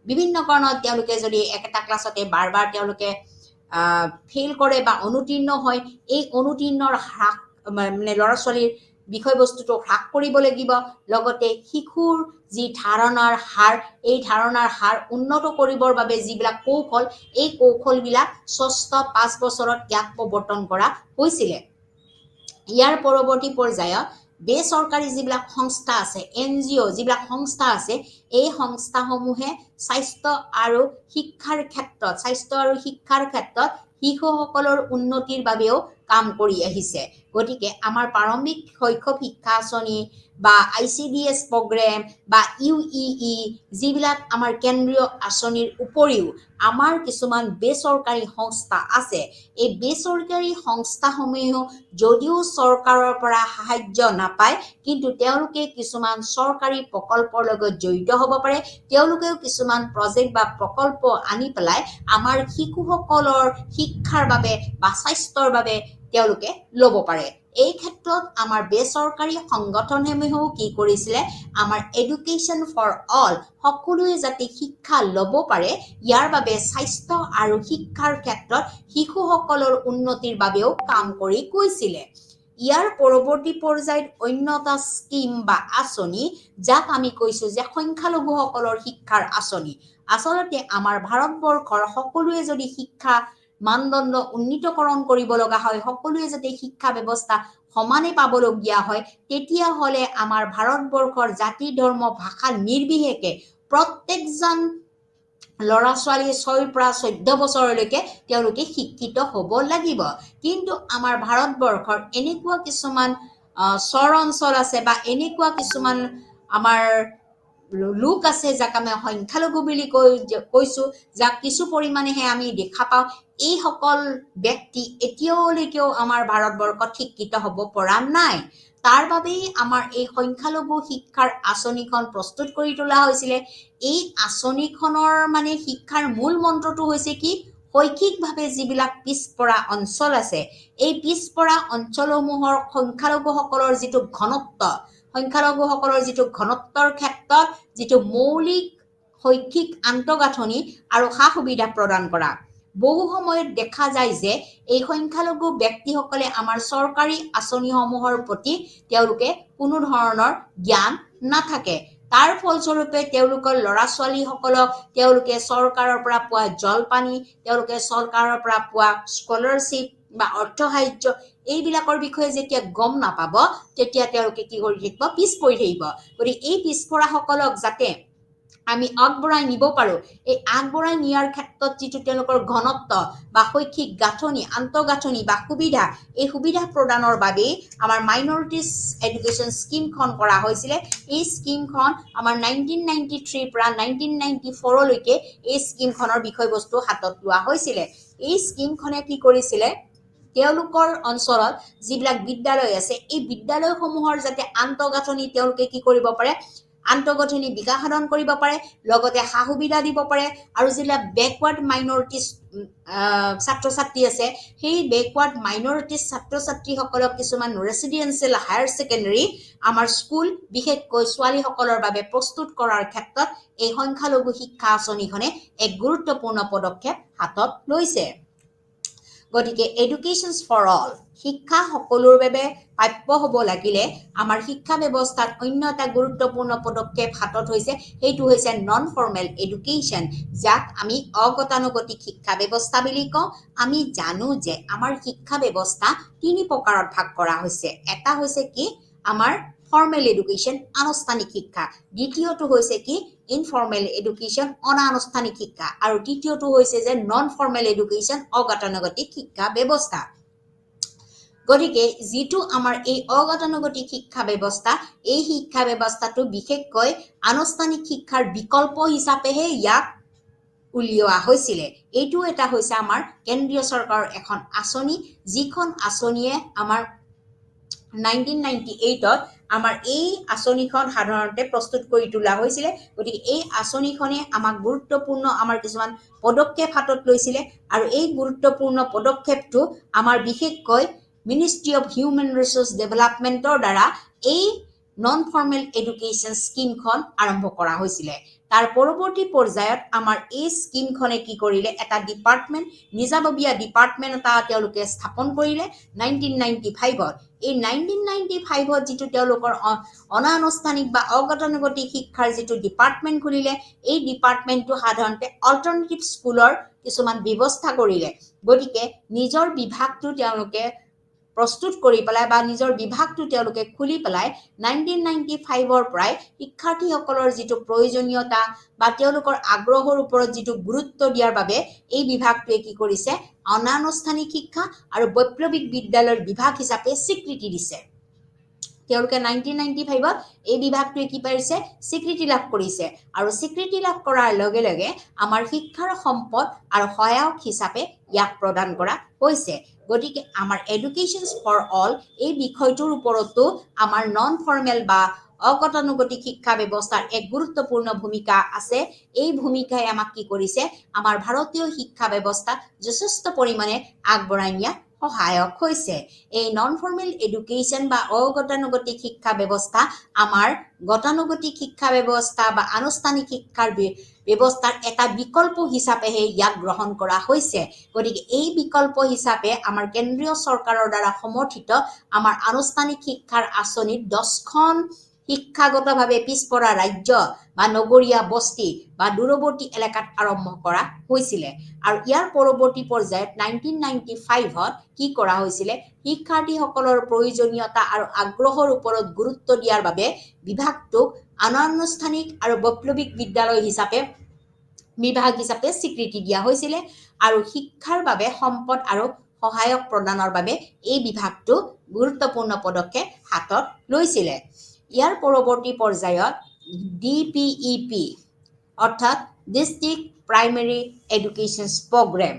বিভিন্ন কাৰণত তেওঁলোকে যদি একটা ক্লাছতে বাৰ তেওঁলোকে ফেইল কৰে বা অনুতীৰ্ণ হয় এই অনুতীৰ্ণৰ হ্ৰাস মানে ল'ৰা ছোৱালীৰ বিষয়বস্তুটো হ্ৰাস কৰিব লাগিব লগতে শিশুৰ যি ধাৰণাৰ হাৰ এই ধাৰণাৰ হাৰ উন্নত কৰিবৰ বাবে যিবিলাক কৌশল এই কৌশলবিলাক 5 বছৰত ইয়াক প্ৰৱৰ্তন কৰা হৈছিলে ইয়াৰ পৰৱৰ্তী পৰ্যায়ত বেচৰকাৰী যিবিলাক সংস্থা আছে NGO যিবিলাক সংস্থা আছে এই সংস্থাসমূহে স্বাস্থ্য আৰু শিক্ষাৰ ক্ষেত্ৰত শিশুসকলৰ উন্নতিৰ বাবেও কাম কৰি আহিছে গতিকে আমাৰ প্ৰাৰম্ভিক শৈশৱ শিক্ষা আঁচনি বা ICDS প্ৰগ্ৰেম বা UEE যিবিলাক আমাৰ কেন্দ্ৰীয় আঁচনিৰ উপৰিও আমাৰ কিছুমান বেচৰকাৰী সংস্থা আছে এই বেচৰকাৰী সংস্থাসমূহেও যদিও চৰকাৰৰ পৰা সাহায্য নাপায় কিন্তু তেওঁলোকে কিছুমান চৰকাৰী প্ৰকল্পৰ লগত জড়িত হ'ব পাৰে তেওঁলোকেও কিছুমান প্ৰজেক্ট বা প্ৰকল্প আনি পেলাই আমাৰ শিশুসকলৰ শিক্ষাৰ বাবে বা স্বাস্থ্যৰ বাবে তেওঁলোকে ল'ব পাৰে এই ক্ষেত্ৰত আমাৰ বেচৰকাৰী সংগঠনসমূহেও কি কৰিছিলে আমাৰ এডুকেশ্যন ফৰ অল সকলোৱে যাতে শিক্ষা ল'ব পাৰে ইয়াৰ বাবে স্বাস্থ্য আৰু শিক্ষাৰ ক্ষেত্ৰত শিশুসকলৰ উন্নতিৰ বাবেও কাম কৰি গৈছিলে ইয়াৰ পৰৱৰ্তী পৰ্যায়ত অন্য এটা স্কিম বা আঁচনি যাক আমি কৈছো যে সংখ্যালঘুসকলৰ শিক্ষাৰ আঁচনি আচলতে আমাৰ ভাৰতবৰ্ষৰ সকলোৱে যদি শিক্ষা মানদণ্ড উন্নীতকৰণ কৰিব লগা হয় সকলোৱে যাতে শিক্ষা ব্যৱস্থা সমানে পাবলগীয়া হয় তেতিয়া হলে আমাৰ ভাৰতবৰ্ষৰ জাতি ধৰ্ম ভাষা নিৰ্বিশেষে প্ৰত্যেকজন ল'ৰা ছোৱালী 6 পৰা 14 বছৰলৈকে তেওঁলোকে শিক্ষিত হ'ব লাগিব কিন্তু আমাৰ ভাৰতবৰ্ষৰ এনেকুৱা কিছুমান চৰ অঞ্চল আছে বা এনেকুৱা কিছুমান আমাৰ লোক আছে যাক আমি সংখ্যালঘু বুলি কৈছো যাক কিছু পৰিমাণেহে আমি দেখা পাওঁ এই সকল ব্যক্তি এতিয়ালৈকেও আমাৰ ভাৰতবৰ্ষত শিক্ষিত হ'ব পৰা নাই তাৰ বাবেই আমাৰ এই সংখ্যালঘু শিক্ষাৰ আঁচনিখন প্ৰস্তুত কৰি তোলা হৈছিলে এই আঁচনিখনৰ মানে শিক্ষাৰ মূল মন্ত্ৰটো হৈছে কি শৈক্ষিকভাৱে যিবিলাক পিছপৰা অঞ্চল আছে এই পিছপৰা অঞ্চলসমূহৰ সংখ্যালঘুসকলৰ যিটো ঘনত্ব সংখ্যালঘুসকলৰ যিটো ঘনত্বৰ ক্ষেত্ৰত যিটো মৌলিক শৈক্ষিক আন্তঃগাঁথনি আৰু সা সুবিধা প্ৰদান কৰা বহু সময়ত দেখা যায় যে এই সংখ্যালঘু ব্যক্তিসকলে আমাৰ চৰকাৰী আঁচনিসমূহৰ প্ৰতি তেওঁলোকে কোনো ধৰণৰ জ্ঞান নাথাকে তাৰ ফলস্বৰূপে তেওঁলোকৰ ল'ৰা ছোৱালীসকলক তেওঁলোকে চৰকাৰৰ পৰা পোৱা জলপানী তেওঁলোকে চৰকাৰৰ পৰা পোৱা স্কলাৰশ্বিপ বা অৰ্থ সাহায্য এইবিলাকৰ বিষয়ে যেতিয়া গম নাপাব তেতিয়া তেওঁলোকে কি কৰি থাকিব পিছ পৰি থাকিব গতিকে এই পিছপৰাসকলক যাতে আমি আগবঢ়াই নিব পাৰো এই আগবঢ়াই নিয়াৰ ক্ষেত্ৰত যিটো তেওঁলোকৰ ঘনত্ব বা শৈক্ষিক গাঁথনি আন্তঃগাঁথনি বা সুবিধা এই সুবিধা প্ৰদানৰ বাবে আমাৰ মাইনৰিটিজ এডুকেশ্যন স্কিমখন কৰা হৈছিলে এই স্কিমখন আমাৰ 1993 পৰা 1994 লৈকে এই স্কিমখনৰ বিষয়বস্তু হাতত লোৱা হৈছিলে এই স্কিমখনে কি কৰিছিলে তেওঁলোকৰ অঞ্চলত যিবিলাক বিদ্যালয় আছে এই বিদ্যালয়সমূহৰ যাতে আন্তঃগাঁথনি তেওঁলোকে কি কৰিব পাৰে আন্তঃগাঁথনি বিকাশ সাধন কৰিব পাৰে লগতে সা সুবিধা দিব পাৰে আৰু যিবিলাক বেকৱাৰ্ড মাইনৰিটিজ ছাত্ৰ ছাত্ৰী আছে সেই বেকৱাৰ্ড মাইনৰিটিজ ছাত্ৰ ছাত্ৰীসকলক কিছুমান ৰেচিডেন্সিয়েল হায়াৰ ছেকেণ্ডাৰী আমাৰ স্কুল বিশেষকৈ ছোৱালীসকলৰ বাবে প্ৰস্তুত কৰাৰ ক্ষেত্ৰত এই সংখ্যালঘু শিক্ষা আঁচনিখনে এক গুৰুত্বপূৰ্ণ পদক্ষেপ হাতত লৈছে গতিকে এডুকেশ্যন ফৰ অল শিক্ষা সকলোৰ বাবে প্ৰাপ্য হ'ব লাগিলে আমাৰ শিক্ষা ব্যৱস্থাত অন্য এটা গুৰুত্বপূৰ্ণ পদক্ষেপ হাতত হৈছে সেইটো হৈছে নন ফৰ্মেল এডুকেশ্যন যাক আমি অগতানুগতিক শিক্ষা ব্যৱস্থা বুলি কওঁ আমি জানো যে আমাৰ শিক্ষা ব্যৱস্থা তিনি প্ৰকাৰত ভাগ কৰা হৈছে এটা হৈছে কি আমাৰ ফৰ্মেল এডুকেশ্যন আনুষ্ঠানিক শিক্ষা দ্বিতীয়টো হৈছে কি ইনফৰ্মেল এডুকেশ্যন অনানুষ্ঠানিক শিক্ষা আৰু তৃতীয়টো হৈছে যে নন ফৰ্মেল এডুকেশ্যন অগতানুগতিক শিক্ষা ব্যৱস্থা গতিকে যিটো আমাৰ এই অগতানুগতিক শিক্ষা ব্যৱস্থা এই শিক্ষা ব্যৱস্থাটো বিশেষকৈ আনুষ্ঠানিক শিক্ষাৰ বিকল্প হিচাপেহে ইয়াক উলিওৱা হৈছিলে এইটো এটা হৈছে আমাৰ কেন্দ্ৰীয় চৰকাৰৰ এখন আঁচনি যিখন আঁচনিয়ে আমাৰ 1998ত আমাৰ এই আঁচনিখন সাধাৰণতে প্ৰস্তুত কৰি তোলা হৈছিলে গতিকে এই আঁচনিখনে আমাক গুৰুত্বপূৰ্ণ আমাৰ কিছুমান পদক্ষেপ হাতত লৈছিলে আৰু এই গুৰুত্বপূৰ্ণ পদক্ষেপটো আমাৰ বিশেষকৈ মিনিষ্ট্ৰী অফ হিউমেন ৰিচোৰ্চ ডেভেলপমেণ্টৰ দ্বাৰা এই নন ফৰ্মেল এডুকেশ্যন স্কিমখন আৰম্ভ কৰা হৈছিলে তাৰ পৰৱৰ্তী পৰ্যায়ত আমাৰ এই স্কিমখনে কি কৰিলে এটা ডিপাৰ্টমেণ্ট নিজাববীয়া ডিপাৰ্টমেণ্ট এটা তেওঁলোকে স্থাপন কৰিলে 1995ত এই 1995ত যিটো তেওঁলোকৰ অনানুষ্ঠানিক বা অগতানুগতিক শিক্ষাৰ যিটো ডিপাৰ্টমেণ্ট খুলিলে এই ডিপাৰ্টমেণ্টটো সাধাৰণতে অল্টাৰনেটিভ স্কুলৰ কিছুমান ব্যৱস্থা কৰিলে গতিকে নিজৰ বিভাগটো তেওঁলোকে প্ৰস্তুত কৰি পেলাই বা নিজৰ বিভাগটো তেওঁলোকে খুলি পেলাই 1995ৰ পৰাই শিক্ষাৰ্থীসকলৰ যিটো প্ৰয়োজনীয়তা বা তেওঁলোকৰ আগ্ৰহৰ ওপৰত যিটো গুৰুত্ব দিয়াৰ বাবে এই বিভাগটোৱে কি কৰিছে অনানুষ্ঠানিক শিক্ষা আৰু বৈপ্লৱিক বিদ্যালয়ৰ বিভাগ হিচাপে স্বীকৃতি দিছে তেওঁলোকে 1995ত এই বিভাগটোৱে কি পাৰিছে স্বীকৃতি লাভ কৰিছে আৰু স্বীকৃতি লাভ কৰাৰ লগে লগে আমাৰ শিক্ষাৰ সম্পদ আৰু সহায়ক হিচাপে ইয়াক প্ৰদান কৰা হৈছে গতিকে আমাৰ এডুকেশ্যন ফৰ অল এই বিষয়টোৰ ওপৰতো আমাৰ নন ফৰ্মেল বা অগতানুগতিক শিক্ষা ব্যৱস্থাৰ এক গুৰুত্বপূৰ্ণ ভূমিকা আছে এই ভূমিকাই আমাক কি কৰিছে আমাৰ ভাৰতীয় শিক্ষা ব্যৱস্থা যথেষ্ট পৰিমাণে আগবঢ়াই নিয়া সহায়ক হৈছে এই নন ফৰ্মেল এডুকেশ্যন বা অগতানুগতিক শিক্ষা ব্যৱস্থা আমাৰ গতানুগতিক শিক্ষা ব্যৱস্থা বা আনুষ্ঠানিক শিক্ষাৰ ব্যৱস্থাৰ এটা বিকল্প হিচাপেহে ইয়াক গ্ৰহণ কৰা হৈছে গতিকে এই বিকল্প হিচাপে আমাৰ কেন্দ্ৰীয় চৰকাৰৰ দ্বাৰা সমৰ্থিত আমাৰ আনুষ্ঠানিক শিক্ষাৰ আঁচনিত 10খন শিক্ষাগতভাৱে পিছপৰা ৰাজ্য বা নগৰীয়া বস্তি বা দূৰৱৰ্তী এলেকাত আৰম্ভ কৰা হৈছিলে আৰু ইয়াৰ পৰৱৰ্তী পৰ্যায়ত 1995ত কি কৰা হৈছিলে শিক্ষাৰ্থীসকলৰ প্ৰয়োজনীয়তা আৰু আগ্ৰহৰ ওপৰত গুৰুত্ব দিয়াৰ বাবে বিভাগটোক অনানুষ্ঠানিক আৰু বৈপ্লৱিক বিদ্যালয় হিচাপে বিভাগ হিচাপে স্বীকৃতি দিয়া হৈছিলে আৰু শিক্ষাৰ বাবে সম্পদ আৰু সহায়ক প্ৰদানৰ বাবে এই বিভাগটো গুৰুত্বপূৰ্ণ পদক্ষেপ হাতত লৈছিলে ইয়াৰ পৰৱৰ্তী পৰ্যায়ত DPEP অৰ্থাৎ ডিষ্ট্ৰিক্ট প্ৰাইমেৰী এডুকেশ্যন প্ৰগ্ৰেম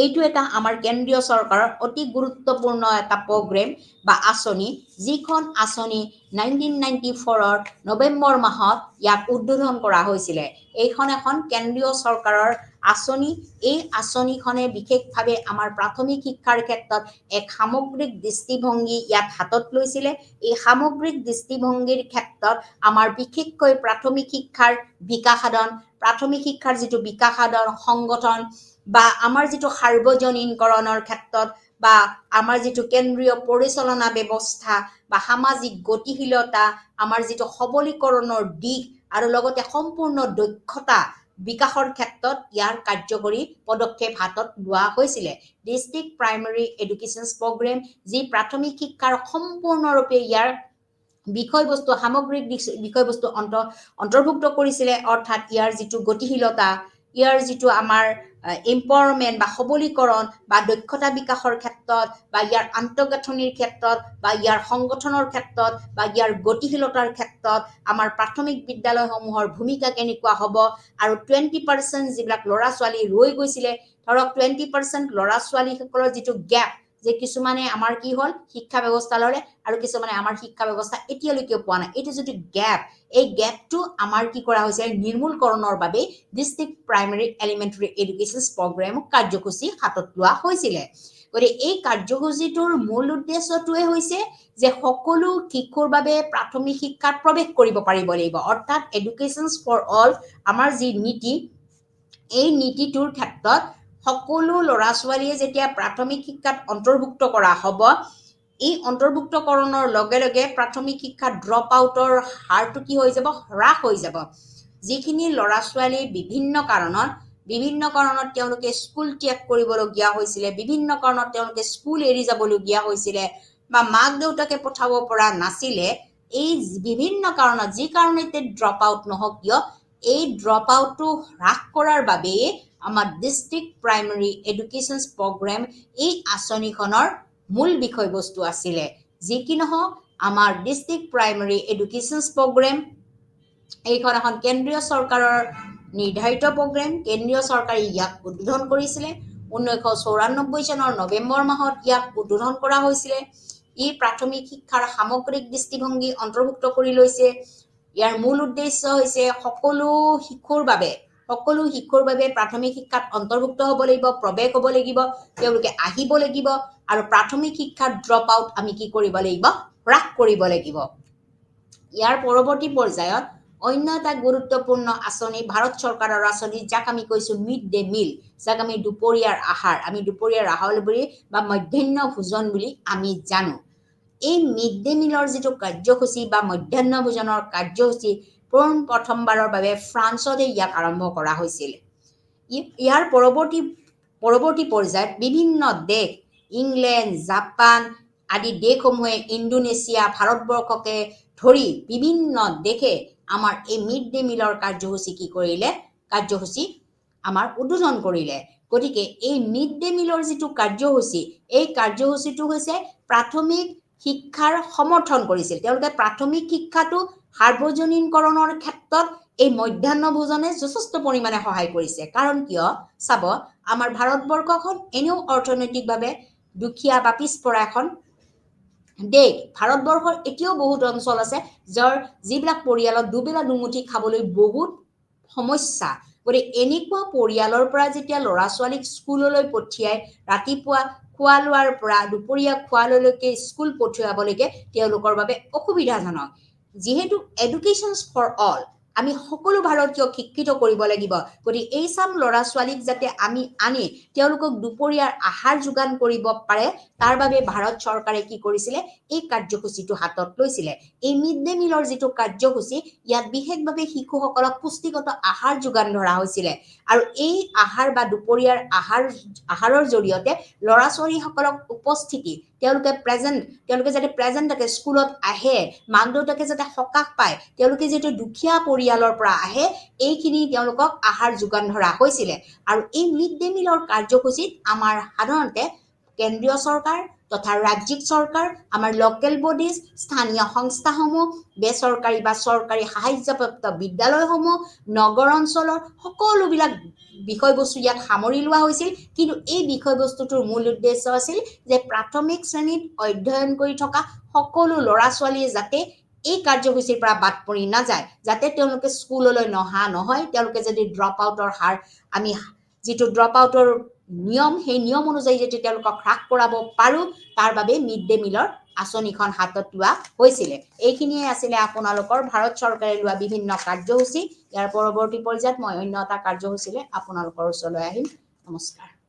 এইটো এটা আমাৰ কেন্দ্ৰীয় চৰকাৰৰ অতি গুৰুত্বপূৰ্ণ এটা প্ৰগ্ৰেম বা আঁচনি যিখন আঁচনি 1994ৰ নৱেম্বৰ মাহত ইয়াক উদ্বোধন কৰা হৈছিলে এইখন এখন কেন্দ্ৰীয় চৰকাৰৰ আঁচনি এই আঁচনিখনে বিশেষভাৱে আমাৰ প্ৰাথমিক শিক্ষাৰ ক্ষেত্ৰত এক সামগ্ৰিক দৃষ্টিভংগী ইয়াত হাতত লৈছিলে এই সামগ্ৰিক দৃষ্টিভংগীৰ ক্ষেত্ৰত আমাৰ বিশেষকৈ প্ৰাথমিক শিক্ষাৰ বিকাশ সাধন প্ৰাথমিক শিক্ষাৰ যিটো বিকাশ সাধন সংগঠন বা আমাৰ যিটো সাৰ্বজনীনকৰণৰ ক্ষেত্ৰত বা আমাৰ যিটো কেন্দ্ৰীয় পৰিচালনা ব্যৱস্থা বা সামাজিক গতিশীলতা আমাৰ যিটো সবলীকৰণৰ দিশ আৰু লগতে সম্পূৰ্ণ দক্ষতা বিকাশৰ ক্ষেত্ৰত ইয়াৰ কাৰ্যকৰী পদক্ষেপ হাতত লোৱা হৈছিলে ডিষ্ট্ৰিক্ট প্ৰাইমেৰী এডুকেশ্যন প্ৰগ্ৰেম যি প্ৰাথমিক শিক্ষাৰ সম্পূৰ্ণৰূপে ইয়াৰ বিষয়বস্তু সামগ্ৰিক বিষয়বস্তু অন্তৰ্ভুক্ত কৰিছিলে অৰ্থাৎ ইয়াৰ যিটো গতিশীলতা ইয়াৰ যিটো আমাৰ এম্পাৱাৰমেণ্ট বা সবলীকৰণ বা দক্ষতা বিকাশৰ ক্ষেত্ৰত বা ইয়াৰ আন্তঃগাঁথনিৰ ক্ষেত্ৰত বা ইয়াৰ সংগঠনৰ ক্ষেত্ৰত বা ইয়াৰ গতিশীলতাৰ ক্ষেত্ৰত আমাৰ প্ৰাথমিক বিদ্যালয়সমূহৰ ভূমিকা কেনেকুৱা হ'ব আৰু 20% যিবিলাক ল'ৰা ছোৱালী ৰৈ গৈছিলে ধৰক 20% ল'ৰা ছোৱালীসকলৰ যিটো গেপ যে কিছুমানে আমাৰ কি হ'ল শিক্ষা ব্যৱস্থা ল'লে আৰু কিছুমানে আমাৰ শিক্ষা ব্যৱস্থা এতিয়ালৈকে পোৱা নাই এইটো যিটো গেপ এই গেপটো আমাৰ কি কৰা হৈছে নিৰ্মূলকৰণৰ বাবে district primary elementary education programme কাৰ্যসূচী হাতত লোৱা হৈছিলে গতিকে এই কাৰ্যসূচীটোৰ মূল উদ্দেশ্যটোৱে হৈছে যে সকলো শিশুৰ বাবে প্ৰাথমিক শিক্ষাত প্ৰৱেশ কৰিব পাৰিব লাগিব অৰ্থাৎ এডুকেশ্যন ফৰ অল আমাৰ যি নীতি এই নীতিটোৰ ক্ষেত্ৰত সকলো ল'ৰা ছোৱালীয়ে যেতিয়া প্ৰাথমিক শিক্ষাত অন্তৰ্ভুক্ত কৰা হ'ব এই অন্তৰ্ভুক্তকৰণৰ লগে লগে প্ৰাথমিক শিক্ষাত ড্ৰপ আউটৰ হাৰটো কি হৈ যাব হ্ৰাস হৈ যাব যিখিনি ল'ৰা ছোৱালী বিভিন্ন কাৰণত তেওঁলোকে স্কুল ত্যাগ কৰিবলগীয়া হৈছিলে বিভিন্ন কাৰণত তেওঁলোকে স্কুল এৰি যাবলগীয়া হৈছিলে বা মাক দেউতাকে পঠাব পৰা নাছিলে এই বিভিন্ন কাৰণত যি কাৰণতে ড্ৰপ আউট নহওক কিয় এই ড্ৰপ আউটটো হ্ৰাস কৰাৰ বাবে আমাৰ ডিষ্ট্ৰিক্ট প্ৰাইমেৰী এডুকেশ্যন প্ৰগ্ৰেম এই আঁচনিখনৰ মূল বিষয়বস্তু আছিলে যি কি নহওক আমাৰ ডিষ্ট্ৰিক্ট প্ৰাইমেৰী এডুকেশ্যন প্ৰগ্ৰেম এইখন এখন কেন্দ্ৰীয় চৰকাৰৰ নিৰ্ধাৰিত প্ৰগ্ৰেম কেন্দ্ৰীয় চৰকাৰে ইয়াক উদ্বোধন কৰিছিলে 1994 চনৰ নৱেম্বৰ মাহত ইয়াক উদ্বোধন কৰা হৈছিলে ই প্ৰাথমিক শিক্ষাৰ সামগ্ৰিক দৃষ্টিভংগী অন্তৰ্ভুক্ত কৰি লৈছে ইয়াৰ মূল উদ্দেশ্য হৈছে সকলো শিশুৰ বাবে প্ৰাথমিক শিক্ষাত অন্তৰ্ভুক্ত হ'ব লাগিব প্ৰৱেশ হ'ব লাগিব তেওঁলোকে আহিব লাগিব আৰু প্ৰাথমিক শিক্ষাৰ ড্ৰপ আউট আমি কি কৰিব লাগিব হ্ৰাস কৰিব লাগিব ইয়াৰ পৰৱৰ্তী পৰ্যায়ত অন্য এটা গুৰুত্বপূৰ্ণ আঁচনি ভাৰত চৰকাৰৰ আঁচনি যাক আমি কৈছোঁ মিড ডে মিল যাক আমি দুপৰীয়াৰ আহাৰ বুলি বা মধ্যাহ্ন ভোজন বুলি আমি জানো এই মিড ডে মিলৰ যিটো কাৰ্যসূচী বা মধ্যাহ্ন ভোজনৰ কাৰ্যসূচী প্ৰথমবাৰৰ বাবে ফ্ৰান্সতে ইয়াক আৰম্ভ কৰা হৈছিল ইয়াৰ পৰৱৰ্তী পৰ্যায়ত বিভিন্ন দেশ ইংলেণ্ড জাপান আদি দেশসমূহে ইণ্ডোনেছিয়া ভাৰতবৰ্ষকে ধৰি বিভিন্ন দেশে আমাৰ এই মিড ডে মিলৰ কাৰ্যসূচী আমাৰ উদ্বোধন কৰিলে গতিকে এই মিড ডে মিলৰ যিটো কাৰ্যসূচী এই কাৰ্যসূচীটো হৈছে প্ৰাথমিক শিক্ষাৰ সমৰ্থন কৰিছিল তেওঁলোকে প্ৰাথমিক শিক্ষাটো সাৰ্বজনীনকৰণৰ ক্ষেত্ৰত এই মধ্যাহ্ন ভোজনে যথেষ্ট পৰিমাণে সহায় কৰিছে কাৰণ কিয় চাব আমাৰ ভাৰতবৰ্ষখন এনেও অৰ্থনৈতিকভাৱে দুখীয়া বা পিছপৰা এখন দেশ ভাৰতবৰ্ষৰ এতিয়াও বহুত অঞ্চল আছে যাৰ যিবিলাক পৰিয়ালত দুবেলা দুমুঠি খাবলৈ বহুত সমস্যা গতিকে এনেকুৱা পৰিয়ালৰ পৰা যেতিয়া ল'ৰা ছোৱালীক স্কুললৈ পঠিয়াই ৰাতিপুৱা খোৱা লোৱাৰ পৰা দুপৰীয়া খোৱালৈকে স্কুল পঠিয়াবলৈকে তেওঁলোকৰ বাবে অসুবিধাজনক যিহেতু এডুকেশ্যন ফৰ অল আমি সকলো ভাৰতীয়ক শিক্ষিত কৰিব লাগিব গতিকে এই চাম ল'ৰা ছোৱালীক যাতে আমি আনি তেওঁলোকক দুপৰীয়াৰ আহাৰ যোগান কৰিব পাৰে তাৰ বাবে ভাৰত চৰকাৰে কি কৰিছিলে এই কাৰ্যসূচীটো হাতত লৈছিলে এই মিড ডে মিলৰ যিটো কাৰ্যসূচী ইয়াত বিশেষভাৱে শিশুসকলক পুষ্টিগত আহাৰ যোগান ধৰা হৈছিলে আৰু এই আহাৰ বা দুপৰীয়াৰ আহাৰৰ জৰিয়তে ল'ৰা ছোৱালীসকলক উপস্থিতি তেওঁলোকে যাতে প্ৰেজেণ্ট থাকে স্কুলত আহে মাক দেউতাকে যাতে সকাহ পায় তেওঁলোকে যিটো দুখীয়া পৰিয়ালৰ পৰা আহে এইখিনি তেওঁলোকক আহাৰ যোগান ধৰা হৈছিলে আৰু এই মিড ডে মিলৰ কাৰ্যসূচীত আমাৰ সাধাৰণতে কেন্দ্ৰীয় চৰকাৰ তথা ৰাজ্যিক চৰকাৰ আমাৰ লোকেল বডিজ স্থানীয় সংস্থাসমূহ বেচৰকাৰী বা চৰকাৰী সাহায্যপ্ৰাপ্ত বিদ্যালয়সমূহ নগৰ অঞ্চলৰ সকলোবিলাক বিষয়বস্তু ইয়াত সামৰি লোৱা হৈছিল কিন্তু এই বিষয়বস্তুটোৰ মূল উদ্দেশ্য আছিল যে প্ৰাথমিক শ্ৰেণীত অধ্যয়ন কৰি থকা সকলো ল'ৰা ছোৱালীয়ে যাতে এই কাৰ্যসূচীৰ পৰা বাদ পৰি নাযায় যাতে তেওঁলোকে স্কুললৈ নহা নহয় তেওঁলোকে যদি ড্ৰপ আউটৰ হাৰ আমি যিটো ড্ৰপ আউটৰ নিয়ম সেই নিয়ম অনুযায়ী যদি তেওঁলোকক হ্ৰাস কৰাব পাৰোঁ তাৰ বাবে মিড ডে মিলৰ আঁচনিখন হাতত লোৱা হৈছিলে এইখিনিয়ে আছিলে আপোনালোকৰ ভাৰত চৰকাৰে লোৱা বিভিন্ন কাৰ্যসূচী ইয়াৰ পৰৱৰ্তী পৰ্যায়ত মই অন্য এটা কাৰ্যসূচীৰে আপোনালোকৰ ওচৰলৈ আহিম নমস্কাৰ